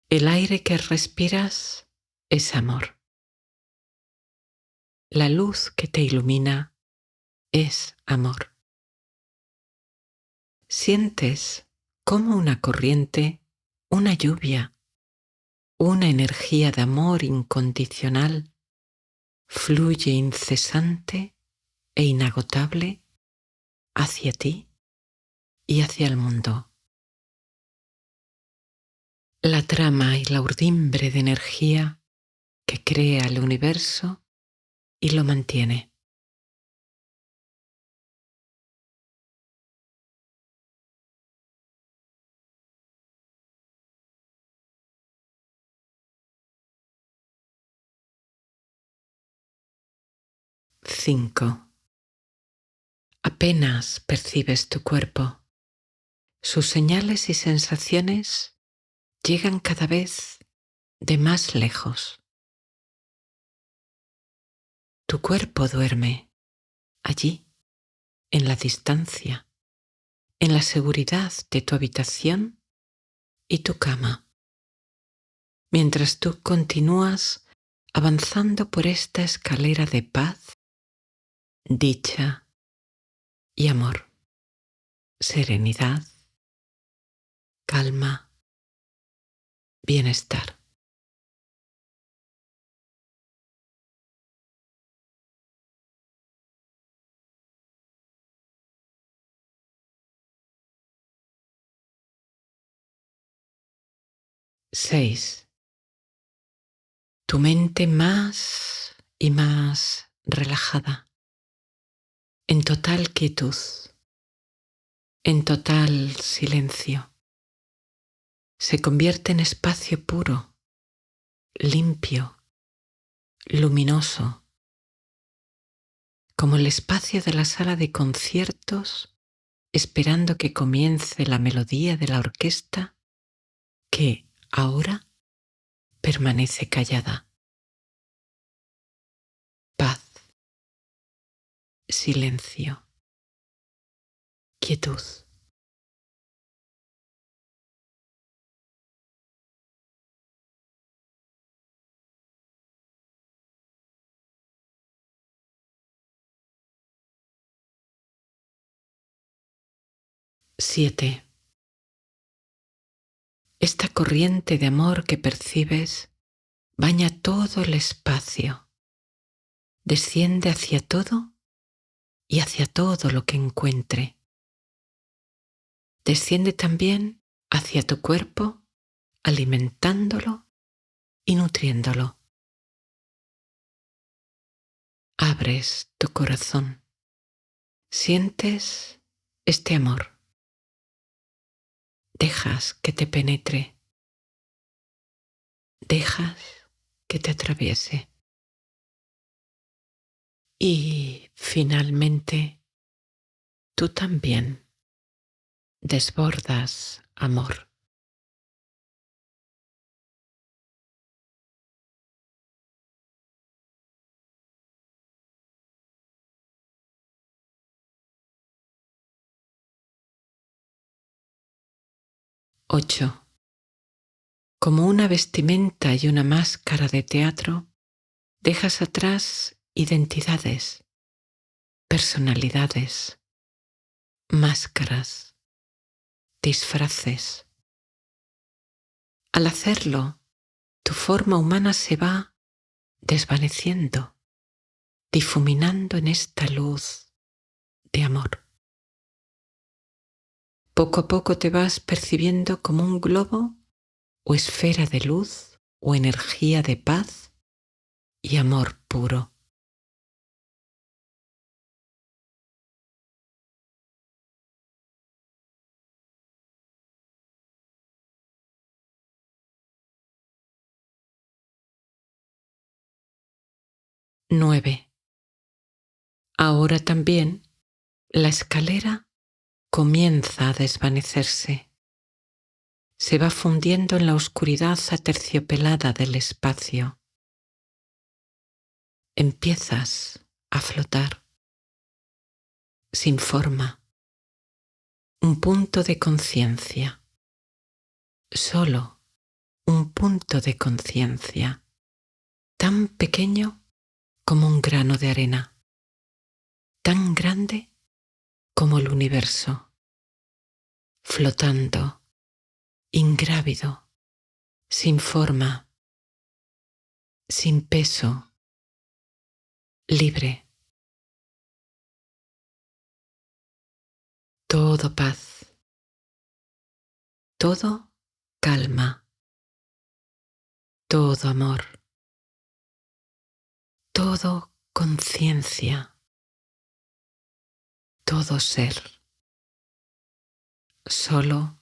El aire que respiras es amor. La luz que te ilumina es amor. Sientes como una corriente, una lluvia, una energía de amor incondicional fluye incesante e inagotable hacia ti y hacia el mundo. La trama y la urdimbre de energía que crea el universo y lo mantiene. 5. Apenas percibes tu cuerpo. Sus señales y sensaciones llegan cada vez de más lejos. Tu cuerpo duerme allí, en la distancia, en la seguridad de tu habitación y tu cama, mientras tú continúas avanzando por esta escalera de paz, dicha y amor, serenidad, calma, bienestar. 6. Tu mente más y más relajada, en total quietud, en total silencio. Se convierte en espacio puro, limpio, luminoso, como el espacio de la sala de conciertos, esperando que comience la melodía de la orquesta que ahora permanece callada. Paz, silencio, quietud. 7. Esta corriente de amor que percibes baña todo el espacio, desciende hacia todo y hacia todo lo que encuentre. Desciende también hacia tu cuerpo, alimentándolo y nutriéndolo. Abres tu corazón, sientes este amor, dejas que te penetre, dejas que te atraviese y finalmente tú también desbordas amor. 8. Como una vestimenta y una máscara de teatro, dejas atrás identidades, personalidades, máscaras, disfraces. Al hacerlo, tu forma humana se va desvaneciendo, difuminando en esta luz de amor. Poco a poco te vas percibiendo como un globo o esfera de luz o energía de paz y amor puro. 9. Ahora también la escalera comienza a desvanecerse. Se va fundiendo en la oscuridad aterciopelada del espacio. Empiezas a flotar, sin forma, un punto de conciencia, solo un punto de conciencia, tan pequeño como un grano de arena, tan grande como el universo. flotando, ingrávido, sin forma, sin peso, libre. Todo paz, todo calma, todo amor, todo conciencia, todo ser, solo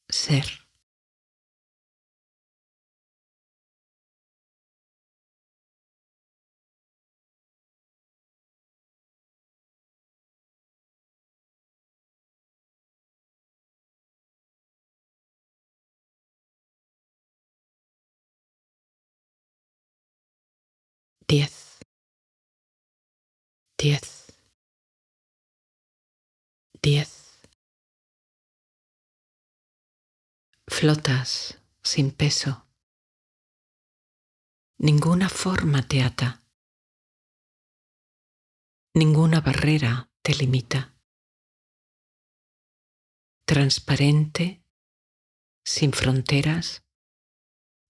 ser. 10, 10, 10. Flotas sin peso. Ninguna forma te ata. Ninguna barrera te limita. Transparente, sin fronteras,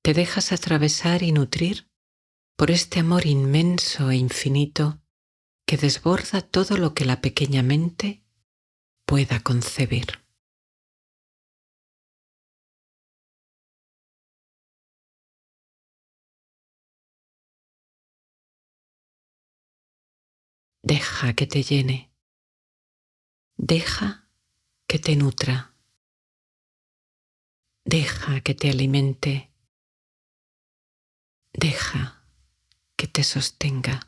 te dejas atravesar y nutrir por este amor inmenso e infinito que desborda todo lo que la pequeña mente pueda concebir. Deja que te llene. Deja que te nutra. Deja que te alimente. Deja que te sostenga.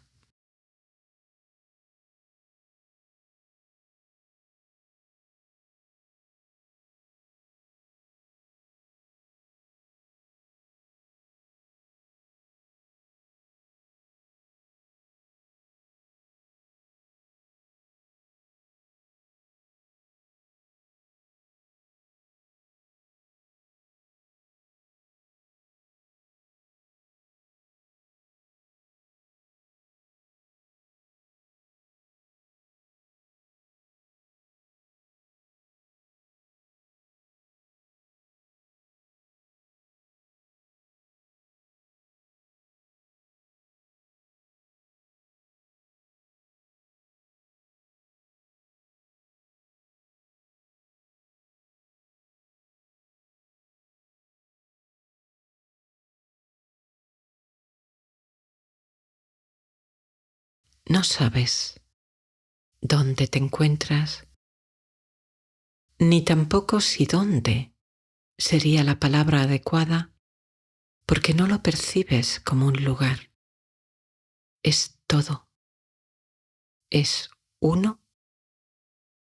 No sabes dónde te encuentras, ni tampoco si dónde sería la palabra adecuada, porque no lo percibes como un lugar. Es todo. Es uno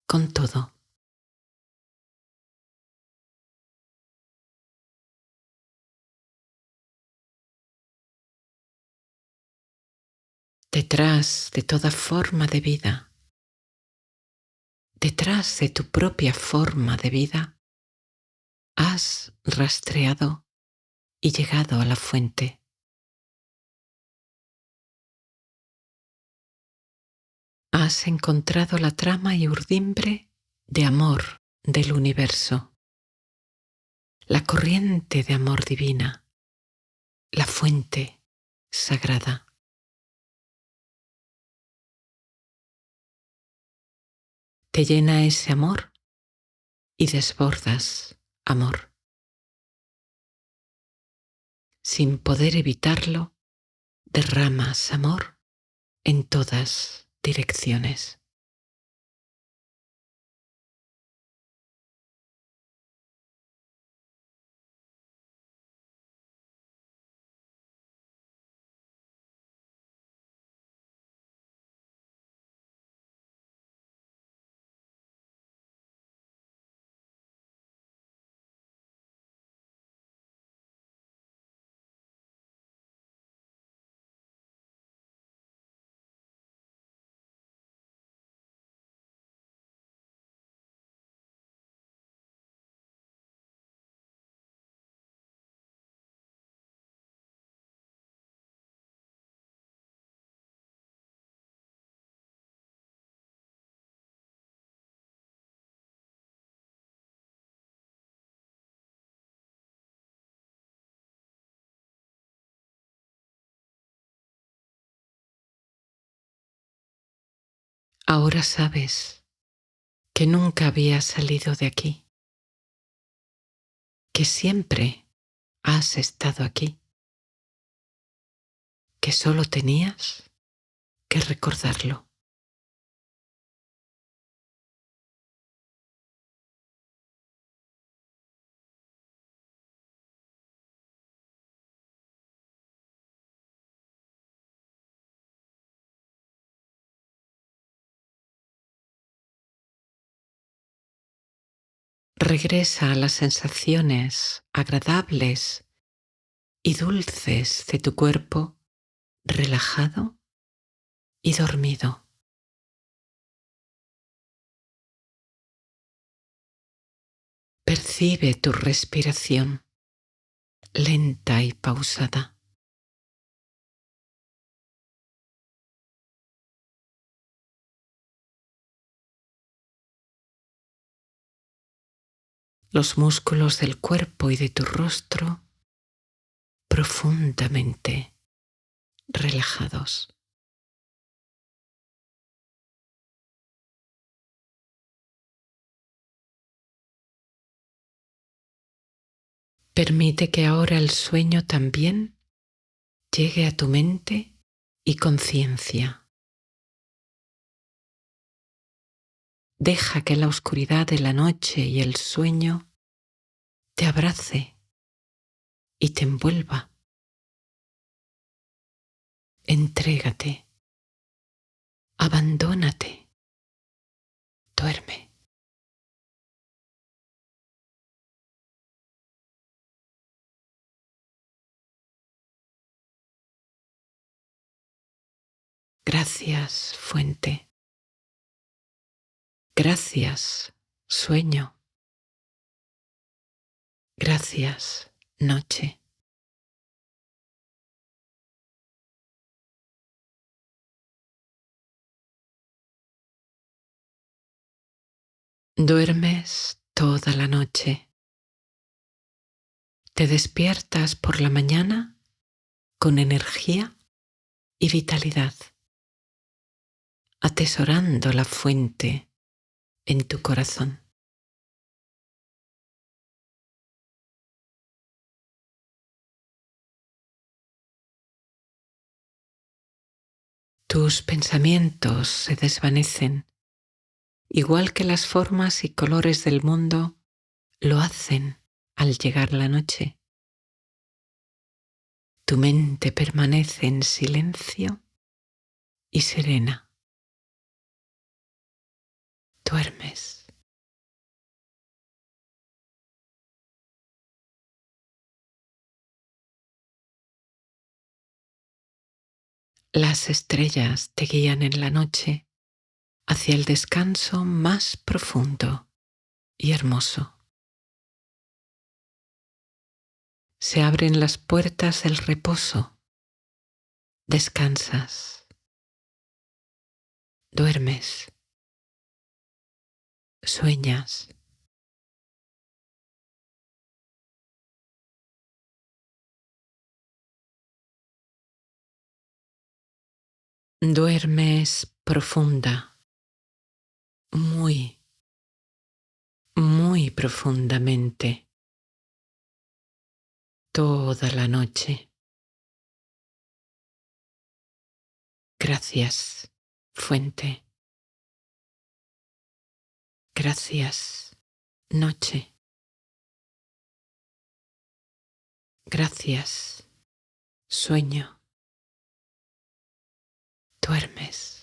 con todo. Detrás de toda forma de vida, detrás de tu propia forma de vida, has rastreado y llegado a la fuente. Has encontrado la trama y urdimbre de amor del universo, la corriente de amor divina, la fuente sagrada. Te llena ese amor y desbordas amor. Sin poder evitarlo, derramas amor en todas direcciones. Ahora sabes que nunca habías salido de aquí, que siempre has estado aquí, que solo tenías que recordarlo. Regresa a las sensaciones agradables y dulces de tu cuerpo relajado y dormido. Percibe tu respiración lenta y pausada. Los músculos del cuerpo y de tu rostro profundamente relajados. Permite que ahora el sueño también llegue a tu mente y conciencia. Deja que la oscuridad de la noche y el sueño te abrace y te envuelva. Entrégate, abandónate, duerme. Gracias, fuente. Gracias, sueño. Gracias, noche. Duermes toda la noche. Te despiertas por la mañana con energía y vitalidad, atesorando la fuente en tu corazón. Tus pensamientos se desvanecen, igual que las formas y colores del mundo lo hacen al llegar la noche. Tu mente permanece en silencio y serena. Duermes. Las estrellas te guían en la noche hacia el descanso más profundo y hermoso. Se abren las puertas del reposo. Descansas. Duermes. Sueñas. Duermes profunda, muy, muy profundamente, toda la noche. Gracias, fuente. Gracias, noche. Gracias, sueño. Duermes.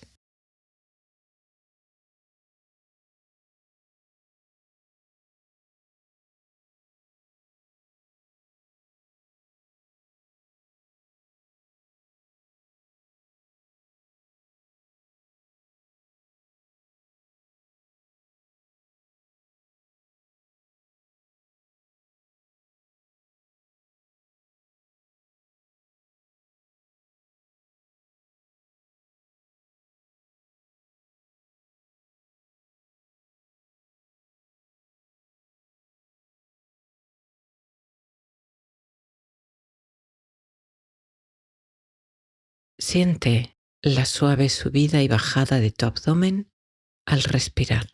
Siente la suave subida y bajada de tu abdomen al respirar.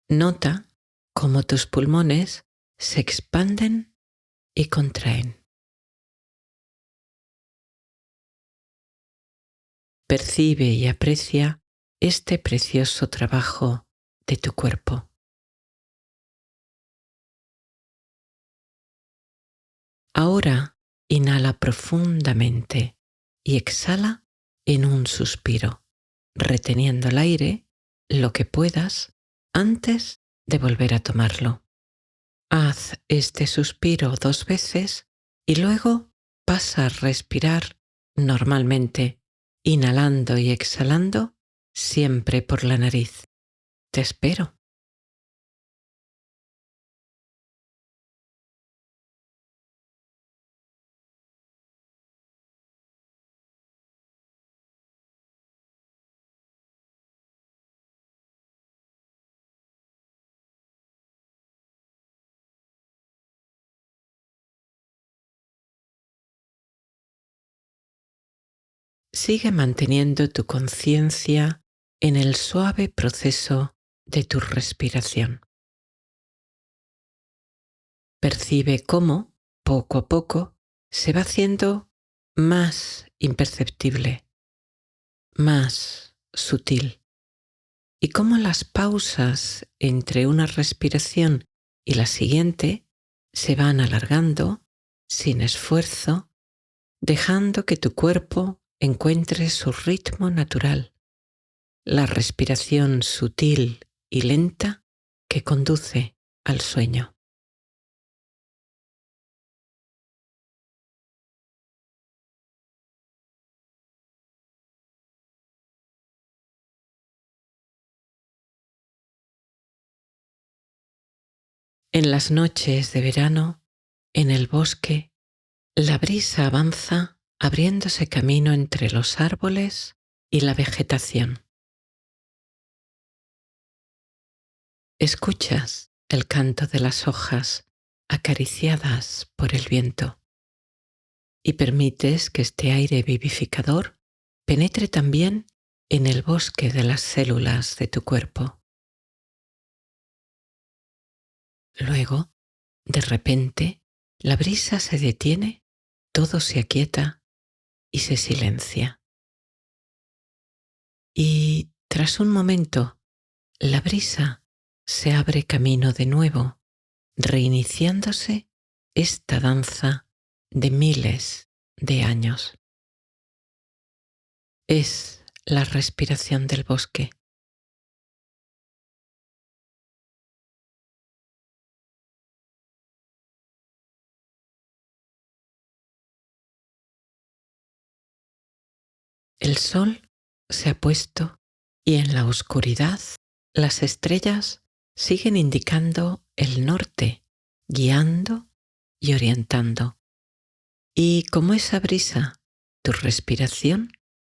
Nota cómo tus pulmones se expanden y contraen. Percibe y aprecia este precioso trabajo de tu cuerpo. Ahora inhala profundamente y exhala en un suspiro, reteniendo el aire lo que puedas antes de volver a tomarlo. Haz este suspiro 2 veces y luego pasa a respirar normalmente, inhalando y exhalando siempre por la nariz. Te espero. Sigue manteniendo tu conciencia en el suave proceso de tu respiración. Percibe cómo, poco a poco, se va haciendo más imperceptible, más sutil, y cómo las pausas entre una respiración y la siguiente se van alargando sin esfuerzo, dejando que tu cuerpo encuentre su ritmo natural, la respiración sutil y lenta que conduce al sueño. En las noches de verano, en el bosque, la brisa avanza abriéndose camino entre los árboles y la vegetación. Escuchas el canto de las hojas acariciadas por el viento y permites que este aire vivificador penetre también en el bosque de las células de tu cuerpo. Luego, de repente, la brisa se detiene, todo se aquieta y se silencia. Y tras un momento, la brisa se abre camino de nuevo, reiniciándose esta danza de miles de años. Es la respiración del bosque. El sol se ha puesto y en la oscuridad las estrellas siguen indicando el norte, guiando y orientando. Y como esa brisa, tu respiración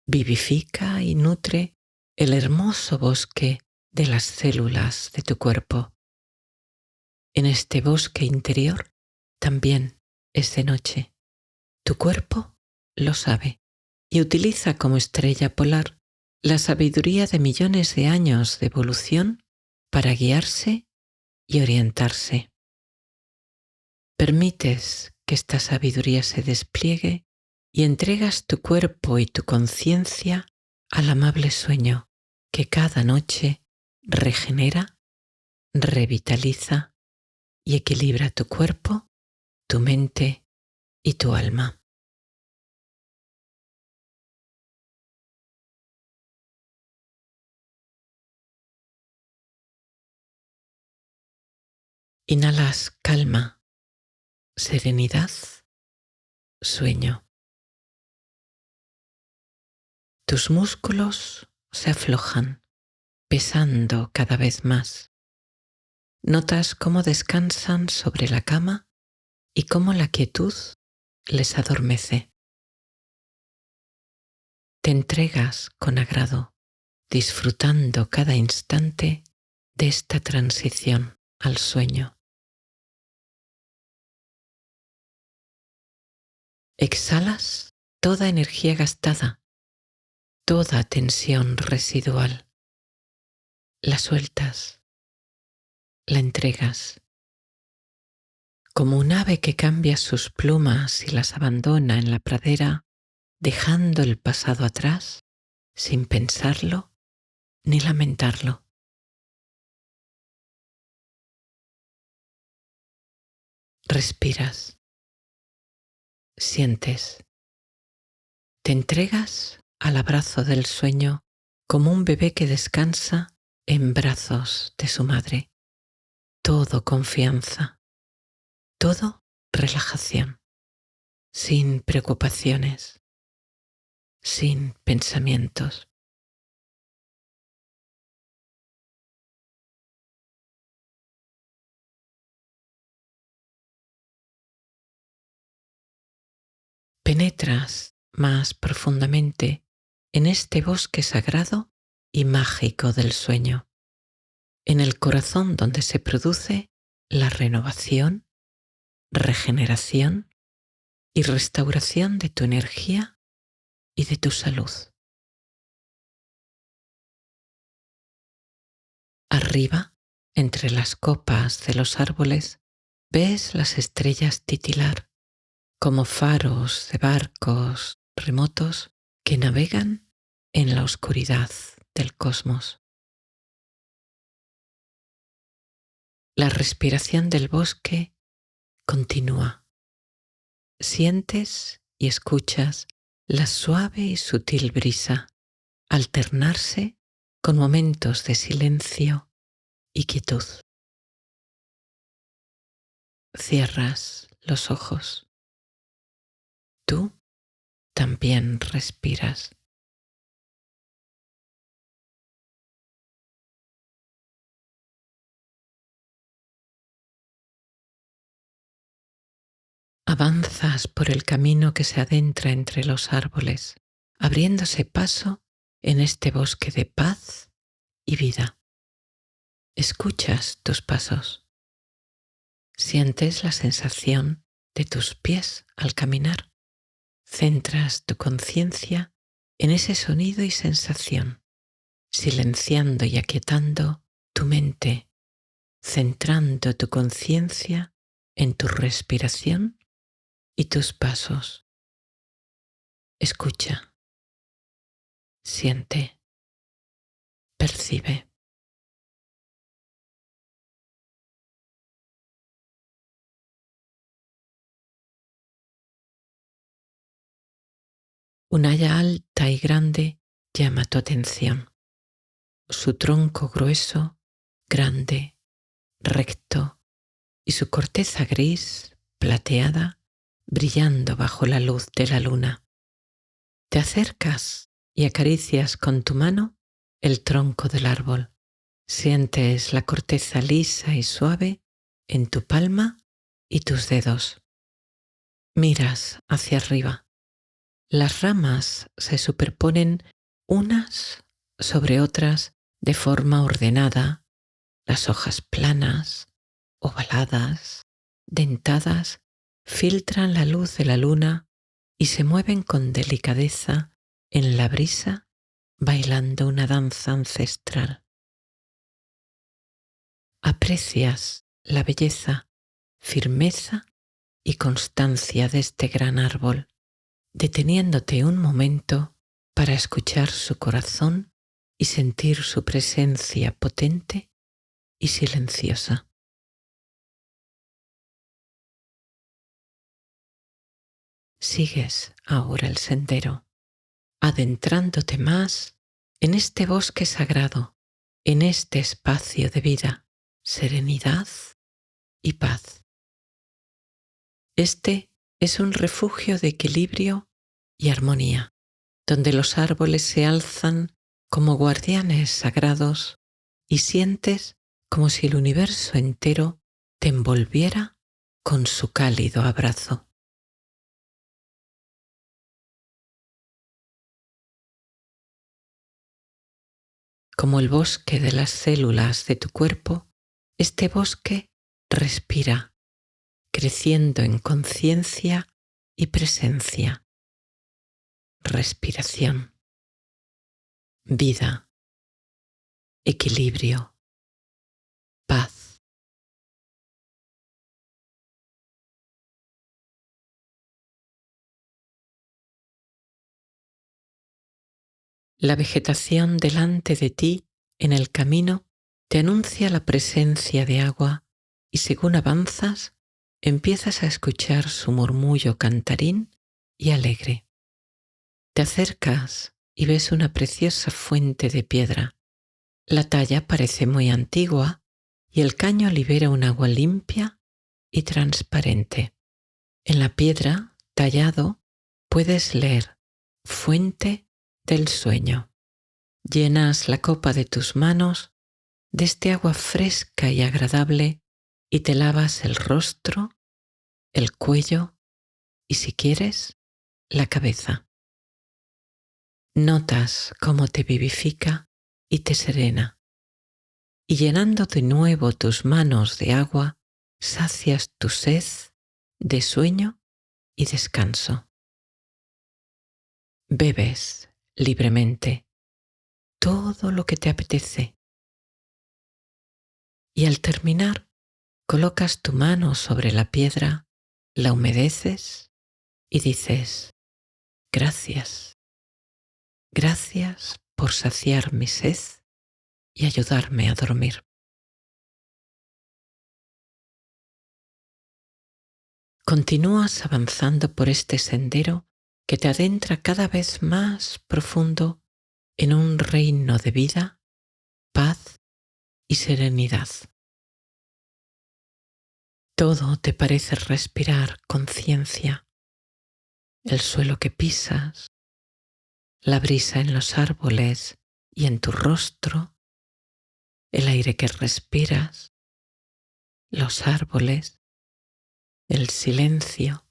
vivifica y nutre el hermoso bosque de las células de tu cuerpo. En este bosque interior también es de noche. Tu cuerpo lo sabe y utiliza como estrella polar la sabiduría de millones de años de evolución para guiarse y orientarse. Permites que esta sabiduría se despliegue y entregas tu cuerpo y tu conciencia al amable sueño que cada noche regenera, revitaliza y equilibra tu cuerpo, tu mente y tu alma. Inhalas calma, serenidad, sueño. Tus músculos se aflojan, pesando cada vez más. Notas cómo descansan sobre la cama y cómo la quietud les adormece. Te entregas con agrado, disfrutando cada instante de esta transición al sueño. Exhalas toda energía gastada, toda tensión residual. La sueltas, la entregas. Como un ave que cambia sus plumas y las abandona en la pradera, dejando el pasado atrás, sin pensarlo ni lamentarlo. Respiras, sientes, te entregas al abrazo del sueño como un bebé que descansa en brazos de su madre. Todo confianza, todo relajación, sin preocupaciones, sin pensamientos. Penetras más profundamente en este bosque sagrado y mágico del sueño, en el corazón donde se produce la renovación, regeneración y restauración de tu energía y de tu salud. Arriba, entre las copas de los árboles, ves las estrellas titilar como faros de barcos remotos que navegan en la oscuridad del cosmos. La respiración del bosque continúa. Sientes y escuchas la suave y sutil brisa alternarse con momentos de silencio y quietud. Cierras los ojos. Tú también respiras. Avanzas por el camino que se adentra entre los árboles, abriéndose paso en este bosque de paz y vida. Escuchas tus pasos. Sientes la sensación de tus pies al caminar. Centras tu conciencia en ese sonido y sensación, silenciando y aquietando tu mente, centrando tu conciencia en tu respiración y tus pasos. Escucha, siente, percibe. Un haya alta y grande llama tu atención. Su tronco grueso, grande, recto, y su corteza gris, plateada, brillando bajo la luz de la luna. Te acercas y acaricias con tu mano el tronco del árbol. Sientes la corteza lisa y suave en tu palma y tus dedos. Miras hacia arriba. Las ramas se superponen unas sobre otras de forma ordenada, las hojas planas, ovaladas, dentadas, filtran la luz de la luna y se mueven con delicadeza en la brisa, bailando una danza ancestral. Aprecias la belleza, firmeza y constancia de este gran árbol, deteniéndote un momento para escuchar su corazón y sentir su presencia potente y silenciosa. Sigues ahora el sendero, adentrándote más en este bosque sagrado, en este espacio de vida, serenidad y paz. Este es un refugio de equilibrio y armonía, donde los árboles se alzan como guardianes sagrados y sientes como si el universo entero te envolviera con su cálido abrazo. Como el bosque de las células de tu cuerpo, este bosque respira, creciendo en conciencia y presencia, respiración, vida, equilibrio, paz. La vegetación delante de ti en el camino te anuncia la presencia de agua y según avanzas empiezas a escuchar su murmullo cantarín y alegre. Te acercas y ves una preciosa fuente de piedra. La talla parece muy antigua y el caño libera un agua limpia y transparente. En la piedra, tallado, puedes leer Fuente del sueño. Llenas la copa de tus manos de este agua fresca y agradable y te lavas el rostro, el cuello y, si quieres, la cabeza. Notas cómo te vivifica y te serena, y llenando de nuevo tus manos de agua, sacias tu sed de sueño y descanso. Bebes libremente todo lo que te apetece y al terminar colocas tu mano sobre la piedra, la humedeces y dices: gracias, gracias por saciar mi sed y ayudarme a dormir. Continúas avanzando por este sendero que te adentra cada vez más profundo en un reino de vida, paz y serenidad. Todo te parece respirar conciencia. El suelo que pisas, la brisa en los árboles y en tu rostro, el aire que respiras, los árboles, el silencio.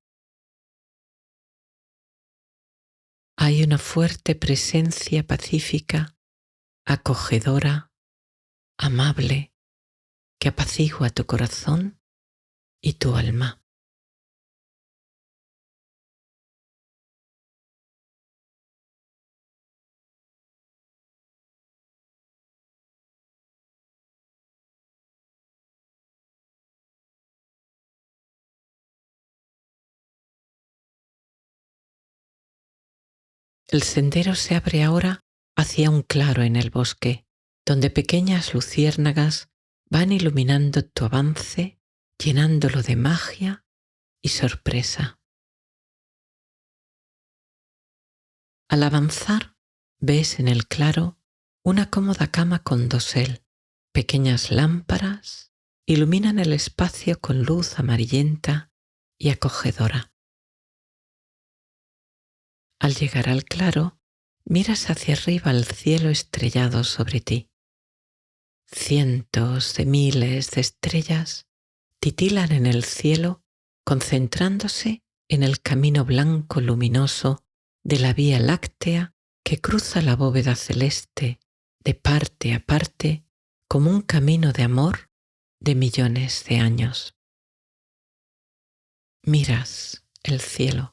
Hay una fuerte presencia pacífica, acogedora, amable, que apacigua tu corazón y tu alma. El sendero se abre ahora hacia un claro en el bosque, donde pequeñas luciérnagas van iluminando tu avance, llenándolo de magia y sorpresa. Al avanzar, ves en el claro una cómoda cama con dosel. Pequeñas lámparas iluminan el espacio con luz amarillenta y acogedora. Al llegar al claro, miras hacia arriba al cielo estrellado sobre ti. Cientos de miles de estrellas titilan en el cielo, concentrándose en el camino blanco luminoso de la Vía Láctea que cruza la bóveda celeste de parte a parte como un camino de amor de millones de años. Miras el cielo.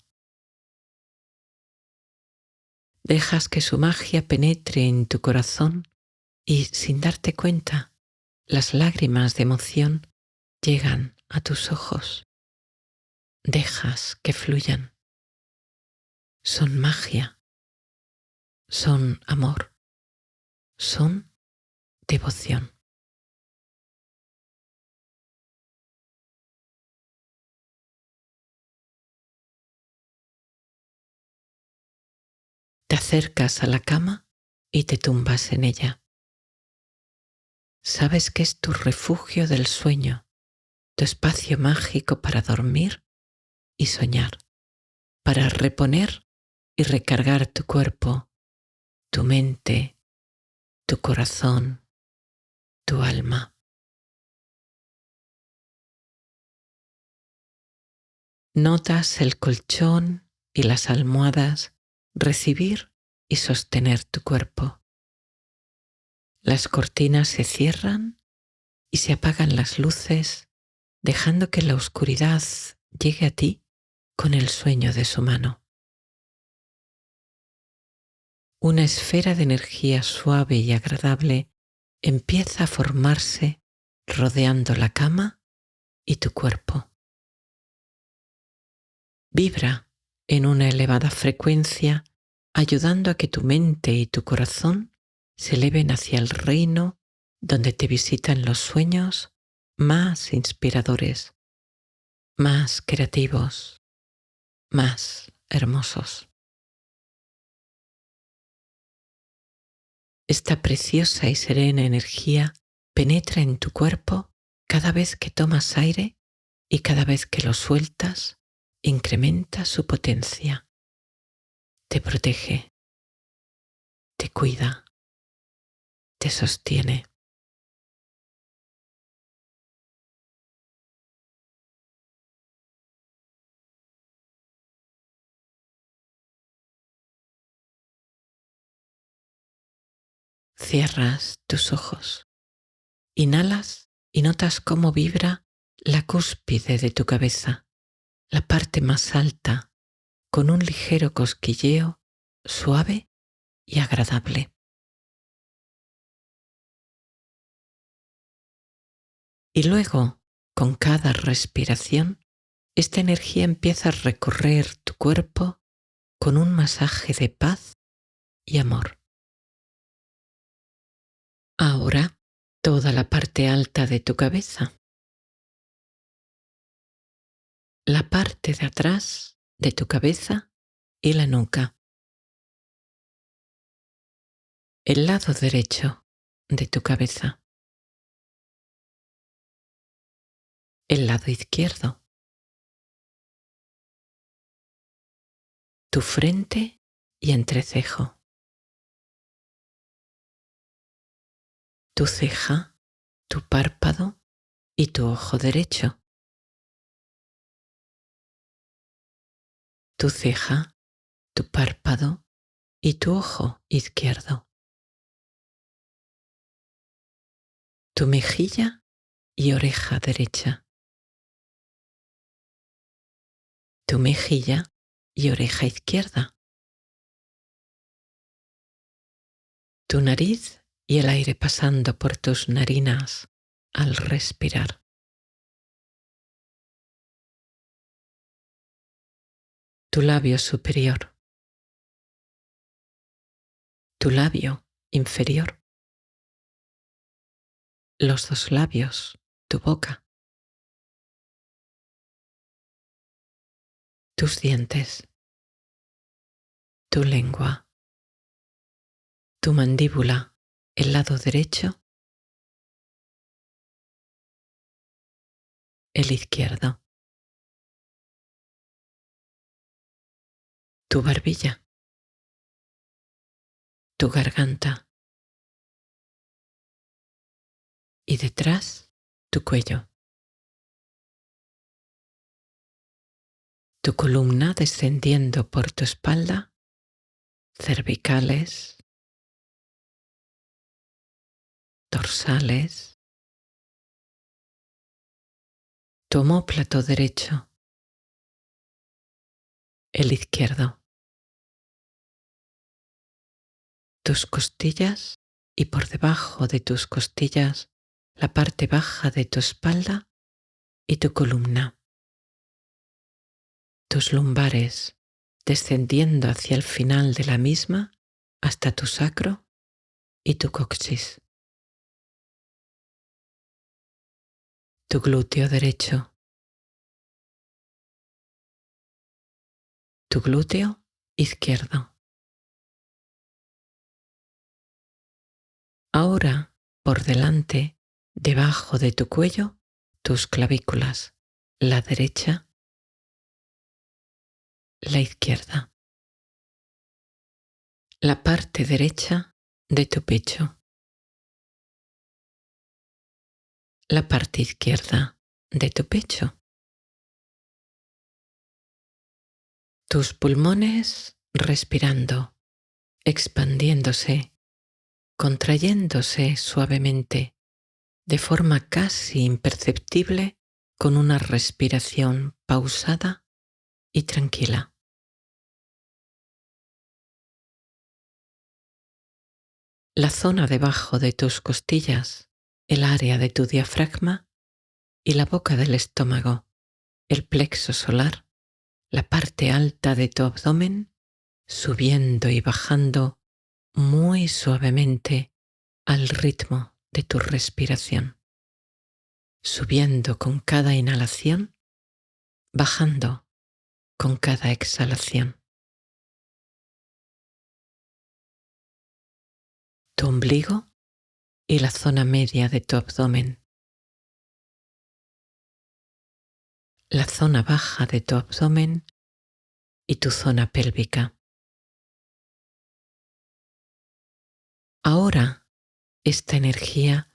Dejas que su magia penetre en tu corazón y, sin darte cuenta, las lágrimas de emoción llegan a tus ojos. Dejas que fluyan. Son magia, son amor, son devoción. Te acercas a la cama y te tumbas en ella. Sabes que es tu refugio del sueño, tu espacio mágico para dormir y soñar, para reponer y recargar tu cuerpo, tu mente, tu corazón, tu alma. Notas el colchón y las almohadas recibir y sostener tu cuerpo. Las cortinas se cierran y se apagan las luces, dejando que la oscuridad llegue a ti con el sueño de su mano. Una esfera de energía suave y agradable empieza a formarse rodeando la cama y tu cuerpo. Vibra en una elevada frecuencia, ayudando a que tu mente y tu corazón se eleven hacia el reino donde te visitan los sueños más inspiradores, más creativos, más hermosos. Esta preciosa y serena energía penetra en tu cuerpo cada vez que tomas aire y cada vez que lo sueltas, incrementa su potencia. Te protege, te cuida, te sostiene. Cierras tus ojos, inhalas y notas cómo vibra la cúspide de tu cabeza, la parte más alta, con un ligero cosquilleo suave y agradable. Y luego, con cada respiración, esta energía empieza a recorrer tu cuerpo con un masaje de paz y amor. Ahora, toda la parte alta de tu cabeza, la parte de atrás de tu cabeza y la nuca, el lado derecho de tu cabeza, el lado izquierdo, tu frente y entrecejo, tu ceja, tu párpado y tu ojo derecho, tu ceja, tu párpado y tu ojo izquierdo, tu mejilla y oreja derecha, tu mejilla y oreja izquierda, tu nariz y el aire pasando por tus narinas al respirar, tu labio superior, tu labio inferior, los dos labios, tu boca, tus dientes, tu lengua, tu mandíbula, el lado derecho, el izquierdo, tu barbilla, tu garganta y detrás tu cuello, tu columna descendiendo por tu espalda, cervicales, dorsales, tu omóplato derecho, el izquierdo, tus costillas y por debajo de tus costillas la parte baja de tu espalda y tu columna, tus lumbares descendiendo hacia el final de la misma hasta tu sacro y tu coxis, tu glúteo derecho, tu glúteo izquierdo. Ahora, por delante, debajo de tu cuello, tus clavículas, la derecha, la izquierda, la parte derecha de tu pecho, la parte izquierda de tu pecho, tus pulmones respirando, expandiéndose, contrayéndose suavemente, de forma casi imperceptible, con una respiración pausada y tranquila. La zona debajo de tus costillas, el área de tu diafragma y la boca del estómago, el plexo solar, la parte alta de tu abdomen, subiendo y bajando muy suavemente al ritmo de tu respiración. Subiendo con cada inhalación, bajando con cada exhalación. Tu ombligo y la zona media de tu abdomen. La zona baja de tu abdomen y tu zona pélvica. Ahora esta energía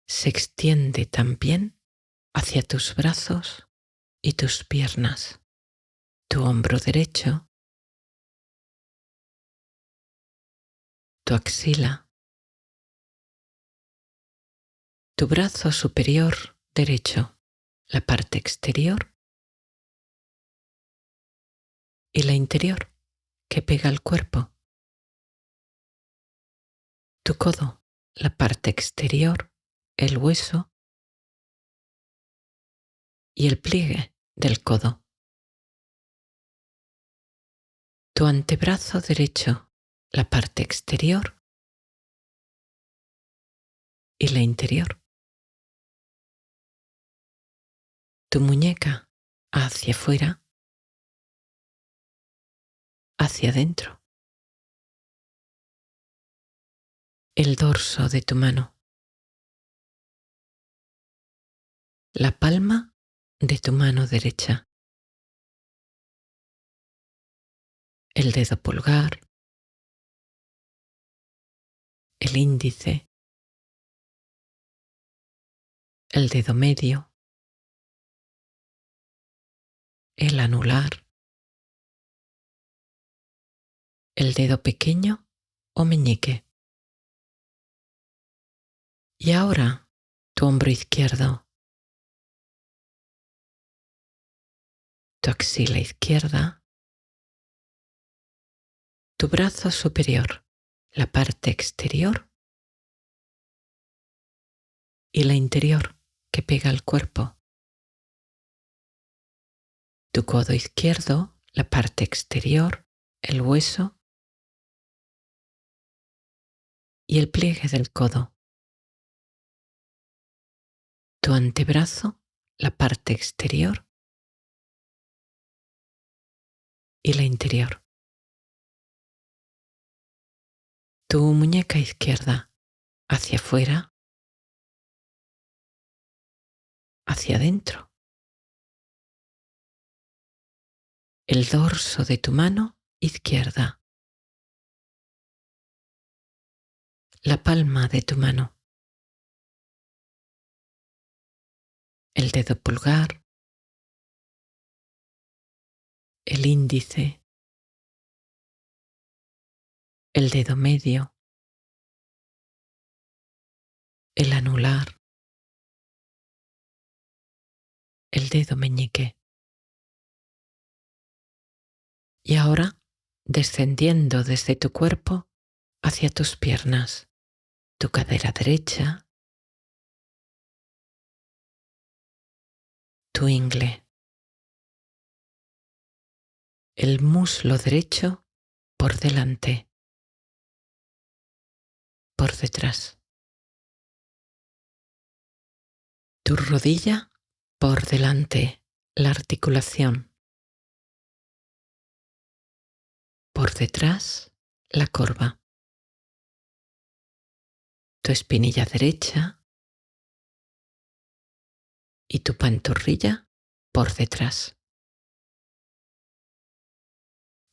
se extiende también hacia tus brazos y tus piernas, tu hombro derecho, tu axila, tu brazo superior derecho, la parte exterior y la interior que pega al cuerpo, tu codo, la parte exterior, el hueso y el pliegue del codo, tu antebrazo derecho, la parte exterior y la interior, tu muñeca hacia afuera, hacia adentro, el dorso de tu mano, la palma de tu mano derecha, el dedo pulgar, el índice, el dedo medio, el anular, el dedo pequeño o meñique. Y ahora tu hombro izquierdo, tu axila izquierda, tu brazo superior, la parte exterior y la interior que pega al cuerpo, tu codo izquierdo, la parte exterior, el hueso y el pliegue del codo, tu antebrazo, la parte exterior y la interior, tu muñeca izquierda hacia afuera, hacia adentro, el dorso de tu mano izquierda, la palma de tu mano, el dedo pulgar, el índice, el dedo medio, el anular, el dedo meñique. Y ahora, descendiendo desde tu cuerpo hacia tus piernas, tu cadera derecha, tu ingle, el muslo derecho por delante, por detrás, tu rodilla por delante, la articulación, por detrás, la corva, tu espinilla derecha y tu pantorrilla por detrás,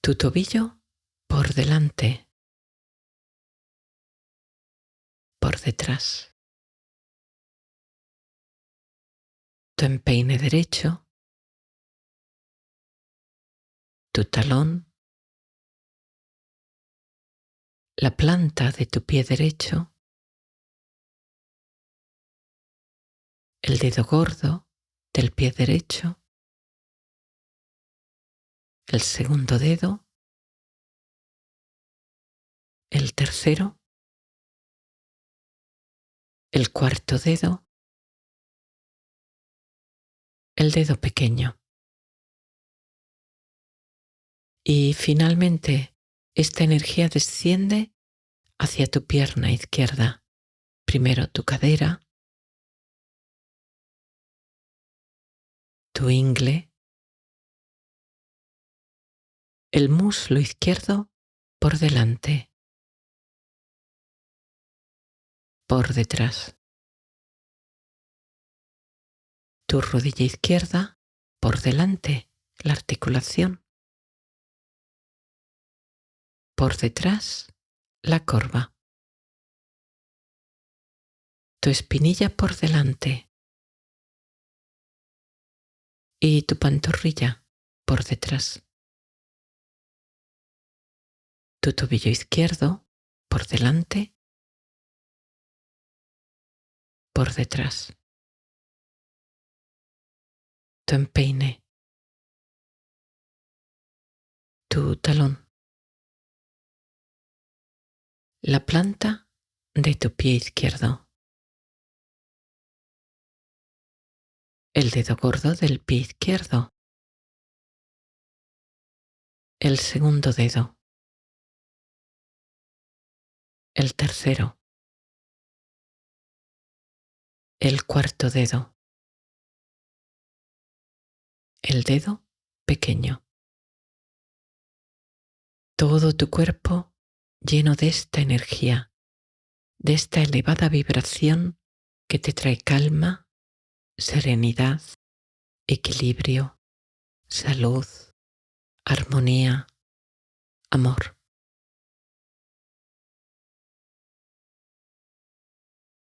tu tobillo por delante, por detrás, tu empeine derecho, tu talón, la planta de tu pie derecho, el dedo gordo del pie derecho, el segundo dedo, el tercero, el cuarto dedo, el dedo pequeño. Y finalmente, esta energía desciende hacia tu pierna izquierda. Primero tu cadera, tu ingle, el muslo izquierdo por delante, por detrás, tu rodilla izquierda por delante, la articulación, por detrás, la corva, tu espinilla por delante y tu pantorrilla por detrás, tu tobillo izquierdo por delante, por detrás, tu empeine, tu talón, la planta de tu pie izquierdo, el dedo gordo del pie izquierdo, el segundo dedo, el tercero, el cuarto dedo, el dedo pequeño. Todo tu cuerpo lleno de esta energía, de esta elevada vibración que te trae calma, serenidad, equilibrio, salud, armonía, amor.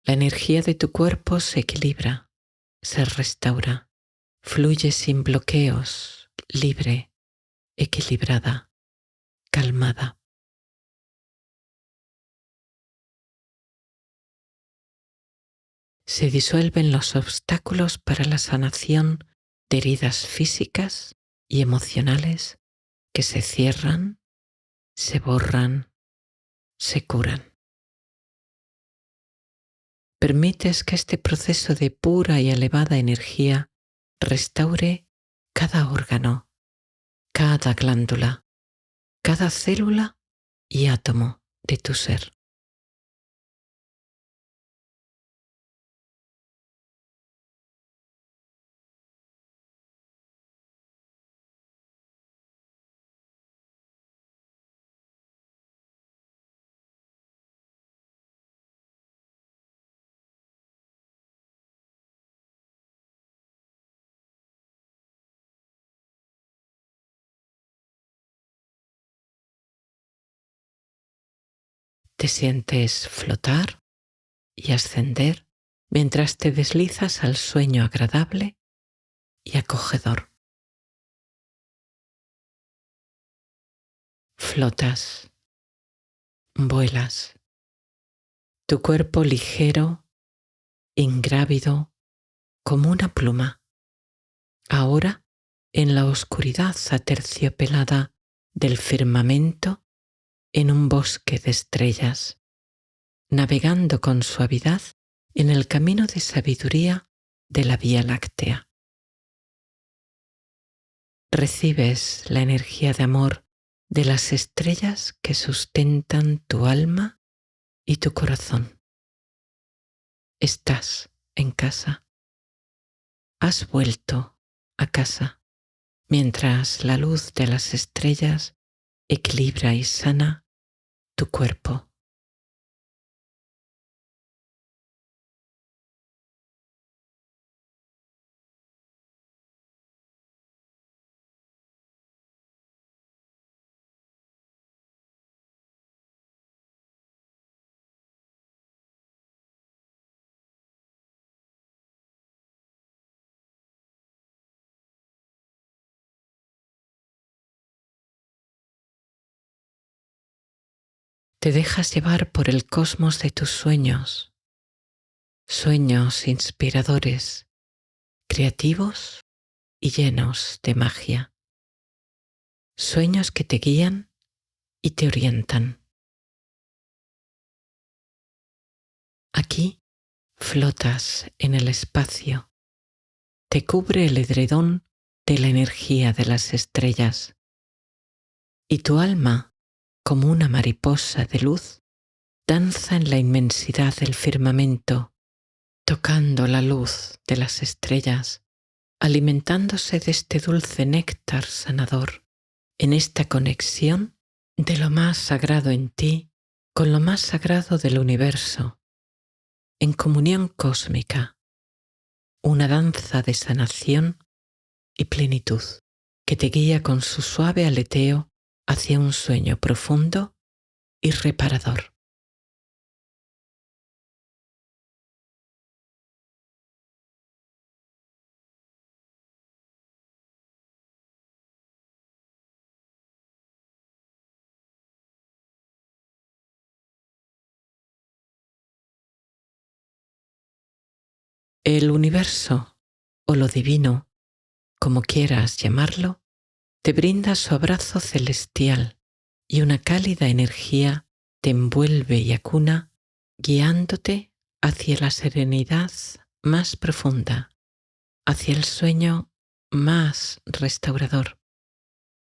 La energía de tu cuerpo se equilibra, se restaura, fluye sin bloqueos, libre, equilibrada, calmada. Se disuelven los obstáculos para la sanación de heridas físicas y emocionales que se cierran, se borran, se curan. Permites que este proceso de pura y elevada energía restaure cada órgano, cada glándula, cada célula y átomo de tu ser. Te sientes flotar y ascender mientras te deslizas al sueño agradable y acogedor. Flotas, vuelas, tu cuerpo ligero, ingrávido, como una pluma. Ahora, en la oscuridad aterciopelada del firmamento, en un bosque de estrellas, navegando con suavidad en el camino de sabiduría de la Vía Láctea. Recibes la energía de amor de las estrellas que sustentan tu alma y tu corazón. Estás en casa. Has vuelto a casa, mientras la luz de las estrellas equilibra y sana tu cuerpo. Te dejas llevar por el cosmos de tus sueños, sueños inspiradores, creativos y llenos de magia. sueños que te guían y te orientan. Aquí flotas en el espacio, te cubre el edredón de la energía de las estrellas y tu alma, como una mariposa de luz, danza en la inmensidad del firmamento, tocando la luz de las estrellas, alimentándose de este dulce néctar sanador, en esta conexión de lo más sagrado en ti con lo más sagrado del universo, en comunión cósmica, una danza de sanación y plenitud que te guía con su suave aleteo hacia un sueño profundo y reparador. El universo, o lo divino, como quieras llamarlo, te brinda su abrazo celestial y una cálida energía te envuelve y acuna, guiándote hacia la serenidad más profunda, hacia el sueño más restaurador,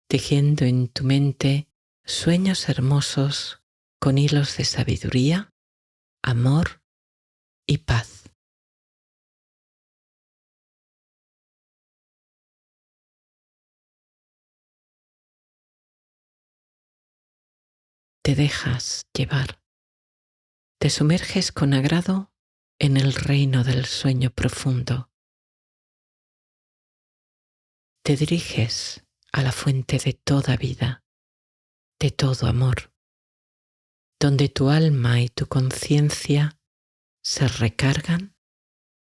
tejiendo en tu mente sueños hermosos con hilos de sabiduría, amor y paz. Te dejas llevar, te sumerges con agrado en el reino del sueño profundo. Te diriges a la fuente de toda vida, de todo amor, donde tu alma y tu conciencia se recargan,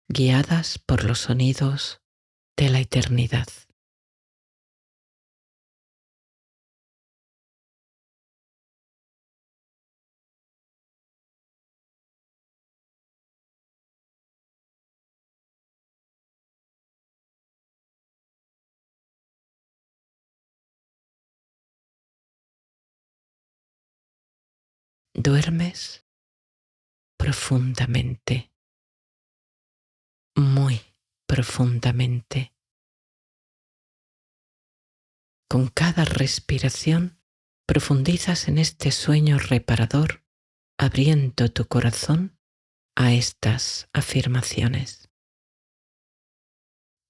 guiadas por los sonidos de la eternidad. Duermes profundamente, muy profundamente. Con cada respiración profundizas en este sueño reparador, abriendo tu corazón a estas afirmaciones.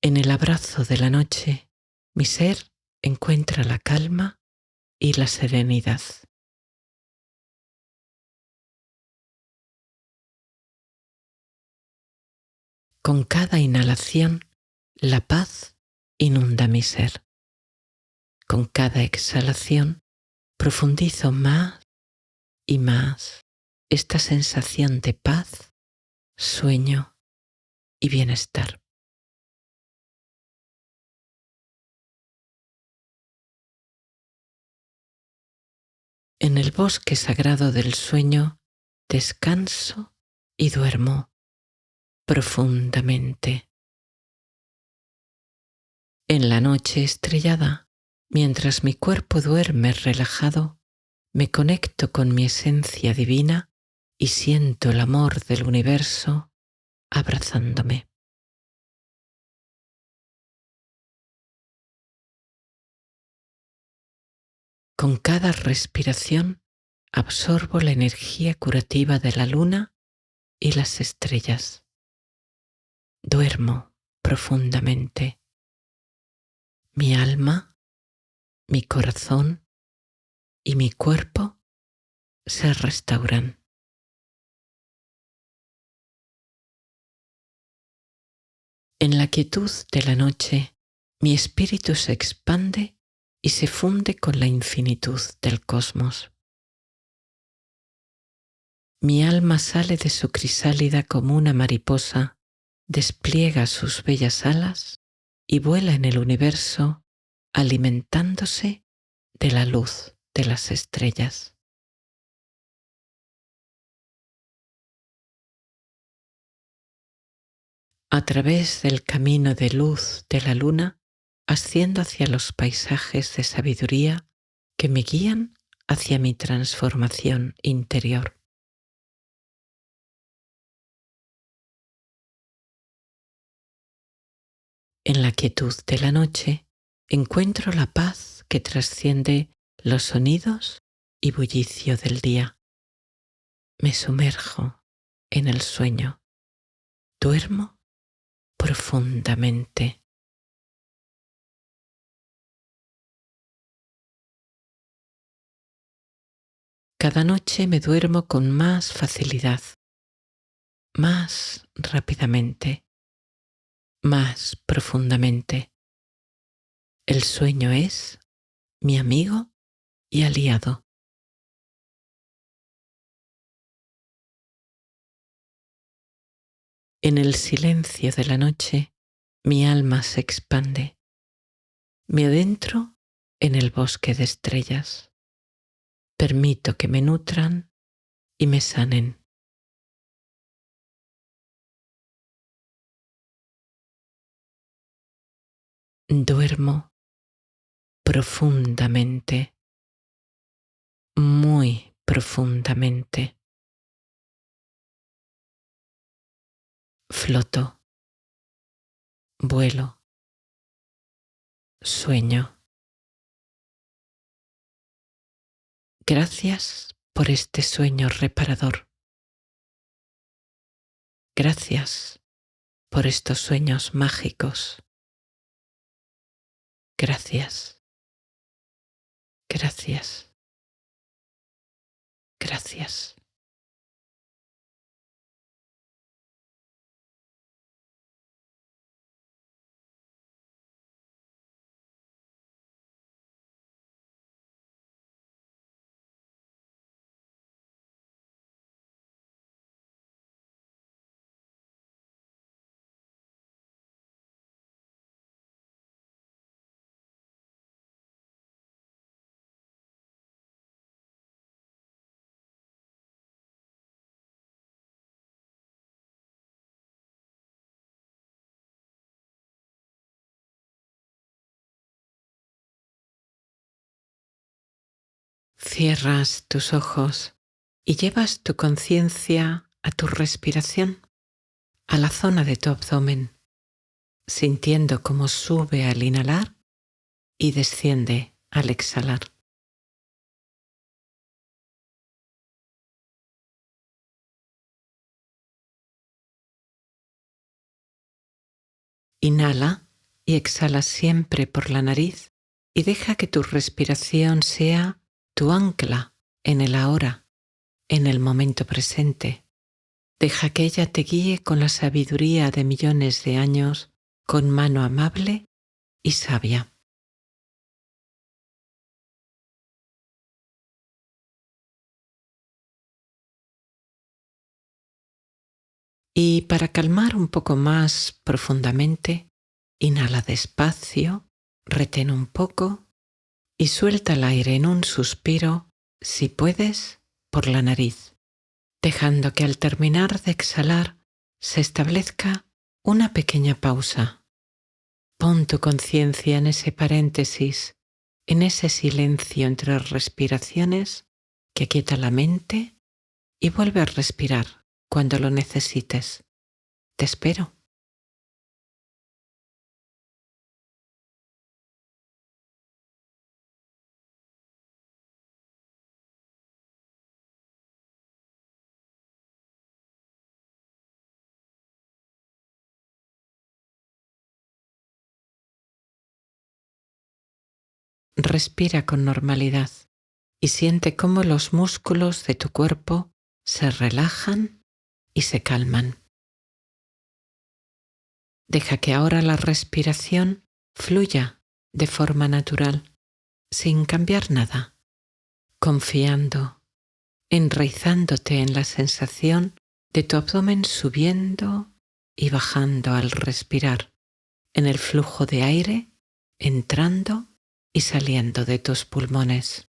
En el abrazo de la noche, mi ser encuentra la calma y la serenidad. Con cada inhalación, la paz inunda mi ser. Con cada exhalación, profundizo más y más esta sensación de paz, sueño y bienestar. En el bosque sagrado del sueño, descanso y duermo profundamente. En la noche estrellada, mientras mi cuerpo duerme relajado, me conecto con mi esencia divina y siento el amor del universo abrazándome. Con cada respiración absorbo la energía curativa de la luna y las estrellas. Duermo profundamente. Mi alma, mi corazón y mi cuerpo se restauran. En la quietud de la noche, mi espíritu se expande y se funde con la infinitud del cosmos. Mi alma sale de su crisálida como una mariposa, despliega sus bellas alas y vuela en el universo alimentándose de la luz de las estrellas. A través del camino de luz de la luna, asciendo hacia los paisajes de sabiduría que me guían hacia mi transformación interior. En la quietud de la noche encuentro la paz que trasciende los sonidos y bullicio del día. Me sumerjo en el sueño. Duermo profundamente. Cada noche me duermo con más facilidad, más rápidamente, más profundamente. El sueño es mi amigo y aliado. En el silencio de la noche, mi alma se expande. Me adentro en el bosque de estrellas. Permito que me nutran y me sanen. Duermo profundamente, muy profundamente. Floto, vuelo, sueño. Gracias por este sueño reparador. Gracias por estos sueños mágicos. Gracias, gracias, gracias. Cierras tus ojos y llevas tu conciencia a tu respiración, a la zona de tu abdomen, sintiendo cómo sube al inhalar y desciende al exhalar. Inhala y exhala siempre por la nariz y deja que tu respiración sea tu ancla en el ahora, en el momento presente. Deja que ella te guíe con la sabiduría de millones de años, con mano amable y sabia. Y para calmar un poco más profundamente, inhala despacio, retén un poco y suelta el aire en un suspiro, si puedes, por la nariz, dejando que al terminar de exhalar se establezca una pequeña pausa. Pon tu conciencia en ese paréntesis, en ese silencio entre respiraciones que quieta la mente y vuelve a respirar cuando lo necesites. Te espero. Respira con normalidad y siente cómo los músculos de tu cuerpo se relajan y se calman. Deja que ahora la respiración fluya de forma natural, sin cambiar nada, confiando, enraizándote en la sensación de tu abdomen subiendo y bajando al respirar, en el flujo de aire entrando y saliendo de tus pulmones.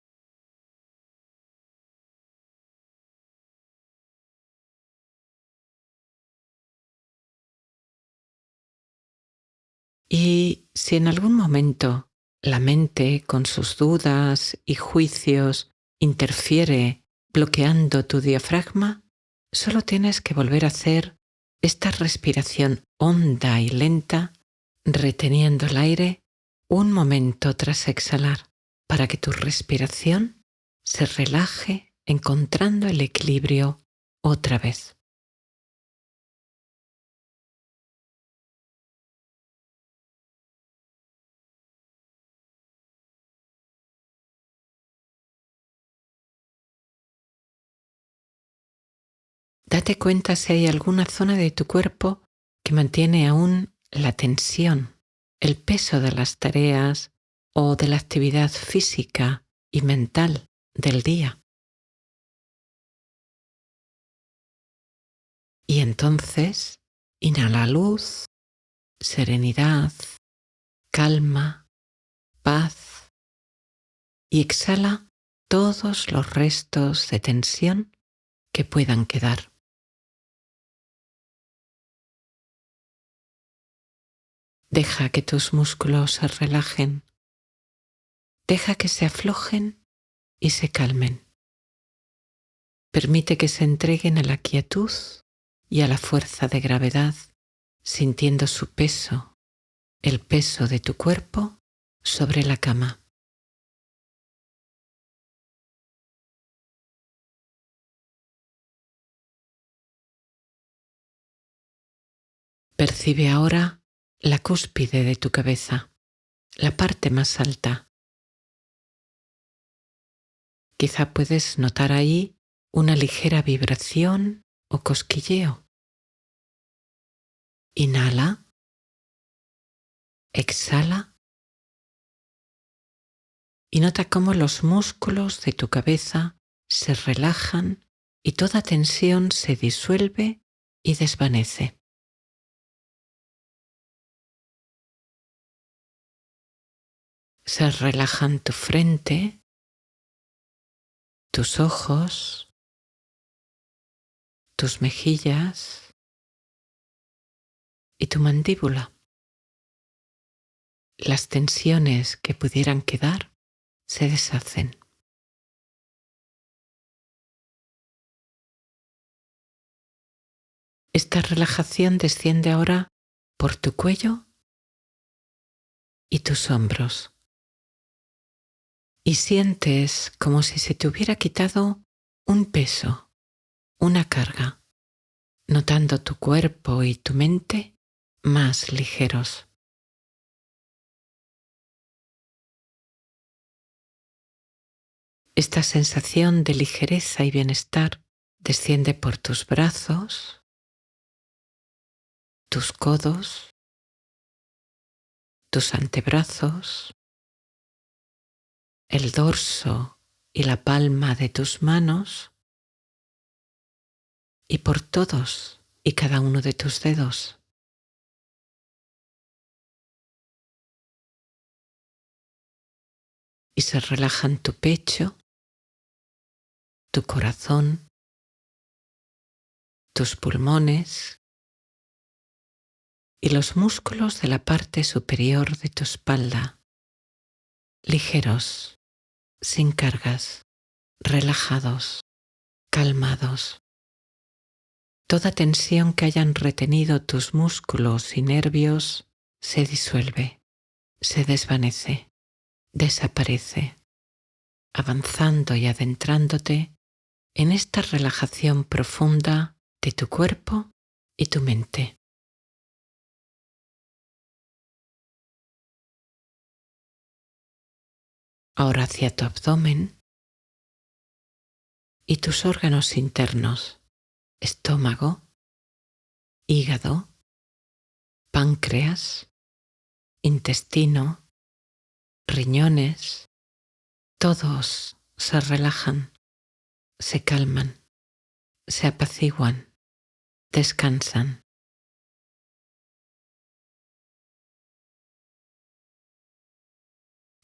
Y si en algún momento la mente con sus dudas y juicios interfiere bloqueando tu diafragma, solo tienes que volver a hacer esta respiración honda y lenta, reteniendo el aire un momento tras exhalar, para que tu respiración se relaje encontrando el equilibrio otra vez. Date cuenta si hay alguna zona de tu cuerpo que mantiene aún la tensión, el peso de las tareas o de la actividad física y mental del día. Y entonces, inhala luz, serenidad, calma, paz y exhala todos los restos de tensión que puedan quedar. Deja que tus músculos se relajen. Deja que se aflojen y se calmen. Permite que se entreguen a la quietud y a la fuerza de gravedad, sintiendo su peso, el peso de tu cuerpo sobre la cama. Percibe ahora la cúspide de tu cabeza, la parte más alta. Quizá puedes notar ahí una ligera vibración o cosquilleo. Inhala, exhala y nota cómo los músculos de tu cabeza se relajan y toda tensión se disuelve y desvanece. Se relajan tu frente, tus ojos, tus mejillas y tu mandíbula. Las tensiones que pudieran quedar se deshacen. Esta relajación desciende ahora por tu cuello y tus hombros. Y sientes como si se te hubiera quitado un peso, una carga, notando tu cuerpo y tu mente más ligeros. Esta sensación de ligereza y bienestar desciende por tus brazos, tus codos, tus antebrazos, el dorso y la palma de tus manos y por todos y cada uno de tus dedos. Y se relajan tu pecho, tu corazón, tus pulmones y los músculos de la parte superior de tu espalda, ligeros, sin cargas, relajados, calmados. Toda tensión que hayan retenido tus músculos y nervios se disuelve, se desvanece, desaparece, avanzando y adentrándote en esta relajación profunda de tu cuerpo y tu mente. Ahora hacia tu abdomen y tus órganos internos, estómago, hígado, páncreas, intestino, riñones, todos se relajan, se calman, se apaciguan, descansan.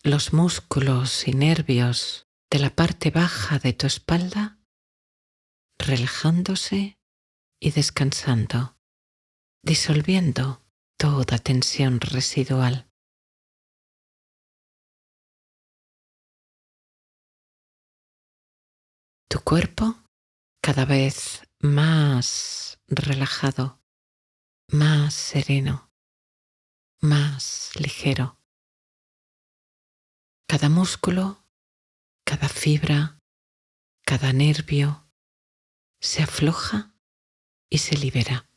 Los músculos y nervios de la parte baja de tu espalda relajándose y descansando, disolviendo toda tensión residual. cuerpo cada vez más relajado, más sereno, más ligero. Cada músculo, cada fibra, cada nervio se afloja y se libera.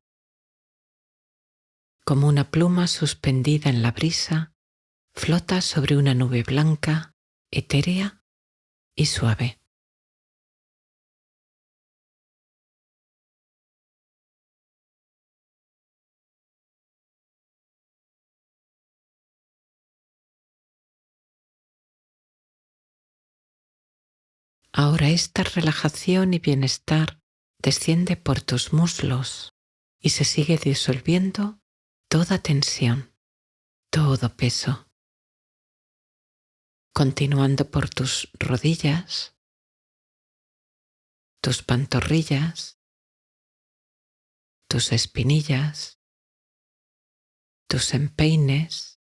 Como una pluma suspendida en la brisa, flota sobre una nube blanca, etérea y suave. Ahora esta relajación y bienestar desciende por tus muslos y se sigue disolviendo toda tensión, todo peso, continuando por tus rodillas, tus pantorrillas, tus espinillas, tus empeines,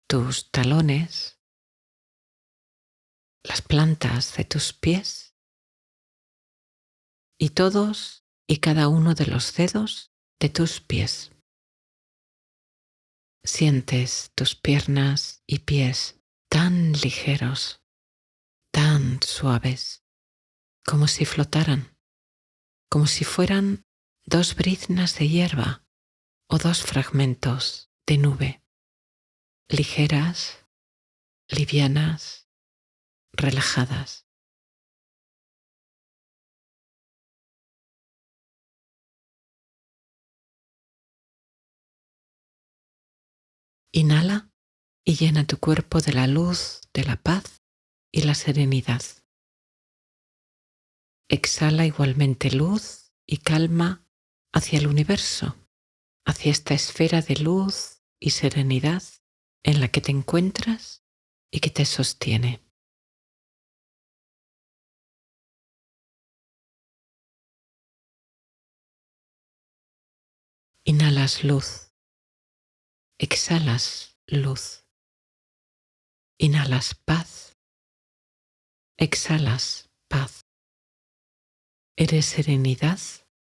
tus talones, las plantas de tus pies y todos y cada uno de los dedos de tus pies. Sientes tus piernas y pies tan ligeros, tan suaves, como si flotaran, como si fueran dos briznas de hierba o dos fragmentos de nube, ligeras, livianas, relajadas. Inhala y llena tu cuerpo de la luz, de la paz y la serenidad. Exhala igualmente luz y calma hacia el universo, hacia esta esfera de luz y serenidad en la que te encuentras y que te sostiene. Inhalas luz, exhalas luz. Inhalas paz, exhalas paz. Eres serenidad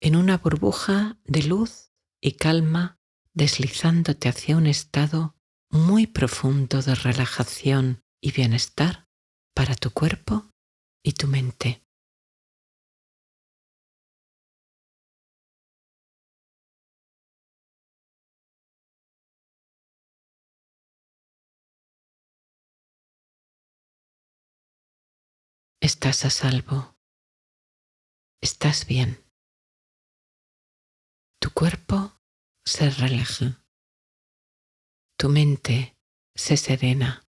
en una burbuja de luz y calma deslizándote hacia un estado muy profundo de relajación y bienestar para tu cuerpo y tu mente. Estás a salvo, estás bien. Tu cuerpo se relaja, tu mente se serena.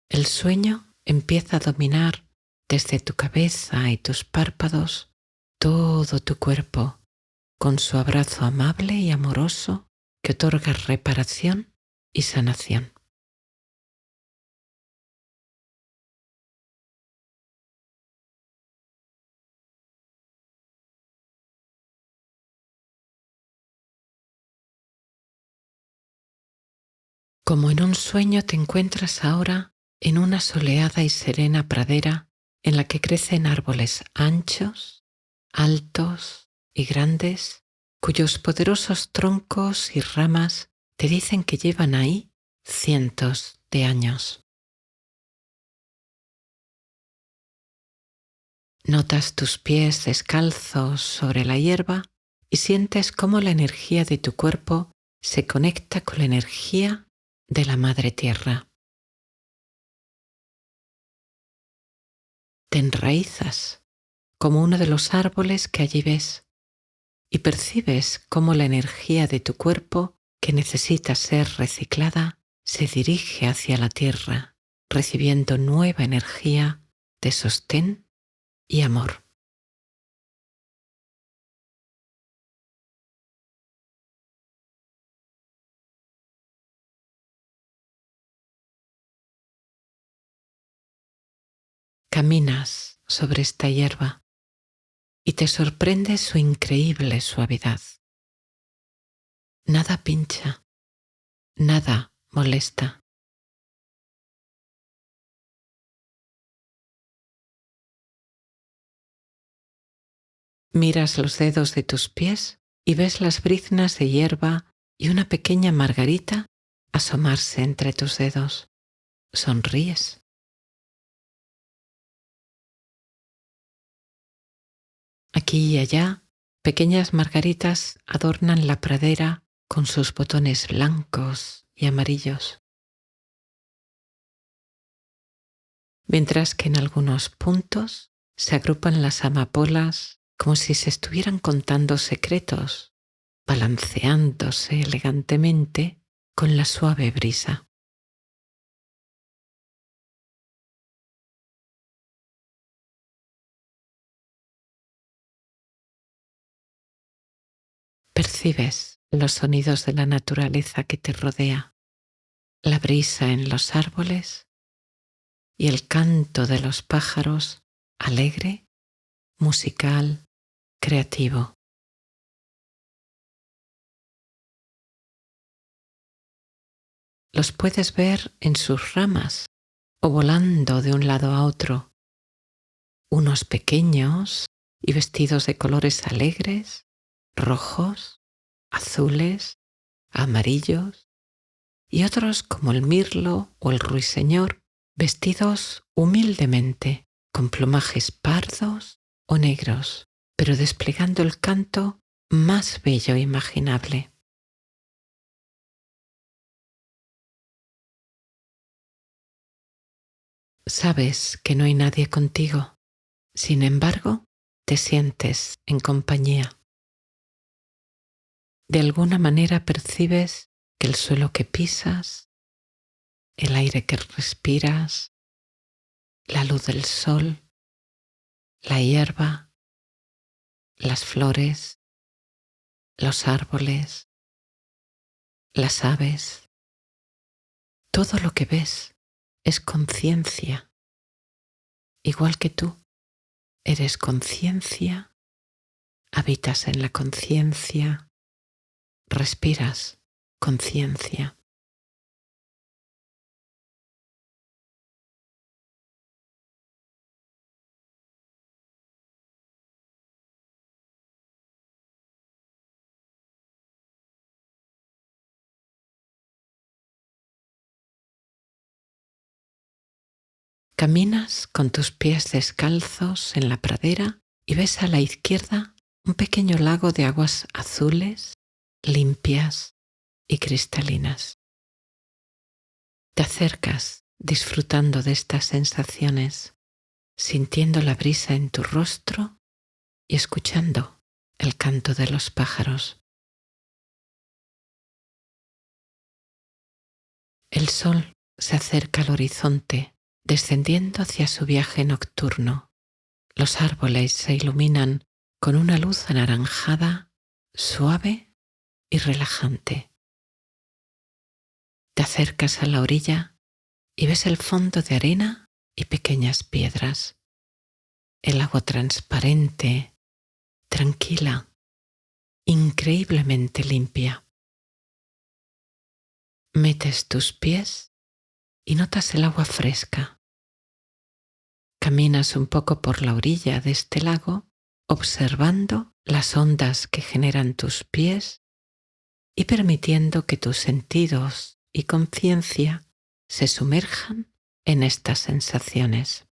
El sueño empieza a dominar desde tu cabeza y tus párpados todo tu cuerpo con su abrazo amable y amoroso que otorga reparación y sanación. Como en un sueño te encuentras ahora en una soleada y serena pradera en la que crecen árboles anchos, altos y grandes, cuyos poderosos troncos y ramas te dicen que llevan ahí cientos de años. Notas tus pies descalzos sobre la hierba y sientes cómo la energía de tu cuerpo se conecta con la energía de la Madre Tierra. Te enraizas como uno de los árboles que allí ves y percibes cómo la energía de tu cuerpo, que necesita ser reciclada, se dirige hacia la tierra, recibiendo nueva energía de sostén y amor. Caminas sobre esta hierba y te sorprende su increíble suavidad. Nada pincha, nada molesta. Miras los dedos de tus pies y ves las briznas de hierba y una pequeña margarita asomarse entre tus dedos. Sonríes. Aquí y allá, pequeñas margaritas adornan la pradera con sus botones blancos y amarillos, mientras que en algunos puntos se agrupan las amapolas como si se estuvieran contando secretos, balanceándose elegantemente con la suave brisa. Percibes los sonidos de la naturaleza que te rodea, la brisa en los árboles y el canto de los pájaros alegre, musical, creativo. Los puedes ver en sus ramas o volando de un lado a otro, unos pequeños y vestidos de colores alegres, rojos, azules, amarillos, y otros como el mirlo o el ruiseñor, vestidos humildemente, con plumajes pardos o negros, pero desplegando el canto más bello e imaginable. Sabes que no hay nadie contigo, sin embargo, te sientes en compañía. De alguna manera percibes que el suelo que pisas, el aire que respiras, la luz del sol, la hierba, las flores, los árboles, las aves, todo lo que ves es conciencia. Igual que tú, eres conciencia, habitas en la conciencia, respiras conciencia. Caminas con tus pies descalzos en la pradera y ves a la izquierda un pequeño lago de aguas azules, limpias y cristalinas. Te acercas disfrutando de estas sensaciones, sintiendo la brisa en tu rostro y escuchando el canto de los pájaros. El sol se acerca al horizonte, descendiendo hacia su viaje nocturno. Los árboles se iluminan con una luz anaranjada, suave y relajante. Te acercas a la orilla y ves el fondo de arena y pequeñas piedras. El agua transparente, tranquila, increíblemente limpia. Metes tus pies y notas el agua fresca. Caminas un poco por la orilla de este lago, observando las ondas que generan tus pies y permitiendo que tus sentidos y conciencia se sumerjan en estas sensaciones.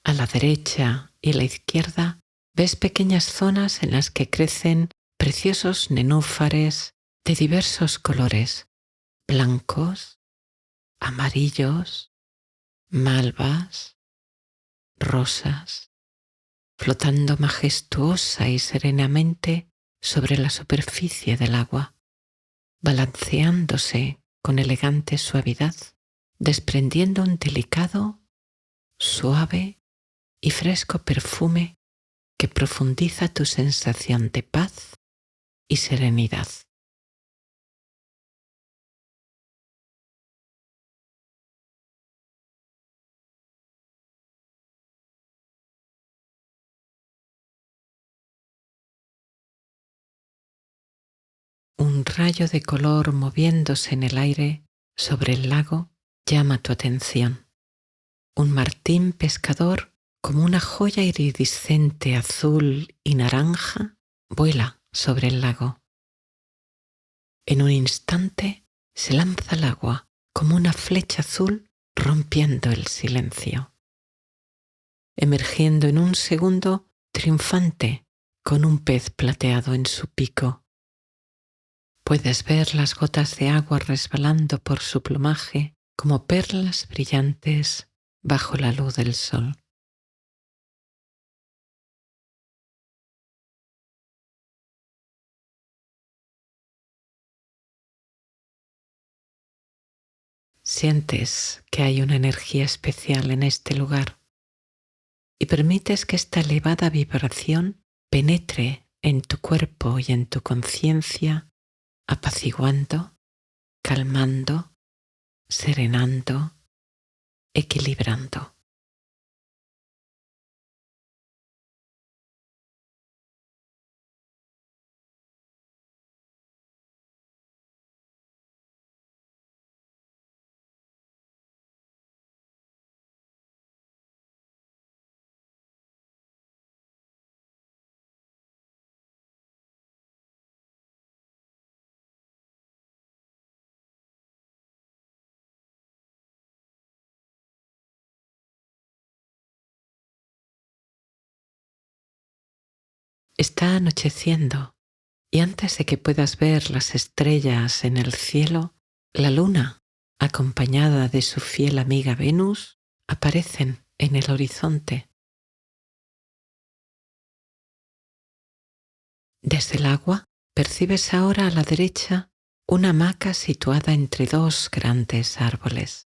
A la derecha y la izquierda ves pequeñas zonas en las que crecen preciosos nenúfares de diversos colores, blancos, amarillos, malvas, rosas, flotando majestuosa y serenamente sobre la superficie del agua, balanceándose con elegante suavidad, desprendiendo un delicado, suave y fresco perfume que profundiza tu sensación de paz y serenidad. Un rayo de color moviéndose en el aire sobre el lago llama tu atención. Un martín pescador, como una joya iridiscente azul y naranja, vuela sobre el lago. En un instante se lanza al agua como una flecha azul rompiendo el silencio, emergiendo en un segundo triunfante con un pez plateado en su pico. Puedes ver las gotas de agua resbalando por su plumaje como perlas brillantes bajo la luz del sol. Sientes que hay una energía especial en este lugar y permites que esta elevada vibración penetre en tu cuerpo y en tu conciencia, apaciguando, calmando, serenando, equilibrando. Está anocheciendo y antes de que puedas ver las estrellas en el cielo, la luna, acompañada de su fiel amiga Venus, aparecen en el horizonte. Desde el agua percibes ahora a la derecha una hamaca situada entre dos grandes árboles.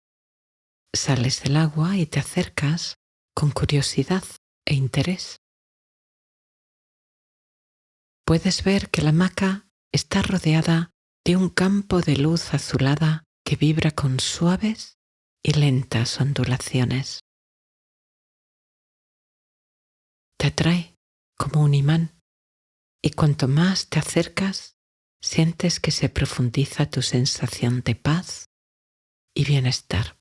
Sales del agua y te acercas con curiosidad e interés. Puedes ver que la hamaca está rodeada de un campo de luz azulada que vibra con suaves y lentas ondulaciones. Te atrae como un imán y cuanto más te acercas, sientes que se profundiza tu sensación de paz y bienestar.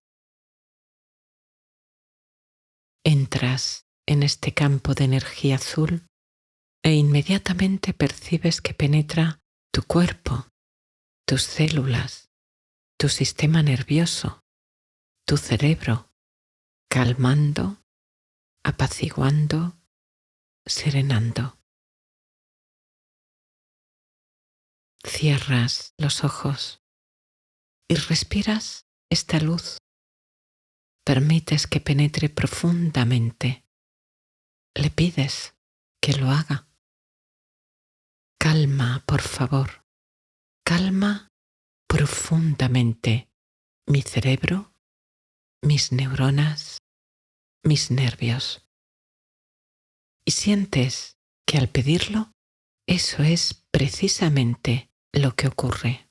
Entras en este campo de energía azul e inmediatamente percibes que penetra tu cuerpo, tus células, tu sistema nervioso, tu cerebro, calmando, apaciguando, serenando. Cierras los ojos y respiras esta luz. Permites que penetre profundamente. Le pides que lo haga. Calma, por favor. Calma profundamente mi cerebro, mis neuronas, mis nervios. Y sientes que al pedirlo, eso es precisamente lo que ocurre.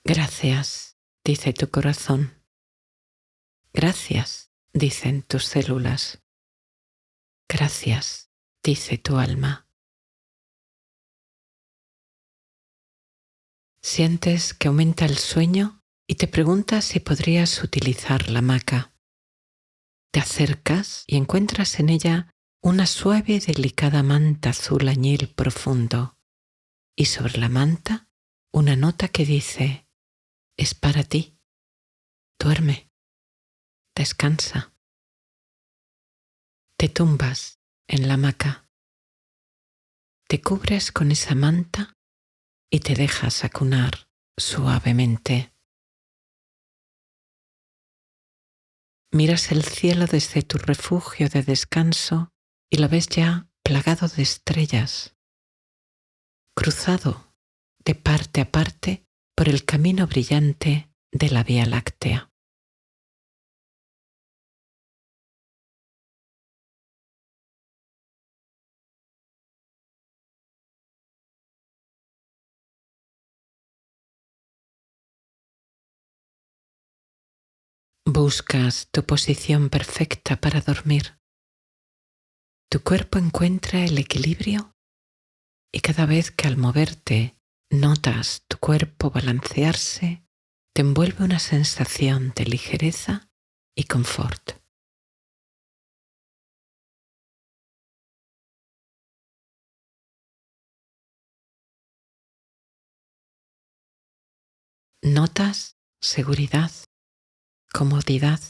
Gracias, dice tu corazón. Gracias, dicen tus células. Gracias, dice tu alma. Sientes que aumenta el sueño y te preguntas si podrías utilizar la hamaca. Te acercas y encuentras en ella una suave y delicada manta azul añil profundo, y sobre la manta una nota que dice: es para ti, duerme, descansa. Te tumbas en la hamaca, te cubres con esa manta y te dejas acunar suavemente. Miras el cielo desde tu refugio de descanso y lo ves ya plagado de estrellas, cruzado de parte a parte por el camino brillante de la Vía Láctea. Buscas tu posición perfecta para dormir. Tu cuerpo encuentra el equilibrio y cada vez que al moverte notas tu cuerpo balancearse, te envuelve una sensación de ligereza y confort. Notas seguridad, comodidad.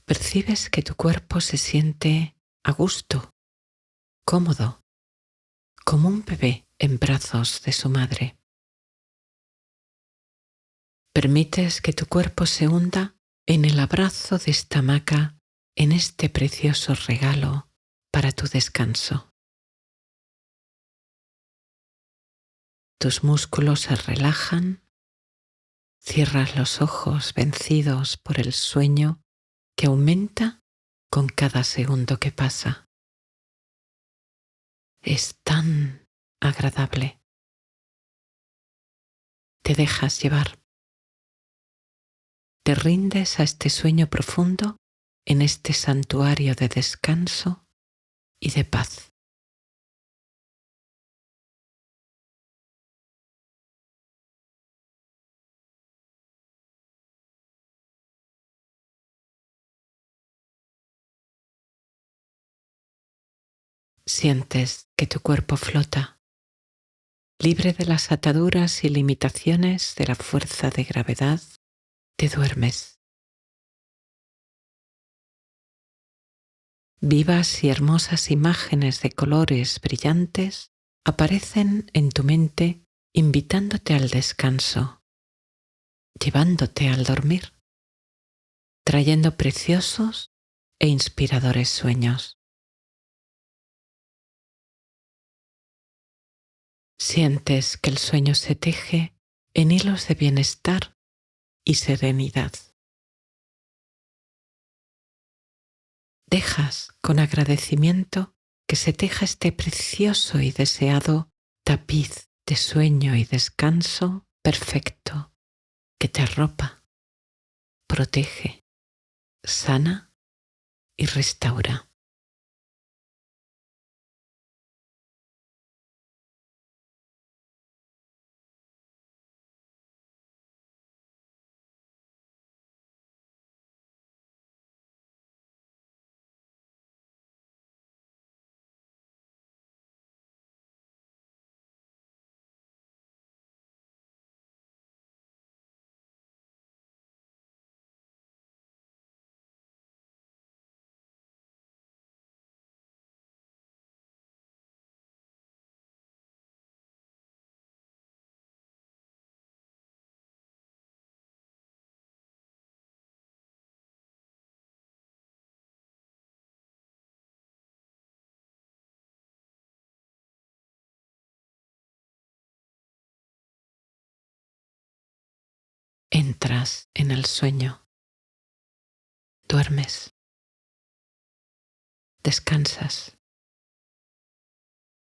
Percibes que tu cuerpo se siente a gusto, cómodo, como un bebé en brazos de su madre. Permites que tu cuerpo se hunda en el abrazo de esta hamaca, en este precioso regalo para tu descanso. Tus músculos se relajan, cierras los ojos vencidos por el sueño que aumenta con cada segundo que pasa. Es tan agradable. Te dejas llevar. Te rindes a este sueño profundo en este santuario de descanso y de paz. Sientes que tu cuerpo flota, libre de las ataduras y limitaciones de la fuerza de gravedad. Te duermes. Vivas y hermosas imágenes de colores brillantes aparecen en tu mente invitándote al descanso, llevándote al dormir, trayendo preciosos e inspiradores sueños. Sientes que el sueño se teje en hilos de bienestar y serenidad. Dejas con agradecimiento que se teja este precioso y deseado tapiz de sueño y descanso perfecto que te arropa, protege, sana y restaura. Entras en el sueño, duermes, descansas,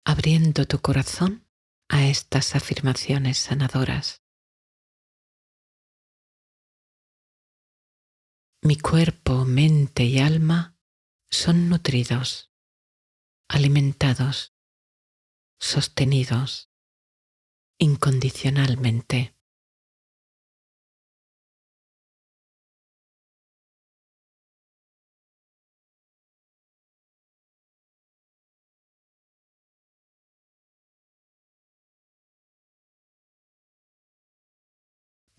abriendo tu corazón a estas afirmaciones sanadoras. Mi cuerpo, mente y alma son nutridos, alimentados, sostenidos incondicionalmente.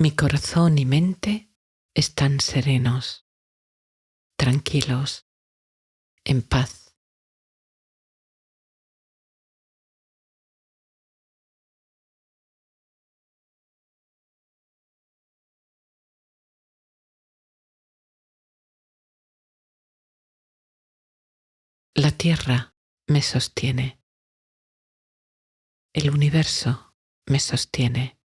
Mi corazón y mente están serenos, tranquilos, en paz. La tierra me sostiene, el universo me sostiene.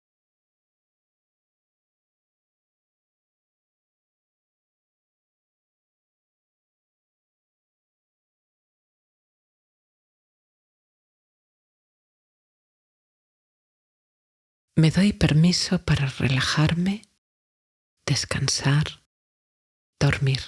Me doy permiso para relajarme, descansar dormir.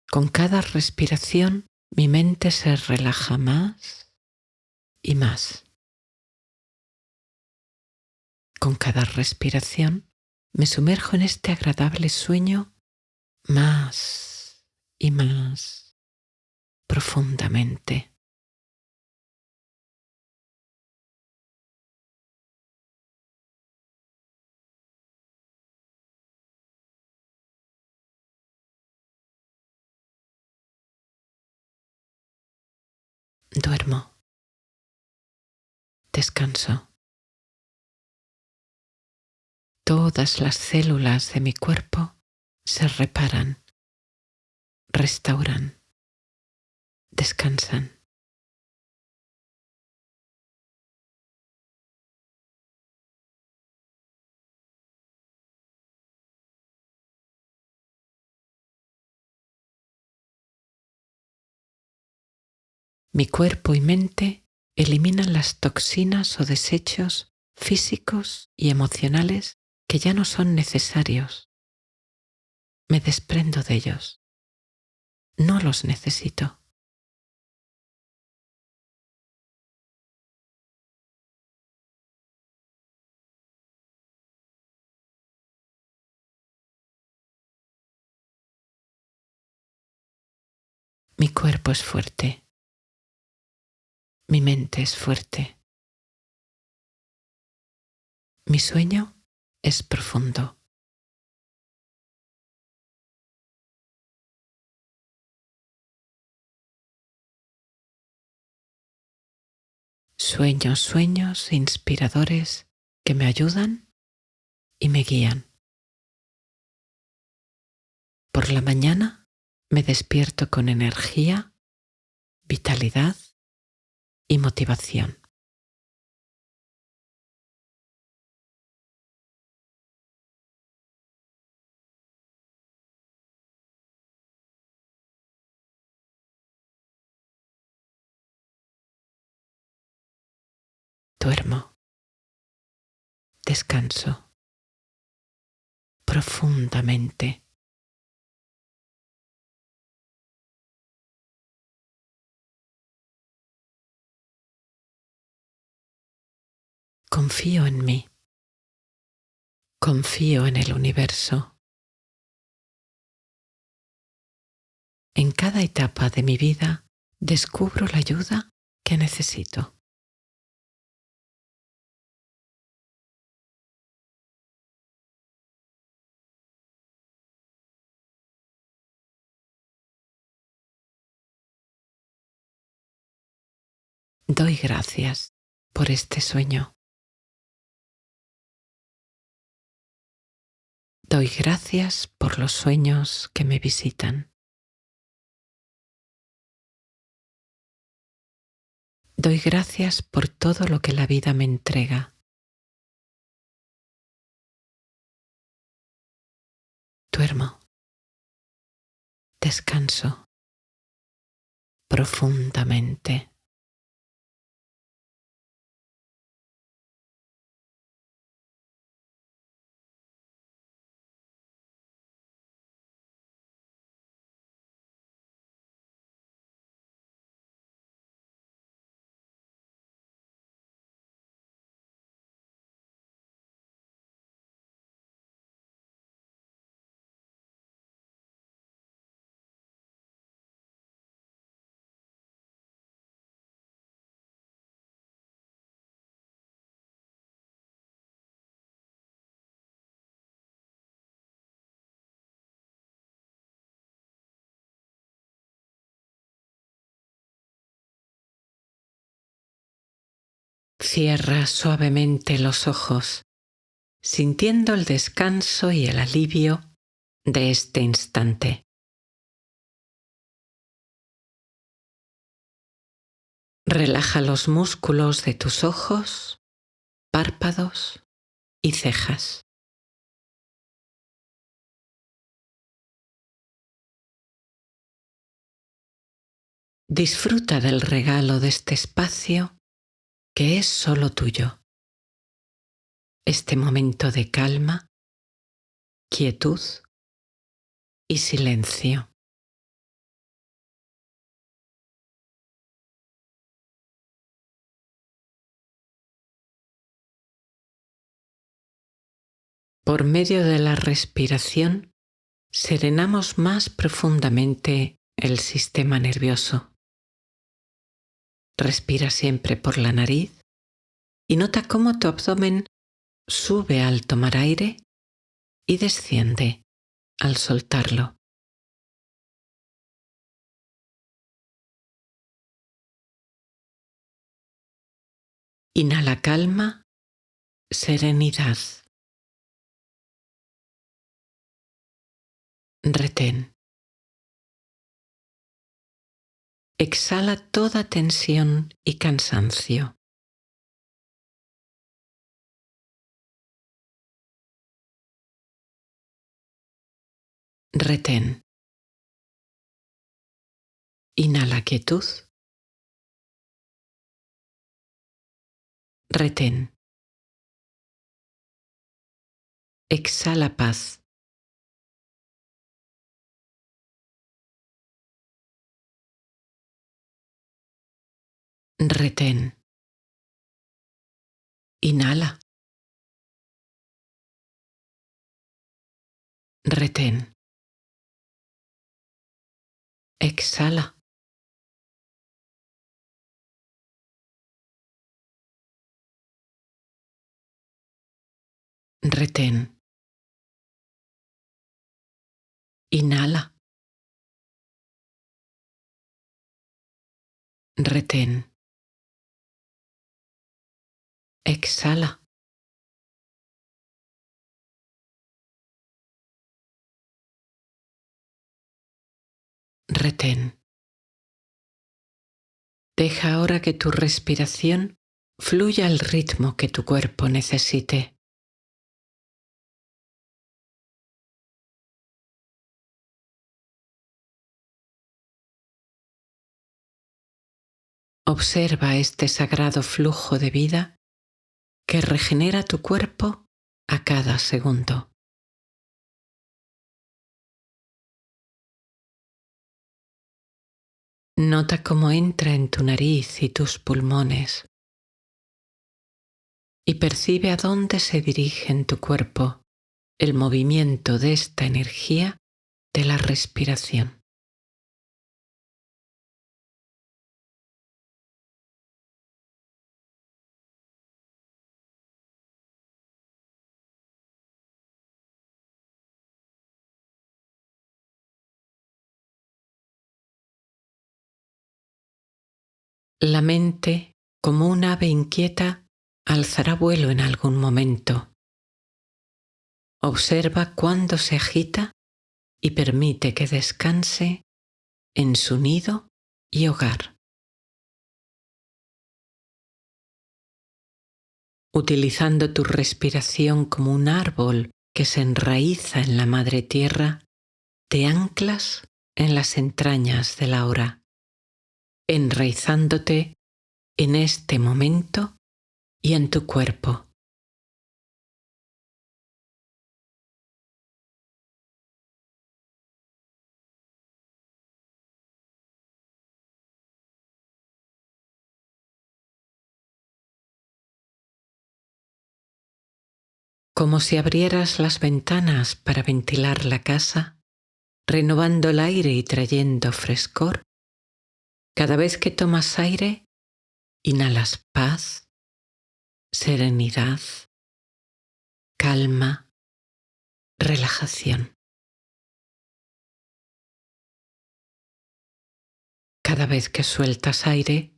Con cada respiración mi mente se relaja más y más. Con cada respiración me sumerjo en este agradable sueño más y más profundamente. Duermo, descanso. Todas las células de mi cuerpo se reparan, restauran, descansan. Mi cuerpo y mente eliminan las toxinas o desechos físicos y emocionales que ya no son necesarios. Me desprendo de ellos. No los necesito. Mi cuerpo es fuerte. Mi mente es fuerte. Mi sueño es profundo. Sueño sueños inspiradores que me ayudan y me guían. Por la mañana me despierto con energía, vitalidad y motivación. Duermo, descanso profundamente. Confío en mí. Confío en el universo. En cada etapa de mi vida descubro la ayuda que necesito. Doy gracias por este sueño. Doy gracias por los sueños que me visitan. Doy gracias por todo lo que la vida me entrega. Duermo, descanso profundamente. Cierra suavemente los ojos, sintiendo el descanso y el alivio de este instante. Relaja los músculos de tus ojos, párpados y cejas. Disfruta del regalo de este espacio que es solo tuyo. Este momento de calma, quietud y silencio. Por medio de la respiración, serenamos más profundamente el sistema nervioso. Respira siempre por la nariz y nota cómo tu abdomen sube al tomar aire y desciende al soltarlo. Inhala calma, serenidad. Retén. Exhala toda tensión y cansancio. Retén. Inhala quietud. Retén. Exhala paz. Retén. Inhala. Retén. Exhala. Retén. Inhala. Retén. Exhala. Retén. Deja ahora que tu respiración fluya al ritmo que tu cuerpo necesite. Observa este sagrado flujo de vida que regenera tu cuerpo a cada segundo. Nota cómo entra en tu nariz y tus pulmones y percibe a dónde se dirige en tu cuerpo el movimiento de esta energía de la respiración. La mente, como un ave inquieta, alzará vuelo en algún momento. Observa cuándo se agita y permite que descanse en su nido y hogar. Utilizando tu respiración como un árbol que se enraiza en la madre tierra, te anclas en las entrañas de la hora, enraizándote en este momento y en tu cuerpo. Como si abrieras las ventanas para ventilar la casa, renovando el aire y trayendo frescor, cada vez que tomas aire, inhalas paz, serenidad, calma, relajación. Cada vez que sueltas aire,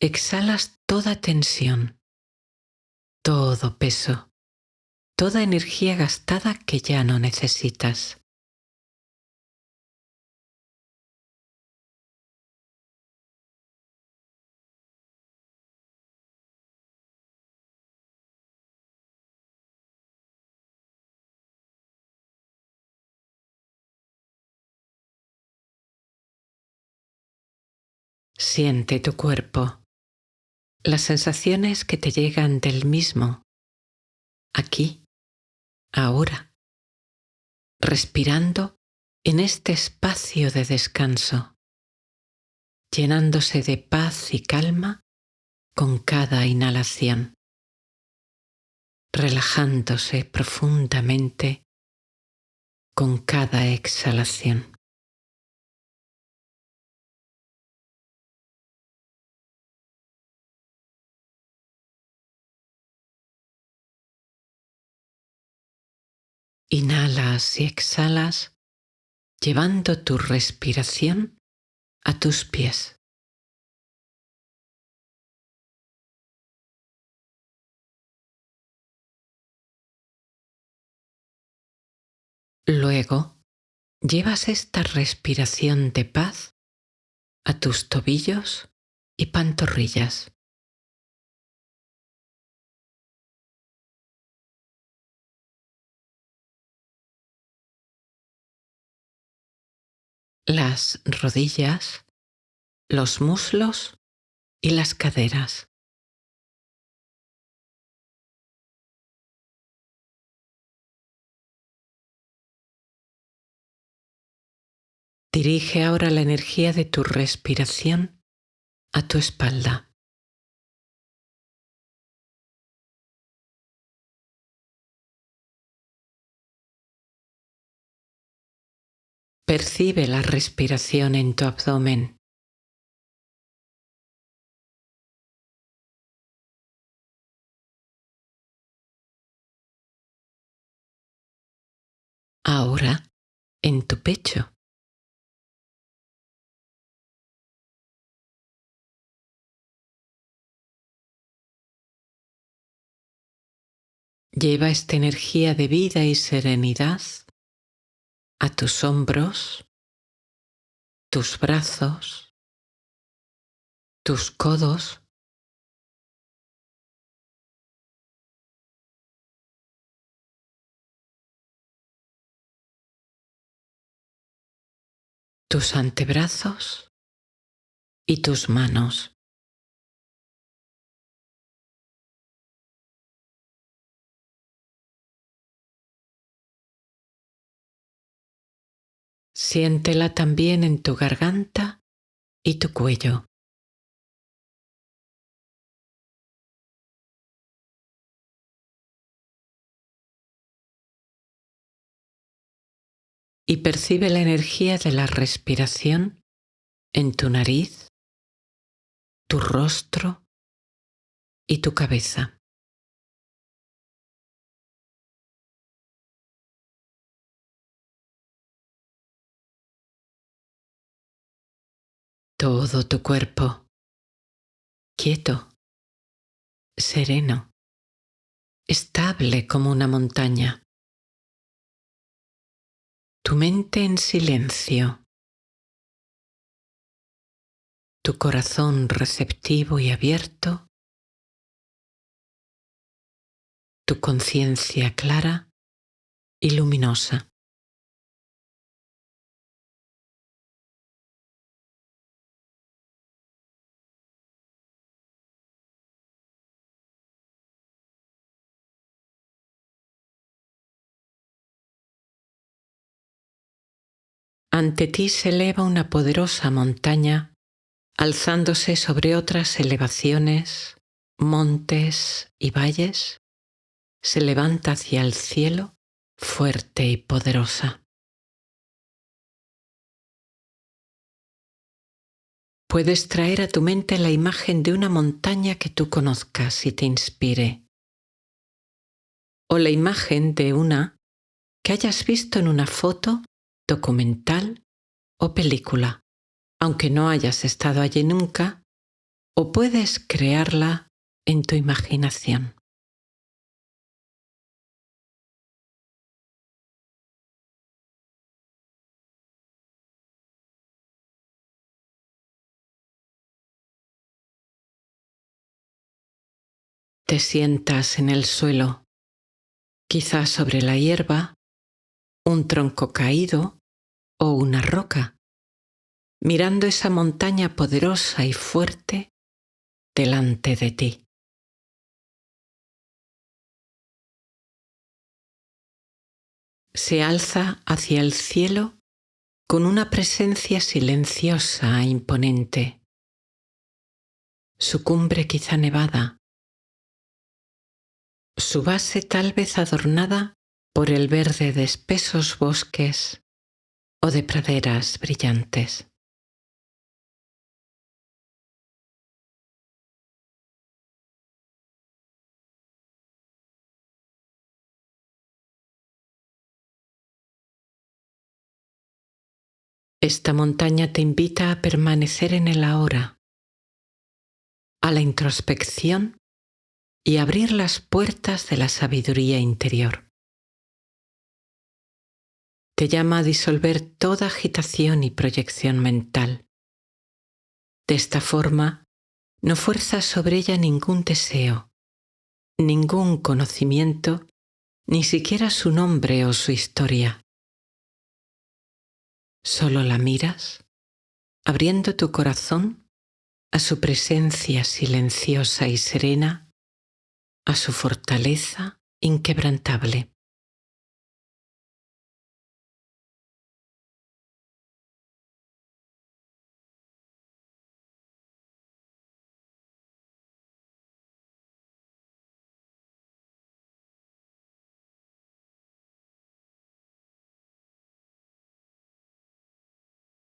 exhalas toda tensión, todo peso, toda energía gastada que ya no necesitas. Siente tu cuerpo, las sensaciones que te llegan del mismo, aquí, ahora, respirando en este espacio de descanso, llenándose de paz y calma con cada inhalación, relajándose profundamente con cada exhalación. Inhalas y exhalas, llevando tu respiración a tus pies. Luego, llevas esta respiración de paz a tus tobillos y pantorrillas. Las rodillas, los muslos y las caderas. Dirige ahora la energía de tu respiración a tu espalda. Percibe la respiración en tu abdomen. Ahora en tu pecho. Lleva esta energía de vida y serenidad a tus hombros, tus brazos, tus codos, tus antebrazos y tus manos. Siéntela también en tu garganta y tu cuello. Y percibe la energía de la respiración en tu nariz, tu rostro y tu cabeza. Todo tu cuerpo, quieto, sereno, estable como una montaña. Tu mente en silencio, tu corazón receptivo y abierto, tu conciencia clara y luminosa. Ante ti se eleva una poderosa montaña, alzándose sobre otras elevaciones, montes y valles, se levanta hacia el cielo fuerte y poderosa. Puedes traer a tu mente la imagen de una montaña que tú conozcas y te inspire, o la imagen de una que hayas visto en una foto, documental o película, aunque no hayas estado allí nunca, o puedes crearla en tu imaginación. Te sientas en el suelo, quizás sobre la hierba, un tronco caído o una roca, mirando esa montaña poderosa y fuerte delante de ti. Se alza hacia el cielo con una presencia silenciosa e imponente. Su cumbre quizá nevada, su base tal vez adornada por el verde de espesos bosques o de praderas brillantes. Esta montaña te invita a permanecer en el ahora, a la introspección y abrir las puertas de la sabiduría interior. Te llama a disolver toda agitación y proyección mental. De esta forma, no fuerzas sobre ella ningún deseo, ningún conocimiento, ni siquiera su nombre o su historia. Solo la miras, abriendo tu corazón a su presencia silenciosa y serena, a su fortaleza inquebrantable.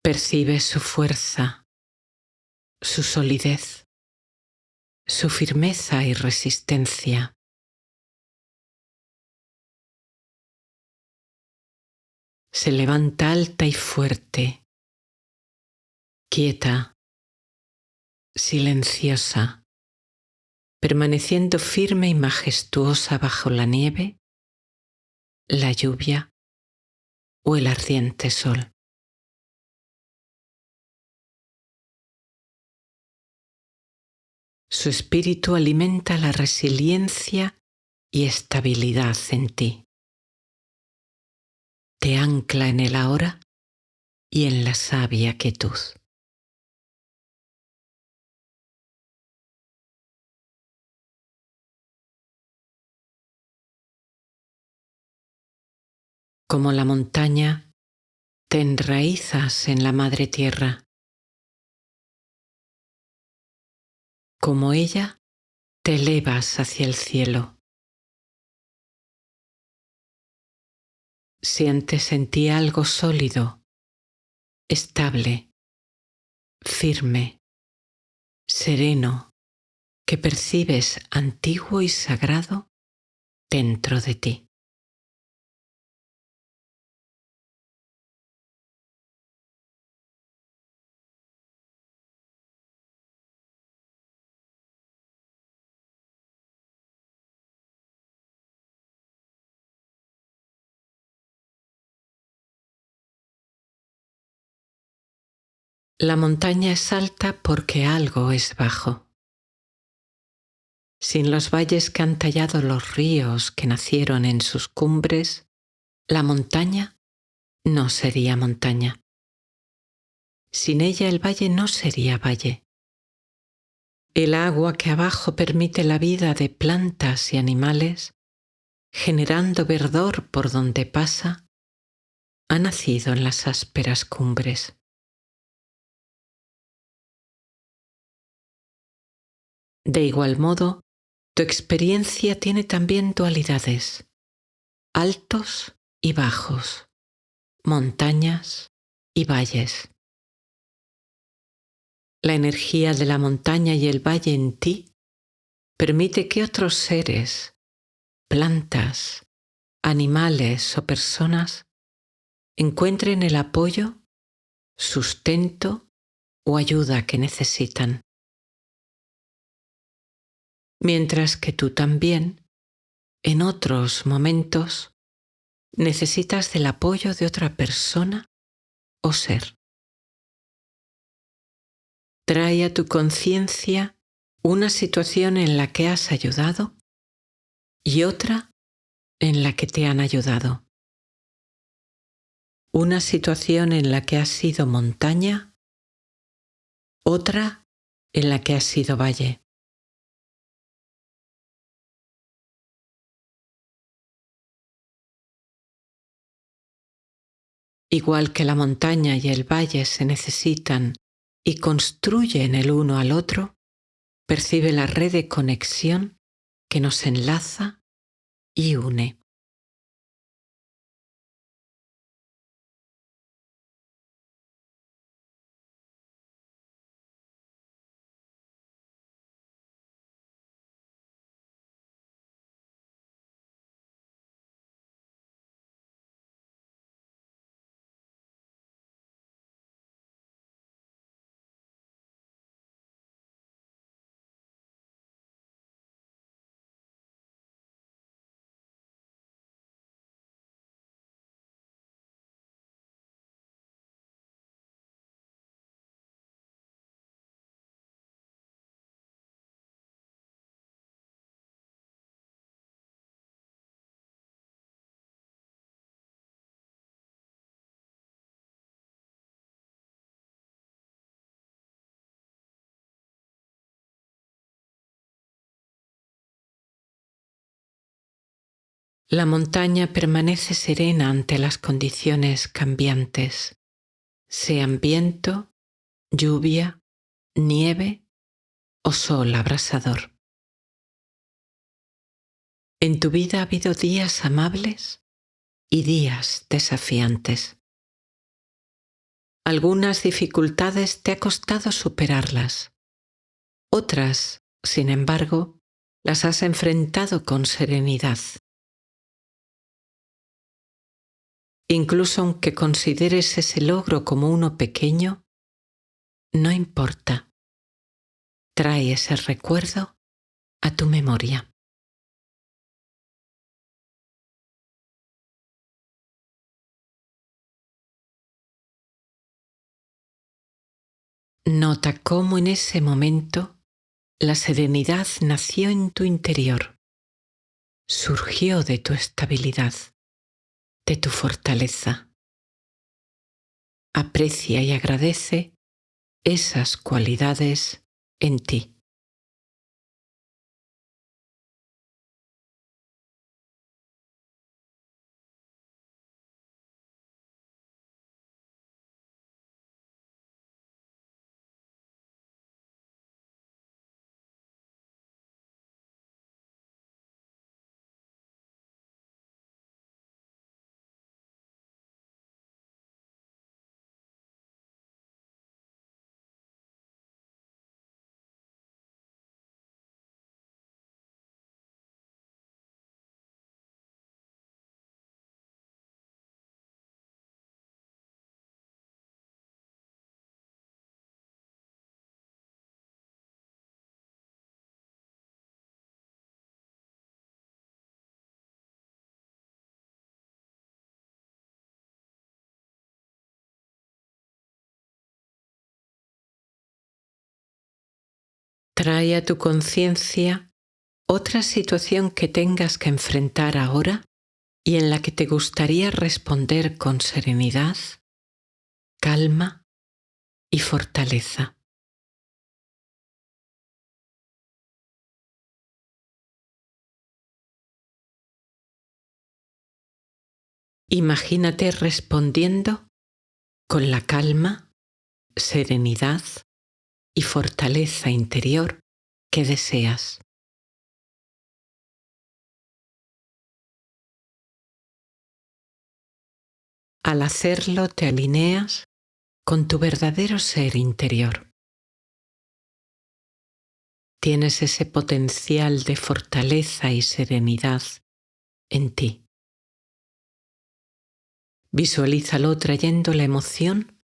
Percibes su fuerza, su solidez, su firmeza y resistencia. Se levanta alta y fuerte, quieta, silenciosa, permaneciendo firme y majestuosa bajo la nieve, la lluvia o el ardiente sol. Su espíritu alimenta la resiliencia y estabilidad en ti. Te ancla en el ahora y en la sabia quietud. Como la montaña, te enraizas en la madre tierra. Como ella, te elevas hacia el cielo. Sientes en ti algo sólido, estable, firme, sereno, que percibes antiguo y sagrado dentro de ti. La montaña es alta porque algo es bajo. Sin los valles que han tallado los ríos que nacieron en sus cumbres, la montaña no sería montaña. Sin ella el valle no sería valle. El agua que abajo permite la vida de plantas y animales, generando verdor por donde pasa, ha nacido en las ásperas cumbres. De igual modo, tu experiencia tiene también dualidades, altos y bajos, montañas y valles. La energía de la montaña y el valle en ti permite que otros seres, plantas, animales o personas encuentren el apoyo, sustento o ayuda que necesitan. Mientras que tú también, en otros momentos, necesitas del apoyo de otra persona o ser. Trae a tu conciencia una situación en la que has ayudado y otra en la que te han ayudado. Una situación en la que has sido montaña otra en la que has sido valle. Igual que la montaña y el valle se necesitan y construyen el uno al otro, percibe la red de conexión que nos enlaza y une. La montaña permanece serena ante las condiciones cambiantes, sean viento, lluvia, nieve o sol abrasador. En tu vida ha habido días amables y días desafiantes. Algunas dificultades te ha costado superarlas. Otras, sin embargo, las has enfrentado con serenidad. Incluso aunque consideres ese logro como uno pequeño, no importa. Trae ese recuerdo a tu memoria. Nota cómo en ese momento la serenidad nació en tu interior, surgió de tu estabilidad, de tu fortaleza. Aprecia y agradece esas cualidades en ti. Trae a tu conciencia otra situación que tengas que enfrentar ahora y en la que te gustaría responder con serenidad, calma y fortaleza. Imagínate respondiendo con la calma, serenidad y fortaleza interior que deseas. Al hacerlo te alineas con tu verdadero ser interior. Tienes ese potencial de fortaleza y serenidad en ti. Visualízalo trayendo la emoción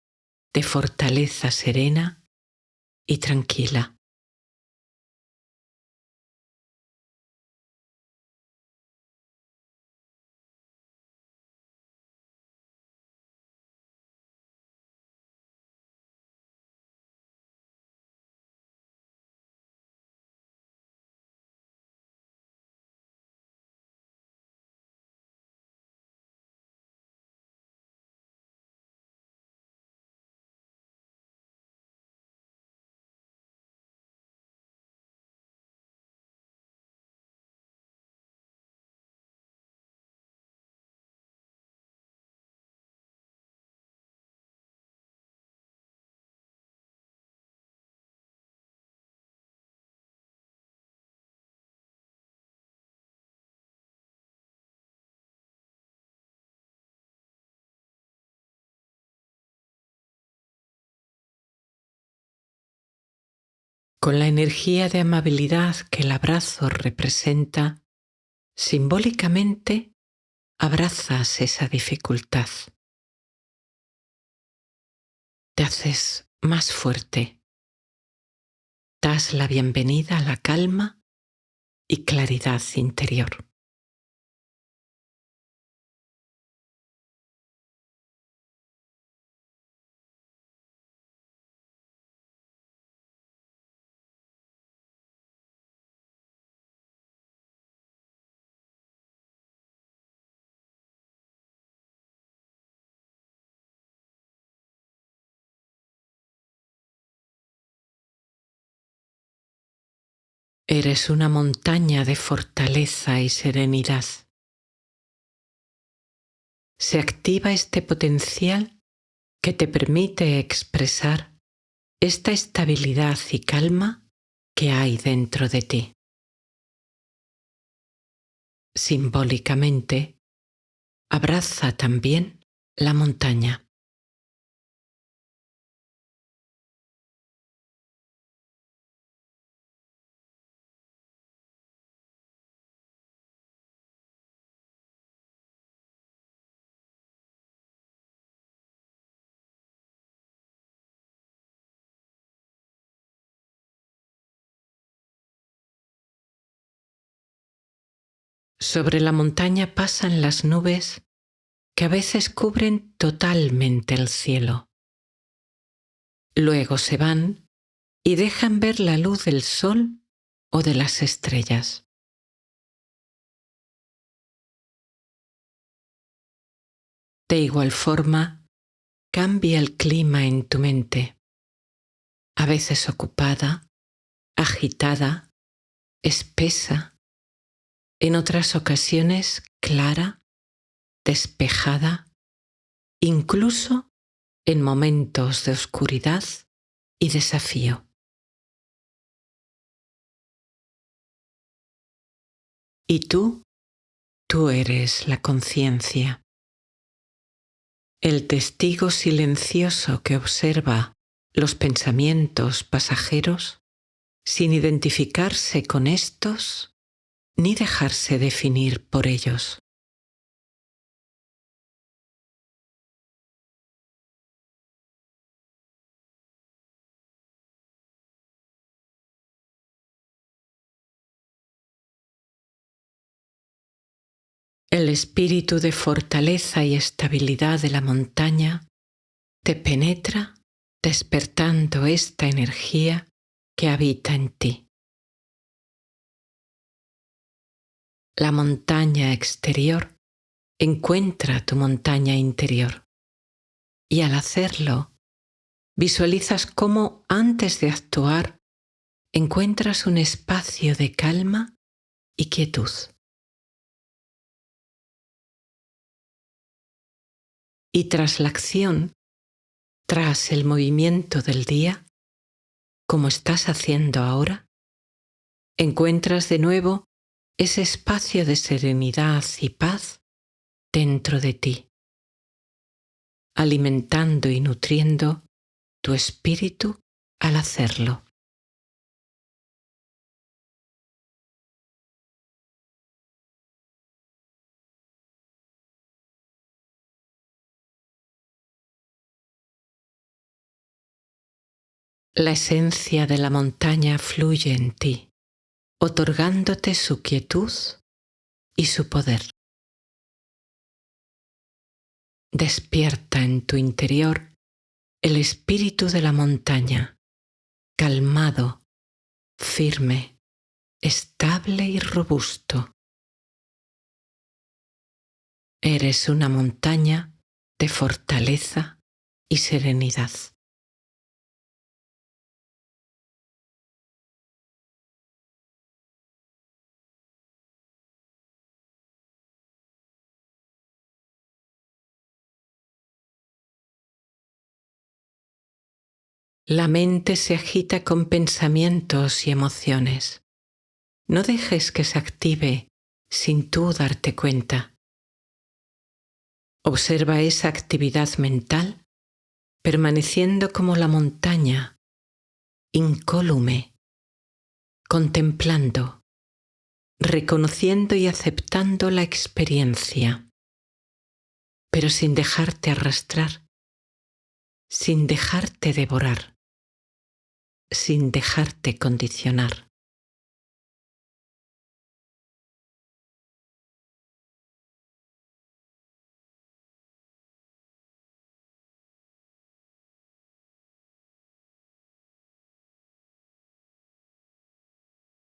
de fortaleza serena y tranquila. Con la energía de amabilidad que el abrazo representa, simbólicamente abrazas esa dificultad. Te haces más fuerte. Das la bienvenida a la calma y claridad interior. Eres una montaña de fortaleza y serenidad. Se activa este potencial que te permite expresar esta estabilidad y calma que hay dentro de ti. Simbólicamente, abraza también la montaña. Sobre la montaña pasan las nubes que a veces cubren totalmente el cielo. Luego se van y dejan ver la luz del sol o de las estrellas. De igual forma, cambia el clima en tu mente, a veces ocupada, agitada, espesa, en otras ocasiones clara, despejada, incluso en momentos de oscuridad y desafío. Y tú eres la conciencia, el testigo silencioso que observa los pensamientos pasajeros sin identificarse con estos ni dejarse definir por ellos. El espíritu de fortaleza y estabilidad de la montaña te penetra despertando esta energía que habita en ti. La montaña exterior encuentra tu montaña interior y al hacerlo visualizas cómo antes de actuar encuentras un espacio de calma y quietud. Y tras la acción, tras el movimiento del día, como estás haciendo ahora, encuentras de nuevo ese espacio de serenidad y paz dentro de ti, alimentando y nutriendo tu espíritu al hacerlo. La esencia de la montaña fluye en ti, otorgándote su quietud y su poder. Despierta en tu interior el espíritu de la montaña, calmado, firme, estable y robusto. Eres una montaña de fortaleza y serenidad. La mente se agita con pensamientos y emociones. No dejes que se active sin tú darte cuenta. Observa esa actividad mental permaneciendo como la montaña, incólume, contemplando, reconociendo y aceptando la experiencia, pero sin dejarte arrastrar, sin dejarte devorar, sin dejarte condicionar.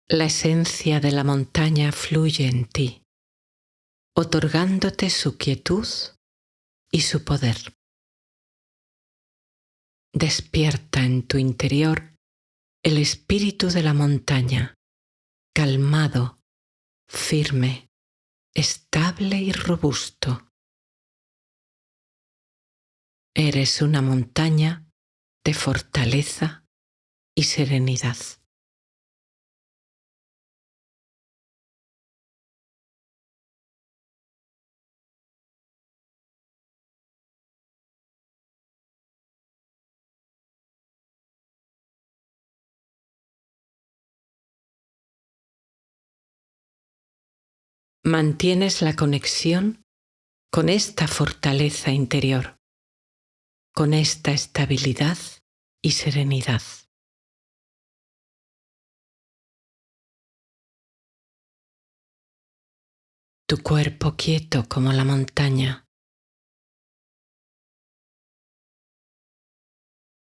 La esencia de la montaña fluye en ti, otorgándote su quietud y su poder. Despierta en tu interior el espíritu de la montaña, calmado, firme, estable y robusto. Eres una montaña de fortaleza y serenidad. Mantienes la conexión con esta fortaleza interior, con esta estabilidad y serenidad. Tu cuerpo quieto como la montaña,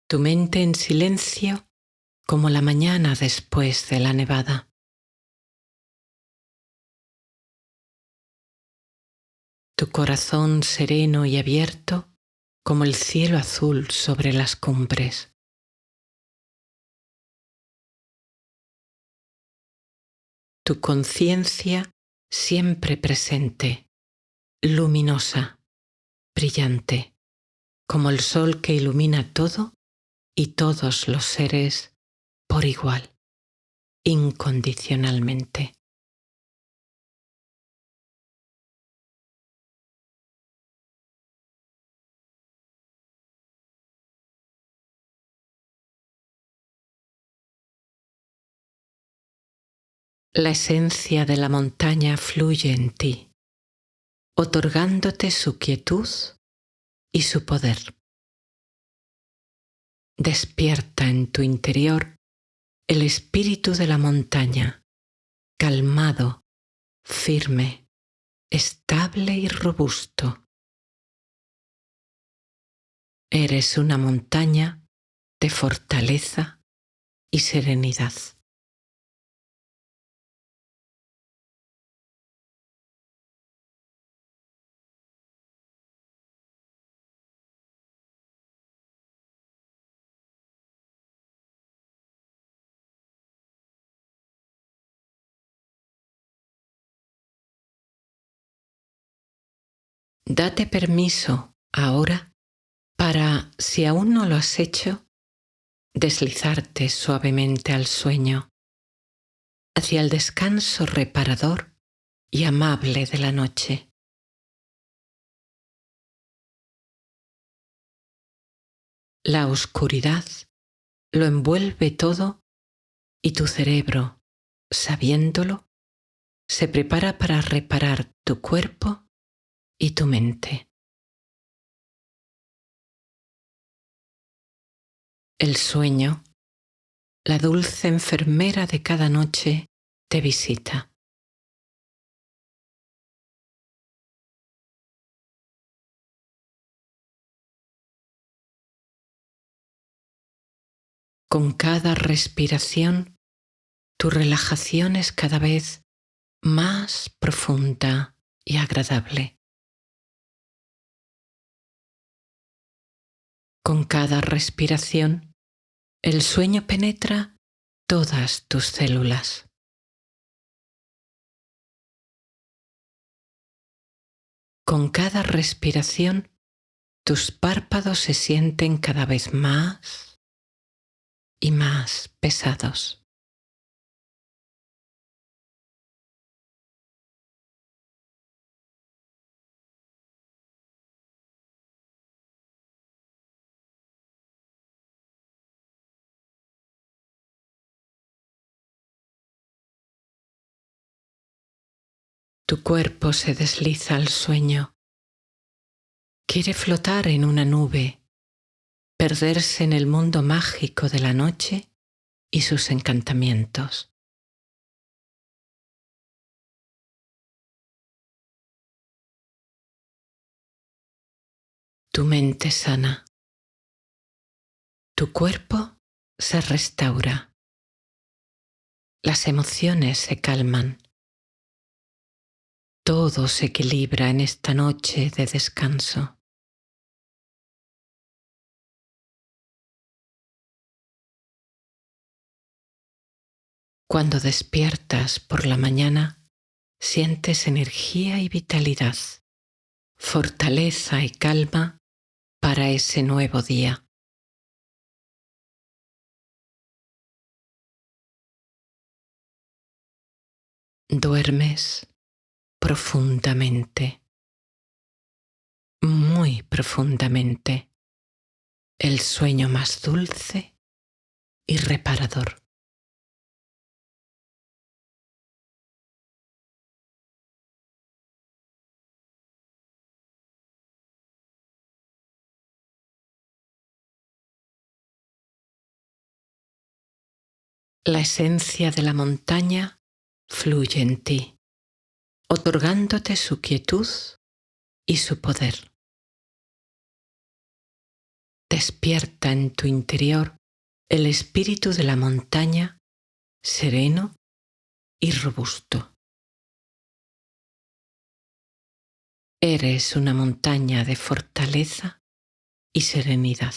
tu mente en silencio como la mañana después de la nevada. Tu corazón sereno y abierto como el cielo azul sobre las cumbres. Tu conciencia siempre presente, luminosa, brillante, como el sol que ilumina todo y todos los seres por igual, incondicionalmente. La esencia de la montaña fluye en ti, otorgándote su quietud y su poder. Despierta en tu interior el espíritu de la montaña, calmado, firme, estable y robusto. Eres una montaña de fortaleza y serenidad. Date permiso ahora para, si aún no lo has hecho, deslizarte suavemente al sueño, hacia el descanso reparador y amable de la noche. La oscuridad lo envuelve todo y tu cerebro, sabiéndolo, se prepara para reparar tu cuerpo y tu mente. El sueño, la dulce enfermera de cada noche, te visita. Con cada respiración, tu relajación es cada vez más profunda y agradable. Con cada respiración, el sueño penetra todas tus células. Con cada respiración, tus párpados se sienten cada vez más y más pesados. Tu cuerpo se desliza al sueño. Quiere flotar en una nube, perderse en el mundo mágico de la noche y sus encantamientos. Tu mente sana. Tu cuerpo se restaura. Las emociones se calman. Todo se equilibra en esta noche de descanso. Cuando despiertas por la mañana, sientes energía y vitalidad, fortaleza y calma para ese nuevo día. Duermes profundamente, muy profundamente, el sueño más dulce y reparador. La esencia de la montaña fluye en ti, otorgándote su quietud y su poder. Despierta en tu interior el espíritu de la montaña, sereno y robusto. Eres una montaña de fortaleza y serenidad.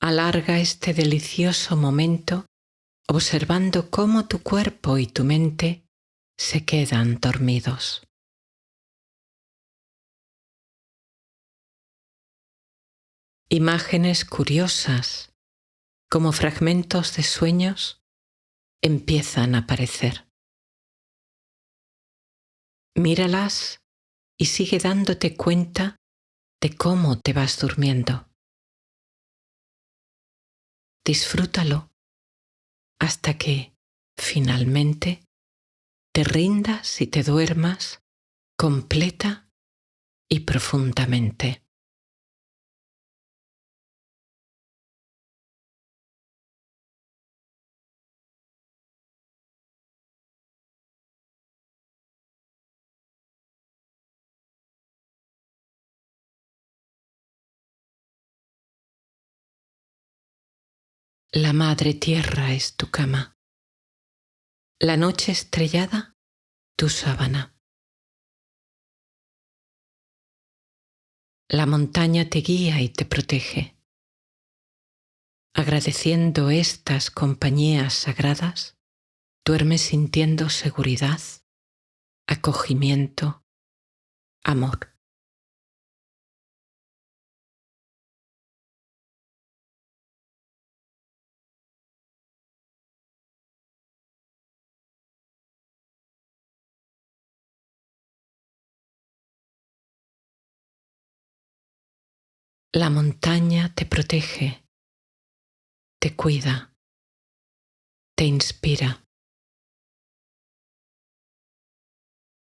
Alarga este delicioso momento observando cómo tu cuerpo y tu mente se quedan dormidos. Imágenes curiosas, como fragmentos de sueños, empiezan a aparecer. Míralas y sigue dándote cuenta de cómo te vas durmiendo. Disfrútalo hasta que, finalmente, te rindas y te duermas completa y profundamente. La madre tierra es tu cama. La noche estrellada, tu sábana. La montaña te guía y te protege. Agradeciendo estas compañías sagradas, duermes sintiendo seguridad, acogimiento, amor. La montaña te protege, te cuida, te inspira.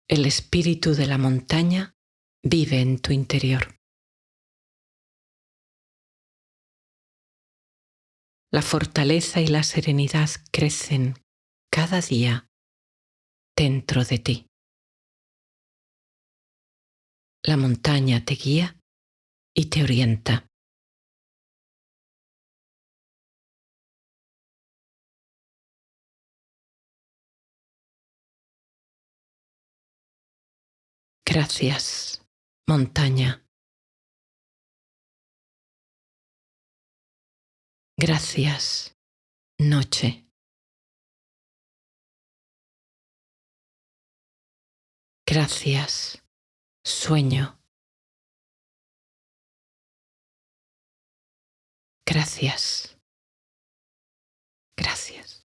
El espíritu de la montaña vive en tu interior. La fortaleza y la serenidad crecen cada día dentro de ti. La montaña te guía y te orienta. Gracias, montaña. Gracias, noche. Gracias, sueño. Gracias. Gracias.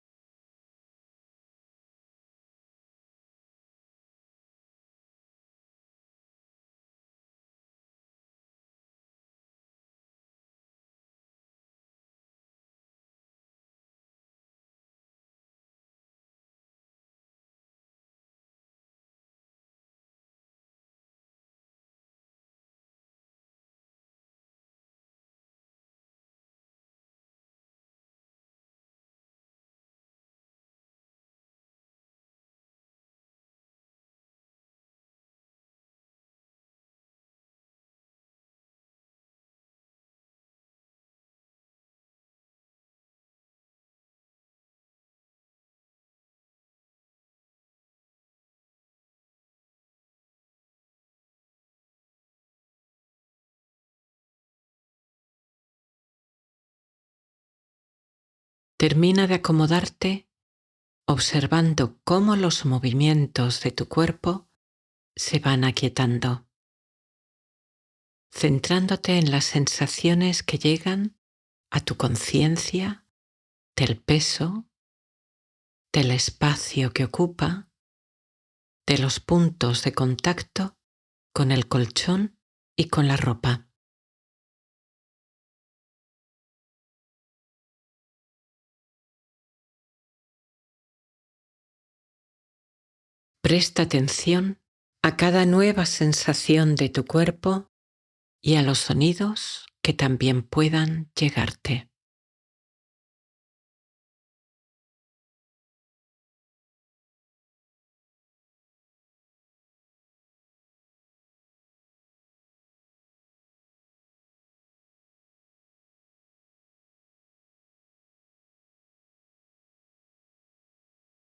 Termina de acomodarte observando cómo los movimientos de tu cuerpo se van aquietando, centrándote en las sensaciones que llegan a tu conciencia del peso, del espacio que ocupa, de los puntos de contacto con el colchón y con la ropa. Presta atención a cada nueva sensación de tu cuerpo y a los sonidos que también puedan llegarte.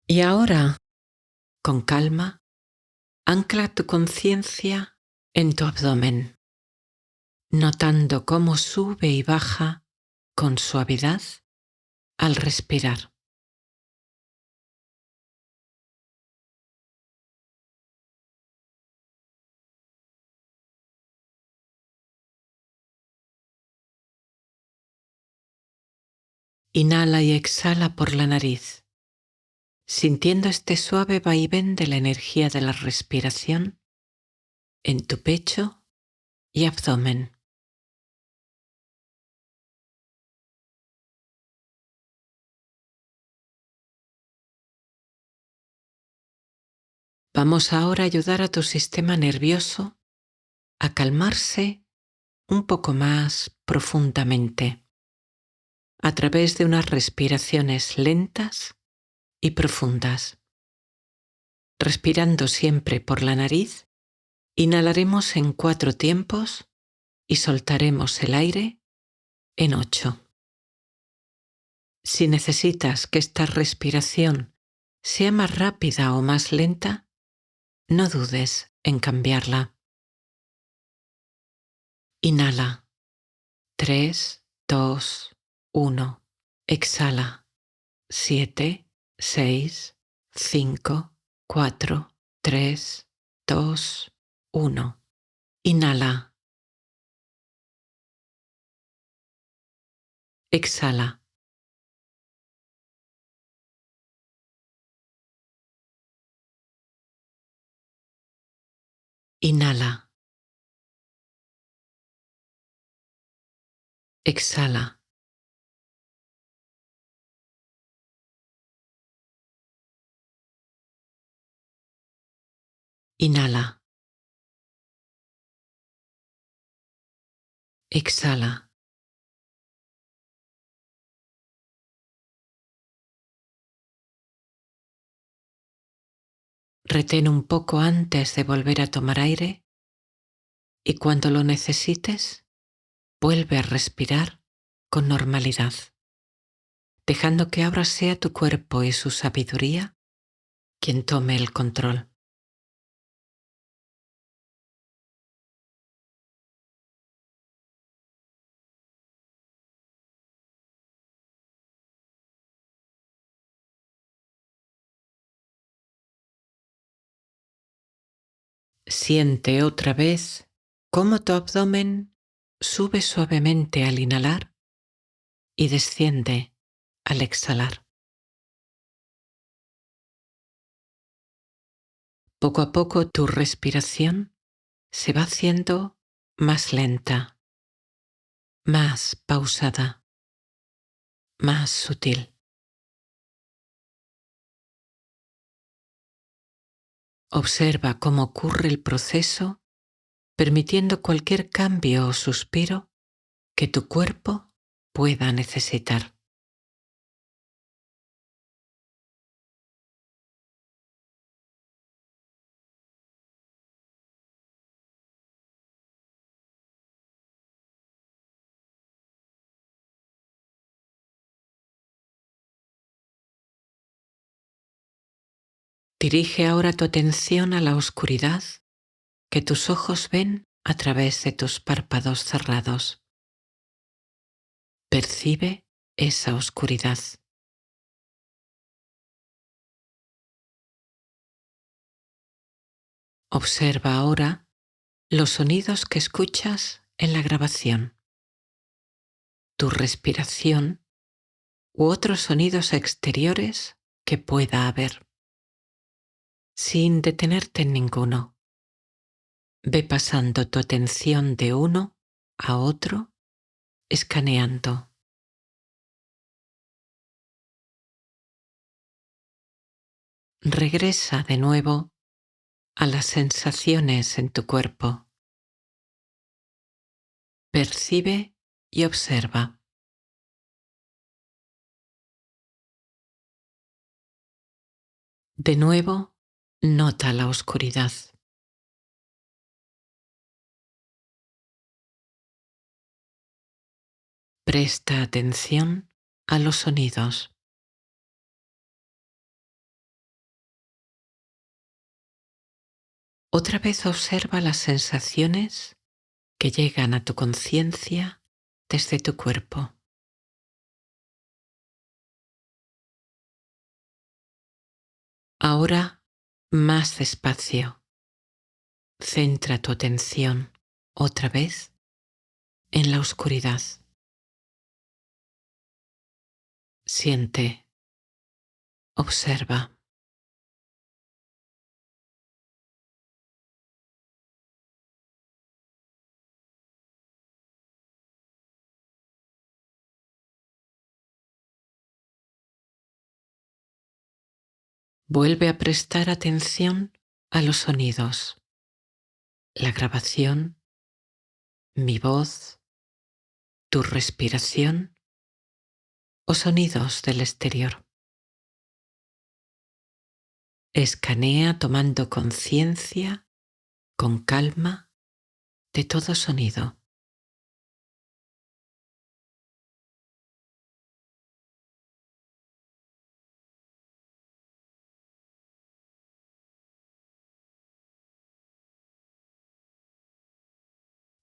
Y ahora, con calma, ancla tu conciencia en tu abdomen, notando cómo sube y baja con suavidad al respirar. Inhala y exhala por la nariz, sintiendo este suave vaivén de la energía de la respiración en tu pecho y abdomen. Vamos ahora a ayudar a tu sistema nervioso a calmarse un poco más profundamente a través de unas respiraciones lentas y profundas. Respirando siempre por la nariz, inhalaremos en 4 tiempos y soltaremos el aire en 8. Si necesitas que esta respiración sea más rápida o más lenta, no dudes en cambiarla. Inhala. 3, 2, 1. Exhala. 7, 6, 5, 4, 3, 2, 1. Inhala. Exhala. Inhala. Exhala. Inhala. Exhala. Retén un poco antes de volver a tomar aire y cuando lo necesites, vuelve a respirar con normalidad, dejando que ahora sea tu cuerpo y su sabiduría quien tome el control. Siente otra vez cómo tu abdomen sube suavemente al inhalar y desciende al exhalar. Poco a poco tu respiración se va haciendo más lenta, más pausada, más sutil. Observa cómo ocurre el proceso, permitiendo cualquier cambio o suspiro que tu cuerpo pueda necesitar. Dirige ahora tu atención a la oscuridad que tus ojos ven a través de tus párpados cerrados. Percibe esa oscuridad. Observa ahora los sonidos que escuchas en la grabación, tu respiración u otros sonidos exteriores que pueda haber. Sin detenerte en ninguno, ve pasando tu atención de uno a otro, escaneando. Regresa de nuevo a las sensaciones en tu cuerpo. Percibe y observa. De nuevo, nota la oscuridad. Presta atención a los sonidos. Otra vez observa las sensaciones que llegan a tu conciencia desde tu cuerpo. Ahora, más despacio, centra tu atención otra vez en la oscuridad. Siente, observa. Vuelve a prestar atención a los sonidos, la grabación, mi voz, tu respiración o sonidos del exterior. Escanea tomando conciencia, con calma, de todo sonido.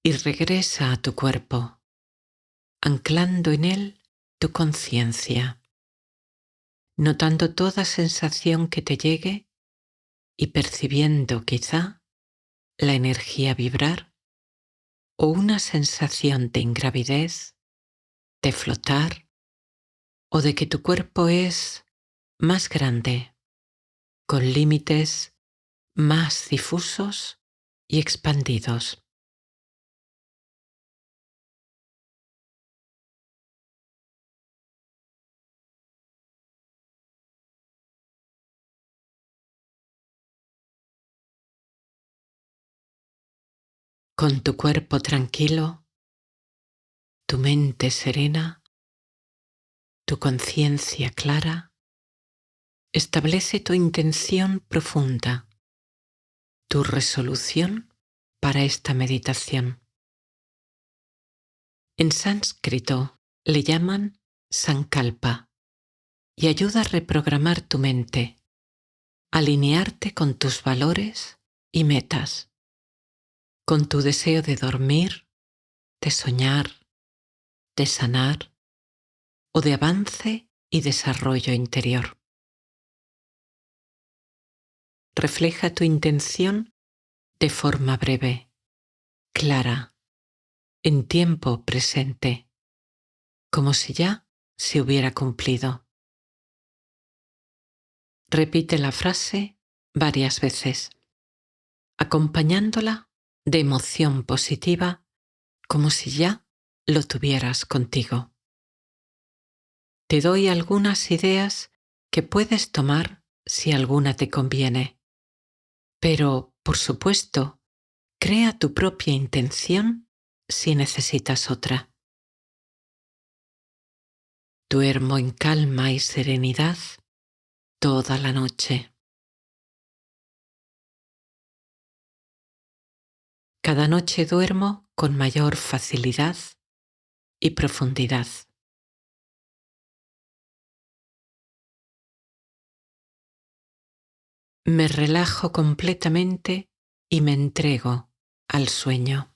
Y regresa a tu cuerpo, anclando en él tu conciencia, notando toda sensación que te llegue y percibiendo quizá la energía vibrar o una sensación de ingravidez, de flotar o de que tu cuerpo es más grande, con límites más difusos y expandidos. Con tu cuerpo tranquilo, tu mente serena, tu conciencia clara, establece tu intención profunda, tu resolución para esta meditación. En sánscrito le llaman sankalpa y ayuda a reprogramar tu mente, alinearte con tus valores y metas, con tu deseo de dormir, de soñar, de sanar o de avance y desarrollo interior. Refleja tu intención de forma breve, clara, en tiempo presente, como si ya se hubiera cumplido. Repite la frase varias veces, acompañándola de emoción positiva, como si ya lo tuvieras contigo. Te doy algunas ideas que puedes tomar si alguna te conviene, pero, por supuesto, crea tu propia intención si necesitas otra. Duermo en calma y serenidad toda la noche. Cada noche duermo con mayor facilidad y profundidad. Me relajo completamente y me entrego al sueño.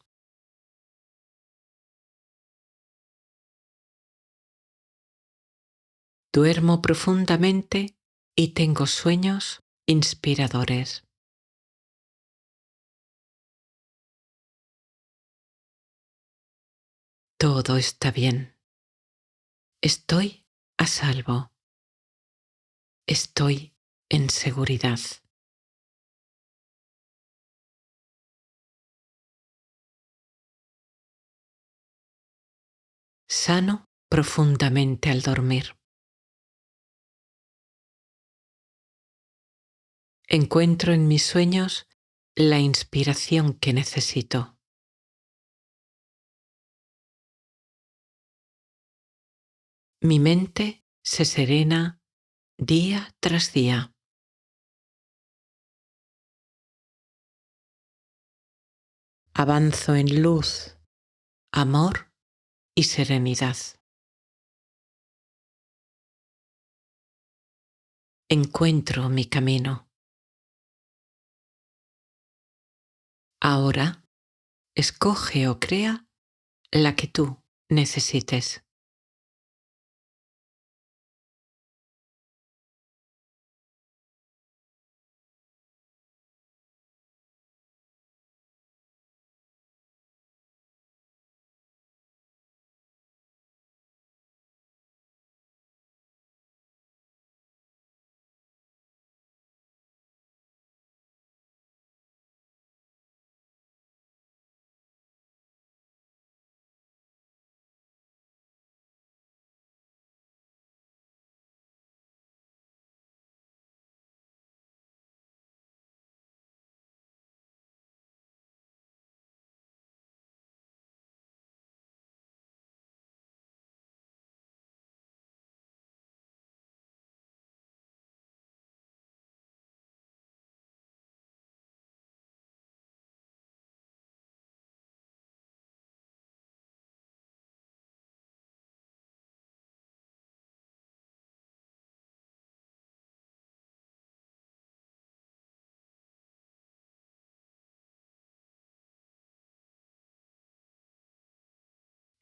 Duermo profundamente y tengo sueños inspiradores. Todo está bien. Estoy a salvo. Estoy en seguridad. Sano profundamente al dormir. Encuentro en mis sueños la inspiración que necesito. Mi mente se serena día tras día. Avanzo en luz, amor y serenidad. Encuentro mi camino. Ahora, escoge o crea la que tú necesites.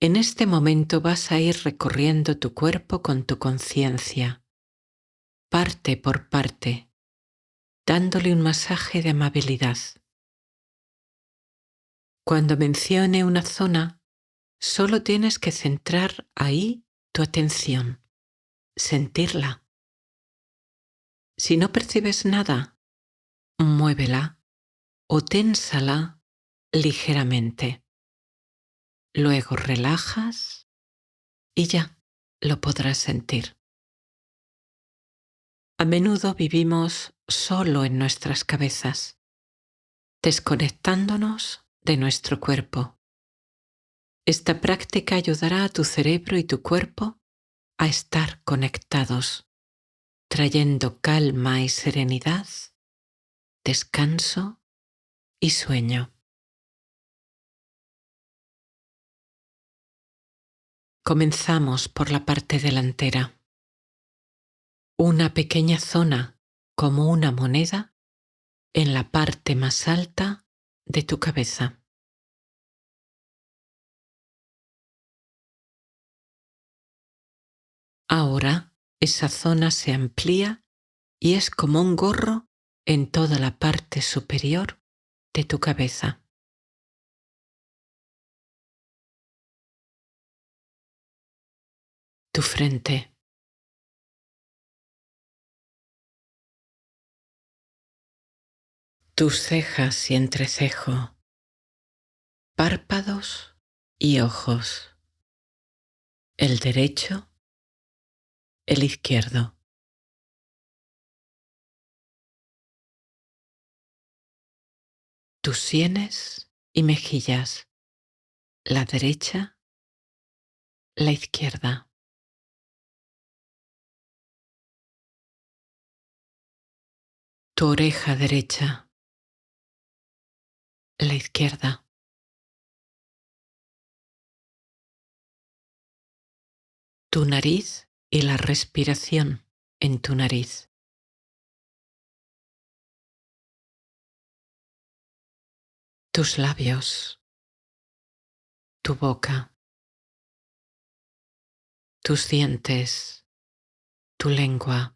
En este momento vas a ir recorriendo tu cuerpo con tu conciencia, parte por parte, dándole un masaje de amabilidad. Cuando mencione una zona, solo tienes que centrar ahí tu atención, sentirla. Si no percibes nada, muévela o ténsala ligeramente. Luego relajas y ya lo podrás sentir. A menudo vivimos solo en nuestras cabezas, desconectándonos de nuestro cuerpo. Esta práctica ayudará a tu cerebro y tu cuerpo a estar conectados, trayendo calma y serenidad, descanso y sueño. Comenzamos por la parte delantera. Una pequeña zona, como una moneda, en la parte más alta de tu cabeza. Ahora esa zona se amplía y es como un gorro en toda la parte superior de tu cabeza. Tu frente, tus cejas y entrecejo, párpados y ojos, el derecho, el izquierdo, tus sienes y mejillas, la derecha, la izquierda, tu oreja derecha, la izquierda, tu nariz y la respiración en tu nariz, tus labios, tu boca, tus dientes, tu lengua,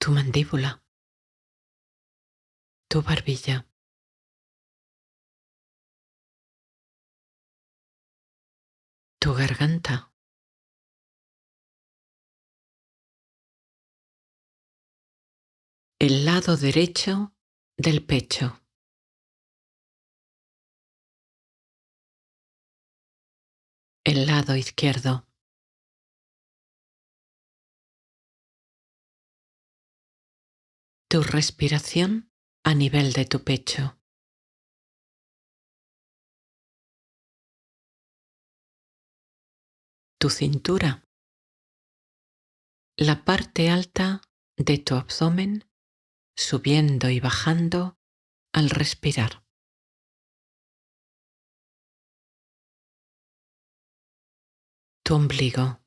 tu mandíbula, tu barbilla. tu garganta, el lado derecho del pecho, el lado izquierdo, tu respiración a nivel de tu pecho, tu cintura, la parte alta de tu abdomen subiendo y bajando al respirar. Tu ombligo,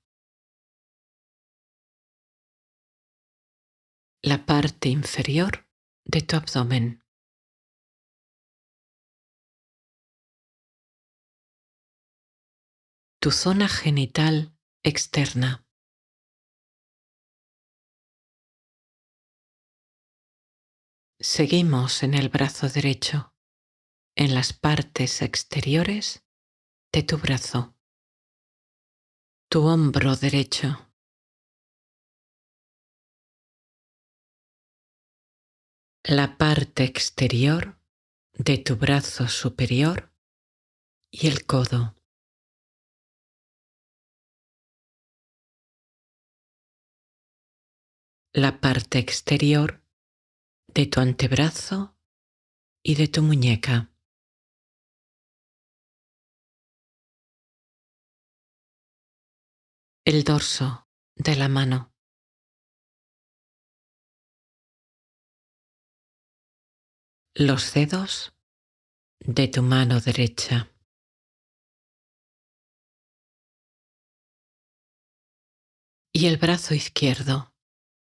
la parte inferior de tu abdomen, tu zona genital externa, seguimos en el brazo derecho, en las partes exteriores de tu brazo, tu hombro derecho, la parte exterior de tu brazo superior y el codo, la parte exterior de tu antebrazo y de tu muñeca, el dorso de la mano, los dedos de tu mano derecha, y el brazo izquierdo,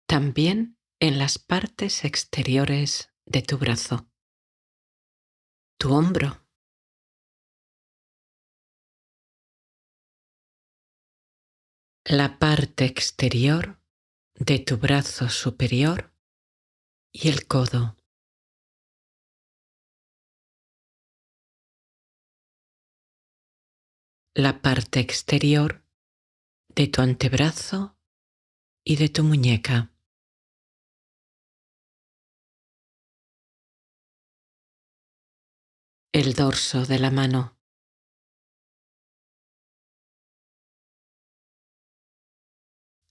también en las partes exteriores de tu brazo, tu hombro, la parte exterior de tu brazo superior y el codo, la parte exterior de tu antebrazo y de tu muñeca, el dorso de la mano,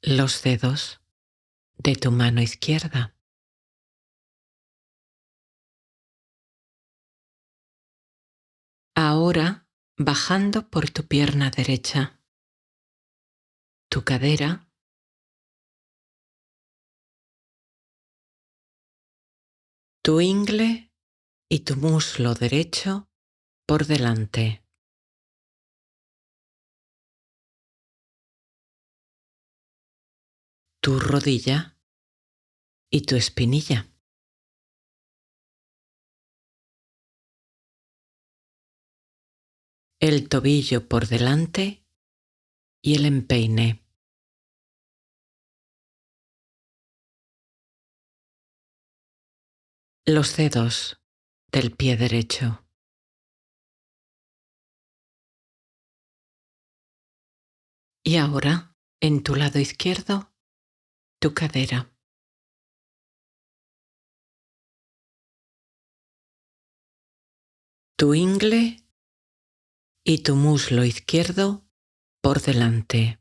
los dedos de tu mano izquierda, ahora bajando por tu pierna derecha, tu cadera, tu ingle y tu muslo derecho por delante, tu rodilla y tu espinilla, el tobillo por delante y el empeine, los dedos del pie derecho, y ahora en tu lado izquierdo tu cadera, tu ingle y tu muslo izquierdo por delante,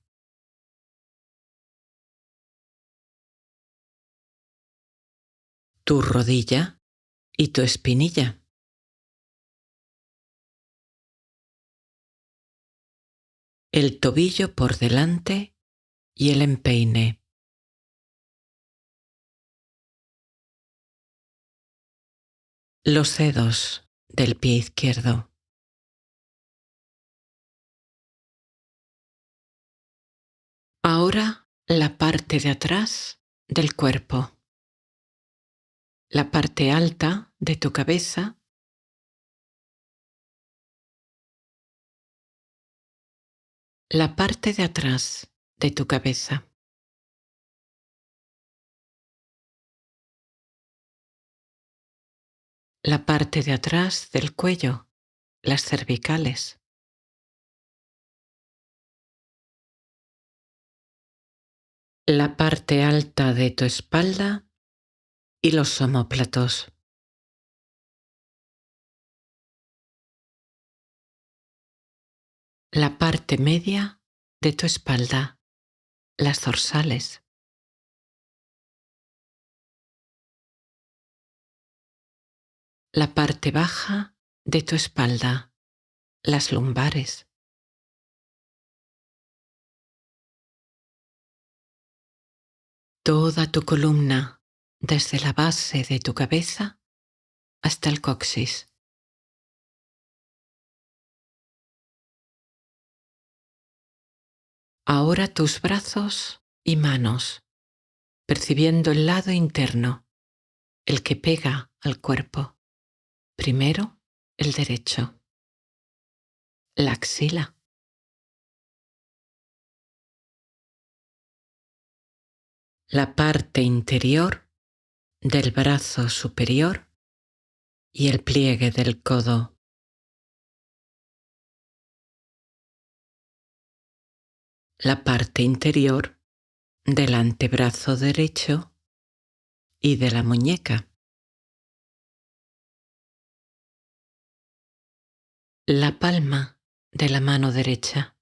tu rodilla y tu espinilla, el tobillo por delante y el empeine, los dedos del pie izquierdo, ahora la parte de atrás del cuerpo, la parte alta de tu cabeza, la parte de atrás de tu cabeza, la parte de atrás del cuello, las cervicales, la parte alta de tu espalda y los omóplatos. La parte media de tu espalda, las dorsales. La parte baja de tu espalda, las lumbares. Toda tu columna, desde la base de tu cabeza hasta el coxis. Ahora tus brazos y manos, percibiendo el lado interno, el que pega al cuerpo. Primero, el derecho. La axila. La parte interior del brazo superior y el pliegue del codo. La parte interior del antebrazo derecho y de la muñeca. La palma de la mano derecha.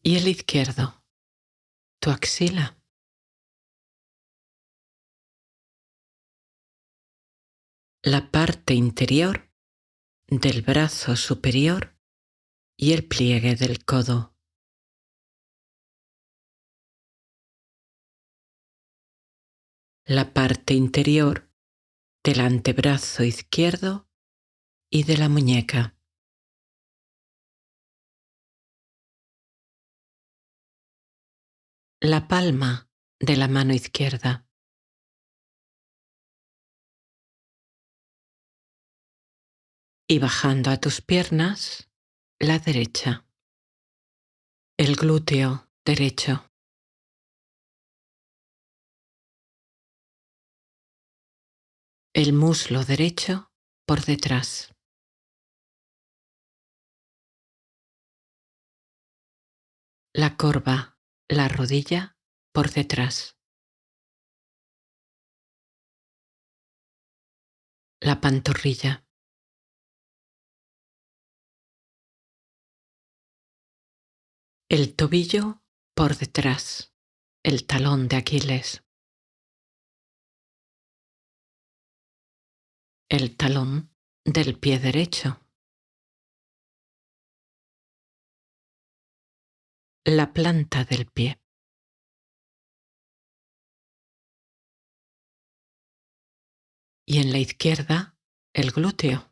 Y el izquierdo, tu axila. La parte interior del brazo superior y el pliegue del codo. La parte interior del antebrazo izquierdo y de la muñeca. La palma de la mano izquierda. Y bajando a tus piernas, la derecha. El glúteo derecho. El muslo derecho por detrás. La corva, la rodilla por detrás. La pantorrilla. El tobillo por detrás. El talón de Aquiles. El talón del pie derecho. La planta del pie. Y en la izquierda, el glúteo.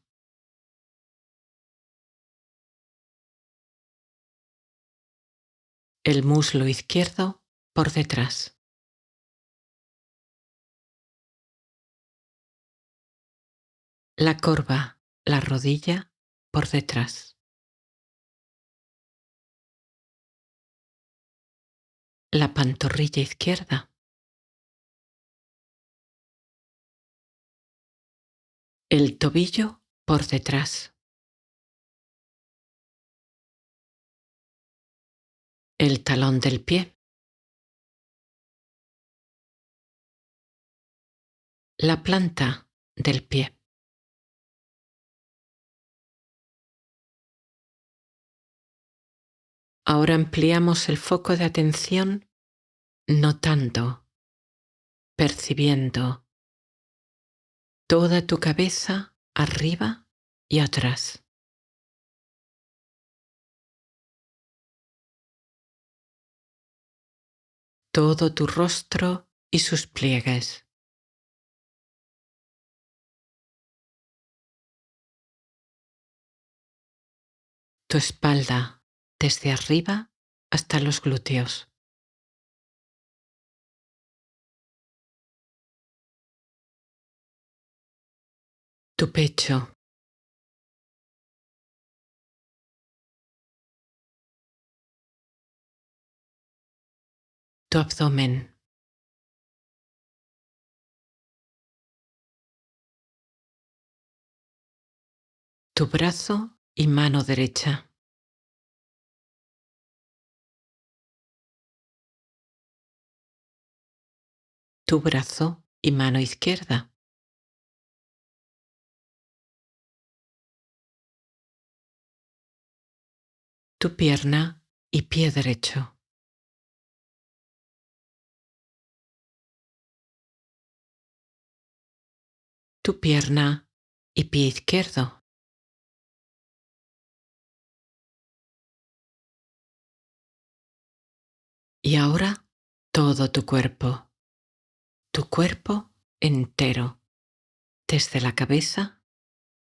El muslo izquierdo por detrás. La corva, la rodilla por detrás. La pantorrilla izquierda. El tobillo por detrás. El talón del pie. La planta del pie. Ahora ampliamos el foco de atención notando, percibiendo toda tu cabeza arriba y atrás. Todo tu rostro y sus pliegues. Tu espalda desde arriba hasta los glúteos. Tu pecho. Tu abdomen. Tu brazo y mano derecha. tu brazo y mano izquierda, tu pierna y pie derecho, tu pierna y pie izquierdo. Y ahora todo tu cuerpo entero, desde la cabeza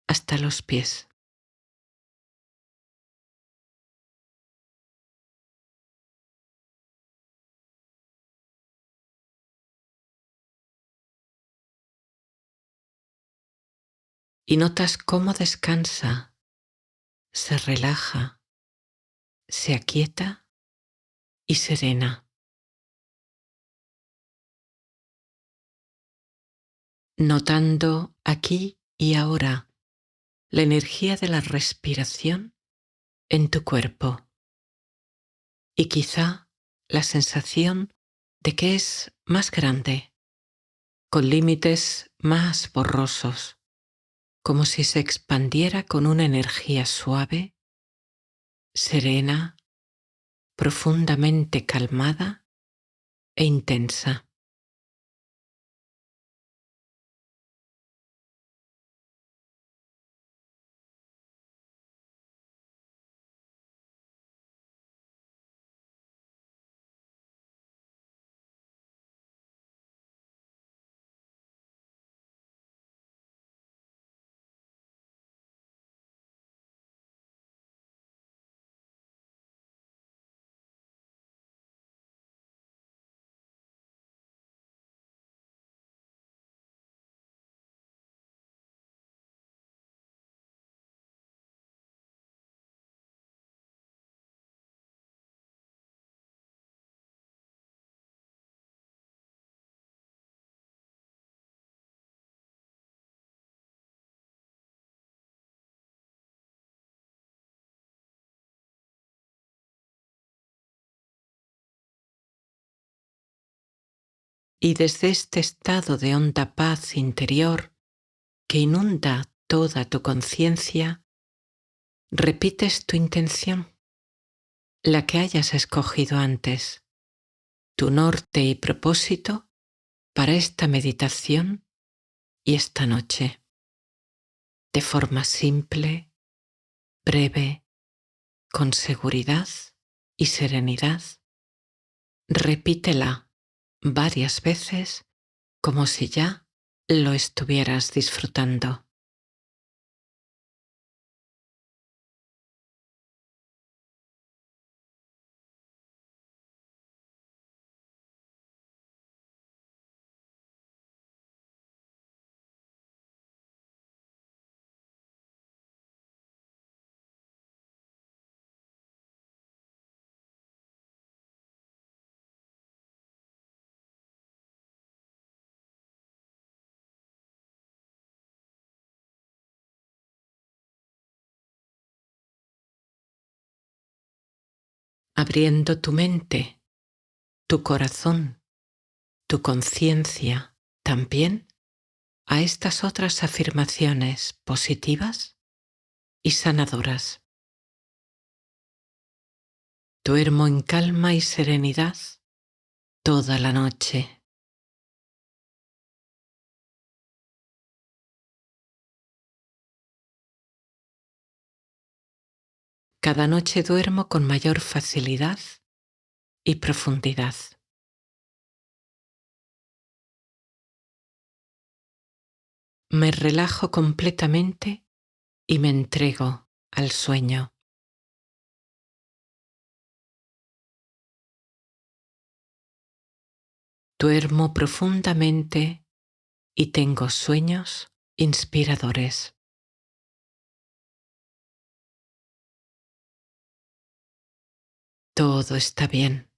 hasta los pies. Y notas cómo descansa, se relaja, se aquieta y serena, notando aquí y ahora la energía de la respiración en tu cuerpo y quizá la sensación de que es más grande, con límites más borrosos, como si se expandiera con una energía suave, serena, profundamente calmada e intensa. Y desde este estado de honda paz interior que inunda toda tu conciencia, repites tu intención, la que hayas escogido antes, tu norte y propósito para esta meditación y esta noche, de forma simple, breve, con seguridad y serenidad. Repítela varias veces como si ya lo estuvieras disfrutando. Abriendo tu mente, tu corazón, tu conciencia también a estas otras afirmaciones positivas y sanadoras. Duermo en calma y serenidad toda la noche. Cada noche duermo con mayor facilidad y profundidad. Me relajo completamente y me entrego al sueño. Duermo profundamente y tengo sueños inspiradores. Todo está bien.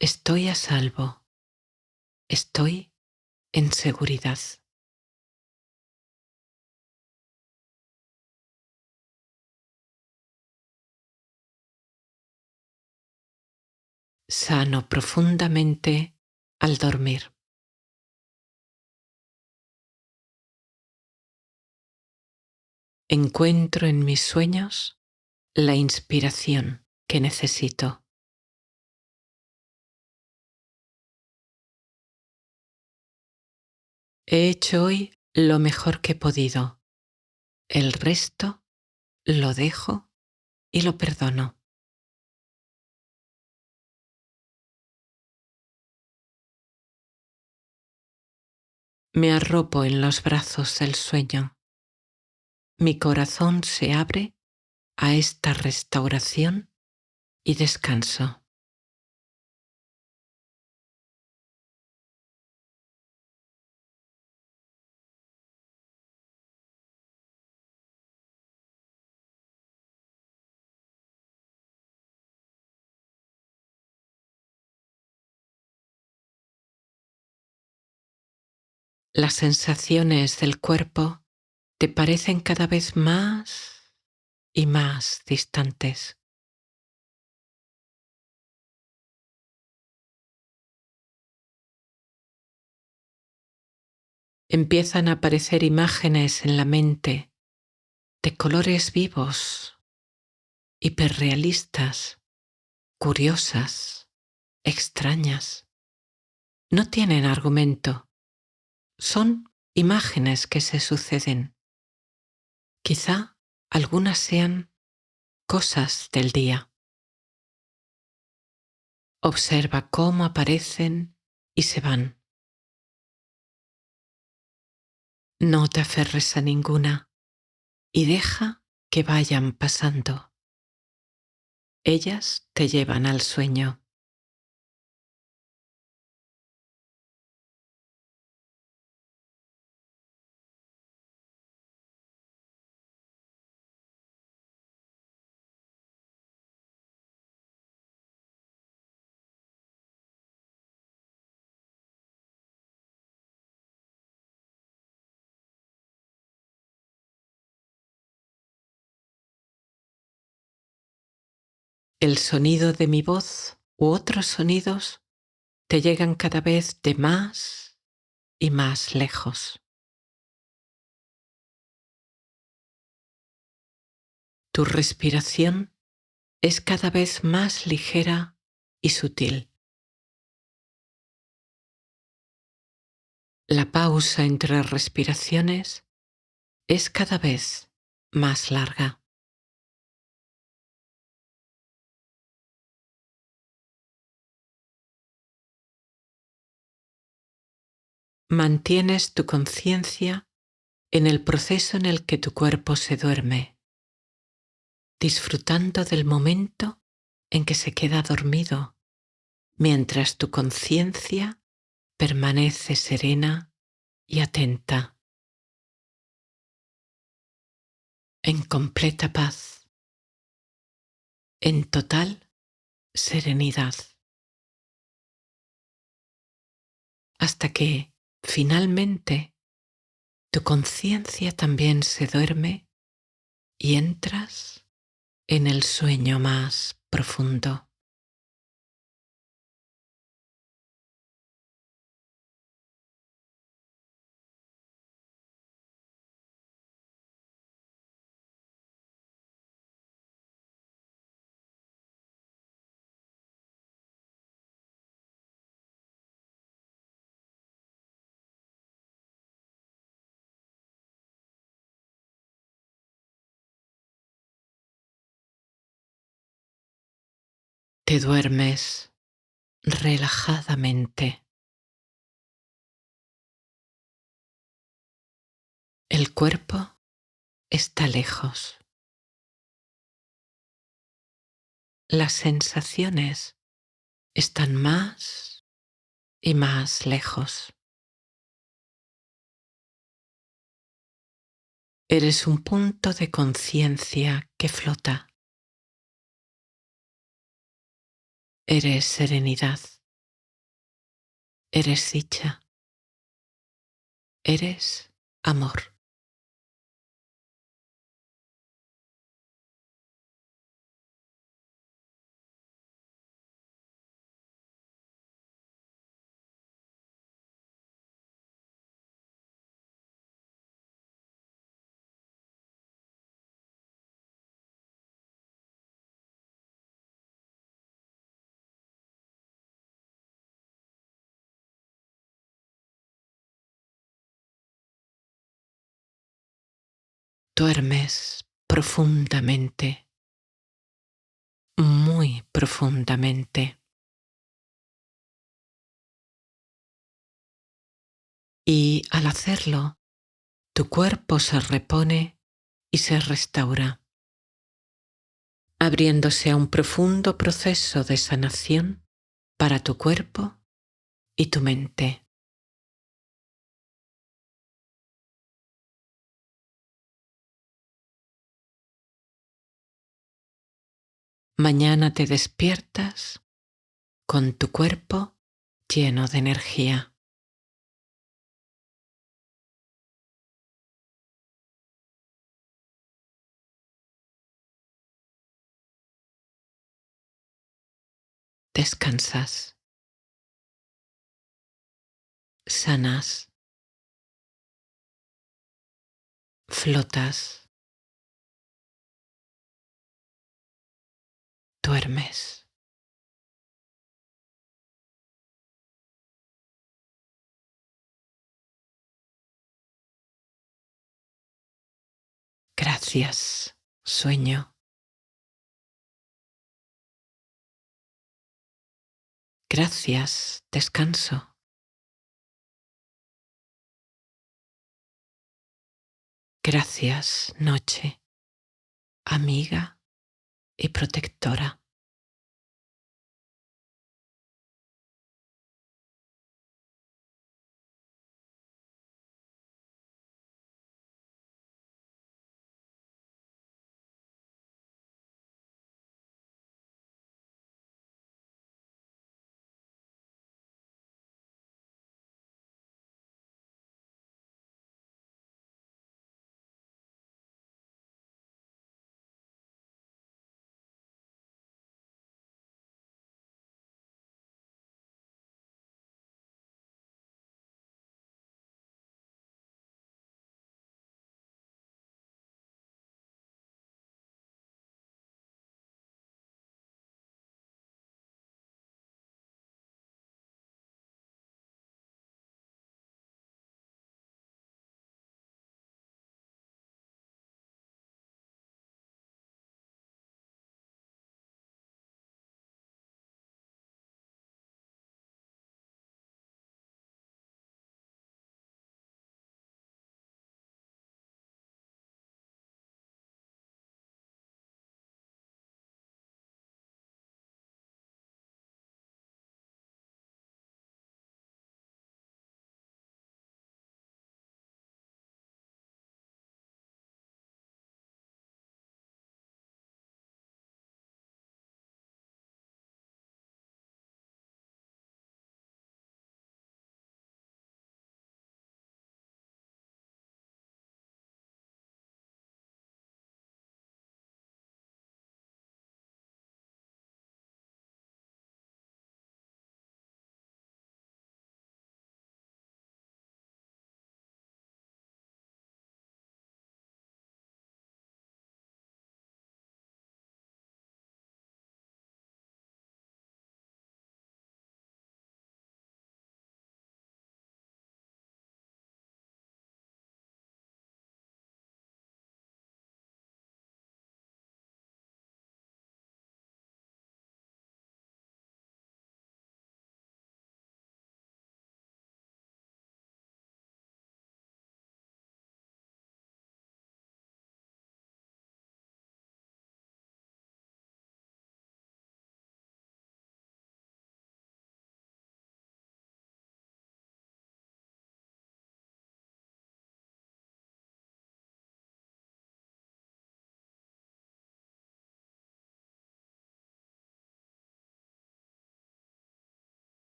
Estoy a salvo. Estoy en seguridad. Sano profundamente al dormir. Encuentro en mis sueños la inspiración que necesito. He hecho hoy lo mejor que he podido. El resto lo dejo y lo perdono. Me arropo en los brazos del sueño. Mi corazón se abre a esta restauración y descanso. Las sensaciones del cuerpo te parecen cada vez más y más distantes. Empiezan a aparecer imágenes en la mente de colores vivos, hiperrealistas, curiosas, extrañas. No tienen argumento, son imágenes que se suceden. Quizá algunas sean cosas del día. Observa cómo aparecen y se van. No te aferres a ninguna y deja que vayan pasando. Ellas te llevan al sueño. El sonido de mi voz u otros sonidos te llegan cada vez de más y más lejos. Tu respiración es cada vez más ligera y sutil. La pausa entre respiraciones es cada vez más larga. Mantienes tu conciencia en el proceso en el que tu cuerpo se duerme, disfrutando del momento en que se queda dormido, mientras tu conciencia permanece serena y atenta, en completa paz, en total serenidad, hasta que, finalmente, tu conciencia también se duerme y entras en el sueño más profundo. Te duermes relajadamente. El cuerpo está lejos. Las sensaciones están más y más lejos. Eres un punto de conciencia que flota. Eres serenidad. Eres dicha. Eres amor. Duermes profundamente, muy profundamente. Y al hacerlo, tu cuerpo se repone y se restaura, abriéndose a un profundo proceso de sanación para tu cuerpo y tu mente. Mañana te despiertas con tu cuerpo lleno de energía. Descansas, sanas, flotas, duermes. Gracias, sueño. Gracias, descanso. Gracias, noche, amiga y protectora.